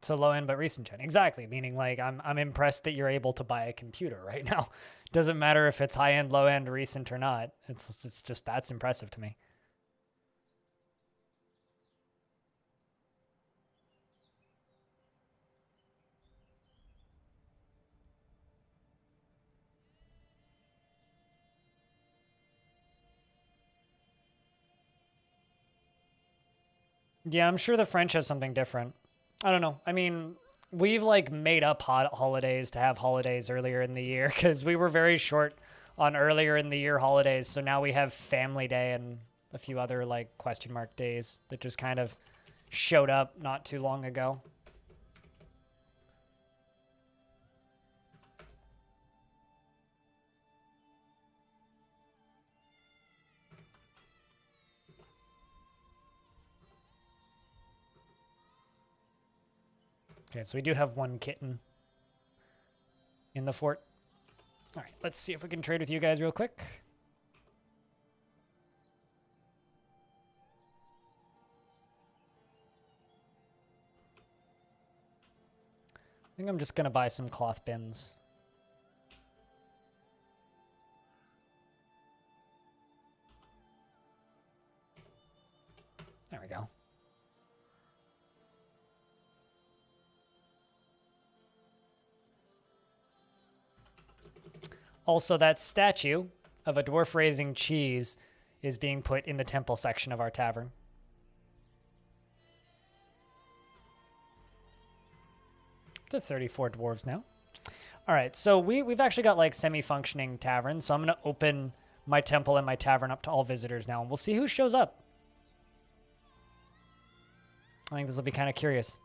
So low end but recent gen. Exactly, meaning like I'm impressed that you're able to buy a computer right now. Doesn't matter if it's high end, low end, recent or not. It's just that's impressive to me. Yeah, I'm sure the French have something different. I don't know. I mean, we've like made up holidays to have holidays earlier in the year because we were very short on earlier in the year holidays. So now we have Family Day and a few other like question mark days that just kind of showed up not too long ago. Okay, so we do have one kitten in the fort. All right, let's see if we can trade with you guys real quick. I think I'm just going to buy some cloth bins. There we go. Also, that statue of a dwarf raising cheese is being put in the temple section of our tavern. To 34 dwarves now. All right, so we've actually got like semi-functioning taverns, so I'm going to open my temple and my tavern up to all visitors now, and we'll see who shows up. I think this will be kind of curious.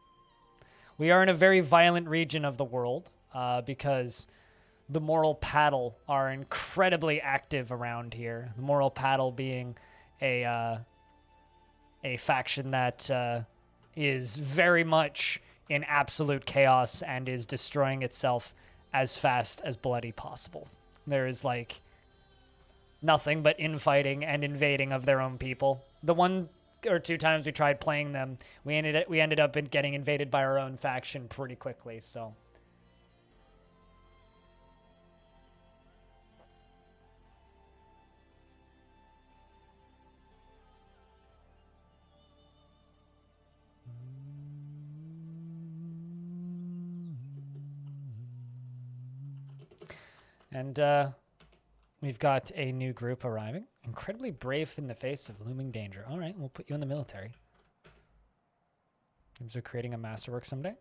We are in a very violent region of the world because the Moral Paddle are incredibly active around here. The Moral Paddle being a faction that is very much in absolute chaos and is destroying itself as fast as bloody possible. There is like nothing but infighting and invading of their own people. The one or two times we tried playing them, we ended up getting invaded by our own faction pretty quickly, so. And we've got a new group arriving. Incredibly brave in the face of looming danger. All right, we'll put you in the military. Dreams of creating a masterwork someday.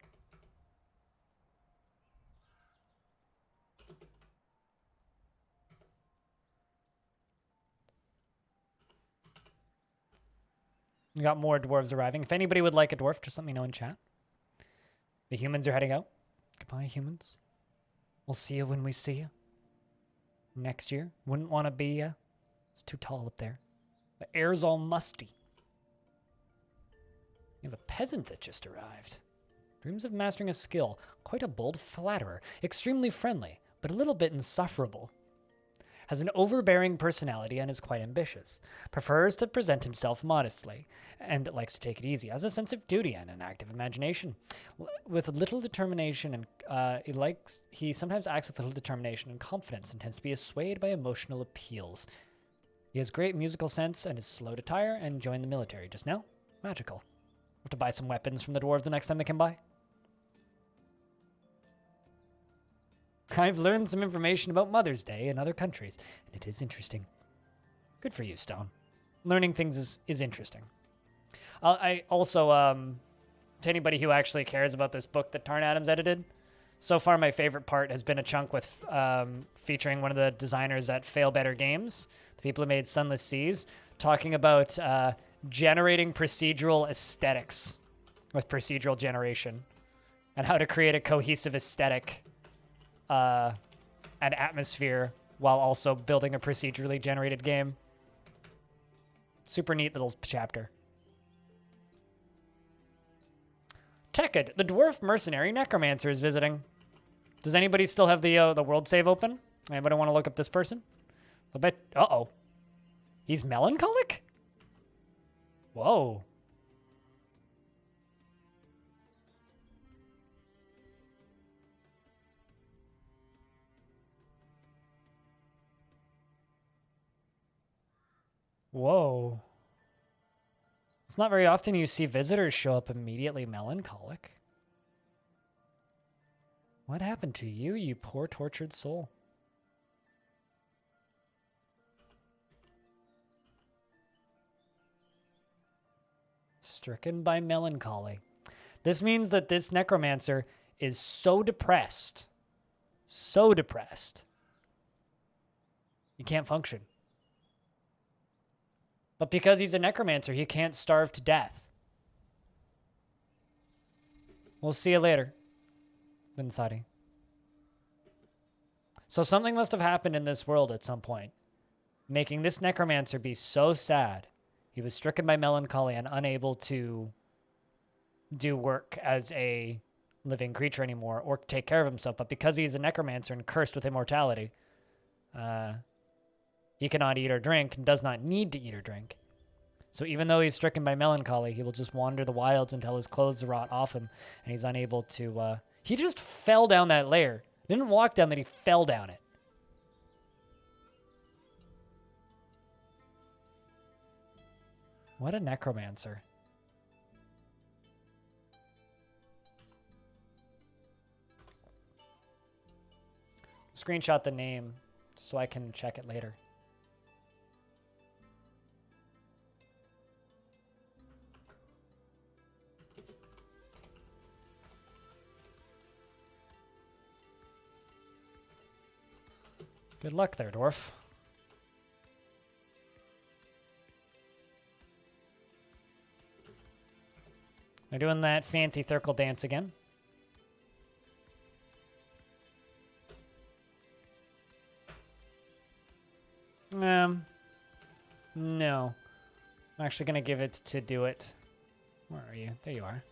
We got more dwarves arriving. If anybody would like a dwarf, just let me know in chat. The humans are heading out. Goodbye, humans. We'll see you when we see you. Next year. Wouldn't want to be it's too tall up there. The air's all musty. We have a peasant that just arrived. Dreams of mastering a skill. Quite a bold flatterer. Extremely friendly, but a little bit insufferable. Has an overbearing personality and is quite ambitious. Prefers to present himself modestly and likes to take it easy. Has a sense of duty and an active imagination. With little determination and he sometimes acts with little determination and confidence and tends to be swayed by emotional appeals. He has great musical sense and is slow to tire and joined the military just now. Magical. Have to buy some weapons from the dwarves the next time they come by. I've learned some information about Mother's Day in other countries, and it is interesting. Good for you, Stone. Learning things is interesting. I also, to anybody who actually cares about this book that Tarn Adams edited, so far my favorite part has been a chunk with featuring one of the designers at Fail Better Games, the people who made Sunless Seas, talking about generating procedural aesthetics with procedural generation and how to create a cohesive aesthetic and atmosphere while also building a procedurally generated game. Super neat little chapter. Tekid, the dwarf mercenary necromancer, is visiting. Does anybody still have the world save open? Anybody want to look up this person? I bet. Uh-oh. He's melancholic? Whoa. Whoa. It's not very often you see visitors show up immediately melancholic. What happened to you, you poor tortured soul? Stricken by melancholy. This means that this necromancer is so depressed, he can't function. But because he's a necromancer, he can't starve to death. We'll see you later, Vinsati. So something must have happened in this world at some point, making this necromancer be so sad. He was stricken by melancholy and unable to do work as a living creature anymore or take care of himself. But because he's a necromancer and cursed with immortality, he cannot eat or drink and does not need to eat or drink. So even though he's stricken by melancholy, he will just wander the wilds until his clothes rot off him and he's unable to... He just fell down that layer. Didn't walk down that, he fell down it. What a necromancer. Screenshot the name so I can check it later. Good luck there, dwarf. They're doing that fancy circle dance again. No. I'm actually going to give it to do it. Where are you? There you are.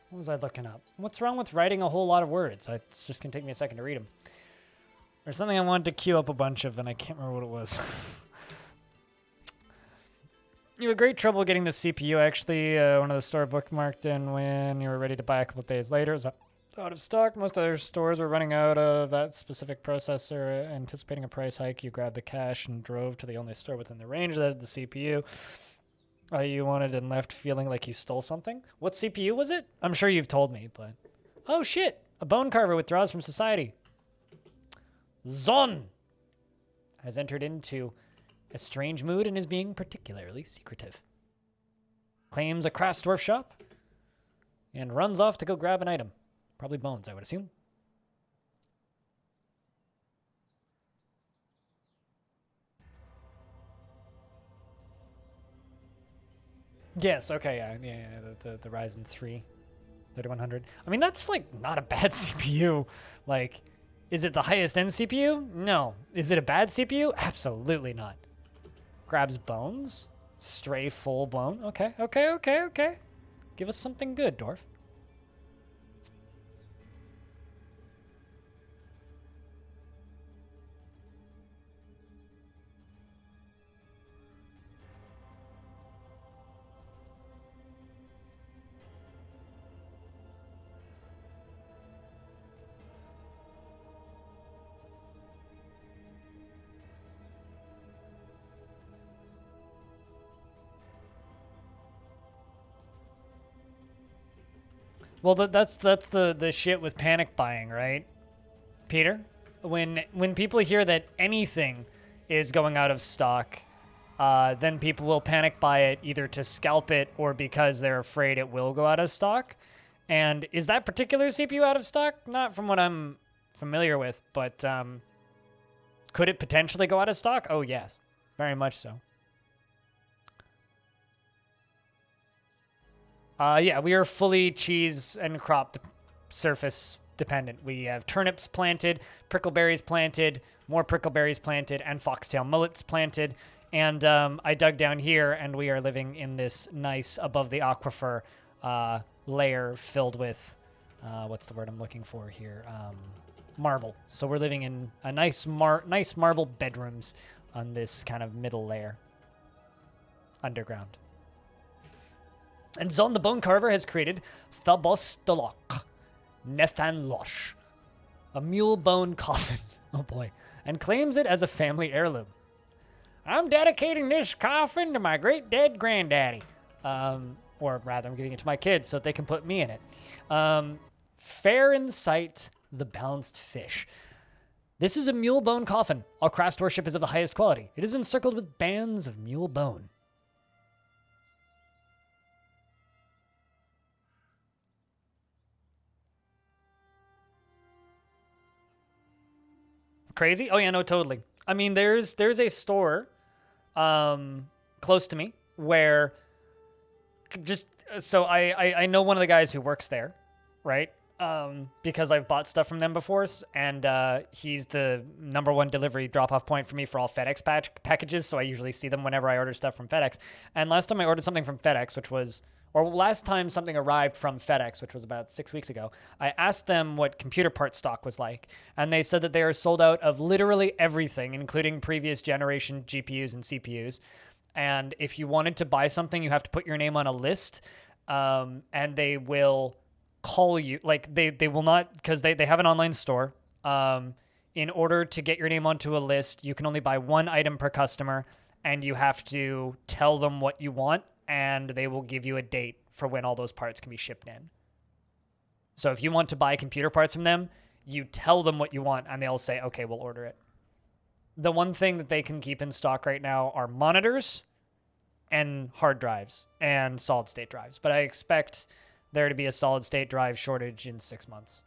What was I looking up? What's wrong with writing a whole lot of words? It's just going to take me a second to read them. There's something I wanted to queue up a bunch of, and I can't remember what it was. You had great trouble getting the CPU, actually. One of the store bookmarked in when you were ready to buy a couple days later. It was out of stock. Most other stores were running out of that specific processor. Anticipating a price hike, you grabbed the cash and drove to the only store within the range that had the CPU. You wanted and left feeling like you stole something. What CPU was it? I'm sure you've told me, but... Oh, shit! A bone carver withdraws from society. Zon has entered into a strange mood and is being particularly secretive. Claims a crafts dwarf shop and runs off to go grab an item. Probably bones, I would assume. Yes, okay, yeah, the Ryzen 3 3100. I mean, that's, like, not a bad CPU. Like, is it the highest end CPU? No. Is it a bad CPU? Absolutely not. Grabs bones? Stray full bone? Okay. Give us something good, dwarf. Well, that's the shit with panic buying, right, Peter? When people hear that anything is going out of stock, then people will panic buy it either to scalp it or because they're afraid it will go out of stock. And is that particular CPU out of stock? Not from what I'm familiar with, but could it potentially go out of stock? Oh, yes, very much so. Yeah, we are fully cheese and crop surface dependent. We have turnips planted, prickleberries planted, more prickleberries planted, and foxtail mullets planted. And I dug down here, and we are living in this nice above the aquifer layer filled with, what's the word I'm looking for here? Marble. So we're living in a nice marble bedrooms on this kind of middle layer, underground. And Zon the Bone Carver has created Thabostolok Nethan Losh, a mule bone coffin. Oh boy. And claims it as a family heirloom. I'm dedicating this coffin to my great dead granddaddy. Or rather, I'm giving it to my kids so they can put me in it. Fair in sight, the balanced fish. This is a mule bone coffin. All craft worship is of the highest quality. It is encircled with bands of mule bone. Crazy? Oh yeah, no, totally. I mean, there's a store close to me where just so I know one of the guys who works there, right? Because I've bought stuff from them before, and he's the #1 delivery drop-off point for me for all FedEx packages, so I usually see them whenever I order stuff from FedEx. And last time I ordered something from FedEx, last time something arrived from FedEx, which was about 6 weeks ago, I asked them what computer part stock was like, and they said that they are sold out of literally everything, including previous generation GPUs and CPUs. And if you wanted to buy something, you have to put your name on a list, and they will call you. Like, they will not, because they have an online store. In order to get your name onto a list, you can only buy one item per customer, and you have to tell them what you want, and they will give you a date for when all those parts can be shipped in. So if you want to buy computer parts from them, you tell them what you want, and they'll say, okay, we'll order it. The one thing that they can keep in stock right now are monitors and hard drives and solid state drives. But I expect there to be a solid state drive shortage in 6 months.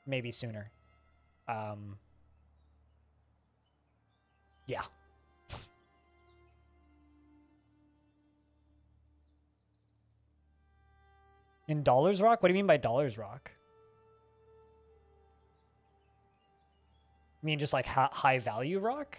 Maybe sooner. Yeah. In Dollars Rock? What do you mean by Dollars Rock? You mean just like high value rock?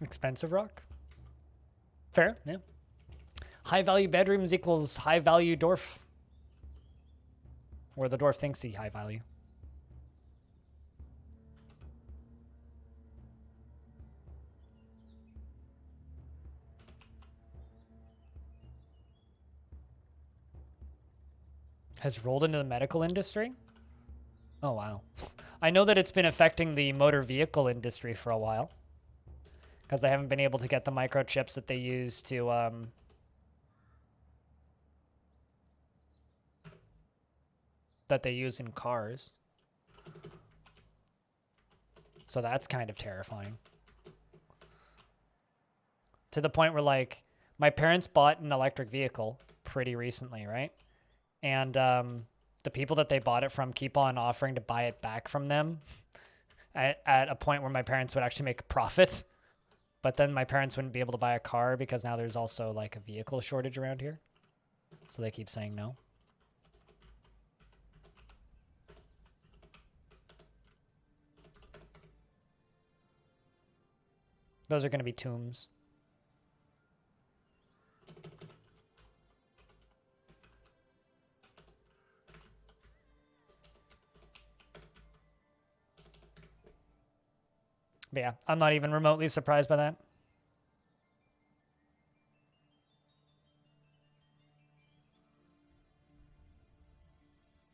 Expensive rock? Fair, yeah. High value bedrooms equals high value dwarf. Or the dwarf thinks he high value. Has rolled into the medical industry? Oh, wow. I know that it's been affecting the motor vehicle industry for a while, because they haven't been able to get the microchips that they use to that they use in cars. So that's kind of terrifying. To the point where, like, my parents bought an electric vehicle pretty recently, right? And the people that they bought it from keep on offering to buy it back from them at a point where my parents would actually make a profit. But then my parents wouldn't be able to buy a car because now there's also like a vehicle shortage around here. So they keep saying no. Those are going to be tombs. But yeah, I'm not even remotely surprised by that.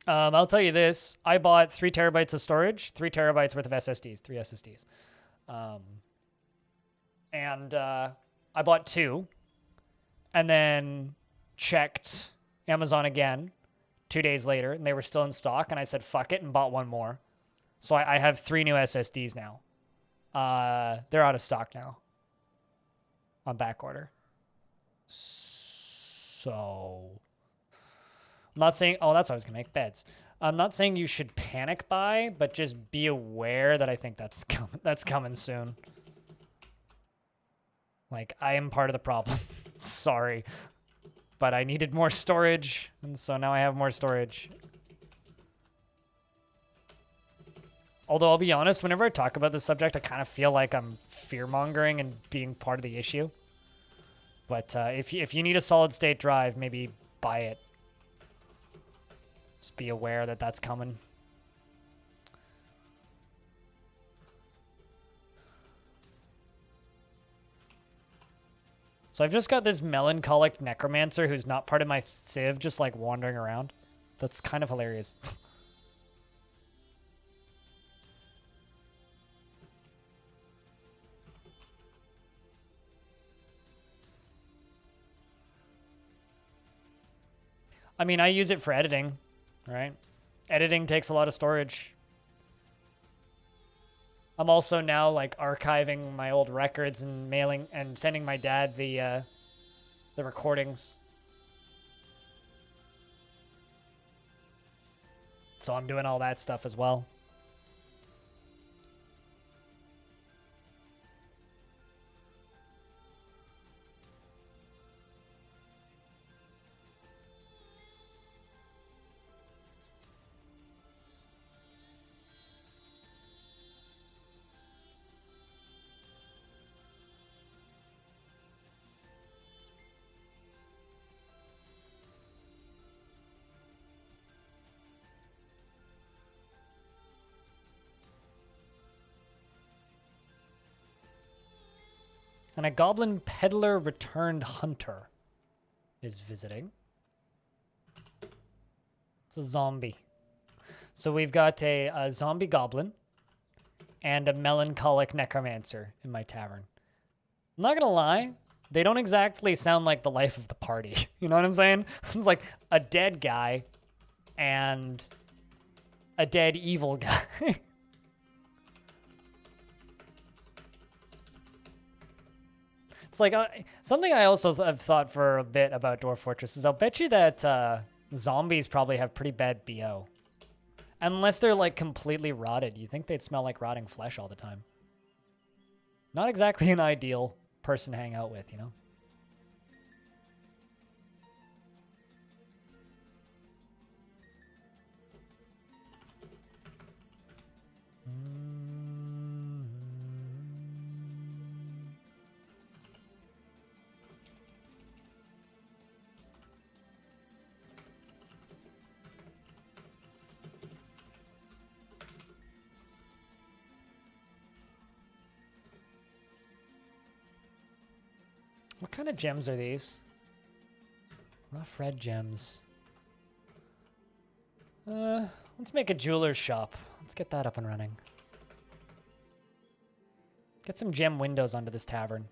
I'll tell you this. I bought 3 terabytes of storage, 3 terabytes worth of SSDs, 3 SSDs. And I bought 2 and then checked Amazon again 2 days later, and they were still in stock, and I said, fuck it, and bought 1 more. So I have 3 new SSDs now. They're out of stock now on back order. So I'm not saying, oh, that's how I was going to make beds. I'm not saying you should panic buy, but just be aware that I think that's coming soon. Like, I am part of the problem. Sorry. But I needed more storage, and so now I have more storage. Although, I'll be honest, whenever I talk about this subject, I kind of feel like I'm fear-mongering and being part of the issue. But if you need a solid-state drive, maybe buy it. Just be aware that that's coming. So I've just got this melancholic necromancer who's not part of my civ just like wandering around. That's kind of hilarious. I mean, I use it for editing, right? Editing takes a lot of storage. I'm also now like archiving my old records and mailing and sending my dad the recordings. So I'm doing all that stuff as well. And a goblin peddler returned hunter is visiting. It's a zombie. So we've got a zombie goblin and a melancholic necromancer in my tavern. I'm not going to lie. They don't exactly sound like the life of the party. You know what I'm saying? It's like a dead guy and a dead evil guy. It's like something I also have thought for a bit about Dwarf Fortress is I'll bet you that zombies probably have pretty bad BO. Unless they're like completely rotted. You think they'd smell like rotting flesh all the time. Not exactly an ideal person to hang out with, you know? What kind of gems are these? Rough red gems. Let's make a jeweler's shop. Let's get that up and running. Get some gem windows onto this tavern.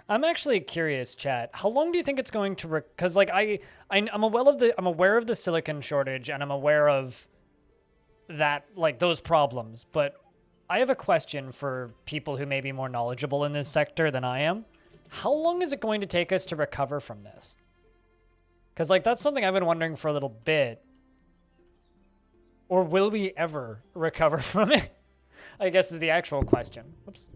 I'm actually curious, chat. How long do you think it's going to? Because like I'm aware of the silicon shortage, and I'm aware of that, like those problems. But I have a question for people who may be more knowledgeable in this sector than I am. How long is it going to take us to recover from this? Because like that's something I've been wondering for a little bit. Or will we ever recover from it? I guess is the actual question. Whoops.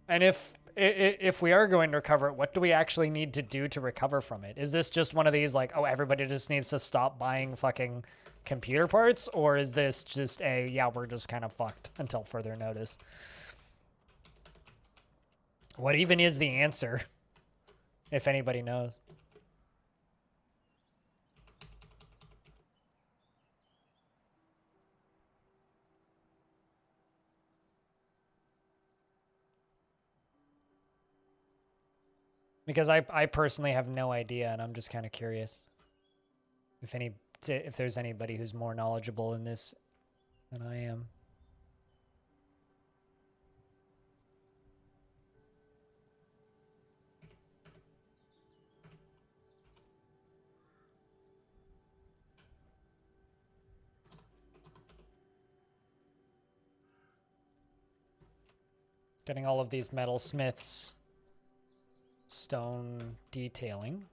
And if we are going to recover it, what do we actually need to do to recover from it? Is this just one of these like, oh, everybody just needs to stop buying fucking computer parts? Or is this just yeah, we're just kind of fucked until further notice? What even is the answer? If anybody knows. Because I personally have no idea, and I'm just kind of curious if there's anybody who's more knowledgeable in this than I am. Getting all of these metal smiths. Stone detailing.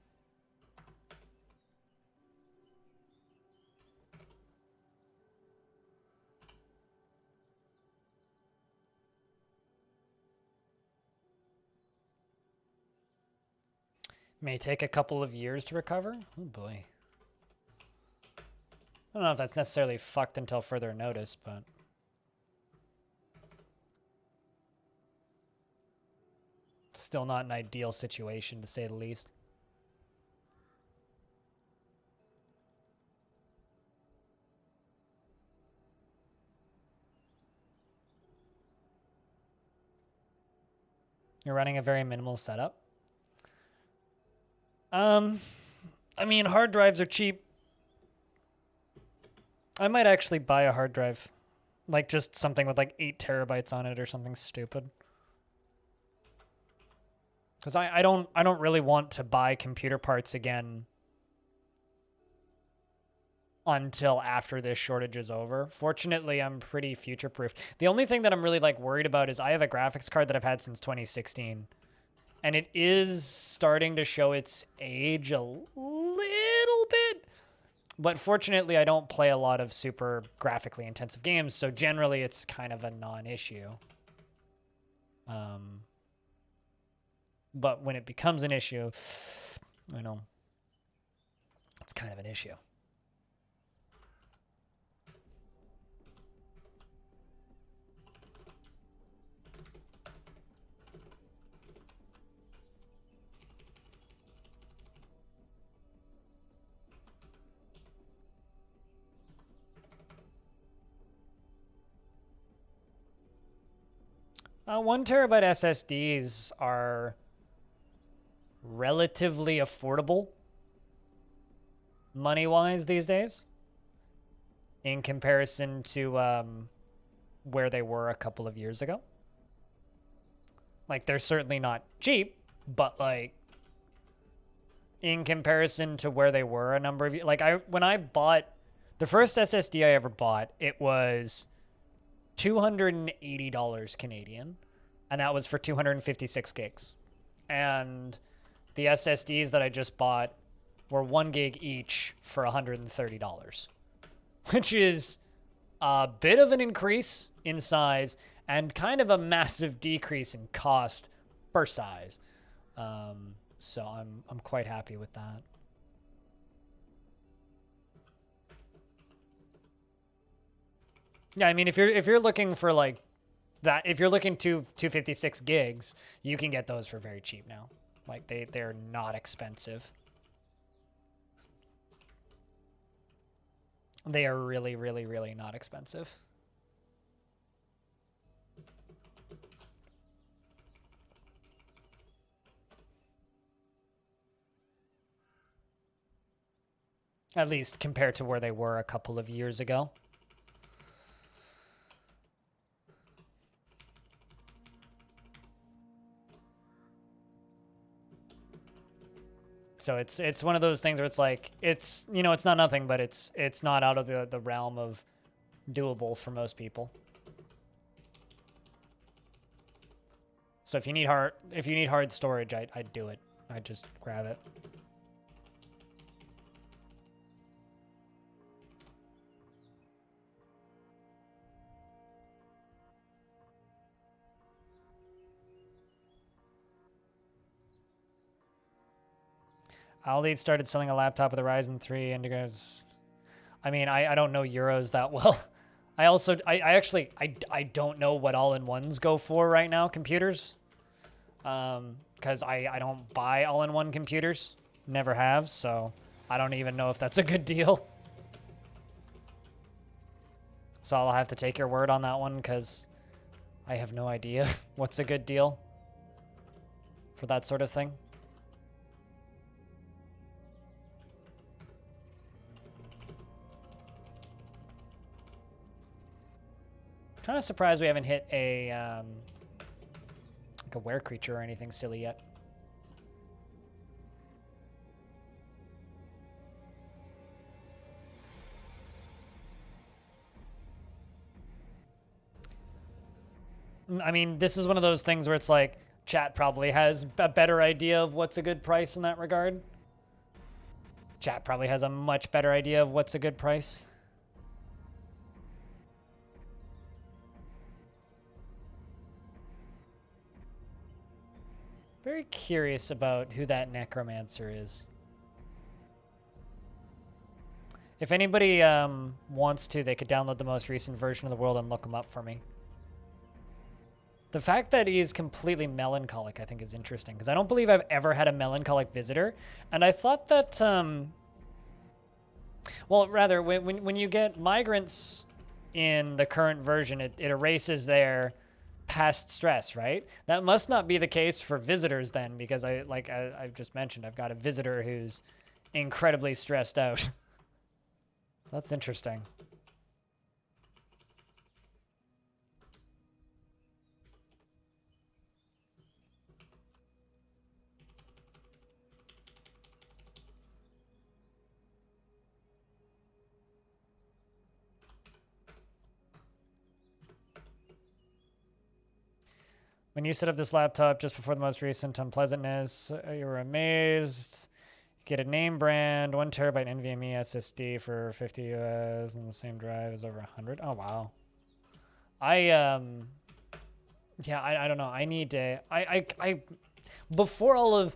May take a couple of years to recover. Oh boy. I don't know if that's necessarily fucked until further notice, but Still not an ideal situation, to say the least. You're running a very minimal setup. I mean, hard drives are cheap. I might actually buy a hard drive. Like, just something with, like, 8 terabytes on it or something stupid. Because I don't really want to buy computer parts again until after this shortage is over. Fortunately, I'm pretty future-proof. The only thing that I'm really, like, worried about is I have a graphics card that I've had since 2016. And it is starting to show its age a little bit. But fortunately, I don't play a lot of super graphically intensive games, so generally it's kind of a non-issue. But when it becomes an issue, I know, it's kind of an issue. One terabyte SSDs are relatively affordable money-wise these days in comparison to where they were a couple of years ago. Like, they're certainly not cheap, but, like, in comparison to where they were a number of years... Like, when I bought... The first SSD I ever bought, it was $280 Canadian, and that was for 256 gigs. And the SSDs that I just bought were 1 gig each for $130, which is a bit of an increase in size and kind of a massive decrease in cost per size. So I'm quite happy with that. Yeah, I mean, if you're looking for like that, if you're looking to 256 gigs, you can get those for very cheap now. Like they're not expensive. They are really, really, really not expensive. At least compared to where they were a couple of years ago. So it's one of those things where it's like, it's, you know, it's not nothing, but it's not out of the realm of doable for most people. So if you need hard storage, I'd do it. I'd just grab it. Aldi started selling a laptop with a Ryzen 3 Indigo's. I mean, I don't know Euros that well. I actually don't know what all-in-ones go for right now, computers. Because I don't buy all-in-one computers. Never have, so I don't even know if that's a good deal. So I'll have to take your word on that one, because I have no idea what's a good deal for that sort of thing. Kind of surprised we haven't hit a like a were creature or anything silly yet. I mean, this is one of those things where it's like, chat probably has a better idea of what's a good price in that regard. Chat probably has a much better idea of what's a good price. Very curious about who that necromancer is. If anybody wants to, they could download the most recent version of the world and look them up for me. The fact that he is completely melancholic, I think, is interesting, because I don't believe I've ever had a melancholic visitor. And I thought that, well, rather, when you get migrants in the current version, it erases their past stress, right? That must not be the case for visitors then, because I've just mentioned, I've got a visitor who's incredibly stressed out. So that's interesting. When you set up this laptop just before the most recent unpleasantness, you were amazed. You get a name brand, 1 terabyte NVMe SSD for 50 US, and the same drive is over 100. Oh, wow. Yeah, I don't know. I need to, before all of,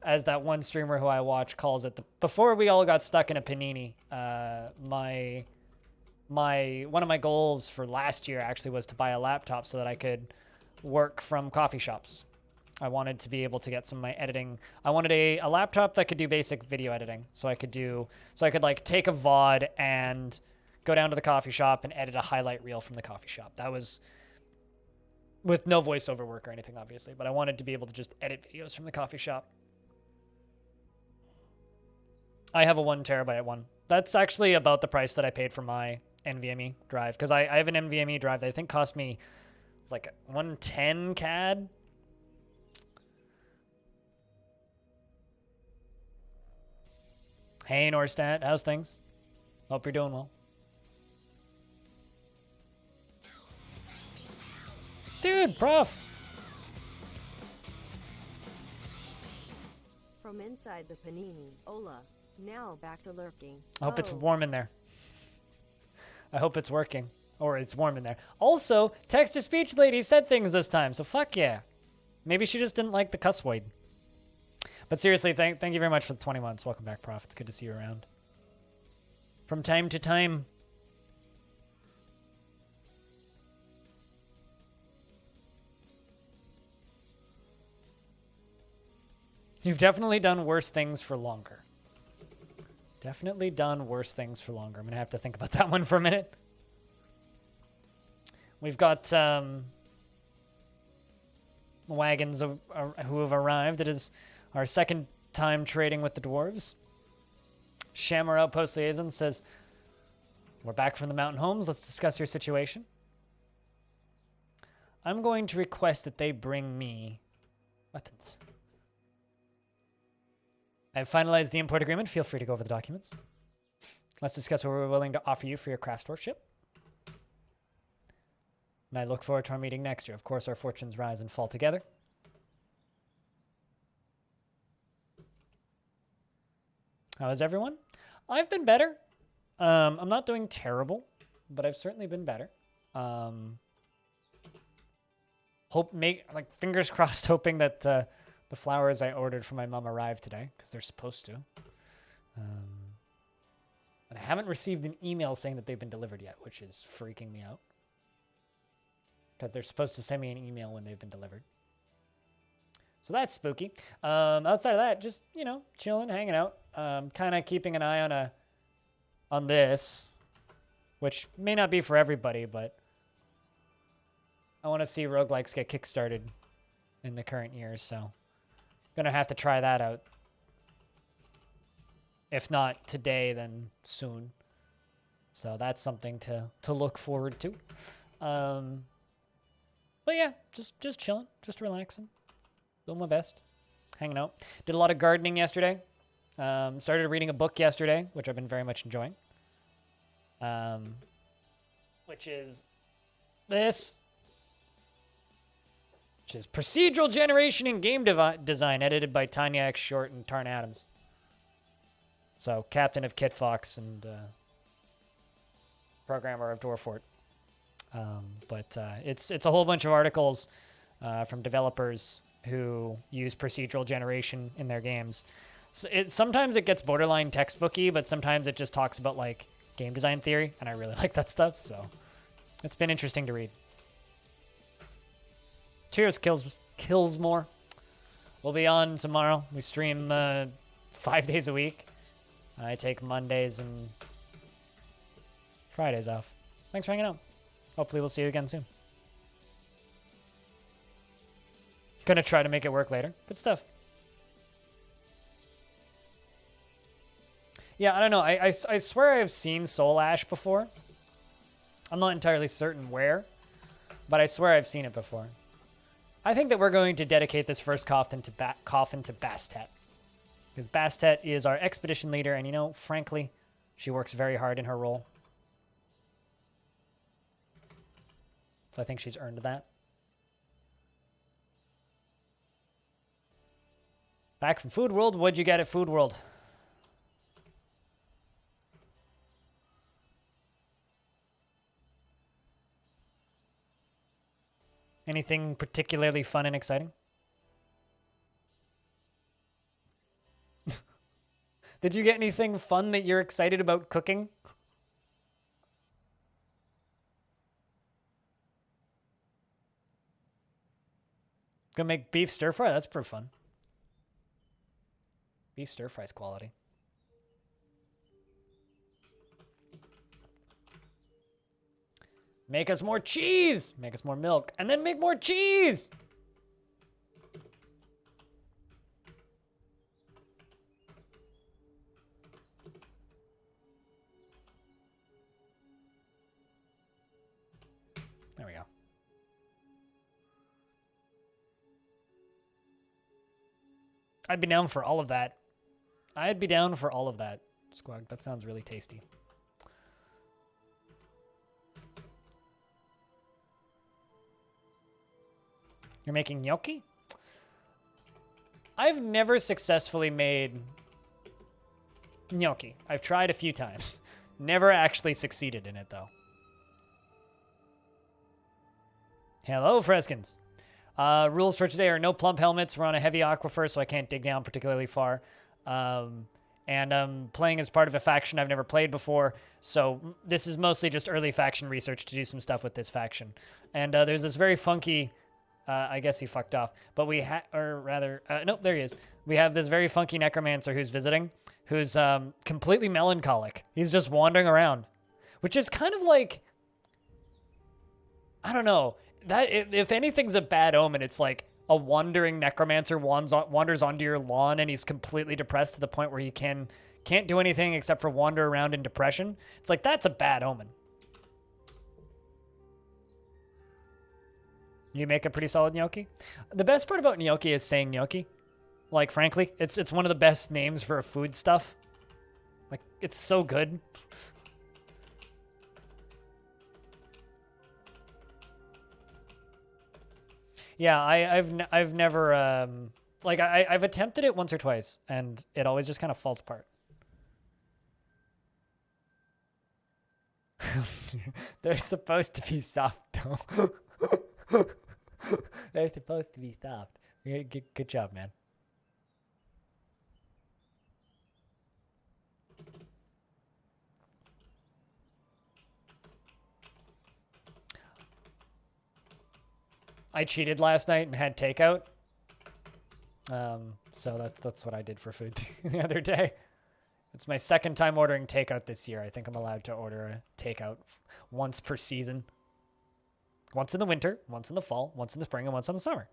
as that one streamer who I watch calls it, before we all got stuck in a panini, one of my goals for last year actually was to buy a laptop so that I could work from coffee shops. I wanted to be able to get some of my editing. I wanted a laptop that could do basic video editing. So I could like take a VOD and go down to the coffee shop and edit a highlight reel from the coffee shop. That was with no voiceover work or anything, obviously, but I wanted to be able to just edit videos from the coffee shop. I have a 1 terabyte one. That's actually about the price that I paid for my NVMe drive, because I have an NVMe drive that I think cost me like 110 CAD. Hey, Norstat, how's things? Hope you're doing well. Dude, prof. From inside the panini, Ola, now back to lurking. I hope it's warm in there. I hope it's working. Or it's warm in there. Also, text-to-speech lady said things this time, so fuck yeah. Maybe she just didn't like the cuss word. But seriously, thank you very much for the 20 months. Welcome back, Prof. It's good to see you around. From time to time. You've definitely done worse things for longer. Definitely done worse things for longer. I'm going to have to think about that one for a minute. We've got wagons who have arrived. It is our second time trading with the dwarves. Shammer Outpost Liaison says, we're back from the mountain homes. Let's discuss your situation. I'm going to request that they bring me weapons. I've finalized the import agreement. Feel free to go over the documents. Let's discuss what we're willing to offer you for your craft storeship. And I look forward to our meeting next year. Of course, our fortunes rise and fall together. How is everyone? I've been better. I'm not doing terrible, but I've certainly been better. Fingers crossed, hoping that the flowers I ordered for my mom arrive today, because they're supposed to. And I haven't received an email saying that they've been delivered yet, which is freaking me out. Because they're supposed to send me an email when they've been delivered. So that's spooky. Outside of that, just, chilling, hanging out. Kind of keeping an eye on this, which may not be for everybody, but I want to see roguelikes get kickstarted in the current year, so gonna have to try that out. If not today, then soon. So that's something to look forward to. But yeah, just chilling, just relaxing, doing my best, hanging out. Did a lot of gardening yesterday. Started reading a book yesterday, which I've been very much enjoying. Which is this. Which is Procedural Generation in Game Design, edited by Tanya X. Short and Tarn Adams. So, captain of Kit Fox and programmer of Dwarfort. But it's a whole bunch of articles from developers who use procedural generation in their games. So sometimes it gets borderline textbooky, but sometimes it just talks about like game design theory, and I really like that stuff. So it's been interesting to read. Cheers, kills more. We'll be on tomorrow. We stream 5 days a week. I take Mondays and Fridays off. Thanks for hanging out. Hopefully we'll see you again soon. Gonna try to make it work later. Good stuff. Yeah, I don't know. I swear I've seen Soul Ash before. I'm not entirely certain where, but I swear I've seen it before. I think that we're going to dedicate this first coffin to Bastet. Because Bastet is our expedition leader, and you know, frankly, she works very hard in her role. So I think she's earned that. Back from Food World, what'd you get at Food World? Anything particularly fun and exciting? Did you get anything fun that you're excited about cooking? Gonna make beef stir fry? That's pretty fun. Beef stir fry's quality. Make us more cheese! Make us more milk. And then make more cheese! There we go. I'd be down for all of that. I'd be down for all of that. Squawk, that sounds really tasty. You're making gnocchi? I've never successfully made gnocchi. I've tried a few times. Never actually succeeded in it, though. Hello, Freskins. Rules for today are no plump helmets. We're on a heavy aquifer, so I can't dig down particularly far. And I'm playing as part of a faction I've never played before, so this is mostly just early faction research to do some stuff with this faction. And there's this very funky... I guess he fucked off. But we nope, there he is. We have this very funky necromancer who's visiting, who's completely melancholic. He's just wandering around, which is kind of like, I don't know. That if anything's a bad omen, it's like a wandering necromancer wanders onto your lawn and he's completely depressed to the point where he can't do anything except for wander around in depression. It's like, that's a bad omen. You make a pretty solid gnocchi. The best part about gnocchi is saying gnocchi. Like, frankly, it's one of the best names for a food stuff. Like, it's so good. Yeah, I've never like I've attempted it once or twice, and it always just kind of falls apart. They're supposed to be soft, though. They're supposed to be soft. Good job, man. I cheated last night and had takeout. So that's what I did for food the other day. It's my second time ordering takeout this year. I think I'm allowed to order a takeout once per season. Once in the winter, once in the fall, once in the spring, and once in the summer.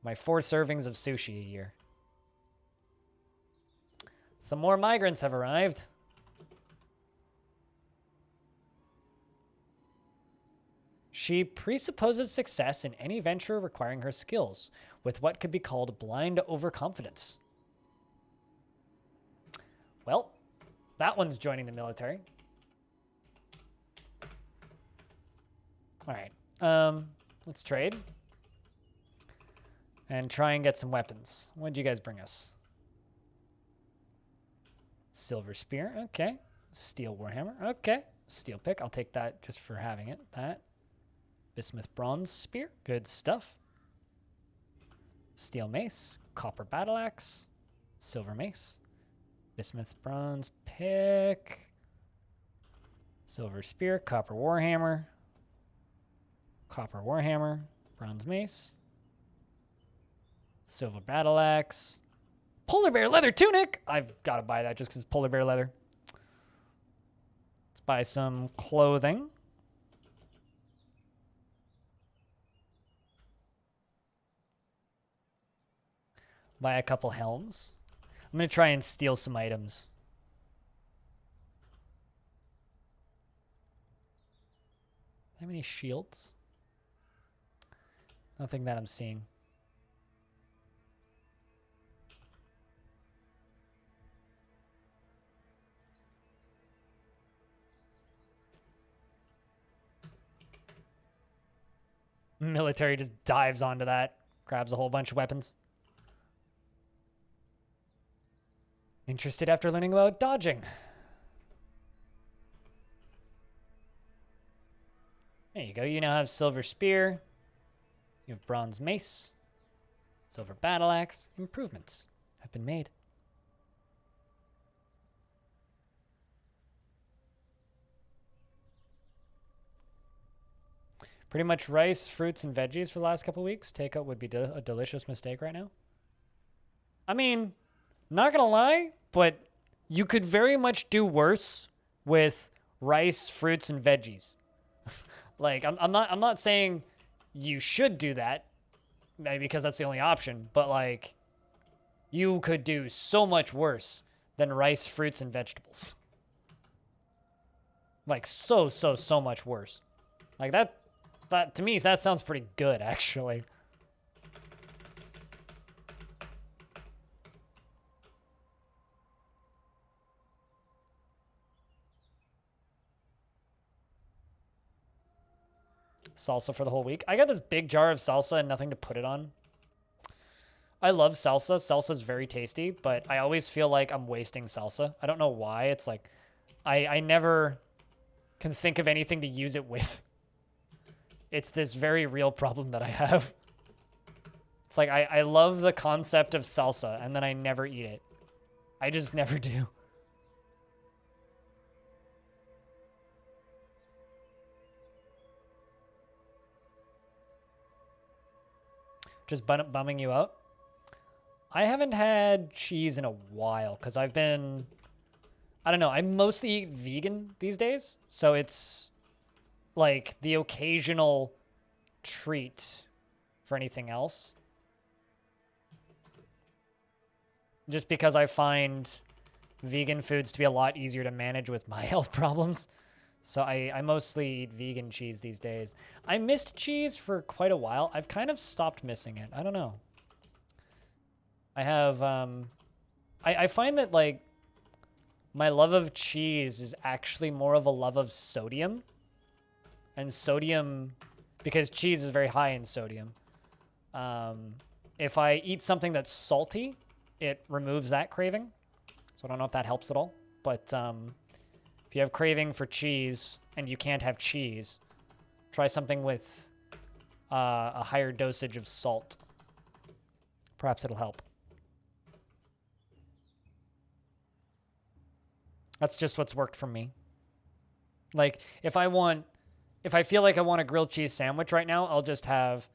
My 4 servings of sushi a year. Some more migrants have arrived. She presupposes success in any venture requiring her skills, with what could be called blind overconfidence. Well, that one's joining the military. All right, let's trade. And try and get some weapons. What did you guys bring us? Silver spear, okay. Steel warhammer, okay. Steel pick, I'll take that just for having it. That. Bismuth bronze spear, good stuff. Steel mace, copper battle axe, silver mace. Bismuth bronze pick. Silver spear, copper warhammer. Copper Warhammer. Bronze Mace. Silver Battle Axe. Polar Bear Leather Tunic! I've got to buy that just because it's Polar Bear Leather. Let's buy some clothing. Buy a couple helms. I'm going to try and steal some items. How many shields? Nothing that I'm seeing. Military just dives onto that, grabs a whole bunch of weapons. Interested after learning about dodging. There you go. You now have Silver Spear. You have Bronze Mace. Silver Battle Axe. Improvements have been made. Pretty much rice, fruits, and veggies for the last couple weeks. Takeout would be a delicious mistake right now. I mean, not gonna lie, but you could very much do worse with rice, fruits, and veggies. Like, I'm not saying you should do that, maybe because that's the only option, but like, you could do so much worse than rice, fruits, and vegetables. Like, so much worse. Like, that to me, that sounds pretty good, actually. Salsa for the whole week. I got this big jar of salsa and nothing to put it on. I love salsa. Salsa's very tasty, but I always feel like I'm wasting salsa. I don't know why. It's like, I never can think of anything to use it with. It's this very real problem that I have. It's like, I love the concept of salsa, and then I never eat it. I just never do. Just bumming you out? I haven't had cheese in a while, because I've been... I don't know, I mostly eat vegan these days, so it's like the occasional treat for anything else. Just because I find vegan foods to be a lot easier to manage with my health problems. So I mostly eat vegan cheese these days. I missed cheese for quite a while. I've kind of stopped missing it. I don't know. I have, I find that, like, my love of cheese is actually more of a love of sodium. And sodium, because cheese is very high in sodium. If I eat something that's salty, it removes that craving. So I don't know if that helps at all. But if you have craving for cheese and you can't have cheese, try something with a higher dosage of salt. Perhaps it'll help. That's just what's worked for me. Like, if I feel like I want a grilled cheese sandwich right now, I'll just have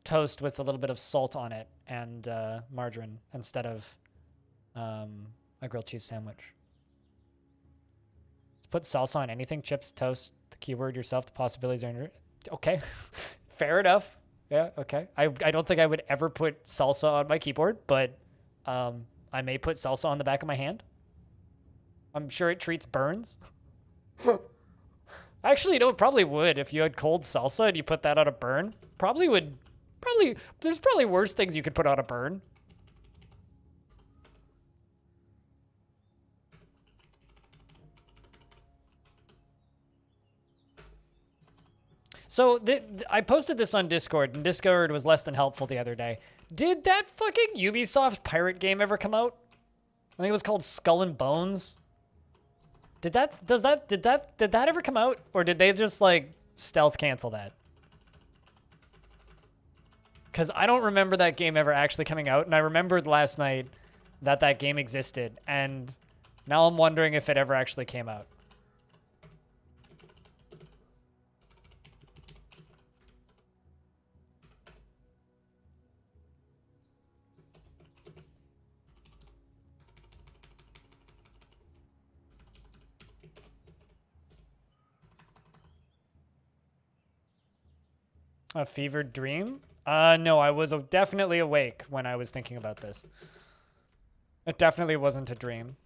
toast with a little bit of salt on it and margarine instead of a grilled cheese sandwich. Let's put salsa on anything, chips, toast, the keyword yourself, the possibilities are... Okay, fair enough. Yeah, okay. I don't think I would ever put salsa on my keyboard, but I may put salsa on the back of my hand. I'm sure it treats burns. Actually, you know, it probably would. If you had cold salsa and you put that on a burn, there's probably worse things you could put on a burn. So I posted this on Discord, and Discord was less than helpful the other day. Did that fucking Ubisoft pirate game ever come out? I think it was called Skull and Bones. Did that ever come out? Or did they just, like, stealth cancel that? Because I don't remember that game ever actually coming out, and I remembered last night that that game existed, and now I'm wondering if it ever actually came out. A fevered dream? No, I was definitely awake when I was thinking about this. It definitely wasn't a dream.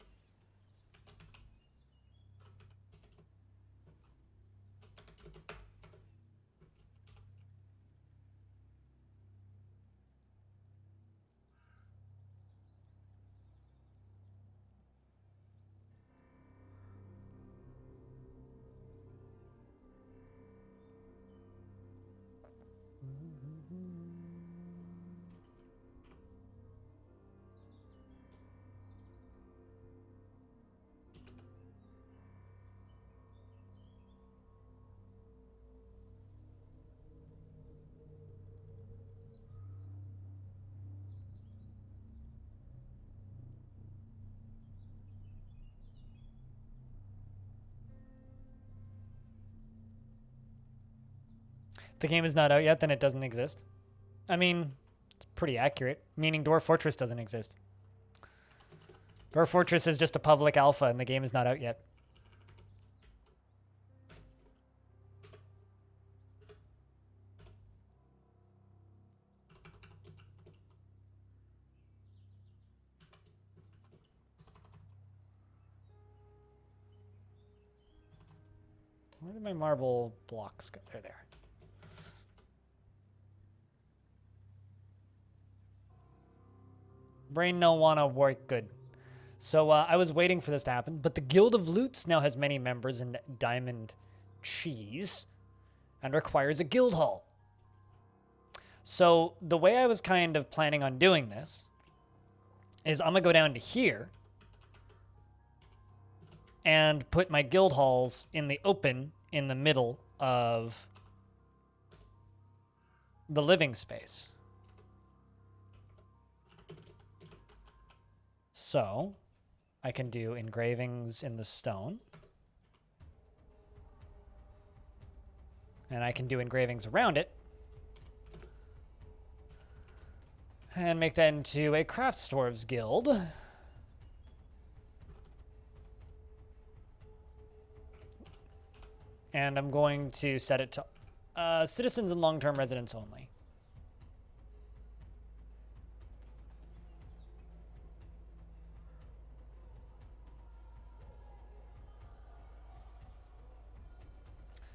If the game is not out yet, then it doesn't exist. I mean, it's pretty accurate, meaning Dwarf Fortress doesn't exist. Dwarf Fortress is just a public alpha and the game is not out yet. Where did my marble blocks go? They're there. Brain no wanna work good. So I was waiting for this to happen, but the Guild of Loots now has many members in Diamond Cheese and requires a guild hall. So the way I was kind of planning on doing this is I'm gonna go down to here and put my guild halls in the open in the middle of the living space. So I can do engravings in the stone. And I can do engravings around it. And make that into a Crafts Dwarves Guild. And I'm going to set it to citizens and long-term residents only.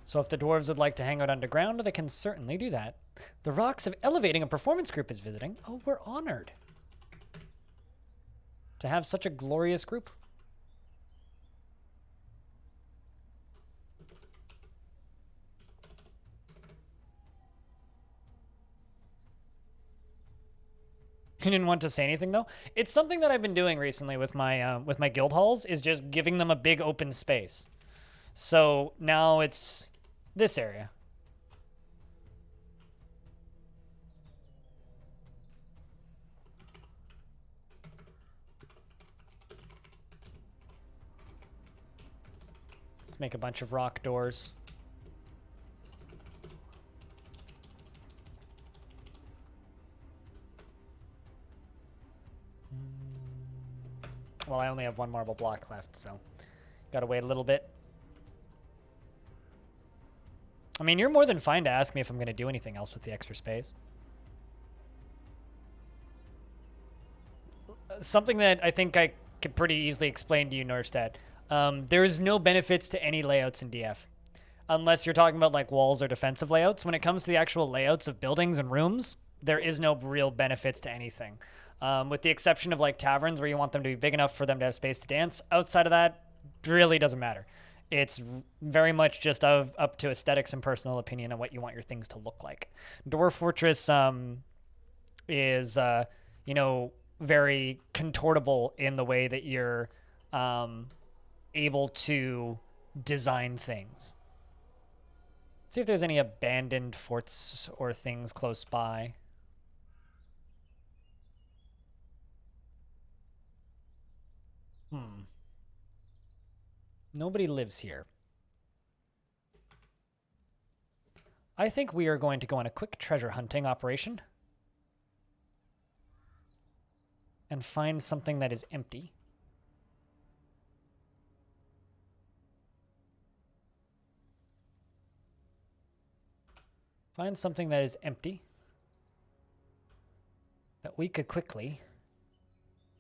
So if the dwarves would like to hang out underground, they can certainly do that. The Rocks of Elevating a Performance Group is visiting. Oh, we're honored to have such a glorious group. You didn't want to say anything though? It's something that I've been doing recently with my guild halls, is just giving them a big open space. So now it's this area. Let's make a bunch of rock doors. Well, I only have one marble block left, so gotta wait a little bit. I mean, you're more than fine to ask me if I'm going to do anything else with the extra space. Something that I think I could pretty easily explain to you, Norstad. There is no benefits to any layouts in DF. Unless you're talking about like walls or defensive layouts. When it comes to the actual layouts of buildings and rooms, there is no real benefits to anything. With the exception of like taverns where you want them to be big enough for them to have space to dance. Outside of that, really doesn't matter. It's very much just up to aesthetics and personal opinion on what you want your things to look like. Dwarf Fortress is, you know, very contortable in the way that you're able to design things. Let's see if there's any abandoned forts or things close by. Nobody lives here. I think we are going to go on a quick treasure hunting operation and find something that is empty. Find something that is empty that we could quickly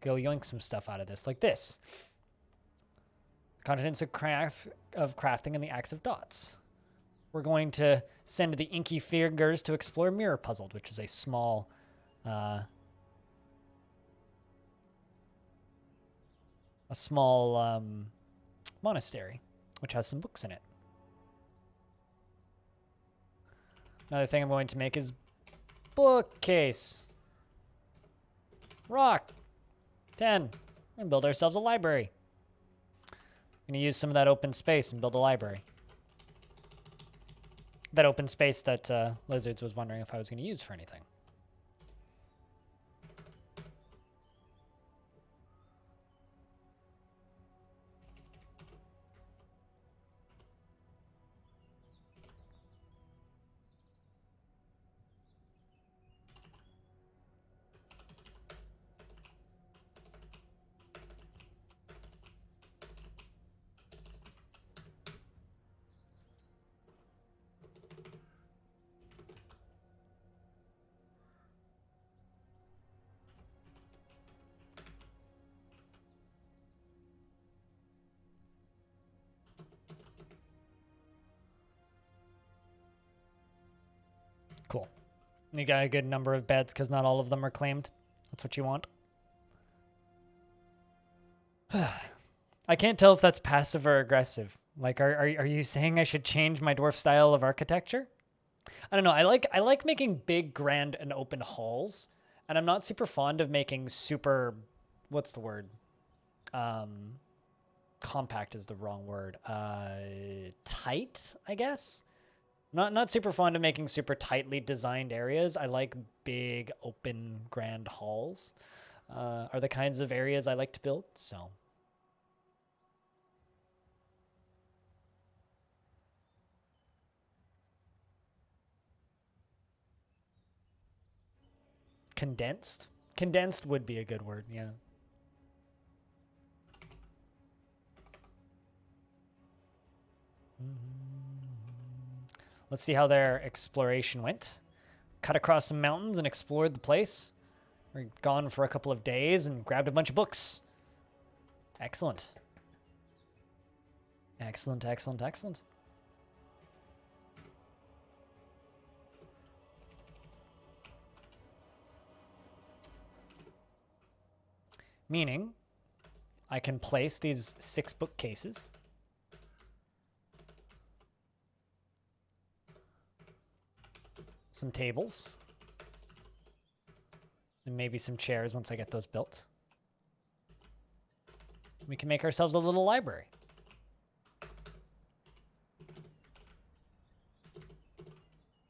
go yoink some stuff out of this, like this. Contents of crafting and the axe of dots. We're going to send the inky fingers to explore Mirror Puzzled, which is a small monastery, which has some books in it. Another thing I'm going to make is bookcase. Rock. 10. And build ourselves a library. I'm going to use some of that open space and build a library. That open space that Lizards was wondering if I was going to use for anything. Cool. You got a good number of beds because not all of them are claimed. That's what you want. I can't tell if that's passive or aggressive. Like, are you saying I should change my dwarf style of architecture? I don't know. I like making big, grand, and open halls, and I'm not super fond of making super. What's the word? Compact is the wrong word. Tight, I guess. Not super fond of making super tightly designed areas. I like big, open, grand halls. Are the kinds of areas I like to build. So. Condensed? Condensed would be a good word, yeah. Let's see how their exploration went. Cut across some mountains and explored the place. We're gone for a couple of days and grabbed a bunch of books. Excellent. Excellent, excellent, excellent. Meaning, I can place these 6 bookcases. Some tables. And maybe some chairs once I get those built. We can make ourselves a little library.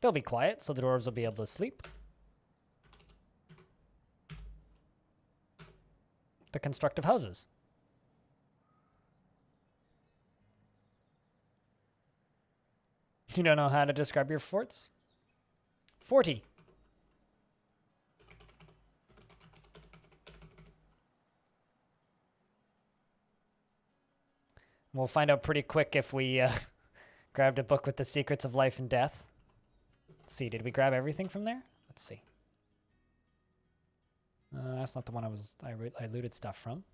They'll be quiet, so the dwarves will be able to sleep. The constructive houses. You don't know how to describe your forts? 40. We'll find out pretty quick if we grabbed a book with the secrets of life and death. Let's see, did we grab everything from there? Let's see. That's not the one I looted stuff from.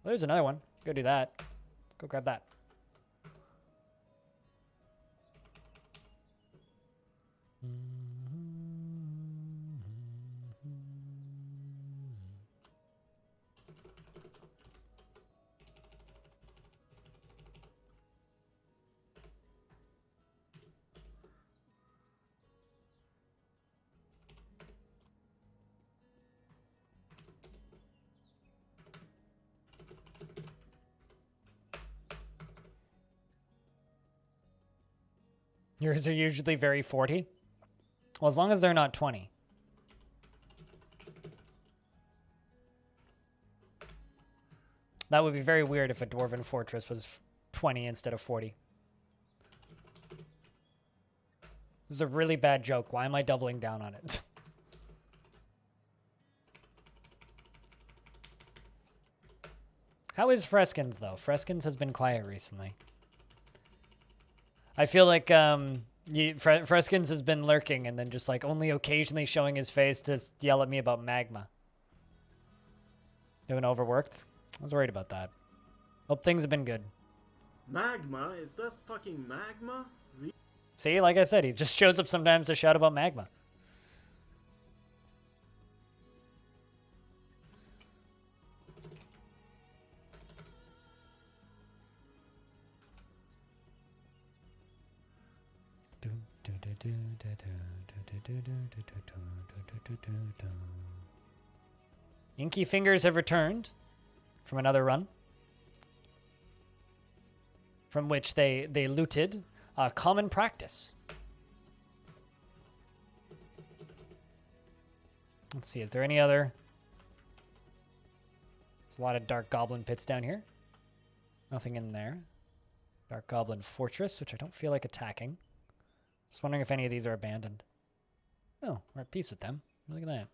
Well, there's another one. Go do that. Go grab that. Yours are usually very 40. Well, as long as they're not 20. That would be very weird if a dwarven fortress was 20 instead of 40. This is a really bad joke. Why am I doubling down on it? How is Freskins, though? Freskins has been quiet recently. I feel like Freskins has been lurking and then just like only occasionally showing his face to yell at me about magma. Doing overworked? I was worried about that. Hope things have been good. Magma? Is that fucking magma? See, like I said, he just shows up sometimes to shout about magma. Inky Fingers have returned from another run, from which they looted common practice. Let's see, is there any other? There's a lot of Dark Goblin pits down here. Nothing in there. Dark Goblin Fortress, which I don't feel like attacking. Just wondering if any of these are abandoned. Oh, we're at peace with them. Look at that.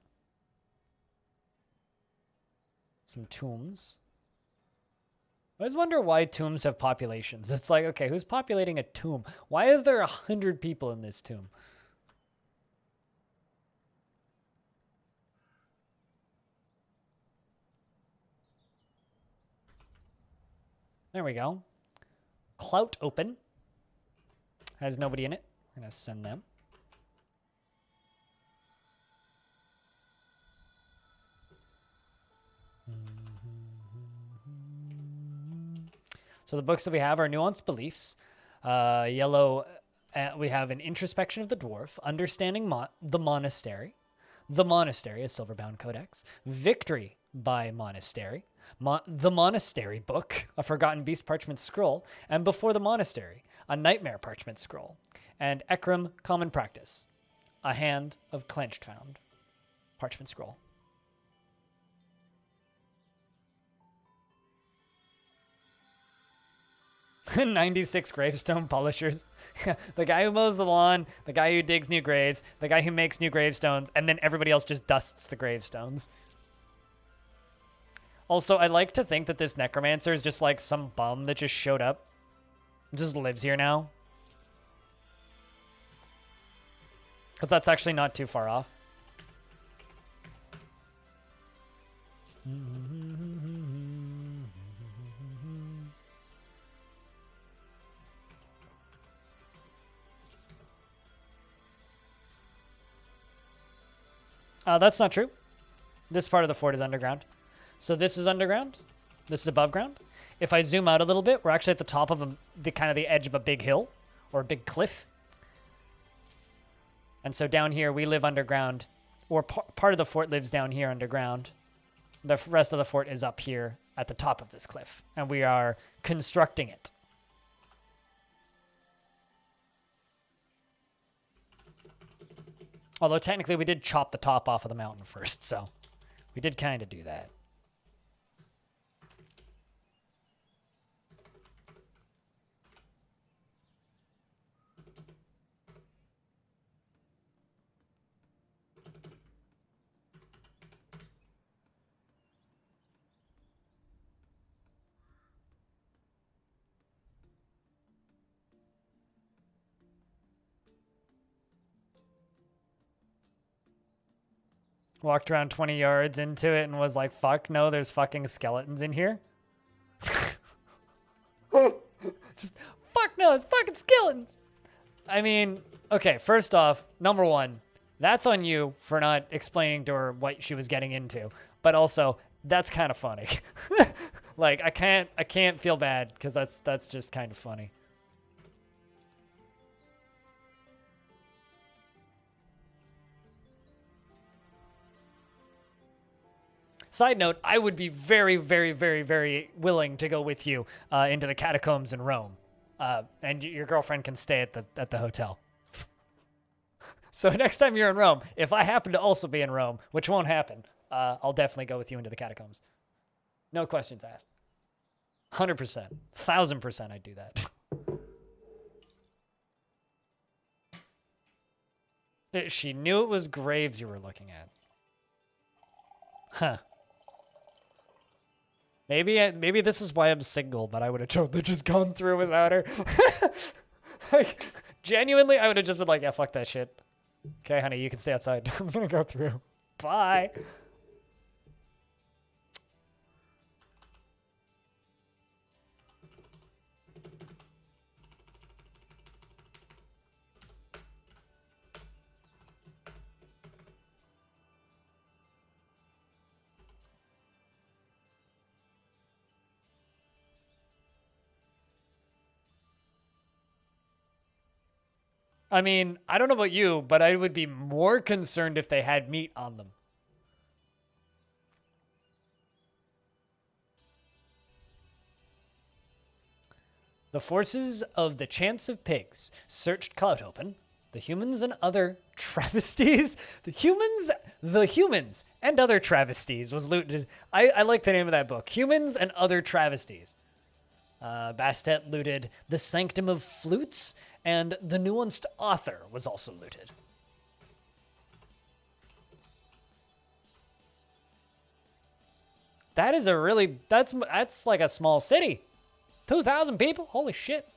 Some tombs. I always wonder why tombs have populations. It's like, okay, who's populating a tomb? Why is there 100 people in this tomb? There we go. Clout open. Has nobody in it. We're going to send them. So the books that we have are Nuanced Beliefs. Yellow, we have an Introspection of the Dwarf, Understanding the Monastery, a Silverbound Codex, Victory by Monastery, the Monastery Book, a Forgotten Beast Parchment Scroll, and Before the Monastery, a Nightmare Parchment Scroll, and Ekram Common Practice, a Hand of Clenched Found Parchment Scroll. 96 gravestone polishers. The guy who mows the lawn, the guy who digs new graves, the guy who makes new gravestones, and then everybody else just dusts the gravestones. Also, I like to think that this necromancer is just like some bum that just showed up. Just lives here now. Because that's actually not too far off. That's not true. This part of the fort is underground. So this is underground. This is above ground. If I zoom out a little bit, we're actually at the top of the edge of a big hill or a big cliff. And so down here, we live underground, or part of the fort lives down here underground. The rest of the fort is up here at the top of this cliff, and we are constructing it. Although technically we did chop the top off of the mountain first, so we did kind of do that. Walked around 20 yards into it and was like, fuck, no, there's fucking skeletons in here. Just, fuck no, it's fucking skeletons. I mean, okay, first off, number one, that's on you for not explaining to her what she was getting into. But also, that's kind of funny. Like, I can't feel bad because that's just kind of funny. Side note, I would be very, very, very, very willing to go with you into the catacombs in Rome. And your girlfriend can stay at the hotel. So next time you're in Rome, if I happen to also be in Rome, which won't happen, I'll definitely go with you into the catacombs. No questions asked. 100%. 1,000% I'd do that. She knew it was graves you were looking at. Huh. Maybe this is why I'm single, but I would have totally just gone through without her. Like, Genuinely, I would have just been like, yeah, fuck that shit. Okay, honey, you can stay outside. I'm gonna go through. Bye. I mean, I don't know about you, but I would be more concerned if they had meat on them. The forces of the Chance of Pigs searched Cloud Open. The humans and other travesties. The humans and other travesties was looted. I like the name of that book. Humans and Other Travesties. Bastet looted The Sanctum of Flutes, and The Nuanced Author was also looted. That is a really, that's like a small city. 2,000 people? Holy shit.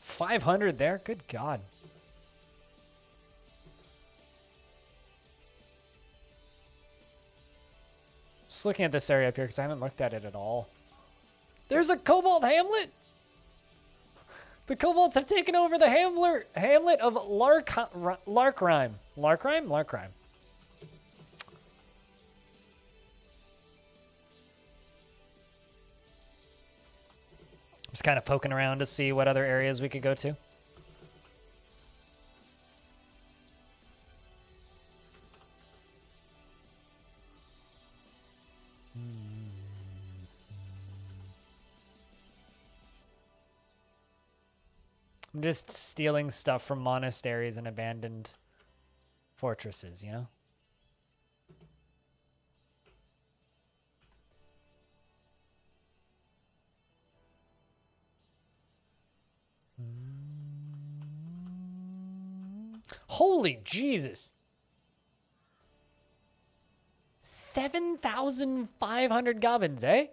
500 there? Good God. Just looking at this area up here because I haven't looked at it at all. There's a Cobalt Hamlet! The Kobolds have taken over the hamlet of Larkrime. Larkrime? Larkrime. Just kind of poking around to see what other areas we could go to. I'm just stealing stuff from monasteries and abandoned fortresses, you know? Holy Jesus. 7,500 goblins, eh?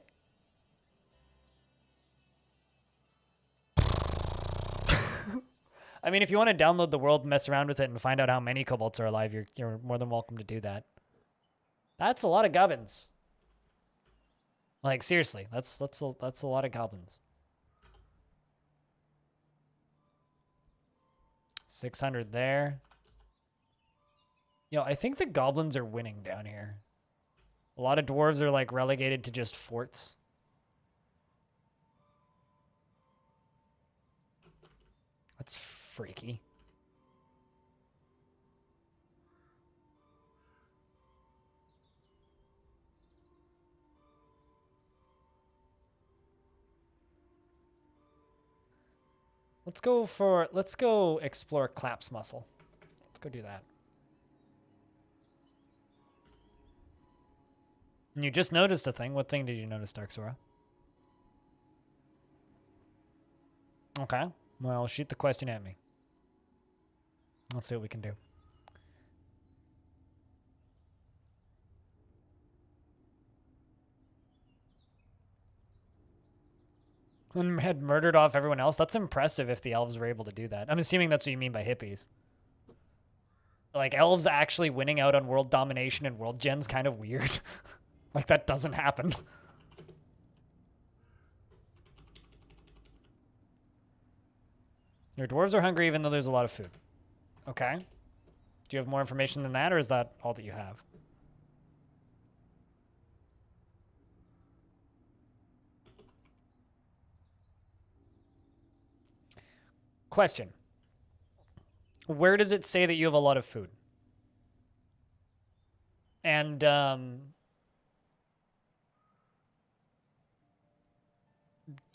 I mean, if you want to download the world, mess around with it, and find out how many kobolds are alive, you're more than welcome to do that. That's a lot of goblins. Like, seriously, that's a lot of goblins. 600 there. Yo, I think the goblins are winning down here. A lot of dwarves are like relegated to just forts. That's freaky. Let's go explore Clap's Muscle. Let's go do that. And you just noticed a thing. What thing did you notice, Dark Sora? Okay. Well, shoot the question at me. Let's see what we can do. And had murdered off everyone else. That's impressive if the elves were able to do that. I'm assuming that's what you mean by hippies. Like, elves actually winning out on world domination and world gen's kind of weird. Like, that doesn't happen. Your dwarves are hungry even though there's a lot of food. Okay. Do you have more information than that, or is that all that you have? Question. Where does it say that you have a lot of food? And,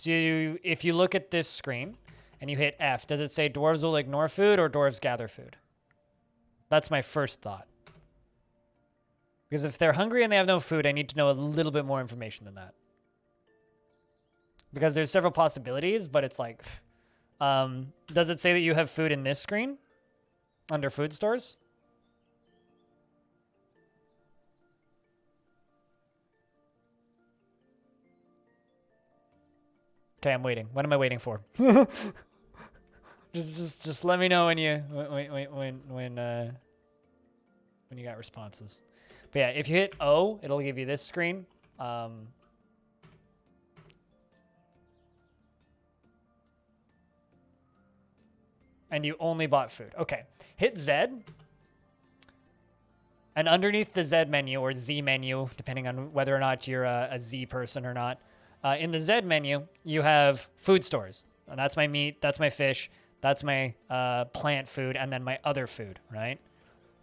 if you look at this screen and you hit F, does it say dwarves will ignore food or dwarves gather food? That's my first thought. Because if they're hungry and they have no food, I need to know a little bit more information than that. Because there's several possibilities, but it's like, does it say that you have food in this screen? Under food stores? Okay, I'm waiting. What am I waiting for? Just let me know when you when you got responses. But yeah, if you hit O, it'll give you this screen. And you only bought food. Okay. Hit Z. And underneath the Z menu or Z menu, depending on whether or not you're a Z person or not, in the Z menu, you have food stores. And that's my meat, that's my fish, that's my plant food, and then my other food, right?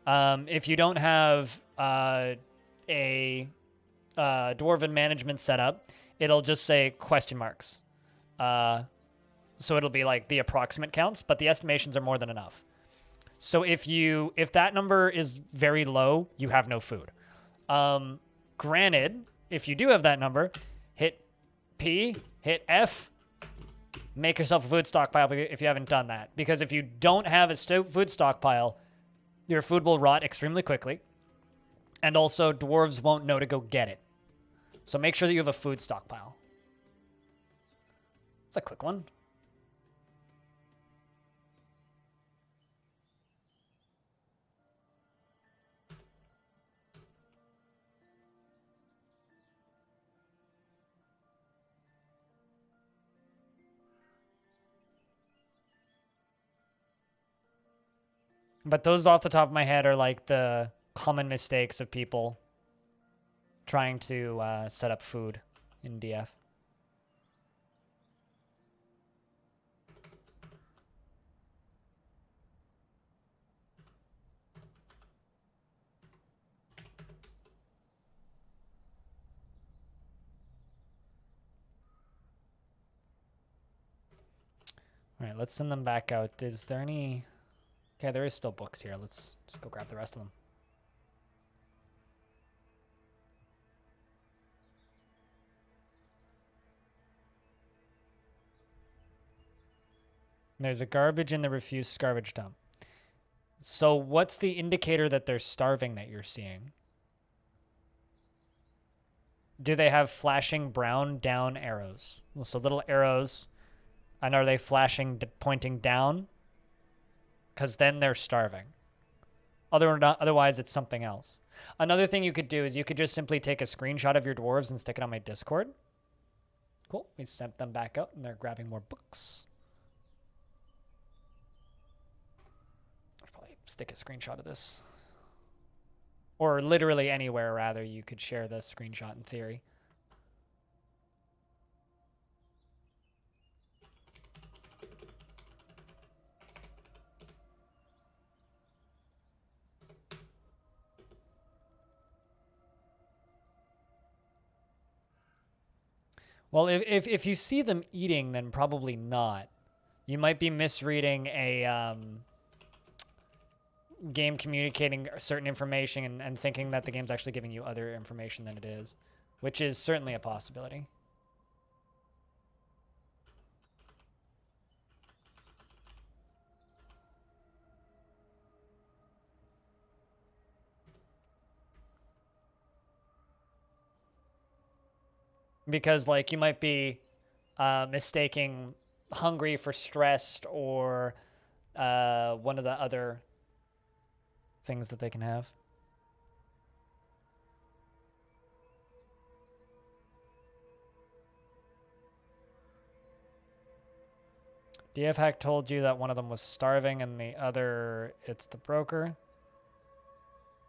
If you don't have a Dwarven management setup, it'll just say question marks. So it'll be like the approximate counts, but the estimations are more than enough. So if that number is very low, you have no food. Granted, if you do have that number, hit P, hit F, make yourself a food stockpile if you haven't done that. Because if you don't have a food stockpile, your food will rot extremely quickly. And also, dwarves won't know to go get it. So make sure that you have a food stockpile. It's a quick one. But those off the top of my head are like the common mistakes of people trying to set up food in DF. All right, let's send them back out. Is there any... Okay, there is still books here. Let's just go grab the rest of them. There's a garbage in the refused garbage dump. So what's the indicator that they're starving that you're seeing? Do they have flashing brown down arrows? So little arrows. And are they flashing pointing down? Because then they're starving. Otherwise, it's something else. Another thing you could do is you could just simply take a screenshot of your dwarves and stick it on my Discord. Cool. We sent them back out, and they're grabbing more books. I'll probably stick a screenshot of this. Or literally anywhere, rather, you could share the screenshot in theory. Well, if you see them eating, then probably not. You might be misreading a game communicating certain information and thinking that the game's actually giving you other information than it is, which is certainly a possibility. Because, like, you might be mistaking hungry for stressed or one of the other things that they can have. DF Hack told you that one of them was starving and the other, it's the broker.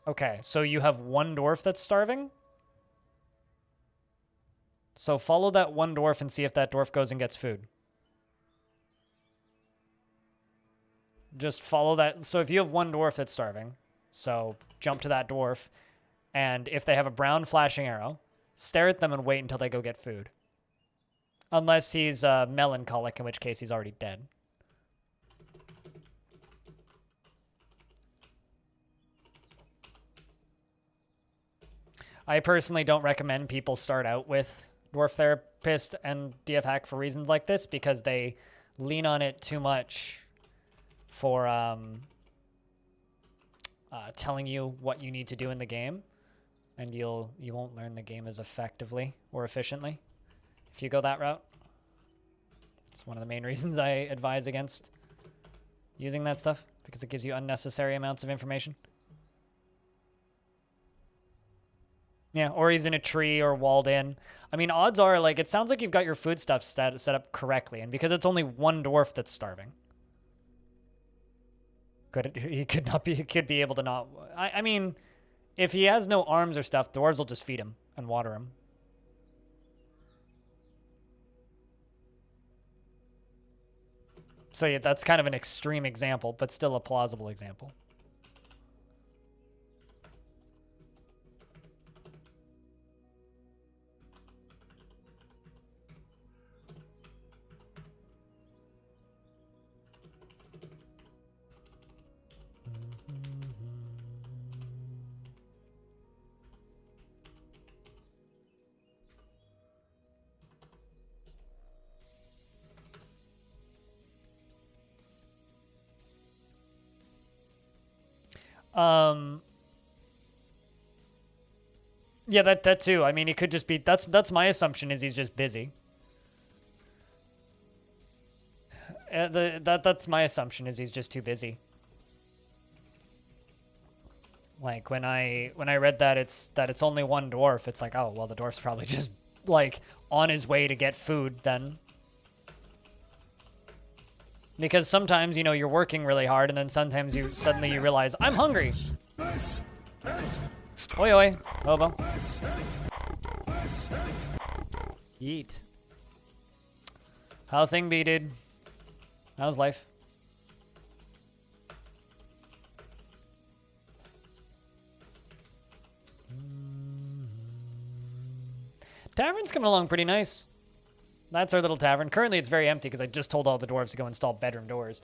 Okay, so you have one dwarf that's starving? So follow that one dwarf and see if that dwarf goes and gets food. Just follow that. So if you have one dwarf that's starving, so jump to that dwarf, and if they have a brown flashing arrow, stare at them and wait until they go get food. Unless he's melancholic, in which case he's already dead. I personally don't recommend people start out with Dwarf Therapist and DF Hack for reasons like this, because they lean on it too much for telling you what you need to do in the game, and you won't learn the game as effectively or efficiently if you go that route. It's one of the main reasons I advise against using that stuff because it gives you unnecessary amounts of information. Yeah, or he's in a tree or walled in. I mean, odds are, like, it sounds like you've got your food stuff set up correctly, and because it's only one dwarf that's starving. He could be able to not... I mean, if he has no arms or stuff, dwarves will just feed him and water him. So yeah, that's kind of an extreme example, but still a plausible example. Yeah, that too. I mean, he could just be, that's my assumption is he's just busy. That's my assumption is he's just too busy. Like when I read that it's only one dwarf, it's like, oh, well, the dwarf's probably just like on his way to get food then. Because sometimes, you know, you're working really hard and then sometimes you suddenly realize, I'm hungry. Oi, oi, Bobo. Yeet. How thing be, dude? How's life? Tavern's coming along pretty nice. That's our little tavern. Currently, it's very empty because I just told all the dwarves to go install bedroom doors.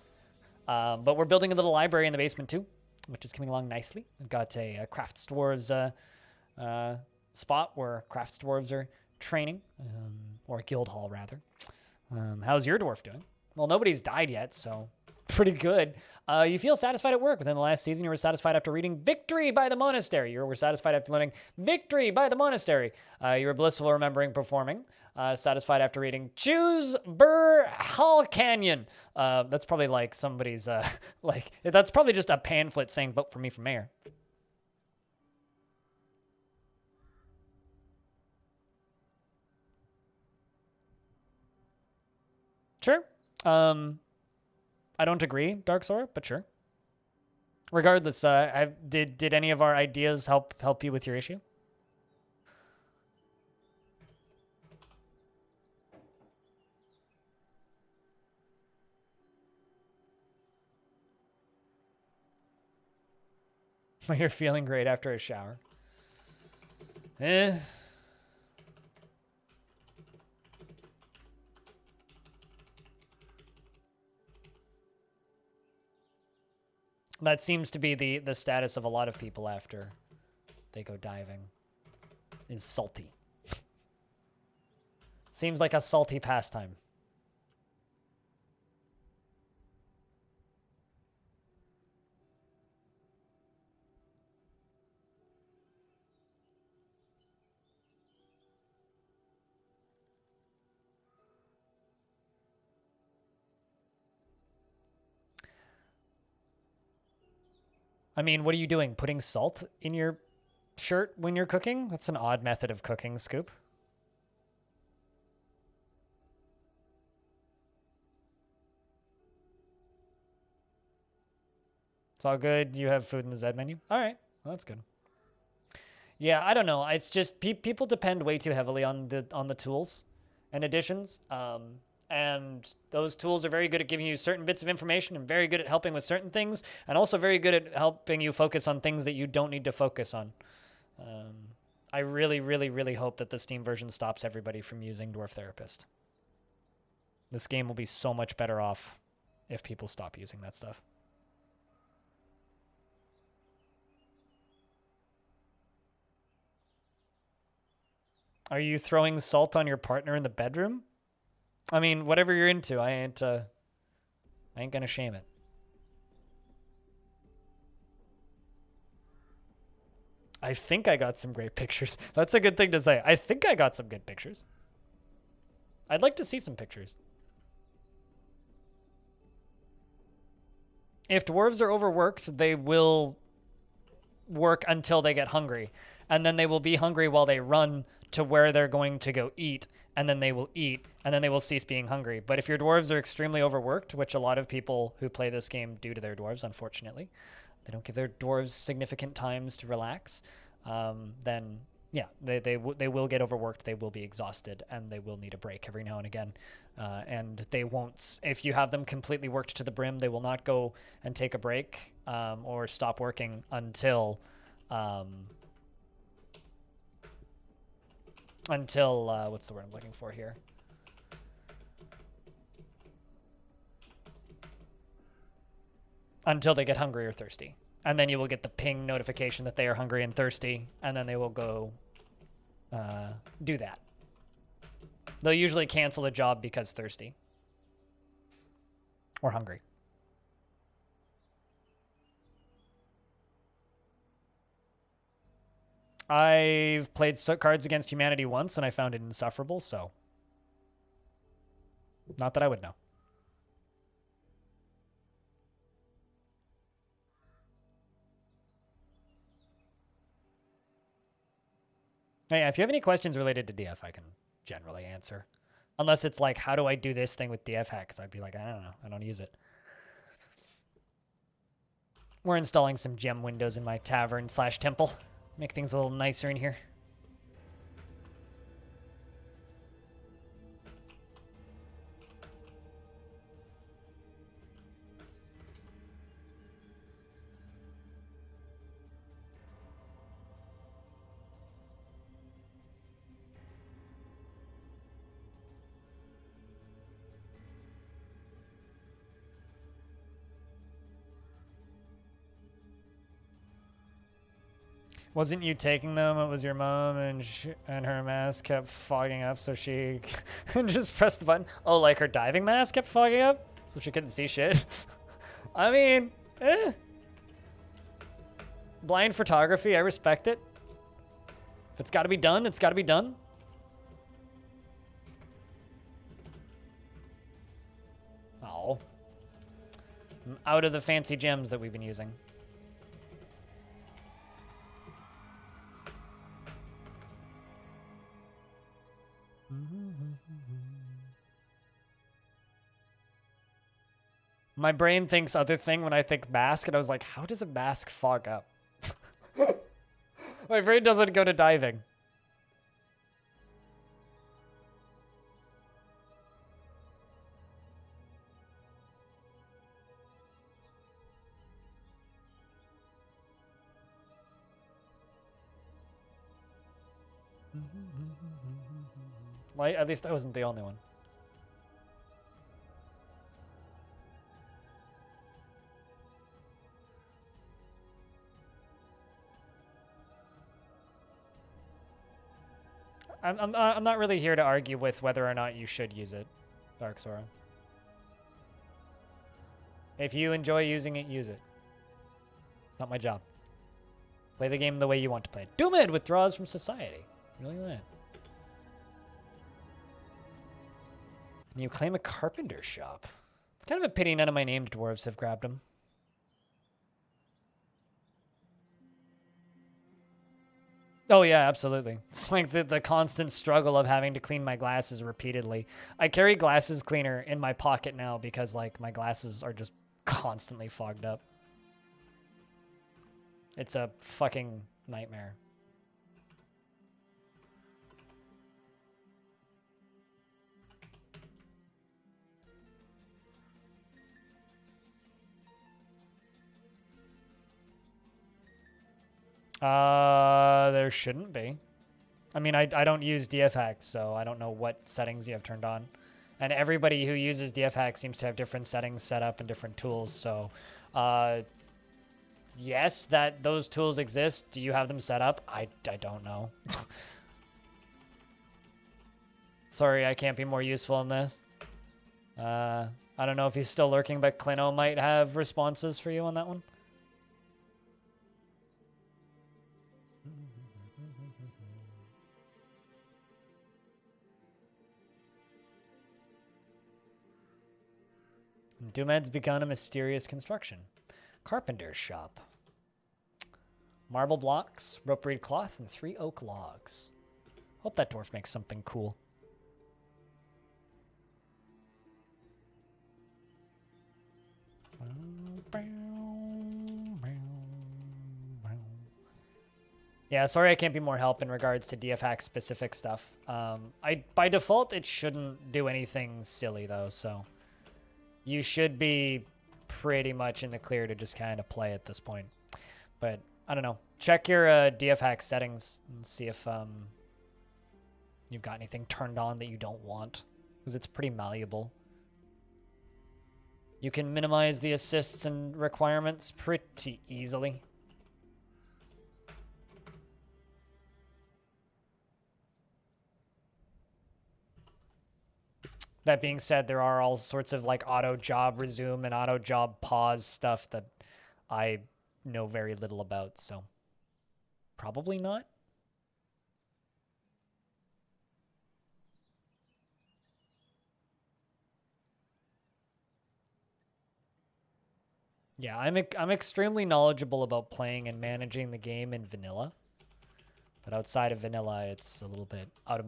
But we're building a little library in the basement too, which is coming along nicely. We've got a crafts dwarves spot where crafts dwarves are training, or a guild hall rather. How's your dwarf doing? Well, nobody's died yet, so pretty good. You feel satisfied at work. Within the last season, you were satisfied after reading Victory by the Monastery. You were satisfied after learning Victory by the Monastery. You were blissful remembering performing. Satisfied after reading Choose Burr Hall Canyon. That's probably like somebody's, that's probably just a pamphlet saying vote for me for mayor. Sure. I don't agree, Dark Sora, but sure. Regardless, did any of our ideas help you with your issue? You're feeling great after a shower. That seems to be the status of a lot of people after they go diving. Is salty. Seems like a salty pastime. I mean, what are you doing? Putting salt in your shirt when you're cooking? That's an odd method of cooking, Scoop. It's all good. You have food in the Z menu. All right. Well, that's good. Yeah, I don't know. It's just people depend way too heavily on the tools and additions. And those tools are very good at giving you certain bits of information and very good at helping with certain things and also very good at helping you focus on things that you don't need to focus on. I really, really, really hope that the Steam version stops everybody from using Dwarf Therapist. This game will be so much better off if people stop using that stuff. Are you throwing salt on your partner in the bedroom? I mean, whatever you're into, I ain't gonna shame it. I think I got some great pictures. That's a good thing to say. I think I got some good pictures. I'd like to see some pictures. If dwarves are overworked, they will work until they get hungry. And then they will be hungry while they run to where they're going to go eat. And then they will eat. And then they will cease being hungry. But if your dwarves are extremely overworked, which a lot of people who play this game do to their dwarves, unfortunately, they don't give their dwarves significant times to relax, then yeah, they will get overworked, they will be exhausted, and they will need a break every now and again. And they won't, if you have them completely worked to the brim, they will not go and take a break or stop working until what's the word I'm looking for here? Until they get hungry or thirsty. And then you will get the ping notification that they are hungry and thirsty, and then they will go do that. They'll usually cancel a job because thirsty or hungry. I've played Cards Against Humanity once, and I found it insufferable, so not that I would know. Yeah, if you have any questions related to DF, I can generally answer. Unless it's like, how do I do this thing with DF hacks? I'd be like, I don't know. I don't use it. We're installing some gem windows in my tavern/temple. Make things a little nicer in here. Wasn't you taking them? It was your mom, and her mask kept fogging up, so she just pressed the button. Oh, like her diving mask kept fogging up, so she couldn't see shit. I mean, blind photography, I respect it. If it's got to be done, it's got to be done. Oh, I'm out of the fancy gems that we've been using. My brain thinks other thing when I think mask, and I was like, how does a mask fog up? My brain doesn't go to diving. Well, at least I wasn't the only one. I'm not really here to argue with whether or not you should use it, Dark Sora. If you enjoy using it, use it. It's not my job. Play the game the way you want to play it. Doomid withdraws from society. Really that. And you claim a carpenter shop. It's kind of a pity none of my named dwarves have grabbed him. Oh yeah, absolutely. It's like the constant struggle of having to clean my glasses repeatedly. I carry glasses cleaner in my pocket now because like my glasses are just constantly fogged up. It's a fucking nightmare. There shouldn't be. I mean, I don't use DF hacks, so I don't know what settings you have turned on. And everybody who uses DF hacks seems to have different settings set up and different tools. So, yes, that those tools exist. Do you have them set up? I don't know. Sorry, I can't be more useful in this. I don't know if he's still lurking, but Clino might have responses for you on that one. Doomed's begun a mysterious construction. Carpenter's shop. Marble blocks, rope reed cloth, and 3 oak logs. Hope that dwarf makes something cool. Yeah, sorry I can't be more help in regards to DF hack specific stuff. By default, it shouldn't do anything silly though, so you should be pretty much in the clear to just kind of play at this point. But I don't know. Check your DF hack settings and see if you've got anything turned on that you don't want, because it's pretty malleable. You can minimize the assists and requirements pretty easily. That being said, there are all sorts of like auto job resume and auto job pause stuff that I know very little about, so probably not. Yeah, I'm extremely knowledgeable about playing and managing the game in vanilla, but outside of vanilla, it's a little bit out of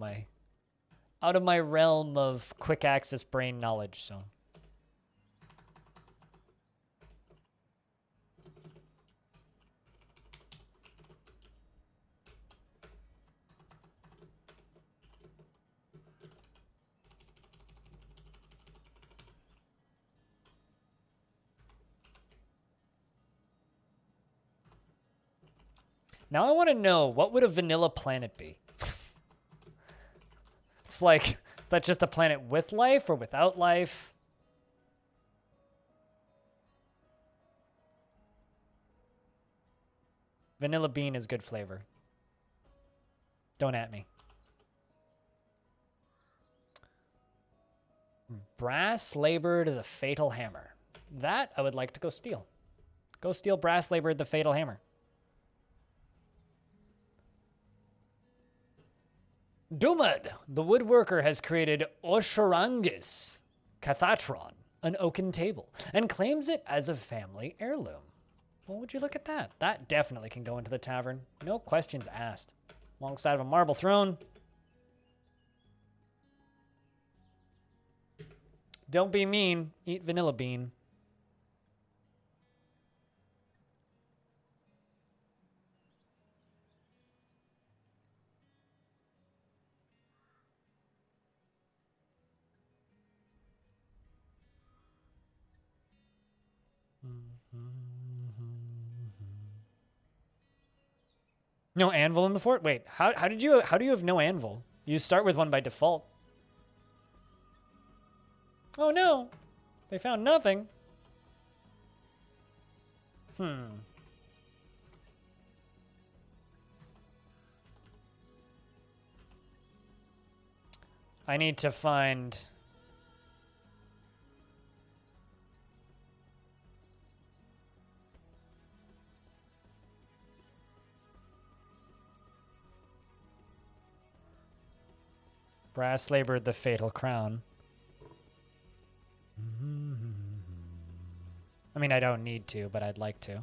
my realm of quick access brain knowledge, so. Now I want to know, what would a vanilla planet be? It's like, is that just a planet with life or without life? Vanilla bean is good flavor. Don't at me. Brass labored the fatal hammer. That I would like to go steal. Go steal brass labored the fatal hammer. Dumad, the woodworker, has created Oshorangis Cathatron, an oaken table, and claims it as a family heirloom. Well, would you look at that? That definitely can go into the tavern. No questions asked. Alongside of a marble throne. Don't be mean. Eat vanilla bean. No anvil in the fort? Wait, how do you have no anvil? You start with one by default. Oh no, they found nothing. I need to find... Brass labored the fatal crown. I mean, I don't need to, but I'd like to.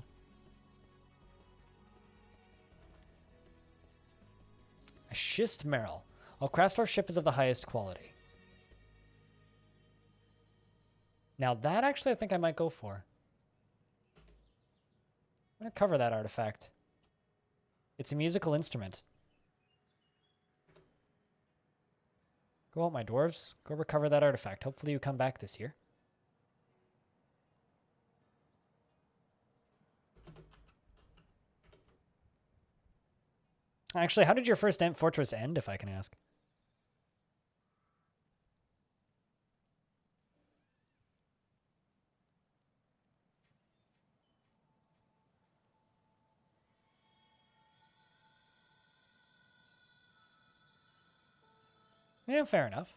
A schist merrill. All Craftsdorf ship is of the highest quality. Now that actually I think I might go for. I'm going to cover that artifact. It's a musical instrument. Go out, my dwarves. Go recover that artifact. Hopefully you come back this year. Actually, how did your first fortress end, if I can ask? Yeah, fair enough.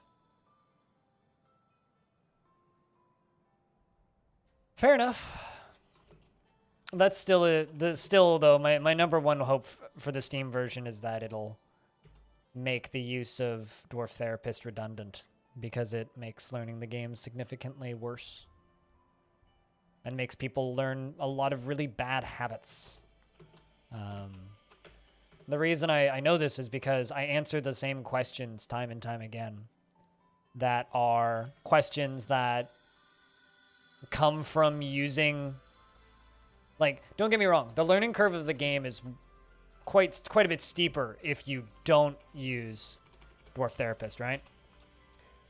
Fair enough. That's still though my number one hope for the Steam version is that it'll make the use of Dwarf Therapist redundant, because it makes learning the game significantly worse. and makes people learn a lot of really bad habits. The reason I know this is because I answer the same questions time and time again that are questions that come from using, like, don't get me wrong, the learning curve of the game is quite a bit steeper if you don't use Dwarf Therapist, right?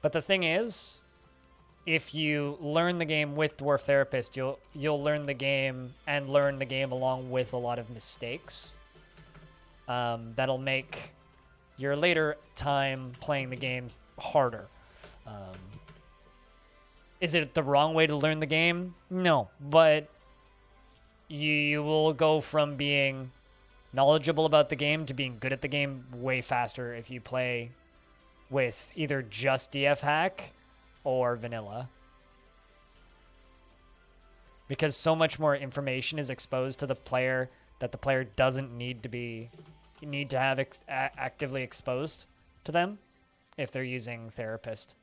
But the thing is, if you learn the game with Dwarf Therapist, you'll learn the game and learn the game along with a lot of mistakes. That'll make your later time playing the games harder. Is it the wrong way to learn the game? No, but you will go from being knowledgeable about the game to being good at the game way faster if you play with either just DF hack or vanilla. Because so much more information is exposed to the player that the player doesn't need to have actively exposed to them if they're using Therapist.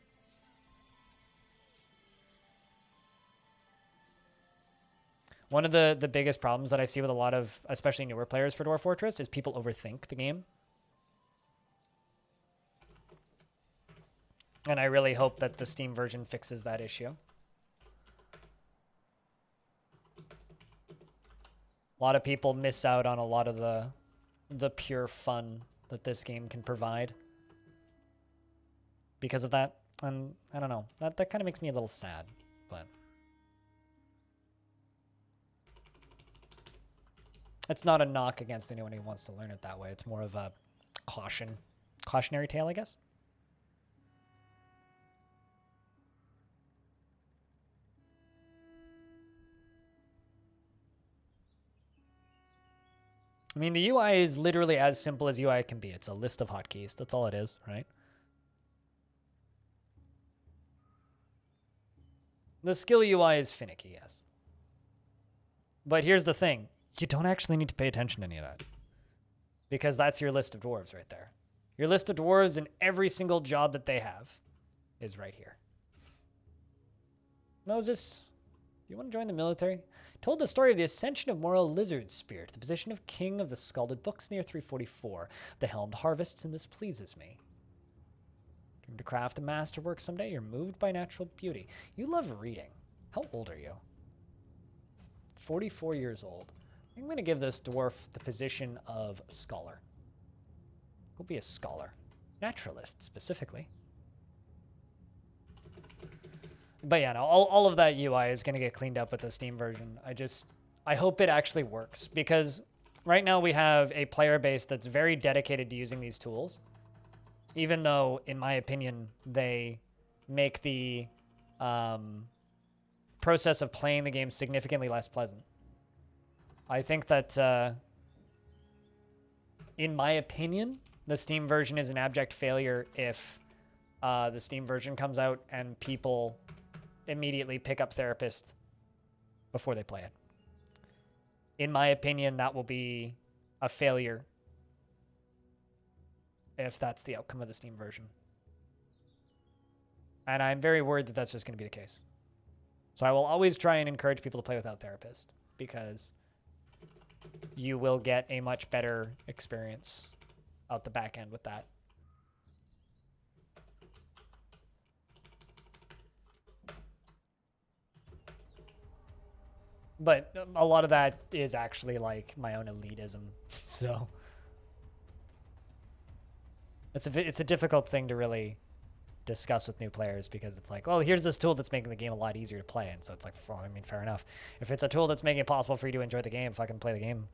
One of the biggest problems that I see with a lot of, especially newer players for Dwarf Fortress, is people overthink the game. And I really hope that the Steam version fixes that issue. A lot of people miss out on a lot of the pure fun that this game can provide because of that. And I don't know, that kind of makes me a little sad, but it's not a knock against anyone who wants to learn it that way. It's more of a cautionary tale, I guess. I mean, the UI is literally as simple as UI can be. It's a list of hotkeys. That's all it is, right? The skill UI is finicky, yes. But here's the thing. You don't actually need to pay attention to any of that. Because that's your list of dwarves right there. Your list of dwarves and every single job that they have is right here. Moses, do you want to join the military? Told the story of the ascension of Moral Lizard Spirit, the position of king of the scalded books near 344. The helmed harvests, and this pleases me. Dream to craft a masterwork someday, you're moved by natural beauty. You love reading. How old are you? 44 years old. I'm going to give this dwarf the position of scholar. Go be a scholar. Naturalist, specifically. But yeah, no, all of that UI is going to get cleaned up with the Steam version. I hope it actually works, because right now we have a player base that's very dedicated to using these tools, even though, in my opinion, they make the process of playing the game significantly less pleasant. I think that, in my opinion, the Steam version is an abject failure if the Steam version comes out and people immediately pick up Therapist before they play it. In my opinion, that will be a failure if that's the outcome of the Steam version. And I'm very worried that that's just going to be the case. So I will always try and encourage people to play without Therapist, because you will get a much better experience out the back end with that. But a lot of that is actually like my own elitism. So it's a difficult thing to really discuss with new players, because it's like, well, here's this tool that's making the game a lot easier to play. And so it's like, well, I mean, fair enough. If it's a tool that's making it possible for you to enjoy the game, fucking play the game.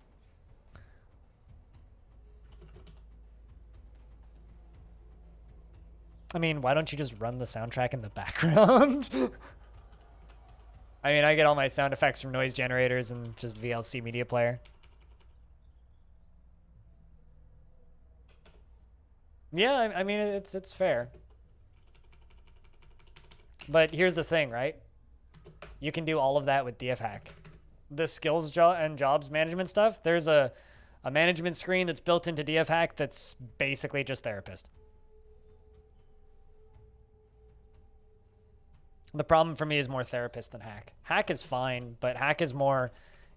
I mean, why don't you just run the soundtrack in the background? I mean, I get all my sound effects from noise generators and just VLC media player. Yeah, I mean, it's fair. But here's the thing, right? You can do all of that with DF Hack. The skills and jobs management stuff, there's a management screen that's built into DF Hack that's basically just Therapist. The problem for me is more therapist than hack. Hack is fine, but hack is more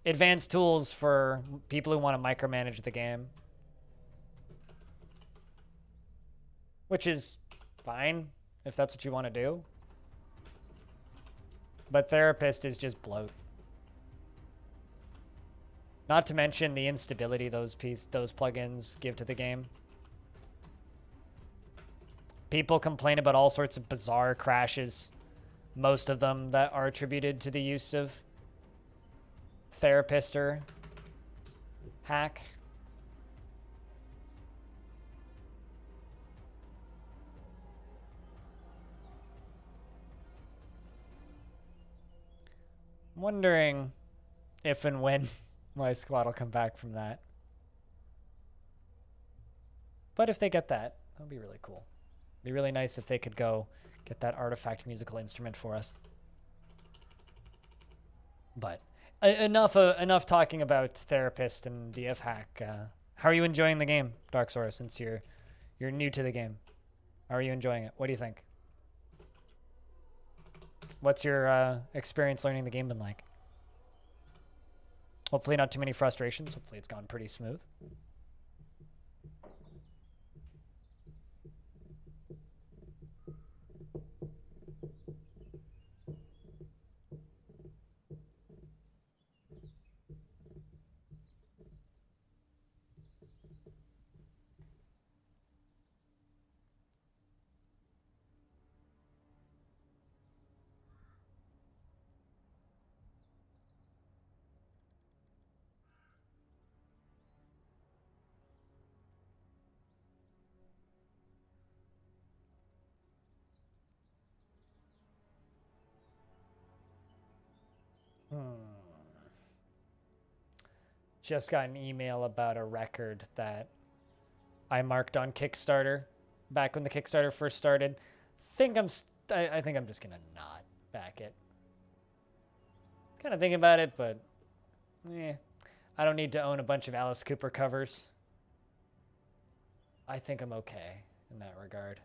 advanced tools for people who want to micromanage the game. Which is fine if that's what you want to do. But therapist is just bloat. Not to mention the instability those plugins give to the game. People complain about all sorts of bizarre crashes. Most of them that are attributed to the use of therapist or hack. I'm wondering if and when my squad will come back from that. But if they get that, that'll be really cool. It'd be really nice if they could go get that artifact musical instrument for us. But enough talking about therapist and DF hack. How are you enjoying the game, Dark Sora, since you're new to the game? How are you enjoying it? What do you think? What's your experience learning the game been like? Hopefully not too many frustrations. Hopefully it's gone pretty smooth. Just got an email about a record that I marked on Kickstarter back when the Kickstarter first started. I think I'm just gonna not back it. Kind of thinking about it, but I don't need to own a bunch of Alice Cooper covers. I think I'm okay in that regard.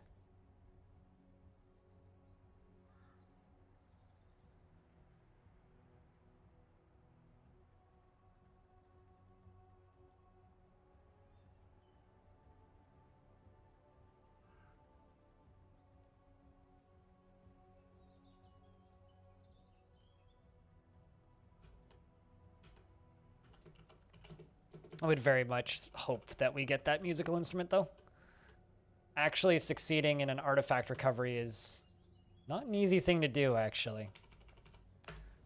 I would very much hope that we get that musical instrument, though. Actually succeeding in an artifact recovery is not an easy thing to do, actually.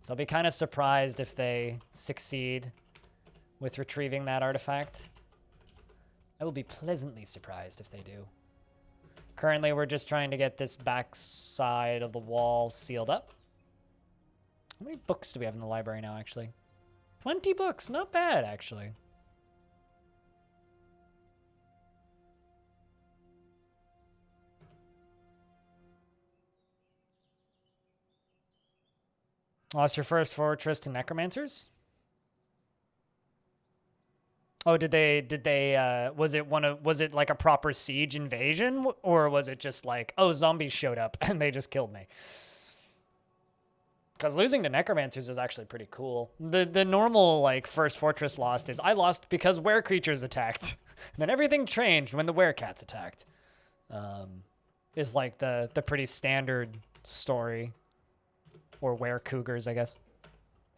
So I'll be kind of surprised if they succeed with retrieving that artifact. I will be pleasantly surprised if they do. Currently, we're just trying to get this back side of the wall sealed up. How many books do we have in the library now, actually? 20 books, not bad, actually. Lost your first fortress to necromancers? Oh, did they was it like a proper siege invasion, or was it just like, oh, zombies showed up and they just killed me? Because losing to necromancers is actually pretty cool. The normal like first fortress lost is I lost because were creatures attacked. And then everything changed when the werecats attacked. Is like the pretty standard story. Or were cougars, I guess.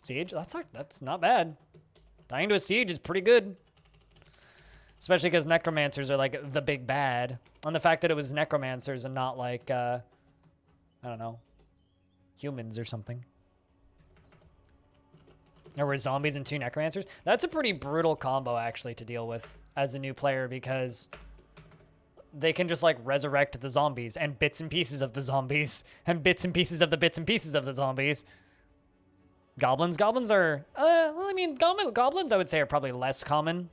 Siege? That's not bad. Dying to a siege is pretty good. Especially because necromancers are like the big bad. On the fact that it was necromancers and not like, I don't know, humans or something. There were zombies and 2 necromancers. That's a pretty brutal combo, actually, to deal with as a new player because they can just like resurrect the zombies and bits and pieces of the zombies and bits and pieces of the bits and pieces of the zombies. Goblins are, well, I mean, goblins I would say are probably less common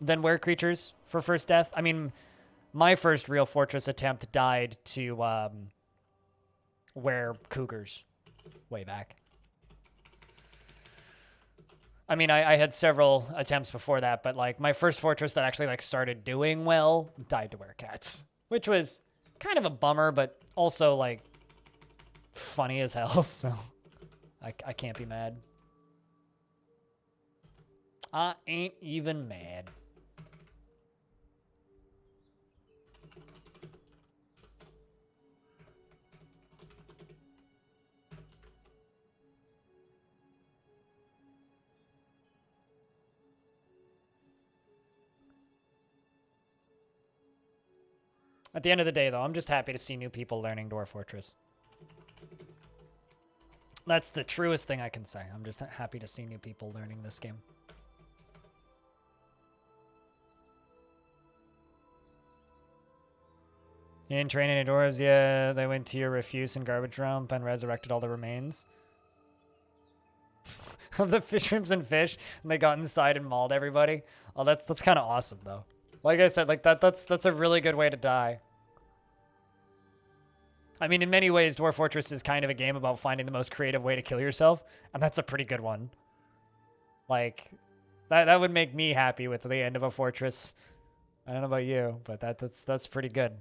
than were creatures for first death. I mean, my first real fortress attempt died to were cougars way back. I mean, I had several attempts before that, but like my first fortress that actually like started doing well died to werecats, which was kind of a bummer, but also like funny as hell, so I can't be mad. I ain't even mad. At the end of the day, though, I'm just happy to see new people learning Dwarf Fortress. That's the truest thing I can say. I'm just happy to see new people learning this game. You didn't train any dwarves? Yeah, they went to your refuse and garbage dump and resurrected all the remains of the fish shrimps and fish, and they got inside and mauled everybody. Oh, that's kind of awesome, though. Like I said, like that's a really good way to die. I mean, in many ways, Dwarf Fortress is kind of a game about finding the most creative way to kill yourself, and that's a pretty good one. Like, that would make me happy with the end of a fortress. I don't know about you, but that's pretty good.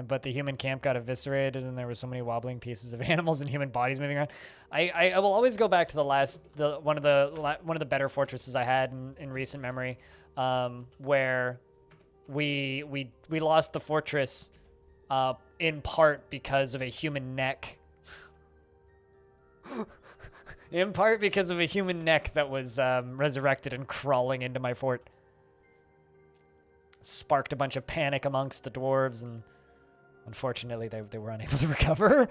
But the human camp got eviscerated, and there were so many wobbling pieces of animals and human bodies moving around. I will always go back to one of the better fortresses I had in recent memory, where we lost the fortress in part because of a human neck. In part because of a human neck that was resurrected and crawling into my fort. Sparked a bunch of panic amongst the dwarves, and unfortunately, they were unable to recover.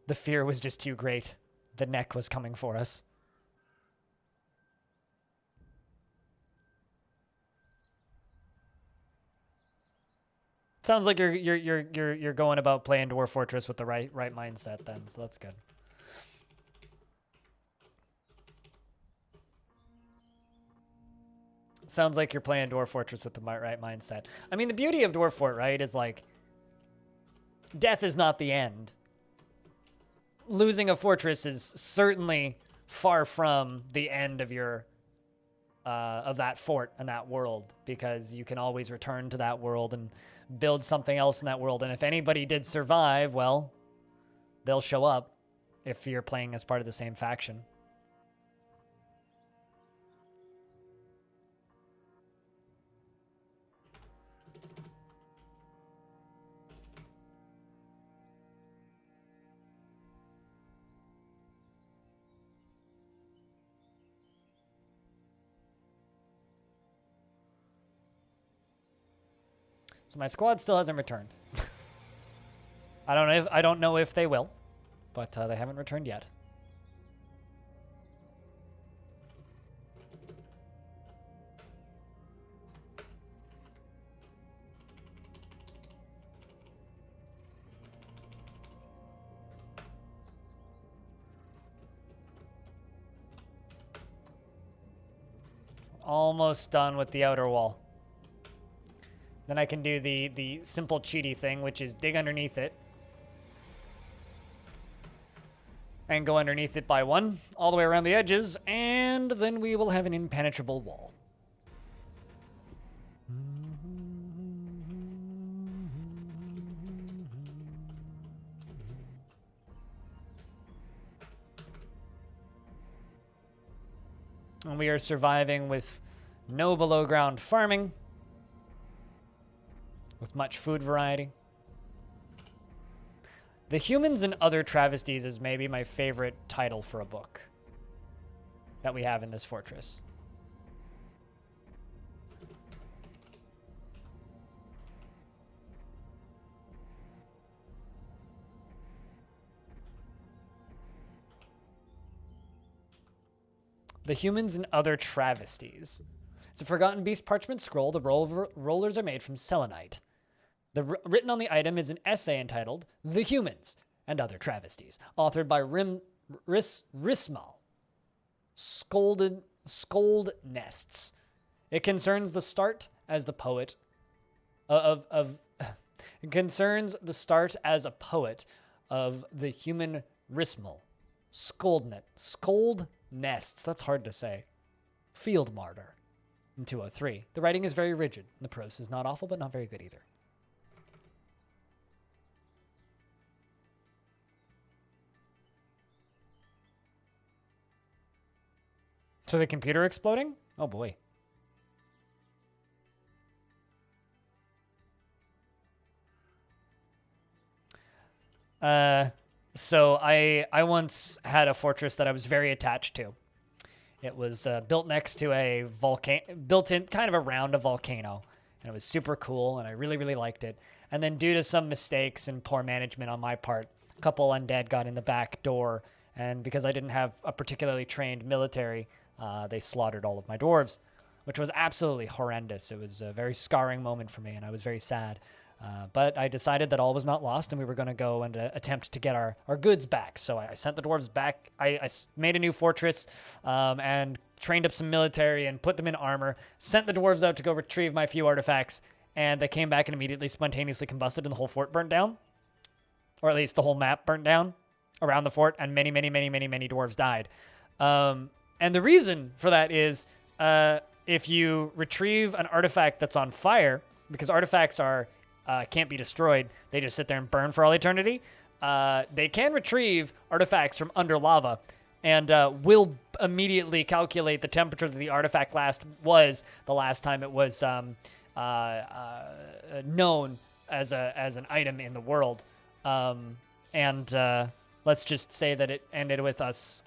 The fear was just too great. The neck was coming for us. Sounds like you're going about playing Dwarf Fortress with the right mindset then, so that's good. Sounds like you're playing Dwarf Fortress with the right mindset. I mean, the beauty of Dwarf Fort, right, is like, death is not the end. Losing a fortress is certainly far from the end of your of that fort and that world, because you can always return to that world and build something else in that world. And if anybody did survive, well, they'll show up if you're playing as part of the same faction. So my squad still hasn't returned. I don't know if they will, but they haven't returned yet. Almost done with the outer wall. Then I can do the simple cheaty thing, which is dig underneath it. And go underneath it by one, all the way around the edges, and then we will have an impenetrable wall. And we are surviving with no below ground farming, with much food variety. The Humans and Other Travesties is maybe my favorite title for a book that we have in this fortress. The Humans and Other Travesties. It's a Forgotten Beast parchment scroll. The rollers are made from selenite. Written on the item is an essay entitled The Humans and Other Travesties, authored by Rismal. Scold Nests. It concerns the start as the poet it concerns the start as a poet of the human Rismal. Scold Nests. That's hard to say. Field martyr. in 203. The writing is very rigid. The prose is not awful, but not very good either. So the computer exploding? Oh boy. So I once had a fortress that I was very attached to. It was built next to a built in kind of around a volcano, and it was super cool, and I really, really liked it. And then due to some mistakes and poor management on my part, a couple undead got in the back door, and because I didn't have a particularly trained military, they slaughtered all of my dwarves, which was absolutely horrendous. It was a very scarring moment for me, and I was very sad. But I decided that all was not lost, and we were going to go and attempt to get our goods back. So I sent the dwarves back. I made a new fortress and trained up some military and put them in armor, sent the dwarves out to go retrieve my few artifacts, and they came back and immediately spontaneously combusted, and the whole fort burnt down. Or at least the whole map burnt down around the fort, and many, many, many, many, many dwarves died. And the reason for that is if you retrieve an artifact that's on fire, because artifacts can't be destroyed, they just sit there and burn for all eternity. They can retrieve artifacts from under lava and will immediately calculate the temperature that the artifact was the last time it was known as an item in the world. Let's just say that it ended with us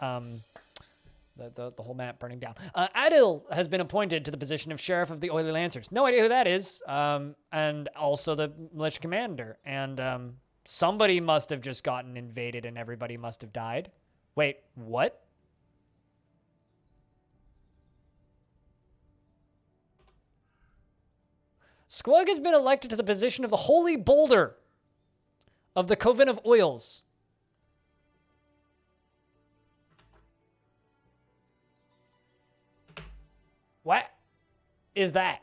the whole map burning down. Adil has been appointed to the position of Sheriff of the Oily Lancers. No idea who that is. And also the militia commander. And somebody must have just gotten invaded and everybody must have died. Wait, what? Squug has been elected to the position of the Holy Boulder of the Coven of Oils. What is that?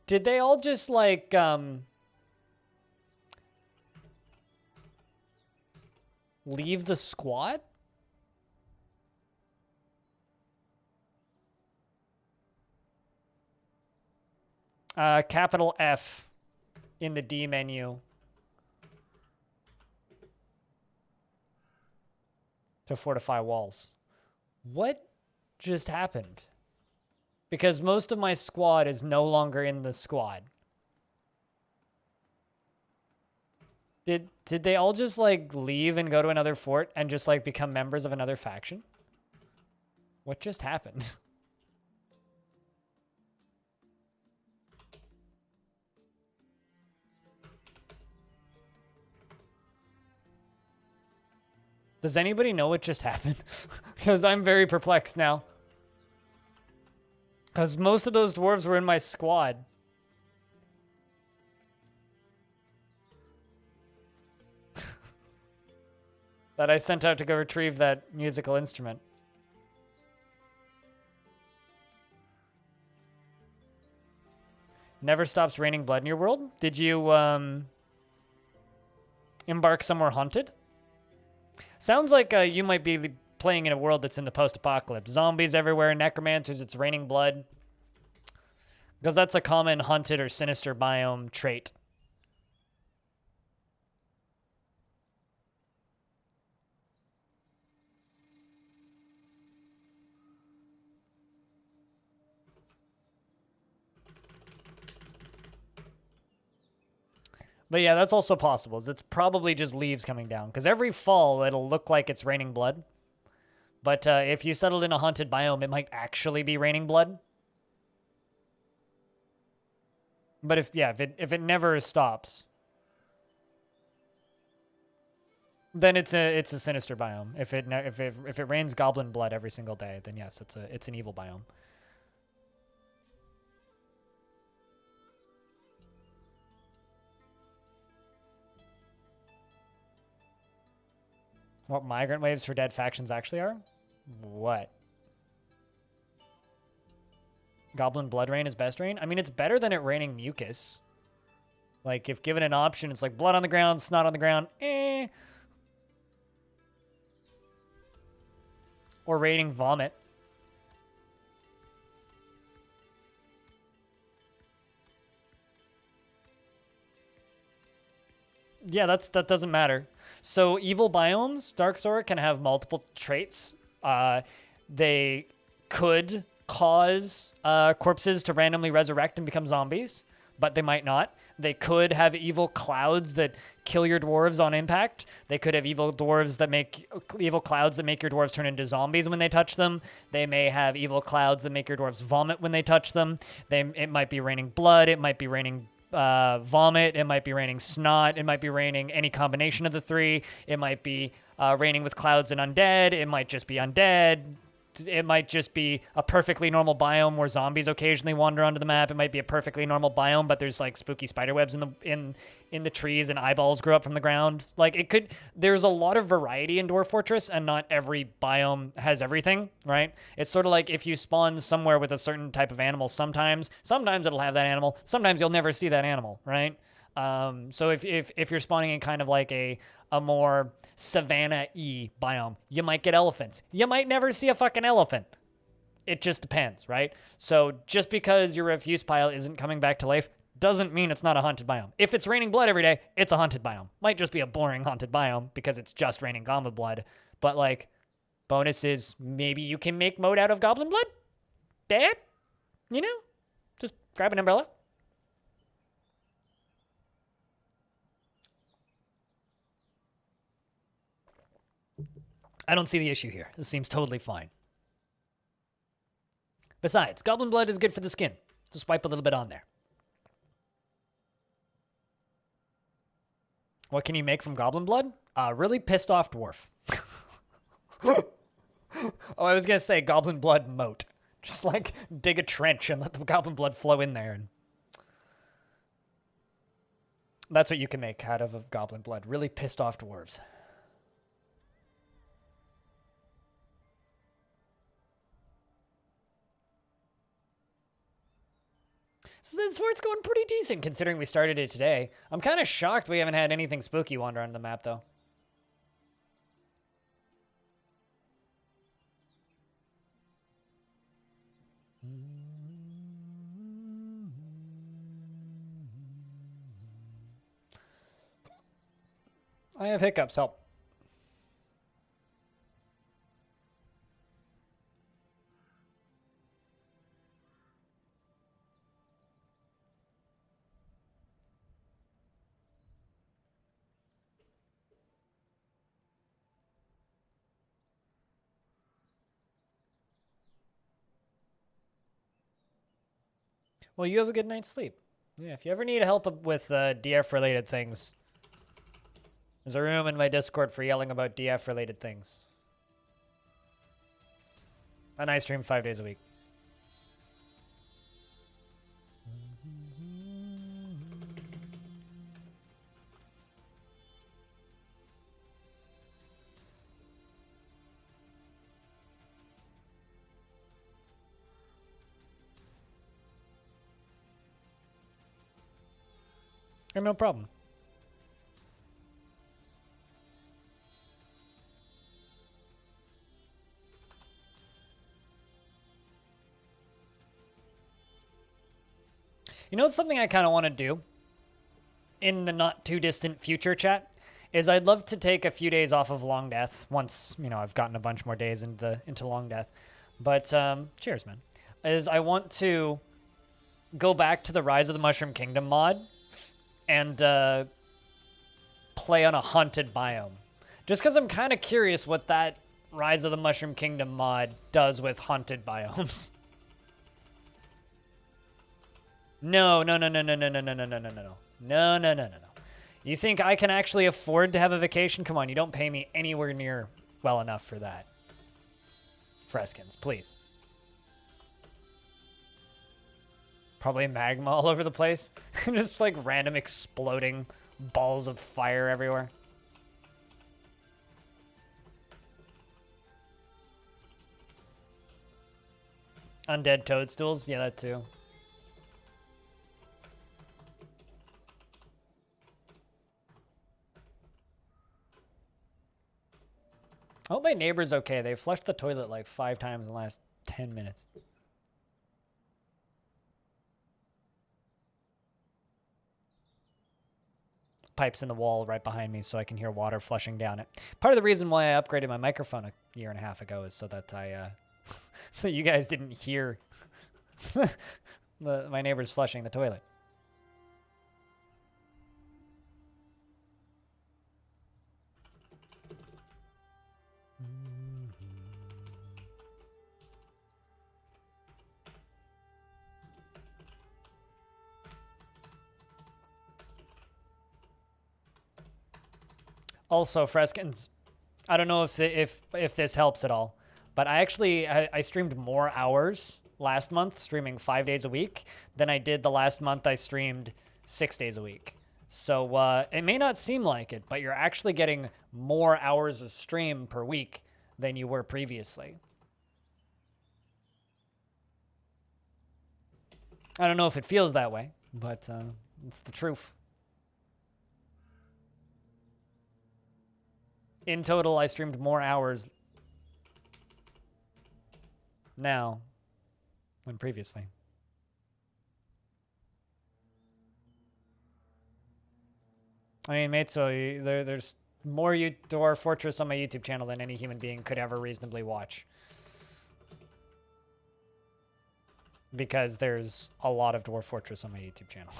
Did they all just like leave the squad? Capital F in the D menu to fortify walls. What just happened? Because most of my squad is no longer in the squad. Did they all just like leave and go to another fort and just like become members of another faction? What just happened? Does anybody know what just happened? Because I'm very perplexed now. Because most of those dwarves were in my squad. That I sent out to go retrieve that musical instrument. Never stops raining blood in your world? Did you embark somewhere haunted? Sounds like you might be playing in a world that's in the post-apocalypse. Zombies everywhere, necromancers, it's raining blood. Because that's a common haunted or sinister biome trait. But yeah, that's also possible. It's probably just leaves coming down. Because every fall, it'll look like it's raining blood. But if you settled in a haunted biome, it might actually be raining blood. But if it never stops, then it's a sinister biome. If it rains goblin blood every single day, then yes, it's an evil biome. What migrant waves for dead factions actually are? What? Goblin Blood Rain is best rain? I mean, it's better than it raining mucus. Like, if given an option, it's like blood on the ground, snot on the ground, eh. Or raining vomit. Yeah, that doesn't matter. So evil biomes, Dark Sora can have multiple traits. They could cause corpses to randomly resurrect and become zombies, but they might not. They could have evil clouds that kill your dwarves on impact. They could have evil clouds that make your dwarves turn into zombies when they touch them. They may have evil clouds that make your dwarves vomit when they touch them. It might be raining blood. It might be raining vomit. It might be raining snot. It might be raining any combination of the three. It might be raining with clouds and undead. It might just be undead. It might just be a perfectly normal biome where zombies occasionally wander onto the map. It might be a perfectly normal biome, but there's like spooky spiderwebs in the trees and eyeballs grow up from the ground. Like there's a lot of variety in Dwarf Fortress, and not every biome has everything, right? It's sort of like if you spawn somewhere with a certain type of animal, sometimes it'll have that animal. Sometimes you'll never see that animal, right? So if you're spawning in kind of like a more savanna-y biome, you might get elephants. You might never see a fucking elephant. It just depends, right? So just because your refuse pile isn't coming back to life doesn't mean it's not a haunted biome. If it's raining blood every day, it's a haunted biome. Might just be a boring haunted biome because it's just raining goblin blood. But like, bonus is maybe you can make mode out of goblin blood? Dad? You know? Just grab an umbrella. I don't see the issue here. This seems totally fine. Besides, goblin blood is good for the skin. Just wipe a little bit on there. What can you make from goblin blood? Really pissed off dwarf. Oh, I was going to say goblin blood moat. Just like dig a trench and let the goblin blood flow in there. And that's what you can make out of goblin blood. Really pissed off dwarves. So this fort's going pretty decent considering we started it today. I'm kind of shocked we haven't had anything spooky wander onto the map, though. I have hiccups. Help. Well, you have a good night's sleep. Yeah, if you ever need help with DF-related things, there's a room in my Discord for yelling about DF-related things. And I stream 5 days a week. No problem. You know, something I kind of want to do in the not too distant future, chat, is I'd love to take a few days off of Long Death once, you know, I've gotten a bunch more days into Long Death. But cheers, man. Is I want to go back to the Rise of the Mushroom Kingdom mod and play on a haunted biome. Just because I'm kind of curious what that Rise of the Mushroom Kingdom mod does with haunted biomes. No. You think I can actually afford to have a vacation? Come on, you don't pay me anywhere near well enough for that. Freskins, please. Probably magma all over the place. Just like random exploding balls of fire everywhere. Undead toadstools? Yeah, that too. I hope my neighbor's okay. They flushed the toilet like 5 times in the last 10 minutes. Pipes in the wall right behind me so I can hear water flushing down it. Part of the reason why I upgraded my microphone a year and a half ago is so that so you guys didn't hear my neighbors flushing the toilet. Also, Freskins, I don't know if this helps at all, but I streamed more hours last month, streaming 5 days a week, than I did the last month I streamed 6 days a week. So it may not seem like it, but you're actually getting more hours of stream per week than you were previously. I don't know if it feels that way, but it's the truth. In total, I streamed more hours now than previously. I mean, mate, so there's more Dwarf Fortress on my YouTube channel than any human being could ever reasonably watch. Because there's a lot of Dwarf Fortress on my YouTube channel.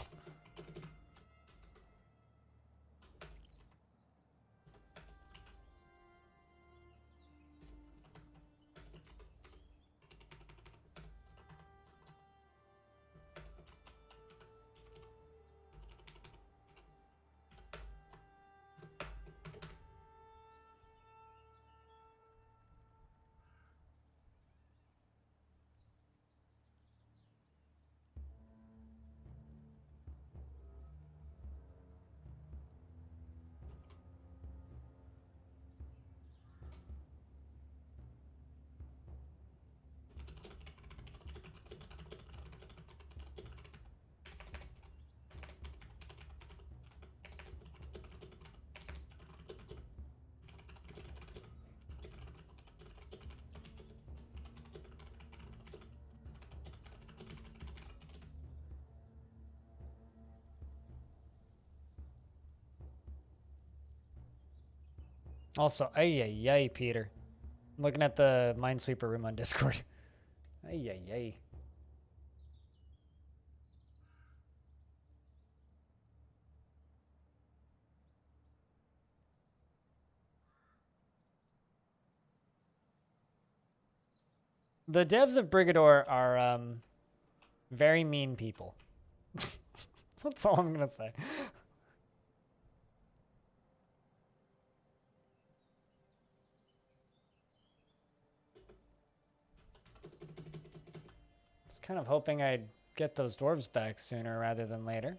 Also, ay, Peter. I'm looking at the Minesweeper room on Discord. Ay. The devs of Brigador are very mean people. That's all I'm gonna say. Kind of hoping I'd get those dwarves back sooner rather than later.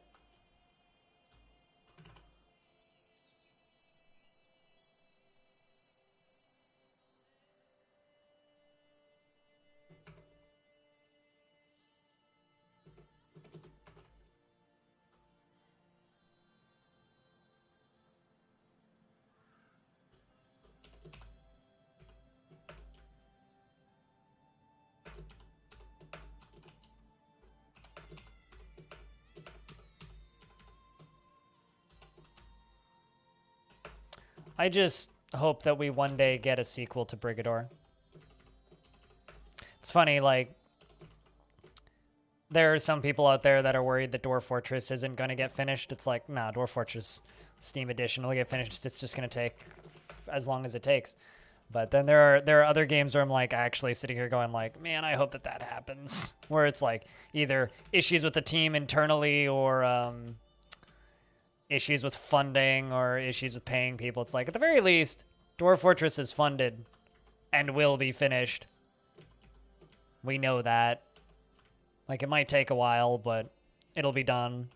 I just hope that we one day get a sequel to Brigador. It's funny, like, there are some people out there that are worried that Dwarf Fortress isn't going to get finished. It's like, nah, Dwarf Fortress Steam Edition will get finished. It's just going to take as long as it takes. But then there are other games where I'm like actually sitting here going like, man, I hope that happens. Where it's like either issues with the team internally or issues with funding or issues with paying people. It's like, at the very least, Dwarf Fortress is funded and will be finished. We know that. Like, it might take a while, but it'll be done.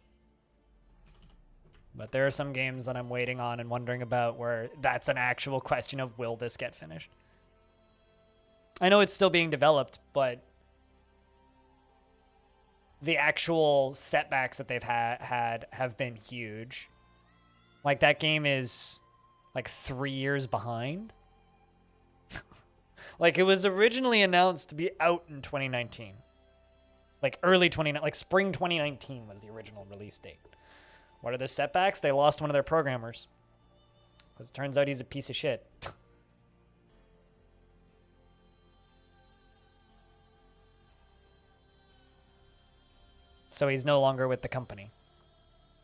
But there are some games that I'm waiting on and wondering about where that's an actual question of, will this get finished? I know it's still being developed, but the actual setbacks that they've had have been huge. Like, that game is like 3 years behind. Like, it was originally announced to be out in 2019. Like like spring 2019 was the original release date. What are the setbacks? They lost one of their programmers. Because it turns out he's a piece of shit. So he's no longer with the company.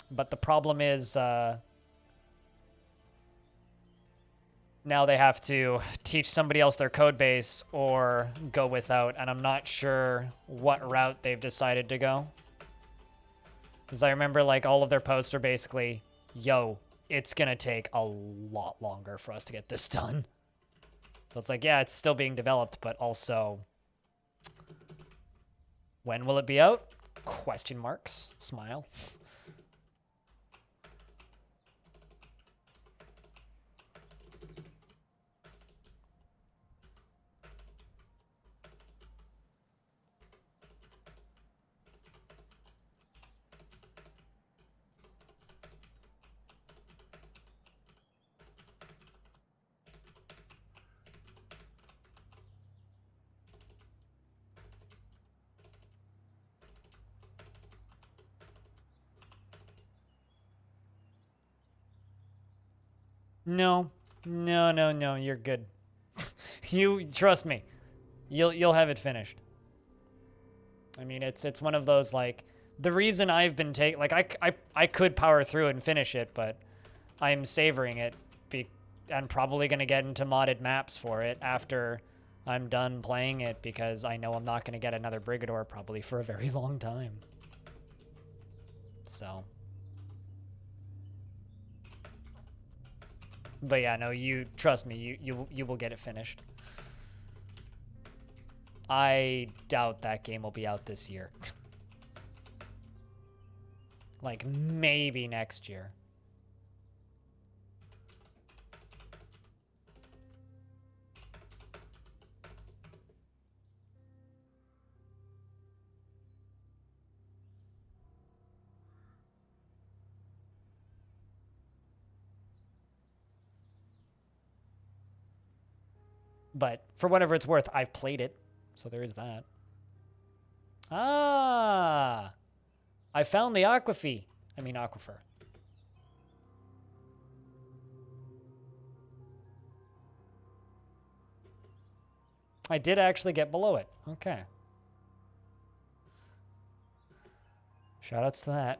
But the problem is, now they have to teach somebody else their code base or go without, and I'm not sure what route they've decided to go. Because I remember, like, all of their posts are basically, yo, it's going to take a lot longer for us to get this done. So it's like, yeah, it's still being developed, but also, when will it be out? Question marks. Smile. No, you're good. You trust me. You'll have it finished. I mean, it's one of those, like, the reason I've been I could power through and finish it, but I'm savoring it. I'm probably gonna get into modded maps for it after I'm done playing it, because I know I'm not gonna get another Brigador probably for a very long time. So. But yeah, no, you trust me, you will get it finished. I doubt that game will be out this year. Like, maybe next year. But for whatever it's worth, I've played it. So there is that. Ah! I found the aquifer. I did actually get below it. Okay. Shoutouts to that.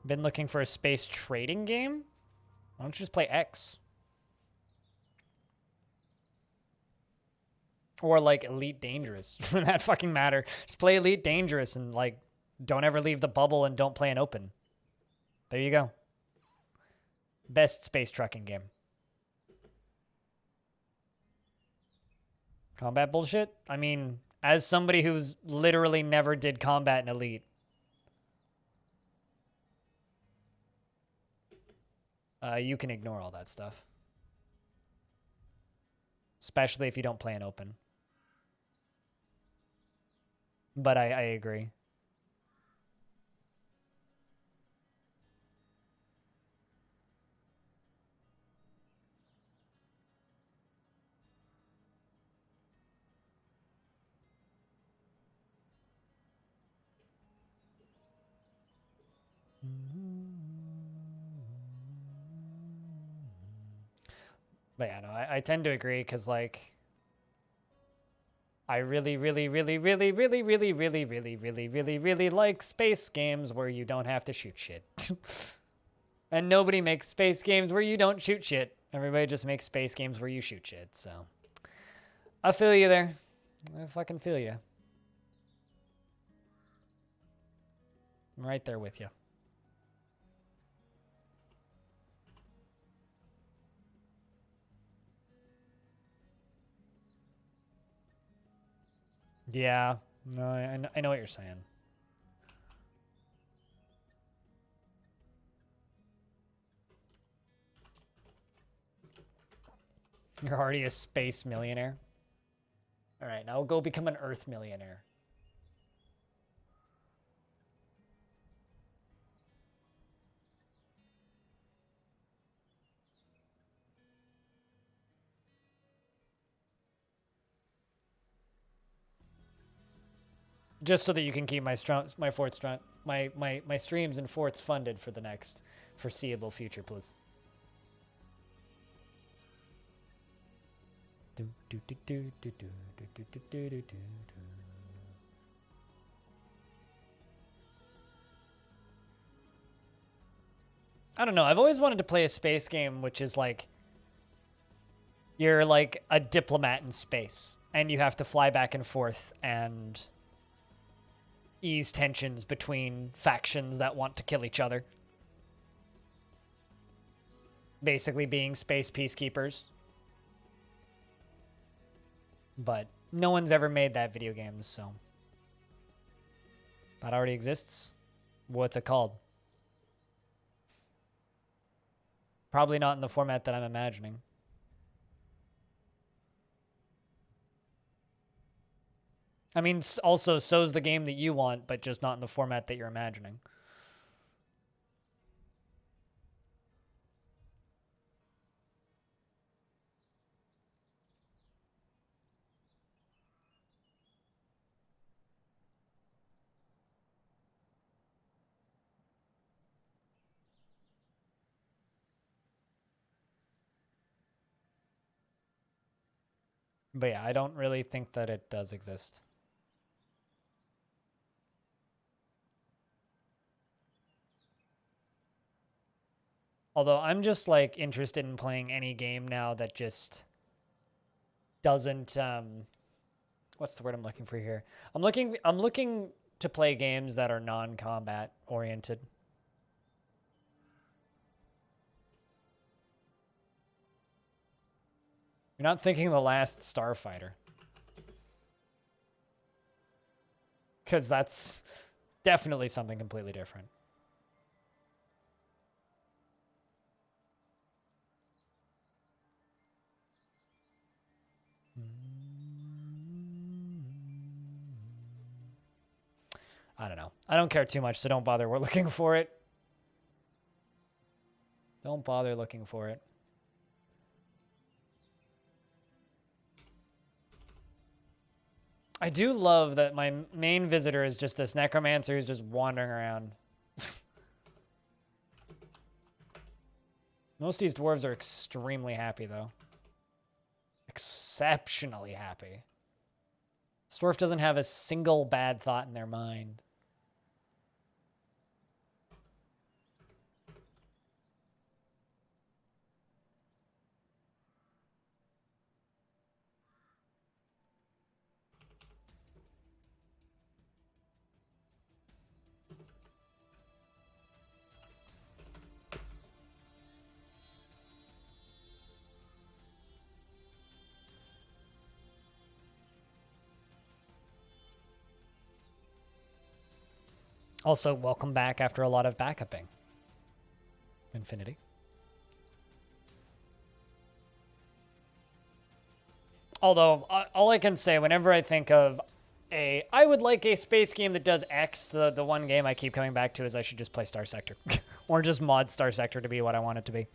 Been looking for a space trading game? Why don't you just play X? Or, like, Elite Dangerous, for that fucking matter. Just play Elite Dangerous and, like, don't ever leave the bubble and don't play an open. There you go. Best space trucking game. Combat bullshit? I mean, as somebody who's literally never did combat in Elite, you can ignore all that stuff. Especially if you don't play an open. But I agree. But yeah, no, I tend to agree because, like, I really like space games where you don't have to shoot shit. And nobody makes space games where you don't shoot shit. Everybody just makes space games where you shoot shit, so. I feel you there. I fucking feel you. I'm right there with you. Yeah, no, I know what you're saying. You're already a space millionaire. All right, now go become an Earth millionaire. Just so that you can keep my my streams and forts funded for the next foreseeable future, please. I don't know. I've always wanted to play a space game which is like you're like a diplomat in space and you have to fly back and forth and ease tensions between factions that want to kill each other. Basically being space peacekeepers. But no one's ever made that video game, so. That already exists? What's it called? Probably not in the format that I'm imagining. I mean, also, so's the game that you want, but just not in the format that you're imagining. But yeah, I don't really think that it does exist. Although I'm just like interested in playing any game now that just doesn't what's the word I'm looking for here? I'm looking to play games that are non-combat oriented. You're not thinking The Last Starfighter. Because that's definitely something completely different. I don't know. I don't care too much, so don't bother. We're looking for it. Don't bother looking for it. I do love that my main visitor is just this necromancer who's just wandering around. Most of these dwarves are extremely happy, though. Exceptionally happy. This dwarf doesn't have a single bad thought in their mind. Also, welcome back after a lot of backupping. Infinity. Although, all I can say, whenever I think of I would like a space game that does X, the one game I keep coming back to is I should just play Star Sector. Or just mod Star Sector to be what I want it to be.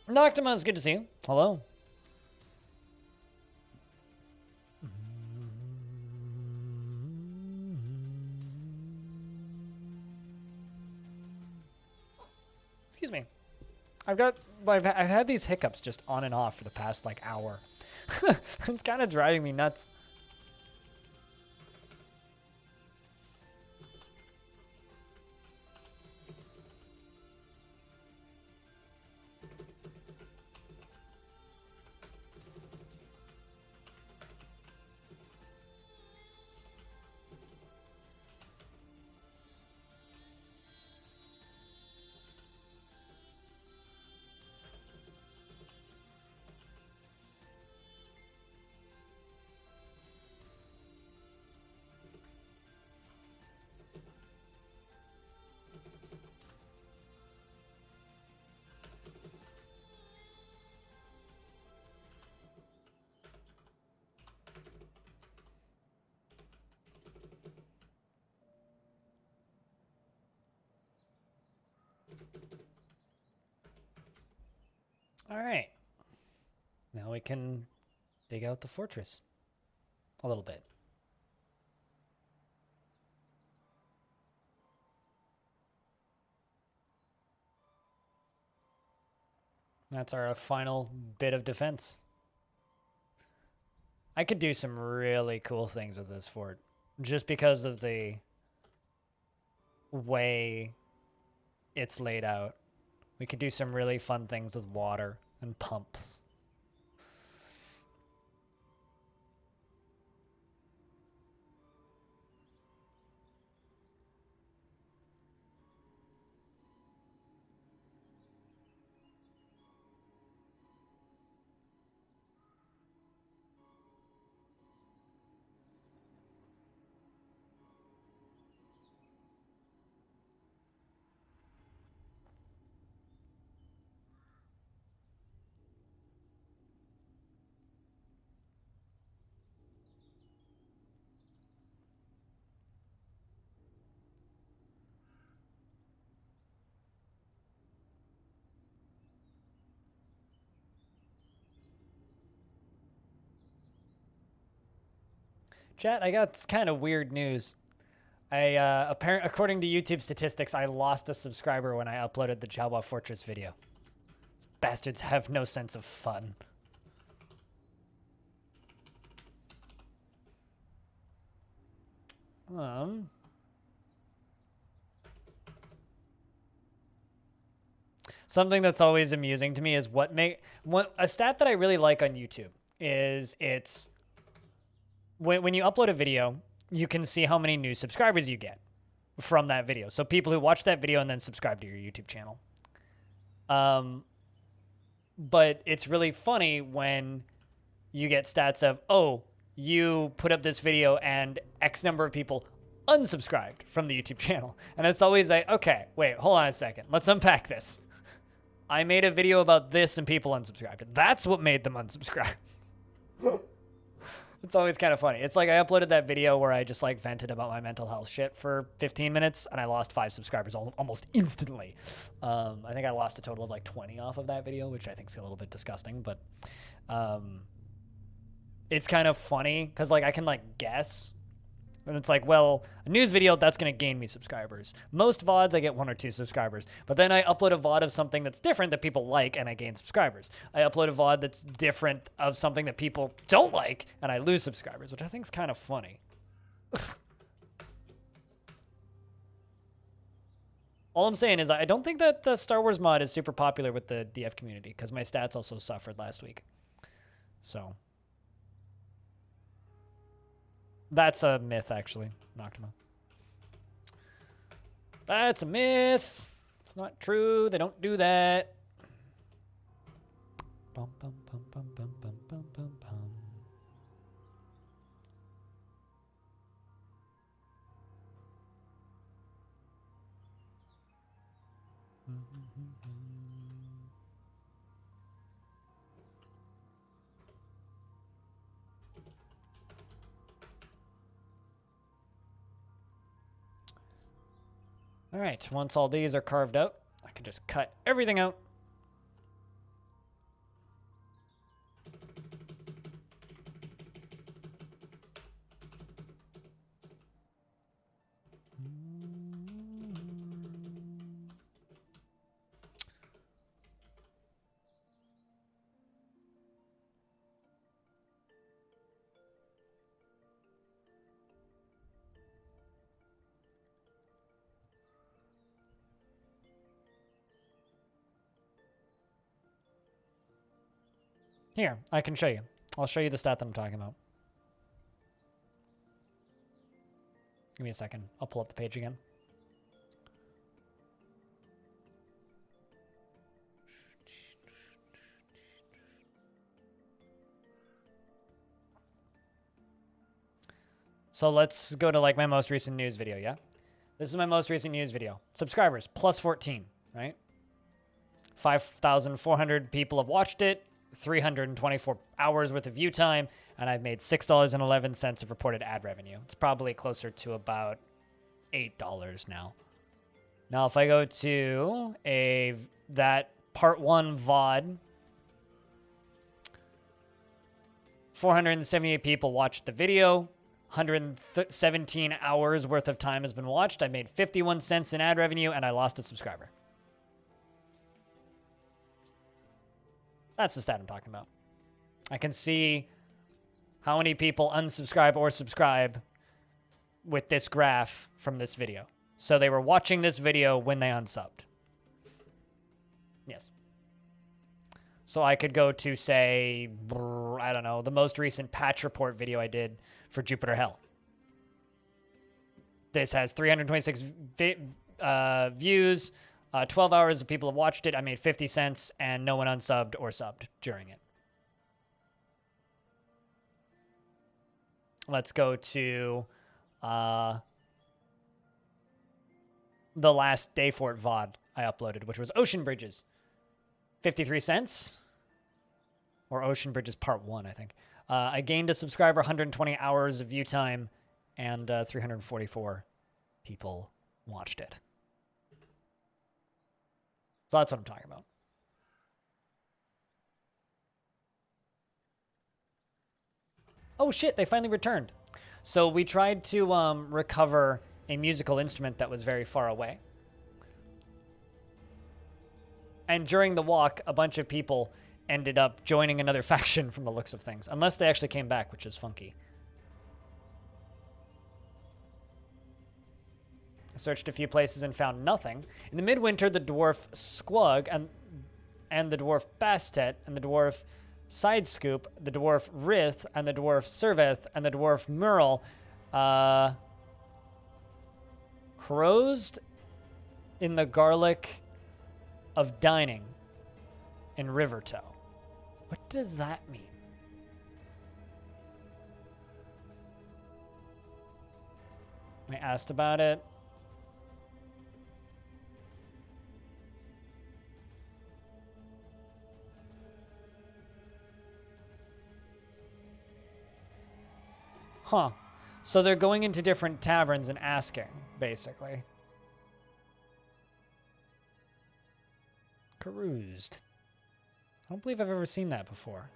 Noctima, it's good to see you. Hello. Excuse me. I've had these hiccups just on and off for the past like hour. It's kind of driving me nuts. All right. Now we can dig out the fortress a little bit. That's our final bit of defense. I could do some really cool things with this fort just because of the way it's laid out. We could do some really fun things with water and pumps. Chat, I got kind of weird news. According to YouTube statistics, I lost a subscriber when I uploaded the Jawa Fortress video. These bastards have no sense of fun. Something that's always amusing to me is a stat that I really like on YouTube is when you upload a video, you can see how many new subscribers you get from that video. So people who watch that video and then subscribe to your YouTube channel. But it's really funny when you get stats of, oh, you put up this video and X number of people unsubscribed from the YouTube channel. And it's always like, okay, wait, hold on a second. Let's unpack this. I made a video about this and people unsubscribed. That's what made them unsubscribe. It's always kind of funny. It's like I uploaded that video where I just like vented about my mental health shit for 15 minutes and I lost 5 subscribers almost instantly. I think I lost a total of like 20 off of that video, which I think is a little bit disgusting, but it's kind of funny because like I can like guess. And it's like, well, a news video, that's going to gain me subscribers. Most VODs, I get 1 or 2 subscribers. But then I upload a VOD of something that's different that people like, and I gain subscribers. I upload a VOD that's different of something that people don't like, and I lose subscribers, which I think is kind of funny. All I'm saying is I don't think that the Star Wars mod is super popular with the DF community, because my stats also suffered last week. So... that's a myth, actually. Noctima. That's a myth. It's not true. They don't do that. Bum, bum, bum, bum, bum, bum, bum, bum, bum. All right, once all these are carved out, I can just cut everything out. Here, I can show you. I'll show you the stat that I'm talking about. Give me a second. I'll pull up the page again. So let's go to like my most recent news video, yeah? This is my most recent news video. Subscribers, plus 14, right? 5,400 people have watched it. 324 hours worth of view time, and I've made $6.11 of reported ad revenue. It's probably closer to about $8 now. Now, if I go to that part 1 VOD 478 people watched the video. 117 hours worth of time has been watched. I made 51 cents in ad revenue, and I lost a subscriber. That's the stat I'm talking about. I can see how many people unsubscribe or subscribe with this graph from this video. So they were watching this video when they unsubbed. Yes. So I could go to, say, I don't know, the most recent patch report video I did for Jupiter Hell. This has 326 views, 12 hours of people have watched it. I made 50 cents, and no one unsubbed or subbed during it. Let's go to the last Dayfort VOD I uploaded, which was Ocean Bridges. 53 cents. Or Ocean Bridges Part 1, I think. I gained a subscriber, 120 hours of view time, and 344 people watched it. So that's what I'm talking about. Oh shit, they finally returned. So we tried to recover a musical instrument that was very far away. And during the walk, a bunch of people ended up joining another faction from the looks of things. Unless they actually came back, which is funky. I searched a few places and found nothing. In the midwinter, the dwarf Squug and the dwarf Bastet and the dwarf Sidescoop, the dwarf Rith and the dwarf Serveth and the dwarf Murl caroused in the garlic of dining in Rivertoe. What does that mean? I asked about it. Huh. So they're going into different taverns and asking, basically. Caroused. I don't believe I've ever seen that before.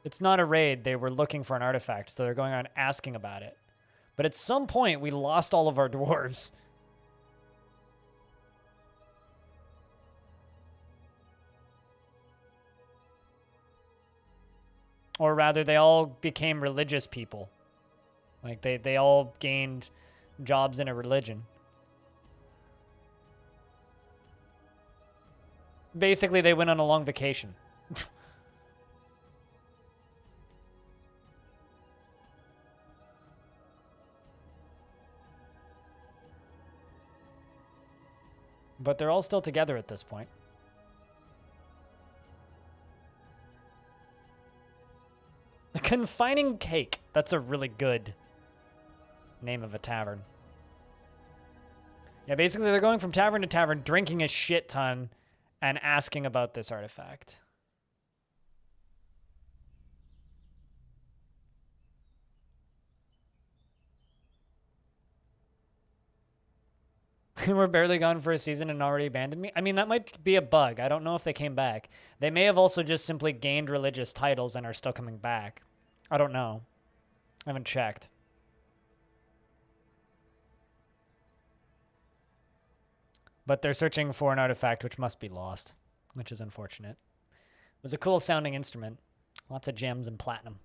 It's not a raid. They were looking for an artifact, so they're going on asking about it. But at some point, we lost all of our dwarves. Or rather, they all became religious people. Like, they all gained jobs in a religion. Basically, they went on a long vacation. But they're all still together at this point. The Confining Cake. That's a really good name of a tavern. Yeah, basically they're going from tavern to tavern, drinking a shit ton, and asking about this artifact. We're barely gone for a season and already abandoned me. I mean, that might be a bug. I don't know if they came back. They may have also just simply gained religious titles and are still coming back. I don't know. I haven't checked. But they're searching for an artifact which must be lost, which is unfortunate. It was a cool sounding instrument. Lots of gems and platinum.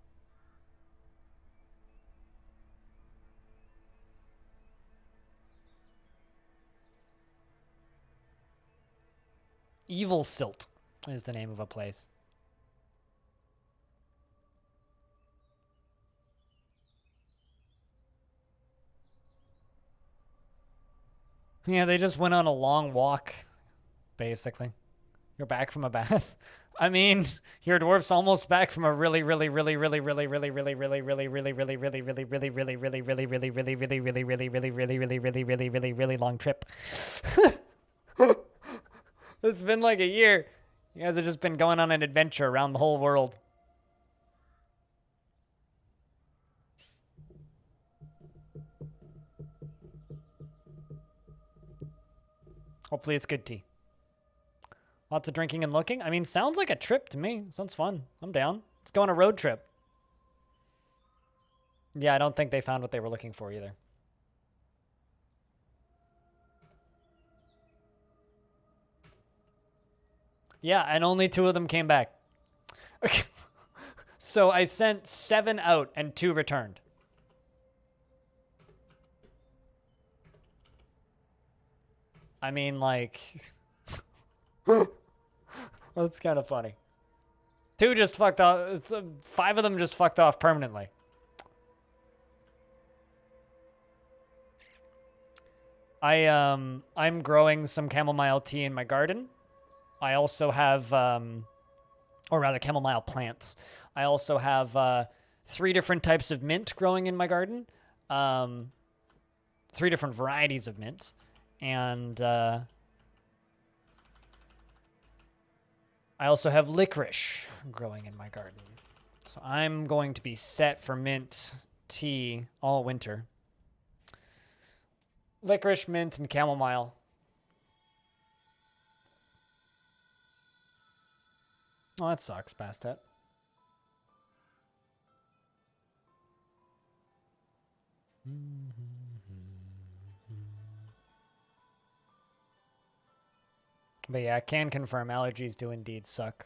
Evil Silt is the name of a place. Yeah, they just went on a long walk, basically. You're back from a bath. I mean, your dwarf's almost back from a really long trip. It's been like a year. You guys have just been going on an adventure around the whole world. Hopefully it's good tea. Lots of drinking and looking. I mean, sounds like a trip to me. Sounds fun. I'm down. Let's go on a road trip. Yeah, I don't think they found what they were looking for either. Yeah, and only 2 of them came back. Okay. So I sent 7 out and 2 returned. I mean, like... That's kind of funny. 2 just fucked off. 5 of them just fucked off permanently. I'm growing some chamomile tea in my garden. I also have, or rather chamomile plants. I also have 3 different types of mint growing in my garden. 3 different varieties of mint. And I also have licorice growing in my garden. So I'm going to be set for mint tea all winter. Licorice, mint, and chamomile. Oh, that sucks, Bastet. But yeah, I can confirm allergies do indeed suck.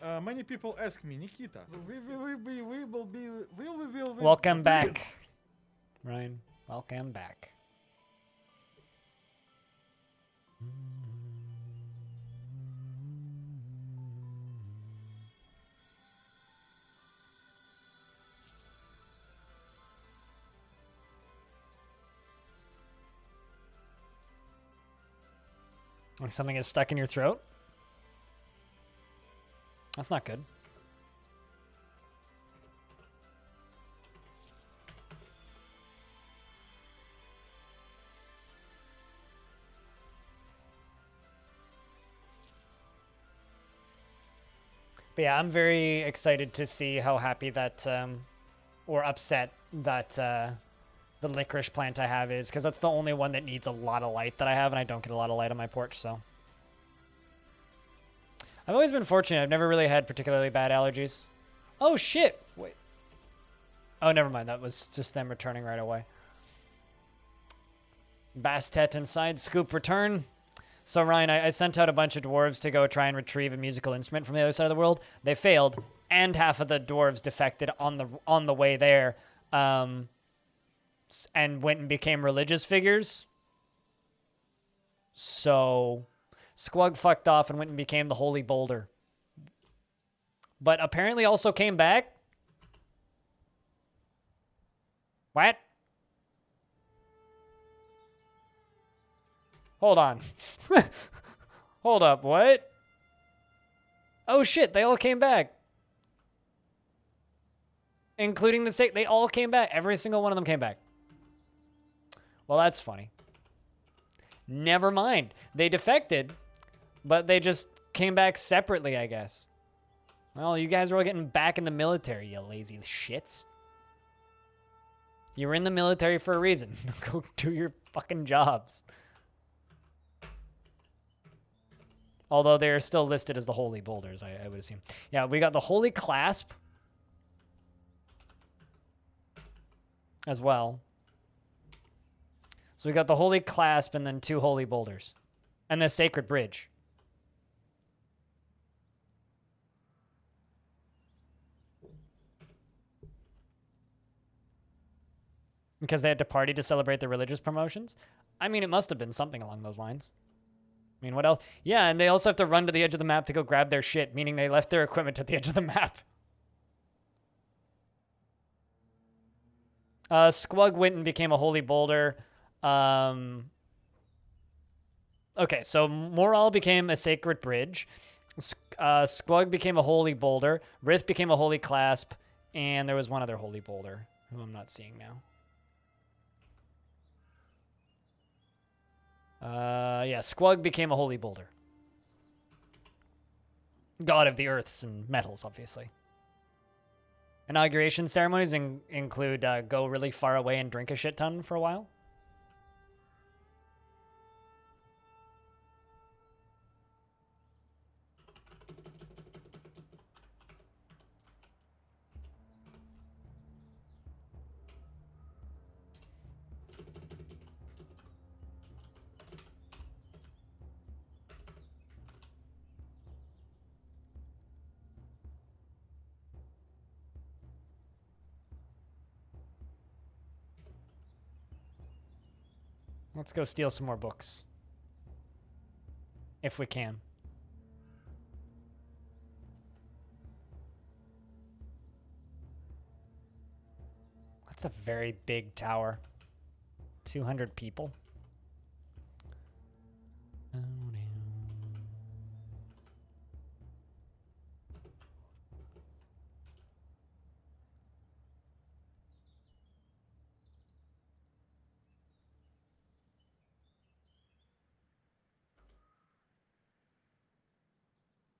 Many people ask me, Nikita, Welcome back, Ryan. Welcome back. Like something is stuck in your throat? That's not good. But yeah, I'm very excited to see how happy that, or upset that the licorice plant I have is, because that's the only one that needs a lot of light that I have, and I don't get a lot of light on my porch, so. I've always been fortunate. I've never really had particularly bad allergies. Oh, shit. Wait. Oh, never mind. That was just them returning right away. Bastet inside. Scoop return. So, Ryan, I sent out a bunch of dwarves to go try and retrieve a musical instrument from the other side of the world. They failed, and half of the dwarves defected on the way there, and went and became religious figures. So, Squug fucked off and went and became the Holy Boulder. But apparently also came back. What? Hold on. Hold up, what? Oh shit, they all came back. Including the state, they all came back. Every single one of them came back. Well, that's funny. Never mind. They defected, but they just came back separately, I guess. Well, you guys are all getting back in the military, you lazy shits. You were in the military for a reason. Go do your fucking jobs. Although they're still listed as the Holy Boulders, I would assume. Yeah, we got the Holy Clasp as well. So we got the Holy Clasp and then 2 Holy Boulders. And the Sacred Bridge. Because they had to party to celebrate the religious promotions? I mean, it must have been something along those lines. I mean, what else? Yeah, and they also have to run to the edge of the map to go grab their shit, meaning they left their equipment at the edge of the map. Squug went and became a Holy Boulder. Okay, so Moral became a Sacred Bridge. Squug became a Holy Boulder. Rith became a Holy Clasp. And there was one other Holy Boulder, who I'm not seeing now. Yeah, Squug became a Holy Boulder. God of the earths and metals, obviously. Inauguration ceremonies include go really far away and drink a shit ton for a while. Let's go steal some more books. If we can. That's a very big tower. 200 people.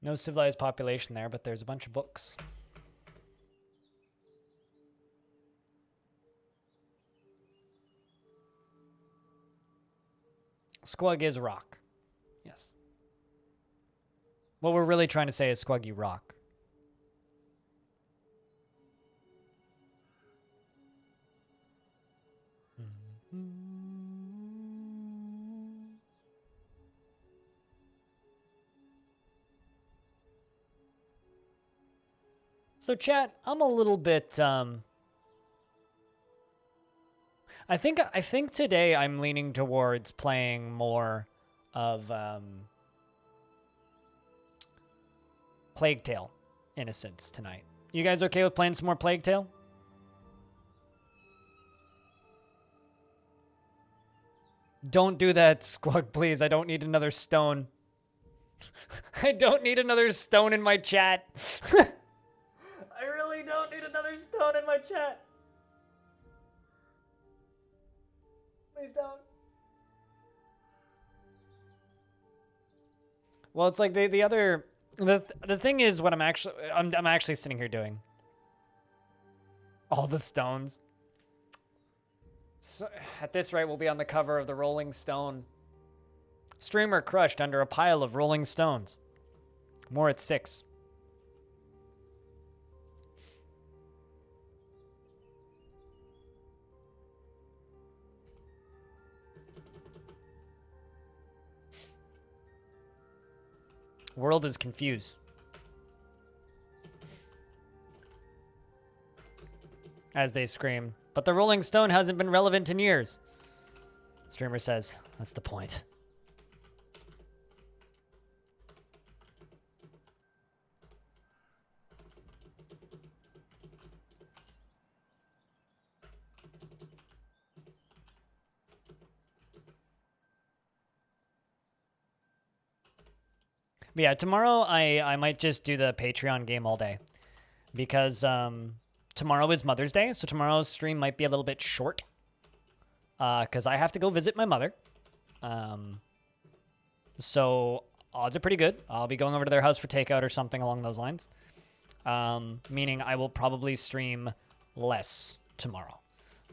No civilized population there, but there's a bunch of books. Squug is rock. Yes. What we're really trying to say is Squug, you rock. So chat, I'm a little bit I think today I'm leaning towards playing more of Plague Tale Innocence tonight. You guys okay with playing some more Plague Tale? Don't do that, Squug, please. I don't need another stone. I don't need another stone in my chat. I really don't need another stone in my chat. Please don't. Well, it's like the other the thing is what I'm actually sitting here doing. All the stones. So, at this rate, we'll be on the cover of the Rolling Stone. Streamer crushed under a pile of rolling stones. More at 6. World is confused. As they scream, but the Rolling Stone hasn't been relevant in years. Streamer says, that's the point. But yeah, tomorrow I might just do the Patreon game all day. Because tomorrow is Mother's Day, so tomorrow's stream might be a little bit short. Because I have to go visit my mother. So odds are pretty good. I'll be going over to their house for takeout or something along those lines. Meaning I will probably stream less tomorrow.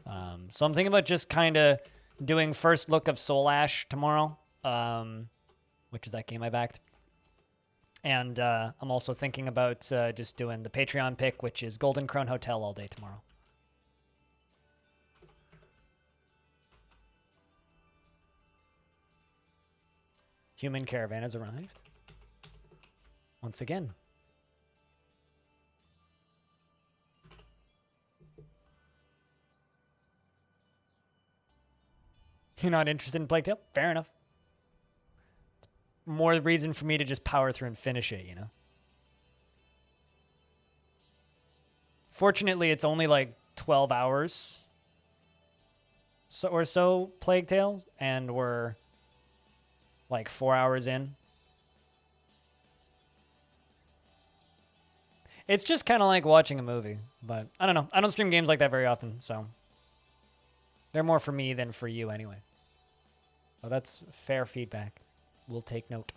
So I'm thinking about just kind of doing first look of Soul Ash tomorrow. Which is that game I backed. And I'm also thinking about just doing the Patreon pick, which is Golden Crown Hotel all day tomorrow. Human caravan has arrived. Once again. You're not interested in Plague Tale? Fair enough. More reason for me to just power through and finish it, you know? Fortunately, it's only like 12 hours or so Plague Tales, and we're like 4 hours in. It's just kind of like watching a movie, but I don't know. I don't stream games like that very often, so they're more for me than for you anyway. Well, that's fair feedback. We'll take note.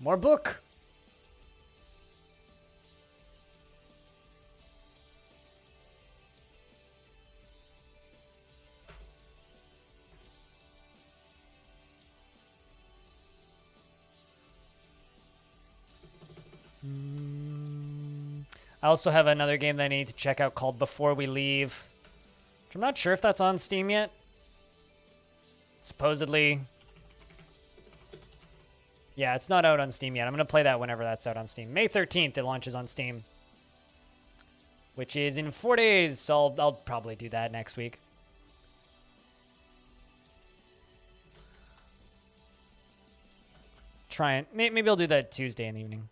More book. I also have another game that I need to check out called Before We Leave. I'm not sure if that's on Steam yet. Supposedly. Yeah, it's not out on Steam yet. I'm going to play that whenever that's out on Steam. May 13th, it launches on Steam. which is in 4 days. So I'll probably do that next week. Try and maybe I'll do that Tuesday in the evening.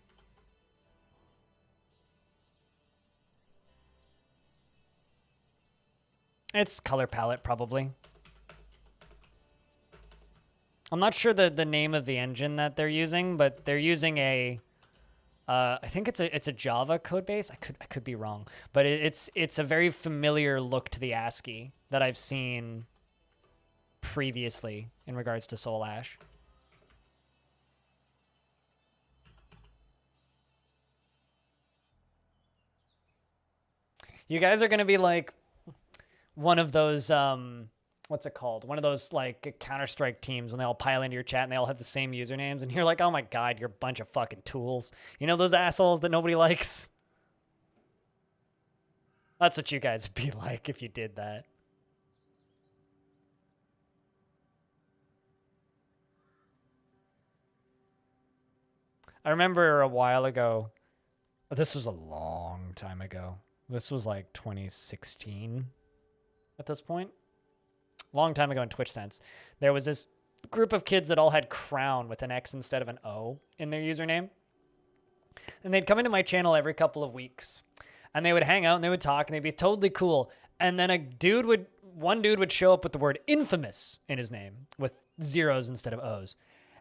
It's color palette, probably. I'm not sure the name of the engine that they're using, but they're using a I think it's a Java code base. I could be wrong, but it's a very familiar look to the ASCII that I've seen previously in regards to Soul Ash. You guys are gonna be like one of those what's it called? One of those like Counter-Strike teams when they all pile into your chat and they all have the same usernames and you're like, oh my god, you're a bunch of fucking tools. You know those assholes that nobody likes? That's what you guys would be like if you did that. I remember a while ago, this was a long time ago. This was like 2016 at this point. Long time ago in Twitch sense. There was this group of kids that all had Crown with an X instead of an O in their username. And they'd come into my channel every couple of weeks. And they would hang out and they would talk and they'd be totally cool. And then one dude would show up with the word infamous in his name with zeros instead of O's.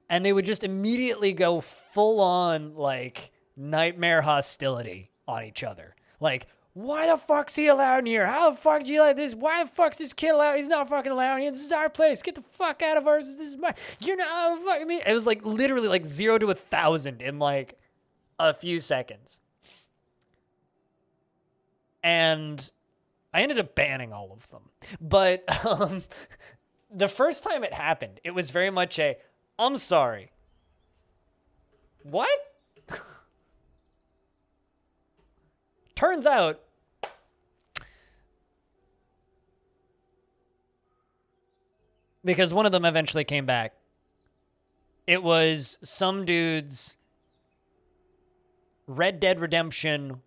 And they would just immediately go full on like nightmare hostility on each other. Like, why the fuck's he allowed in here? How the fuck do you like this? Why the fuck's this kid allowed? He's not fucking allowed in here. This is our place. Get the fuck out of ours. This is my, you're not fucking me. It was like literally like 0 to 1,000 in like a few seconds. And I ended up banning all of them. But the first time it happened, it was very much a, I'm sorry. What? Turns out, because one of them eventually came back, it was some dude's Red Dead Redemption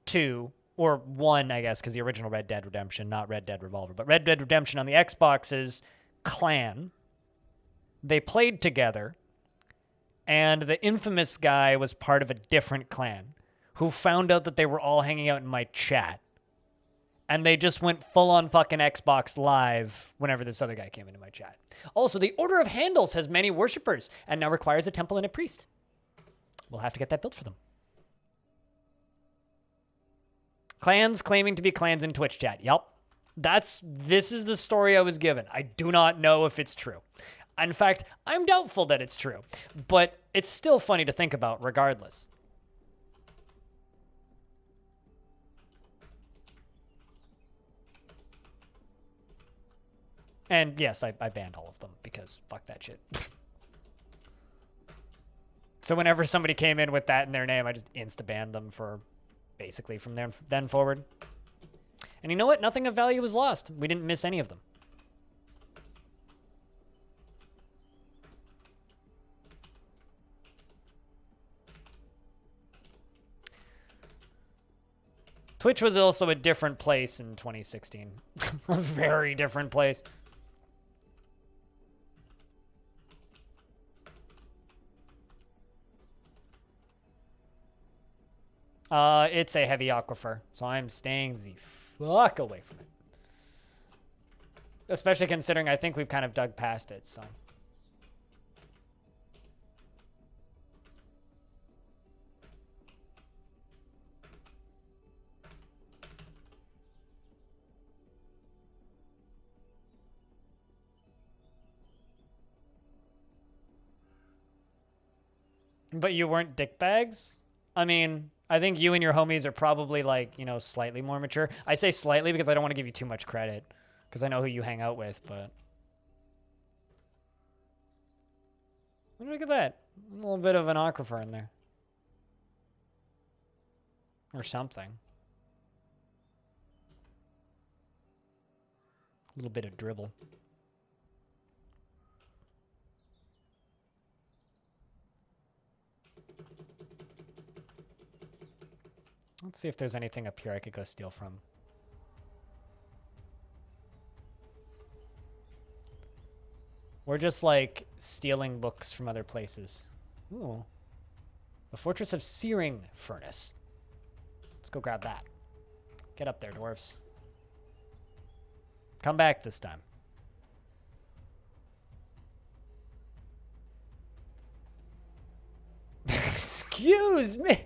2, or 1, I guess, because the original Red Dead Redemption, not Red Dead Revolver, but Red Dead Redemption on the Xbox's clan. They played together, and the infamous guy was part of a different clan who found out that they were all hanging out in my chat. And they just went full-on fucking Xbox Live whenever this other guy came into my chat. Also, the Order of Handles has many worshippers and now requires a temple and a priest. We'll have to get that built for them. Clans claiming to be clans in Twitch chat. Yup. This is the story I was given. I do not know if it's true. In fact, I'm doubtful that it's true. But it's still funny to think about regardless. And yes, I banned all of them because fuck that shit. So whenever somebody came in with that in their name, I just insta-banned them for basically from then forward. And you know what? Nothing of value was lost. We didn't miss any of them. Twitch was also a different place in 2016. A very different place. It's a heavy aquifer, so I'm staying the fuck away from it. Especially considering I think we've kind of dug past it, so. But you weren't dickbags? I mean, I think you and your homies are probably like, you know, slightly more mature. I say slightly because I don't want to give you too much credit because I know who you hang out with, but. Look at that. A little bit of an aquifer in there. Or something. A little bit of dribble. Let's see if there's anything up here I could go steal from. We're just like stealing books from other places. Ooh. The Fortress of Searing Furnace. Let's go grab that. Get up there, dwarves. Come back this time. Excuse me.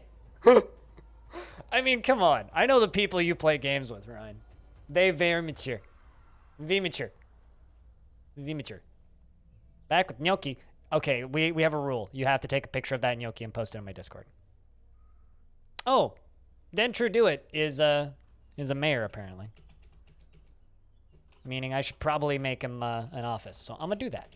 I mean, come on. I know the people you play games with, Ryan. They very mature. Very mature. Very mature. Back with gnocchi. Okay, we have a rule. You have to take a picture of that gnocchi and post it on my Discord. Oh, Dentru Do It is a mayor, apparently. Meaning I should probably make him an office. So I'm going to do that.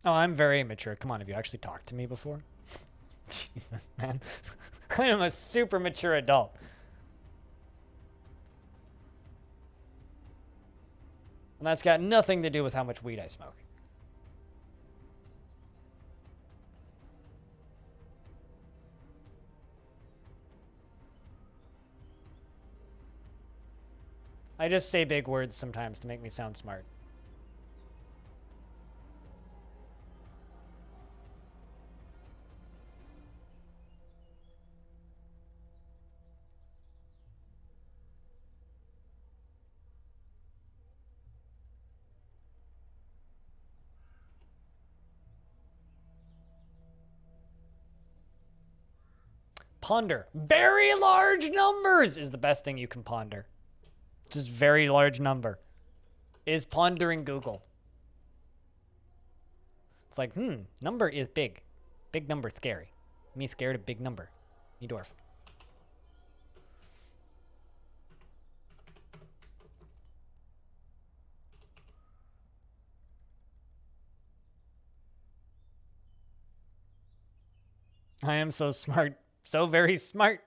Oh, I'm very immature. Come on, have you actually talked to me before? Jesus, man. I am a super mature adult. And that's got nothing to do with how much weed I smoke. I just say big words sometimes to make me sound smart. Ponder. Very large numbers is the best thing you can ponder. Just very large number. Is pondering Google. It's like, number is big. Big number scary. Me scared of big number. Me dwarf. I am so smart. So very smart.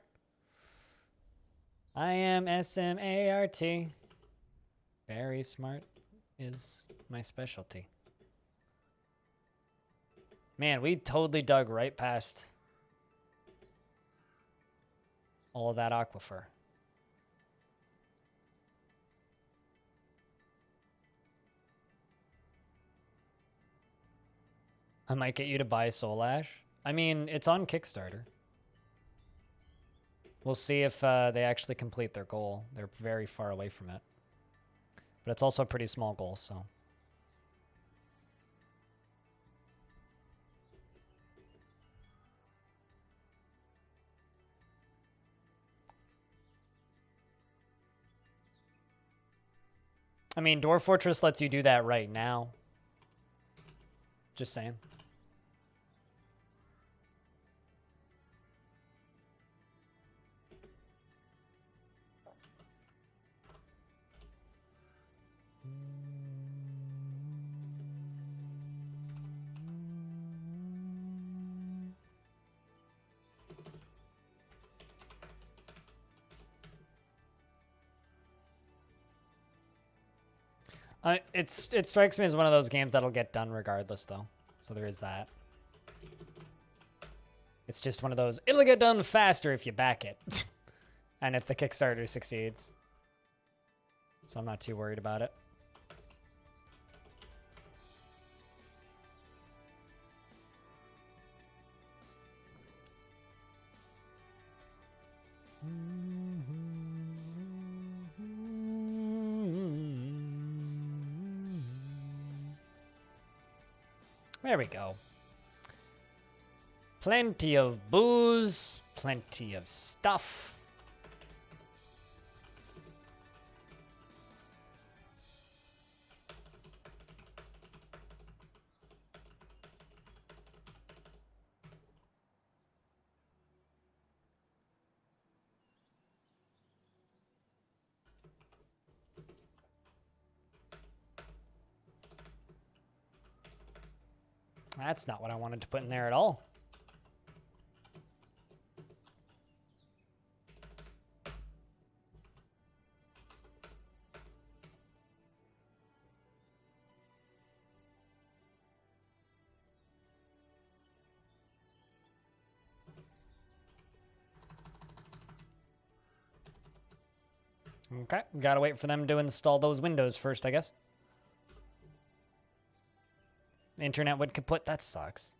I am SMART. Very smart is my specialty. Man, we totally dug right past all of that aquifer. I might get you to buy Soul Ash. I mean, it's on Kickstarter. We'll see if they actually complete their goal. They're very far away from it. But it's also a pretty small goal, so. I mean, Dwarf Fortress lets you do that right now. Just saying. It strikes me as one of those games that'll get done regardless, though. So there is that. It's just one of those, it'll get done faster if you back it. And if the Kickstarter succeeds. So I'm not too worried about it. There we go. Plenty of booze, plenty of stuff. That's not what I wanted to put in there at all. Okay, gotta wait for them to install those windows first, I guess. Internet would kaput, that sucks.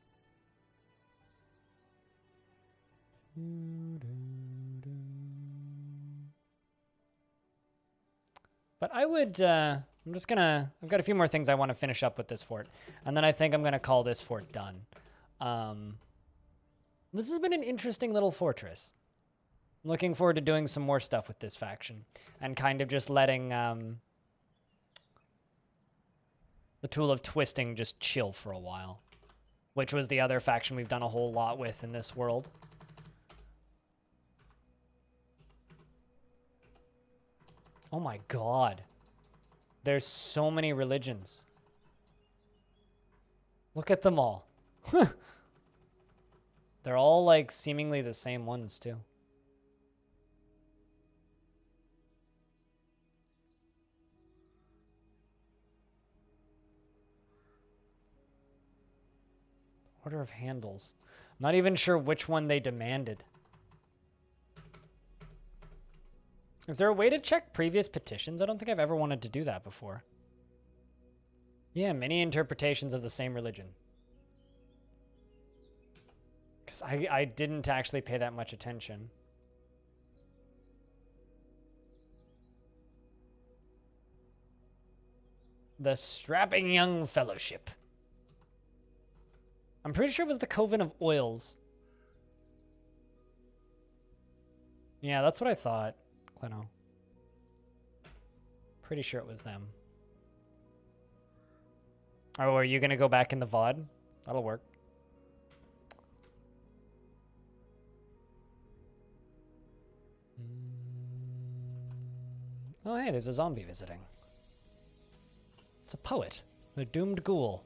But I would, I'm just gonna, I've got a few more things I want to finish up with this fort. And then I think I'm gonna call this fort done. This has been an interesting little fortress. I'm looking forward to doing some more stuff with this faction. And kind of just letting, the Tool of Twisting just chill for a while. Which was the other faction we've done a whole lot with in this world. Oh my god. There's so many religions. Look at them all. They're all like seemingly the same ones too. Order of handles. I'm not even sure which one they demanded. Is there a way to check previous petitions? I don't think I've ever wanted to do that before. Yeah, many interpretations of the same religion. Because I didn't actually pay that much attention. The Strapping Young Fellowship. I'm pretty sure it was the Coven of Oils. Yeah, that's what I thought, Clino. Pretty sure it was them. Oh, are you going to go back in the VOD? That'll work. Oh, hey, there's a zombie visiting. It's a poet, a doomed ghoul.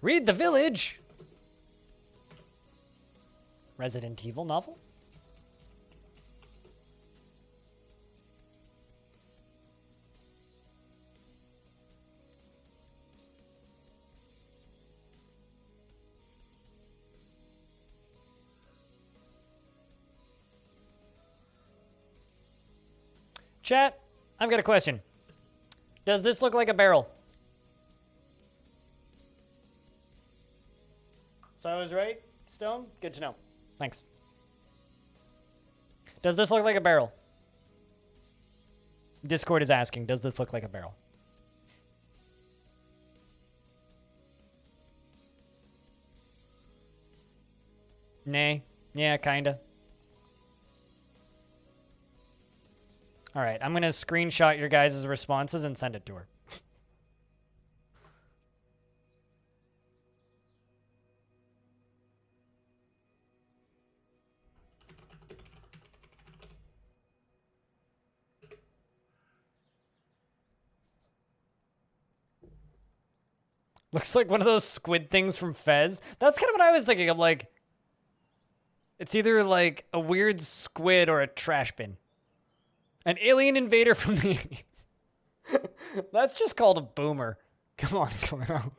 Read The Village! Resident Evil novel? Chat, I've got a question. Does this look like a barrel? So I was right, Stone? Good to know. Thanks. Does this look like a barrel? Discord is asking, does this look like a barrel? Nay. Yeah, kinda. All right, I'm gonna screenshot your guys' responses and send it to her. Looks like one of those squid things from Fez. That's kind of what I was thinking. I'm like, it's either like a weird squid or a trash bin. An alien invader from the... That's just called a boomer. Come on, Claro.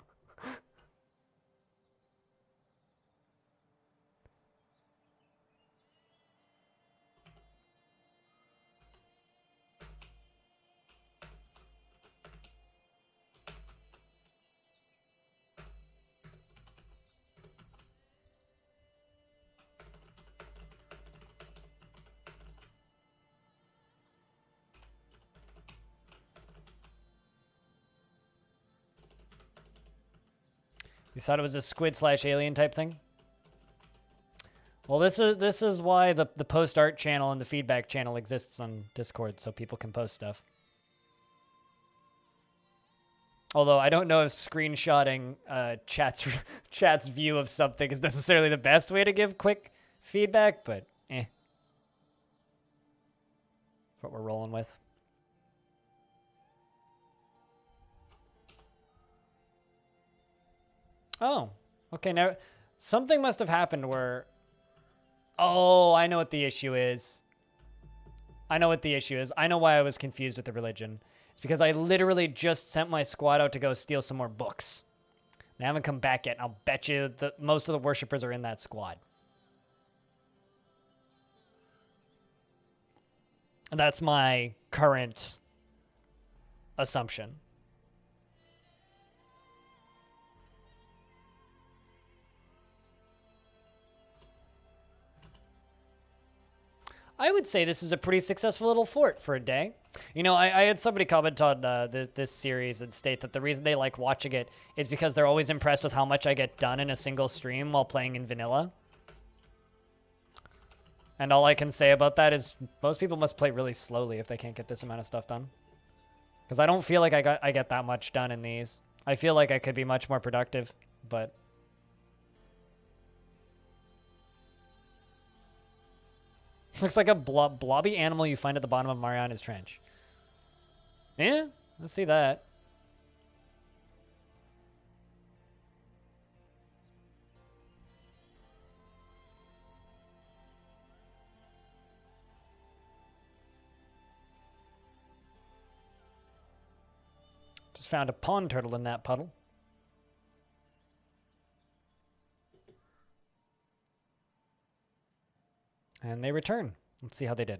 You thought it was a squid/alien type thing? Well, this is why the post art channel and the feedback channel exists on Discord, so people can post stuff. Although I don't know if screenshotting chat's view of something is necessarily the best way to give quick feedback, but eh. That's what we're rolling with. Oh, okay. Now, something must have happened where... Oh, I know what the issue is. I know what the issue is. I know why I was confused with the religion. It's because I literally just sent my squad out to go steal some more books. They haven't come back yet, and I'll bet you that most of the worshippers are in that squad. That's my current assumption. I would say this is a pretty successful little fort for a day. You know, I had somebody comment on this series and state that the reason they like watching it is because they're always impressed with how much I get done in a single stream while playing in vanilla. And all I can say about that is most people must play really slowly if they can't get this amount of stuff done. Because I don't feel like I get that much done in these. I feel like I could be much more productive, but... Looks like a blobby animal you find at the bottom of Mariana's Trench. Yeah, let's see that. Just found a pond turtle in that puddle. And they return. Let's see how they did.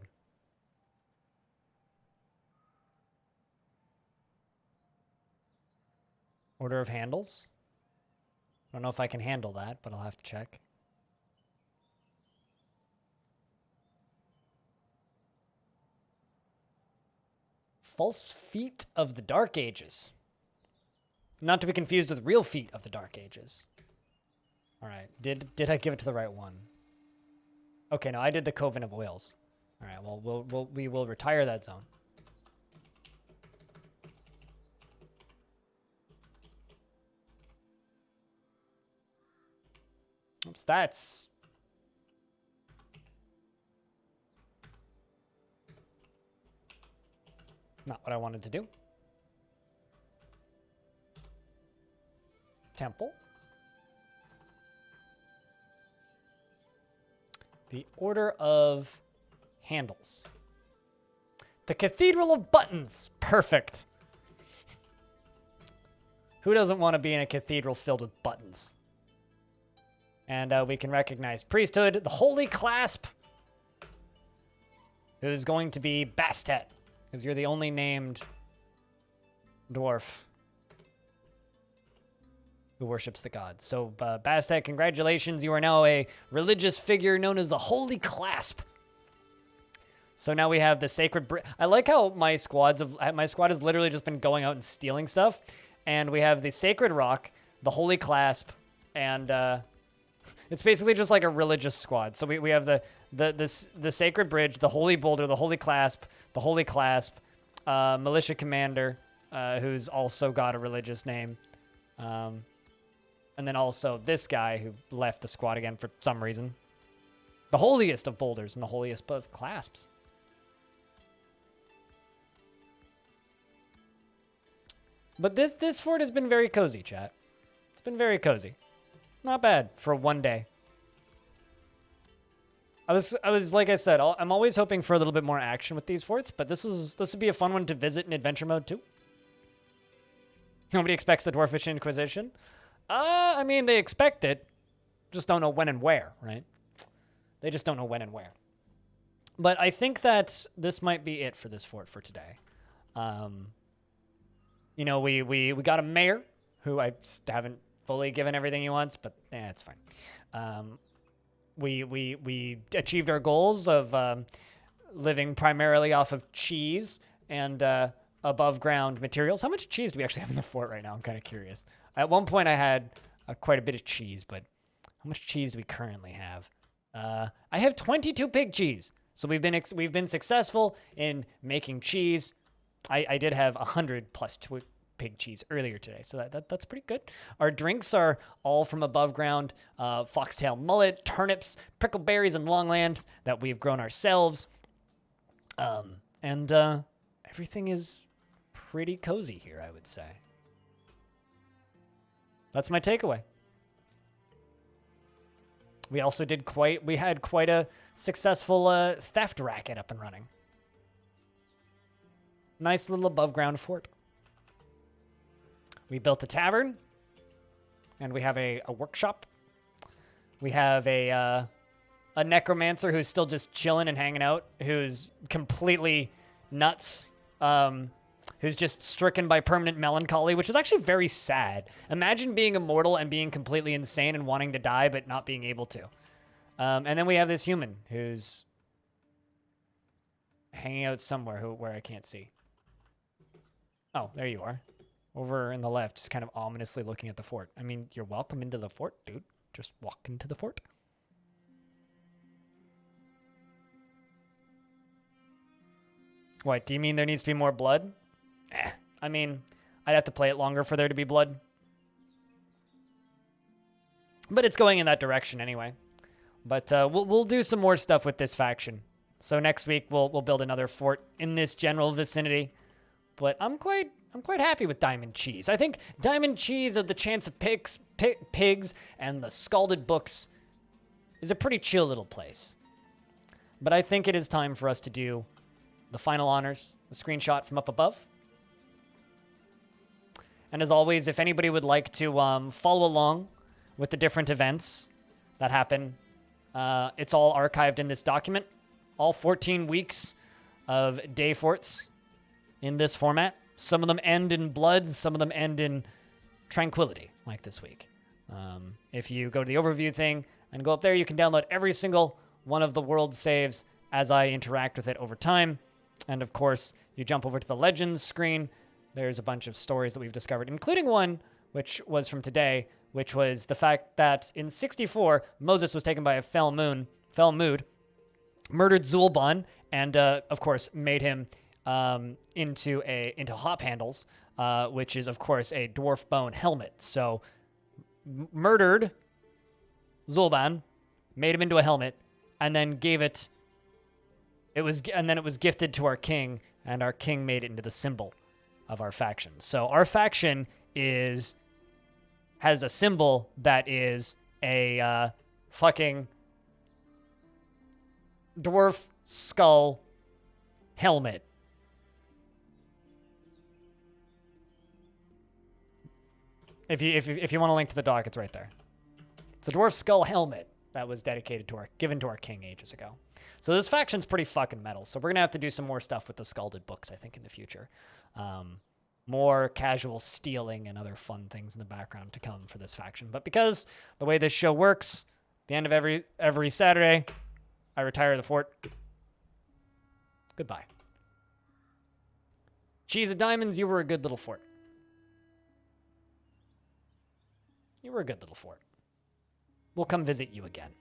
Order of handles. I don't know if I can handle that, but I'll have to check. False feet of the Dark Ages. Not to be confused with real feet of the Dark Ages. All right. Did I give it to the right one? Okay, no, I did the Coven of Oils. All right, well, we will retire that zone. Oops, that's... not what I wanted to do. Temple. The Order of Handles. The Cathedral of Buttons. Perfect. Who doesn't want to be in a cathedral filled with buttons? And we can recognize Priesthood, the Holy Clasp, who's going to be Bastet, because you're the only named dwarf who worships the gods. So, Bastet, congratulations. You are now a religious figure known as the Holy Clasp. So now we have the Sacred I like how my squad has literally just been going out and stealing stuff. And we have the Sacred Rock, the Holy Clasp, and it's basically just like a religious squad. So we have the Sacred Bridge, the Holy Boulder, the Holy Clasp, Militia Commander, who's also got a religious name. And then also this guy who left the squad again for some reason. The holiest of boulders and the holiest of clasps. But this fort has been very cozy, chat. It's been very cozy. Not bad for one day. I was like I said, I'm always hoping for a little bit more action with these forts, but this would be a fun one to visit in adventure mode too. Nobody expects the Dwarfish Inquisition. I mean, they expect it. Just don't know when and where, right? They just don't know when and where. But I think that this might be it for this fort for today. You know, we got a mayor who I haven't fully given everything he wants, but it's fine. We achieved our goals of living primarily off of cheese and above ground materials. How much cheese do we actually have in the fort right now? I'm kind of curious. At one point I had quite a bit of cheese, but how much cheese do we currently have? I have 22 pig cheese. So we've been successful in making cheese. I did have 100 plus pig cheese earlier today, so that's pretty good. Our drinks are all from above ground, foxtail mullet, turnips, prickleberries, and longlands that we've grown ourselves. And everything is pretty cozy here, I would say. That's my takeaway. We also had quite a successful theft racket up and running. Nice little above ground fort. We built a tavern, and we have a workshop. We have a a necromancer who's still just chilling and hanging out, who's completely nuts, who's just stricken by permanent melancholy, which is actually very sad. Imagine being immortal and being completely insane and wanting to die, but not being able to. And then we have this human who's hanging out somewhere where I can't see. Oh, there you are. Over in the left, just kind of ominously looking at the fort. I mean, you're welcome into the fort, dude. Just walk into the fort. What, do you mean there needs to be more blood? I mean, I'd have to play it longer for there to be blood. But it's going in that direction anyway. But we'll do some more stuff with this faction. So next week we'll build another fort in this general vicinity. But I'm quite happy with Diamond Cheese. I think Diamond Cheese of the Chance of Pigs and the Scalded Books is a pretty chill little place. But I think it is time for us to do the final honors, the screenshot from up above. And as always, if anybody would like to follow along with the different events that happen, it's all archived in this document. All 14 weeks of day forts in this format. Some of them end in blood, some of them end in tranquility, like this week. If you go to the overview thing and go up there, you can download every single one of the world saves as I interact with it over time. And of course, you jump over to the Legends screen, there's a bunch of stories that we've discovered, including one which was from today, which was the fact that in 64, Moses was taken by a fell mood, murdered Zulban, and of course made him into hop handles, which is of course a dwarf bone helmet. So murdered Zulban, made him into a helmet, and then gave it. It was gifted to our king, and our king made it into the symbol of our faction. So our faction has a symbol that is a fucking dwarf skull helmet. If you want to link to the doc, it's right there. It's a dwarf skull helmet that was given to our king ages ago. So this faction's pretty fucking metal. So we're gonna have to do some more stuff with the Scalded Books, I think, in the future. More casual stealing and other fun things in the background to come for this faction. But because the way this show works, the end of every Saturday, I retire the fort. Goodbye. Cheesediamonds, you were a good little fort. You were a good little fort. We'll come visit you again.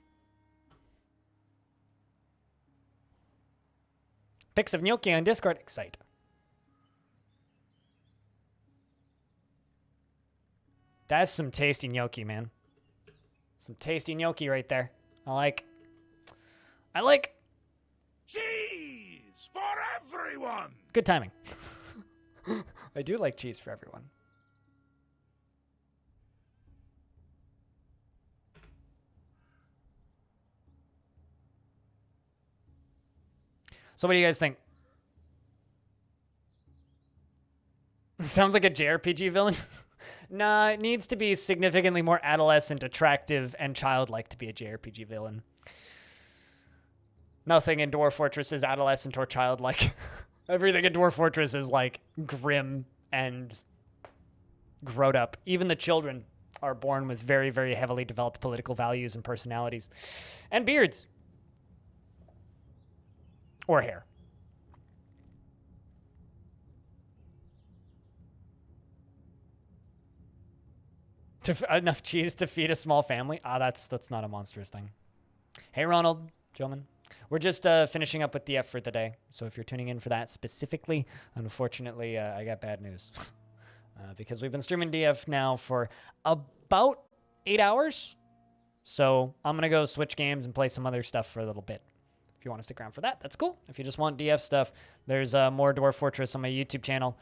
Pics of gnocchi on Discord. Excite. That's some tasty gnocchi, man. Some tasty gnocchi right there. I like. Cheese for everyone! Good timing. I do like cheese for everyone. So what do you guys think? Sounds like a JRPG villain. Nah, it needs to be significantly more adolescent, attractive, and childlike to be a JRPG villain. Nothing in Dwarf Fortress is adolescent or childlike. Everything in Dwarf Fortress is like grim and grown up. Even the children are born with very, very heavily developed political values and personalities. And beards. Or hair. Enough cheese to feed a small family? That's not a monstrous thing. Hey, Ronald, gentlemen. We're just finishing up with DF for the day. So if you're tuning in for that specifically, unfortunately, I got bad news. Because we've been streaming DF now for about 8 hours. So I'm going to go switch games and play some other stuff for a little bit. If you want to stick around for that, that's cool. If you just want DF stuff, there's more Dwarf Fortress on my YouTube channel.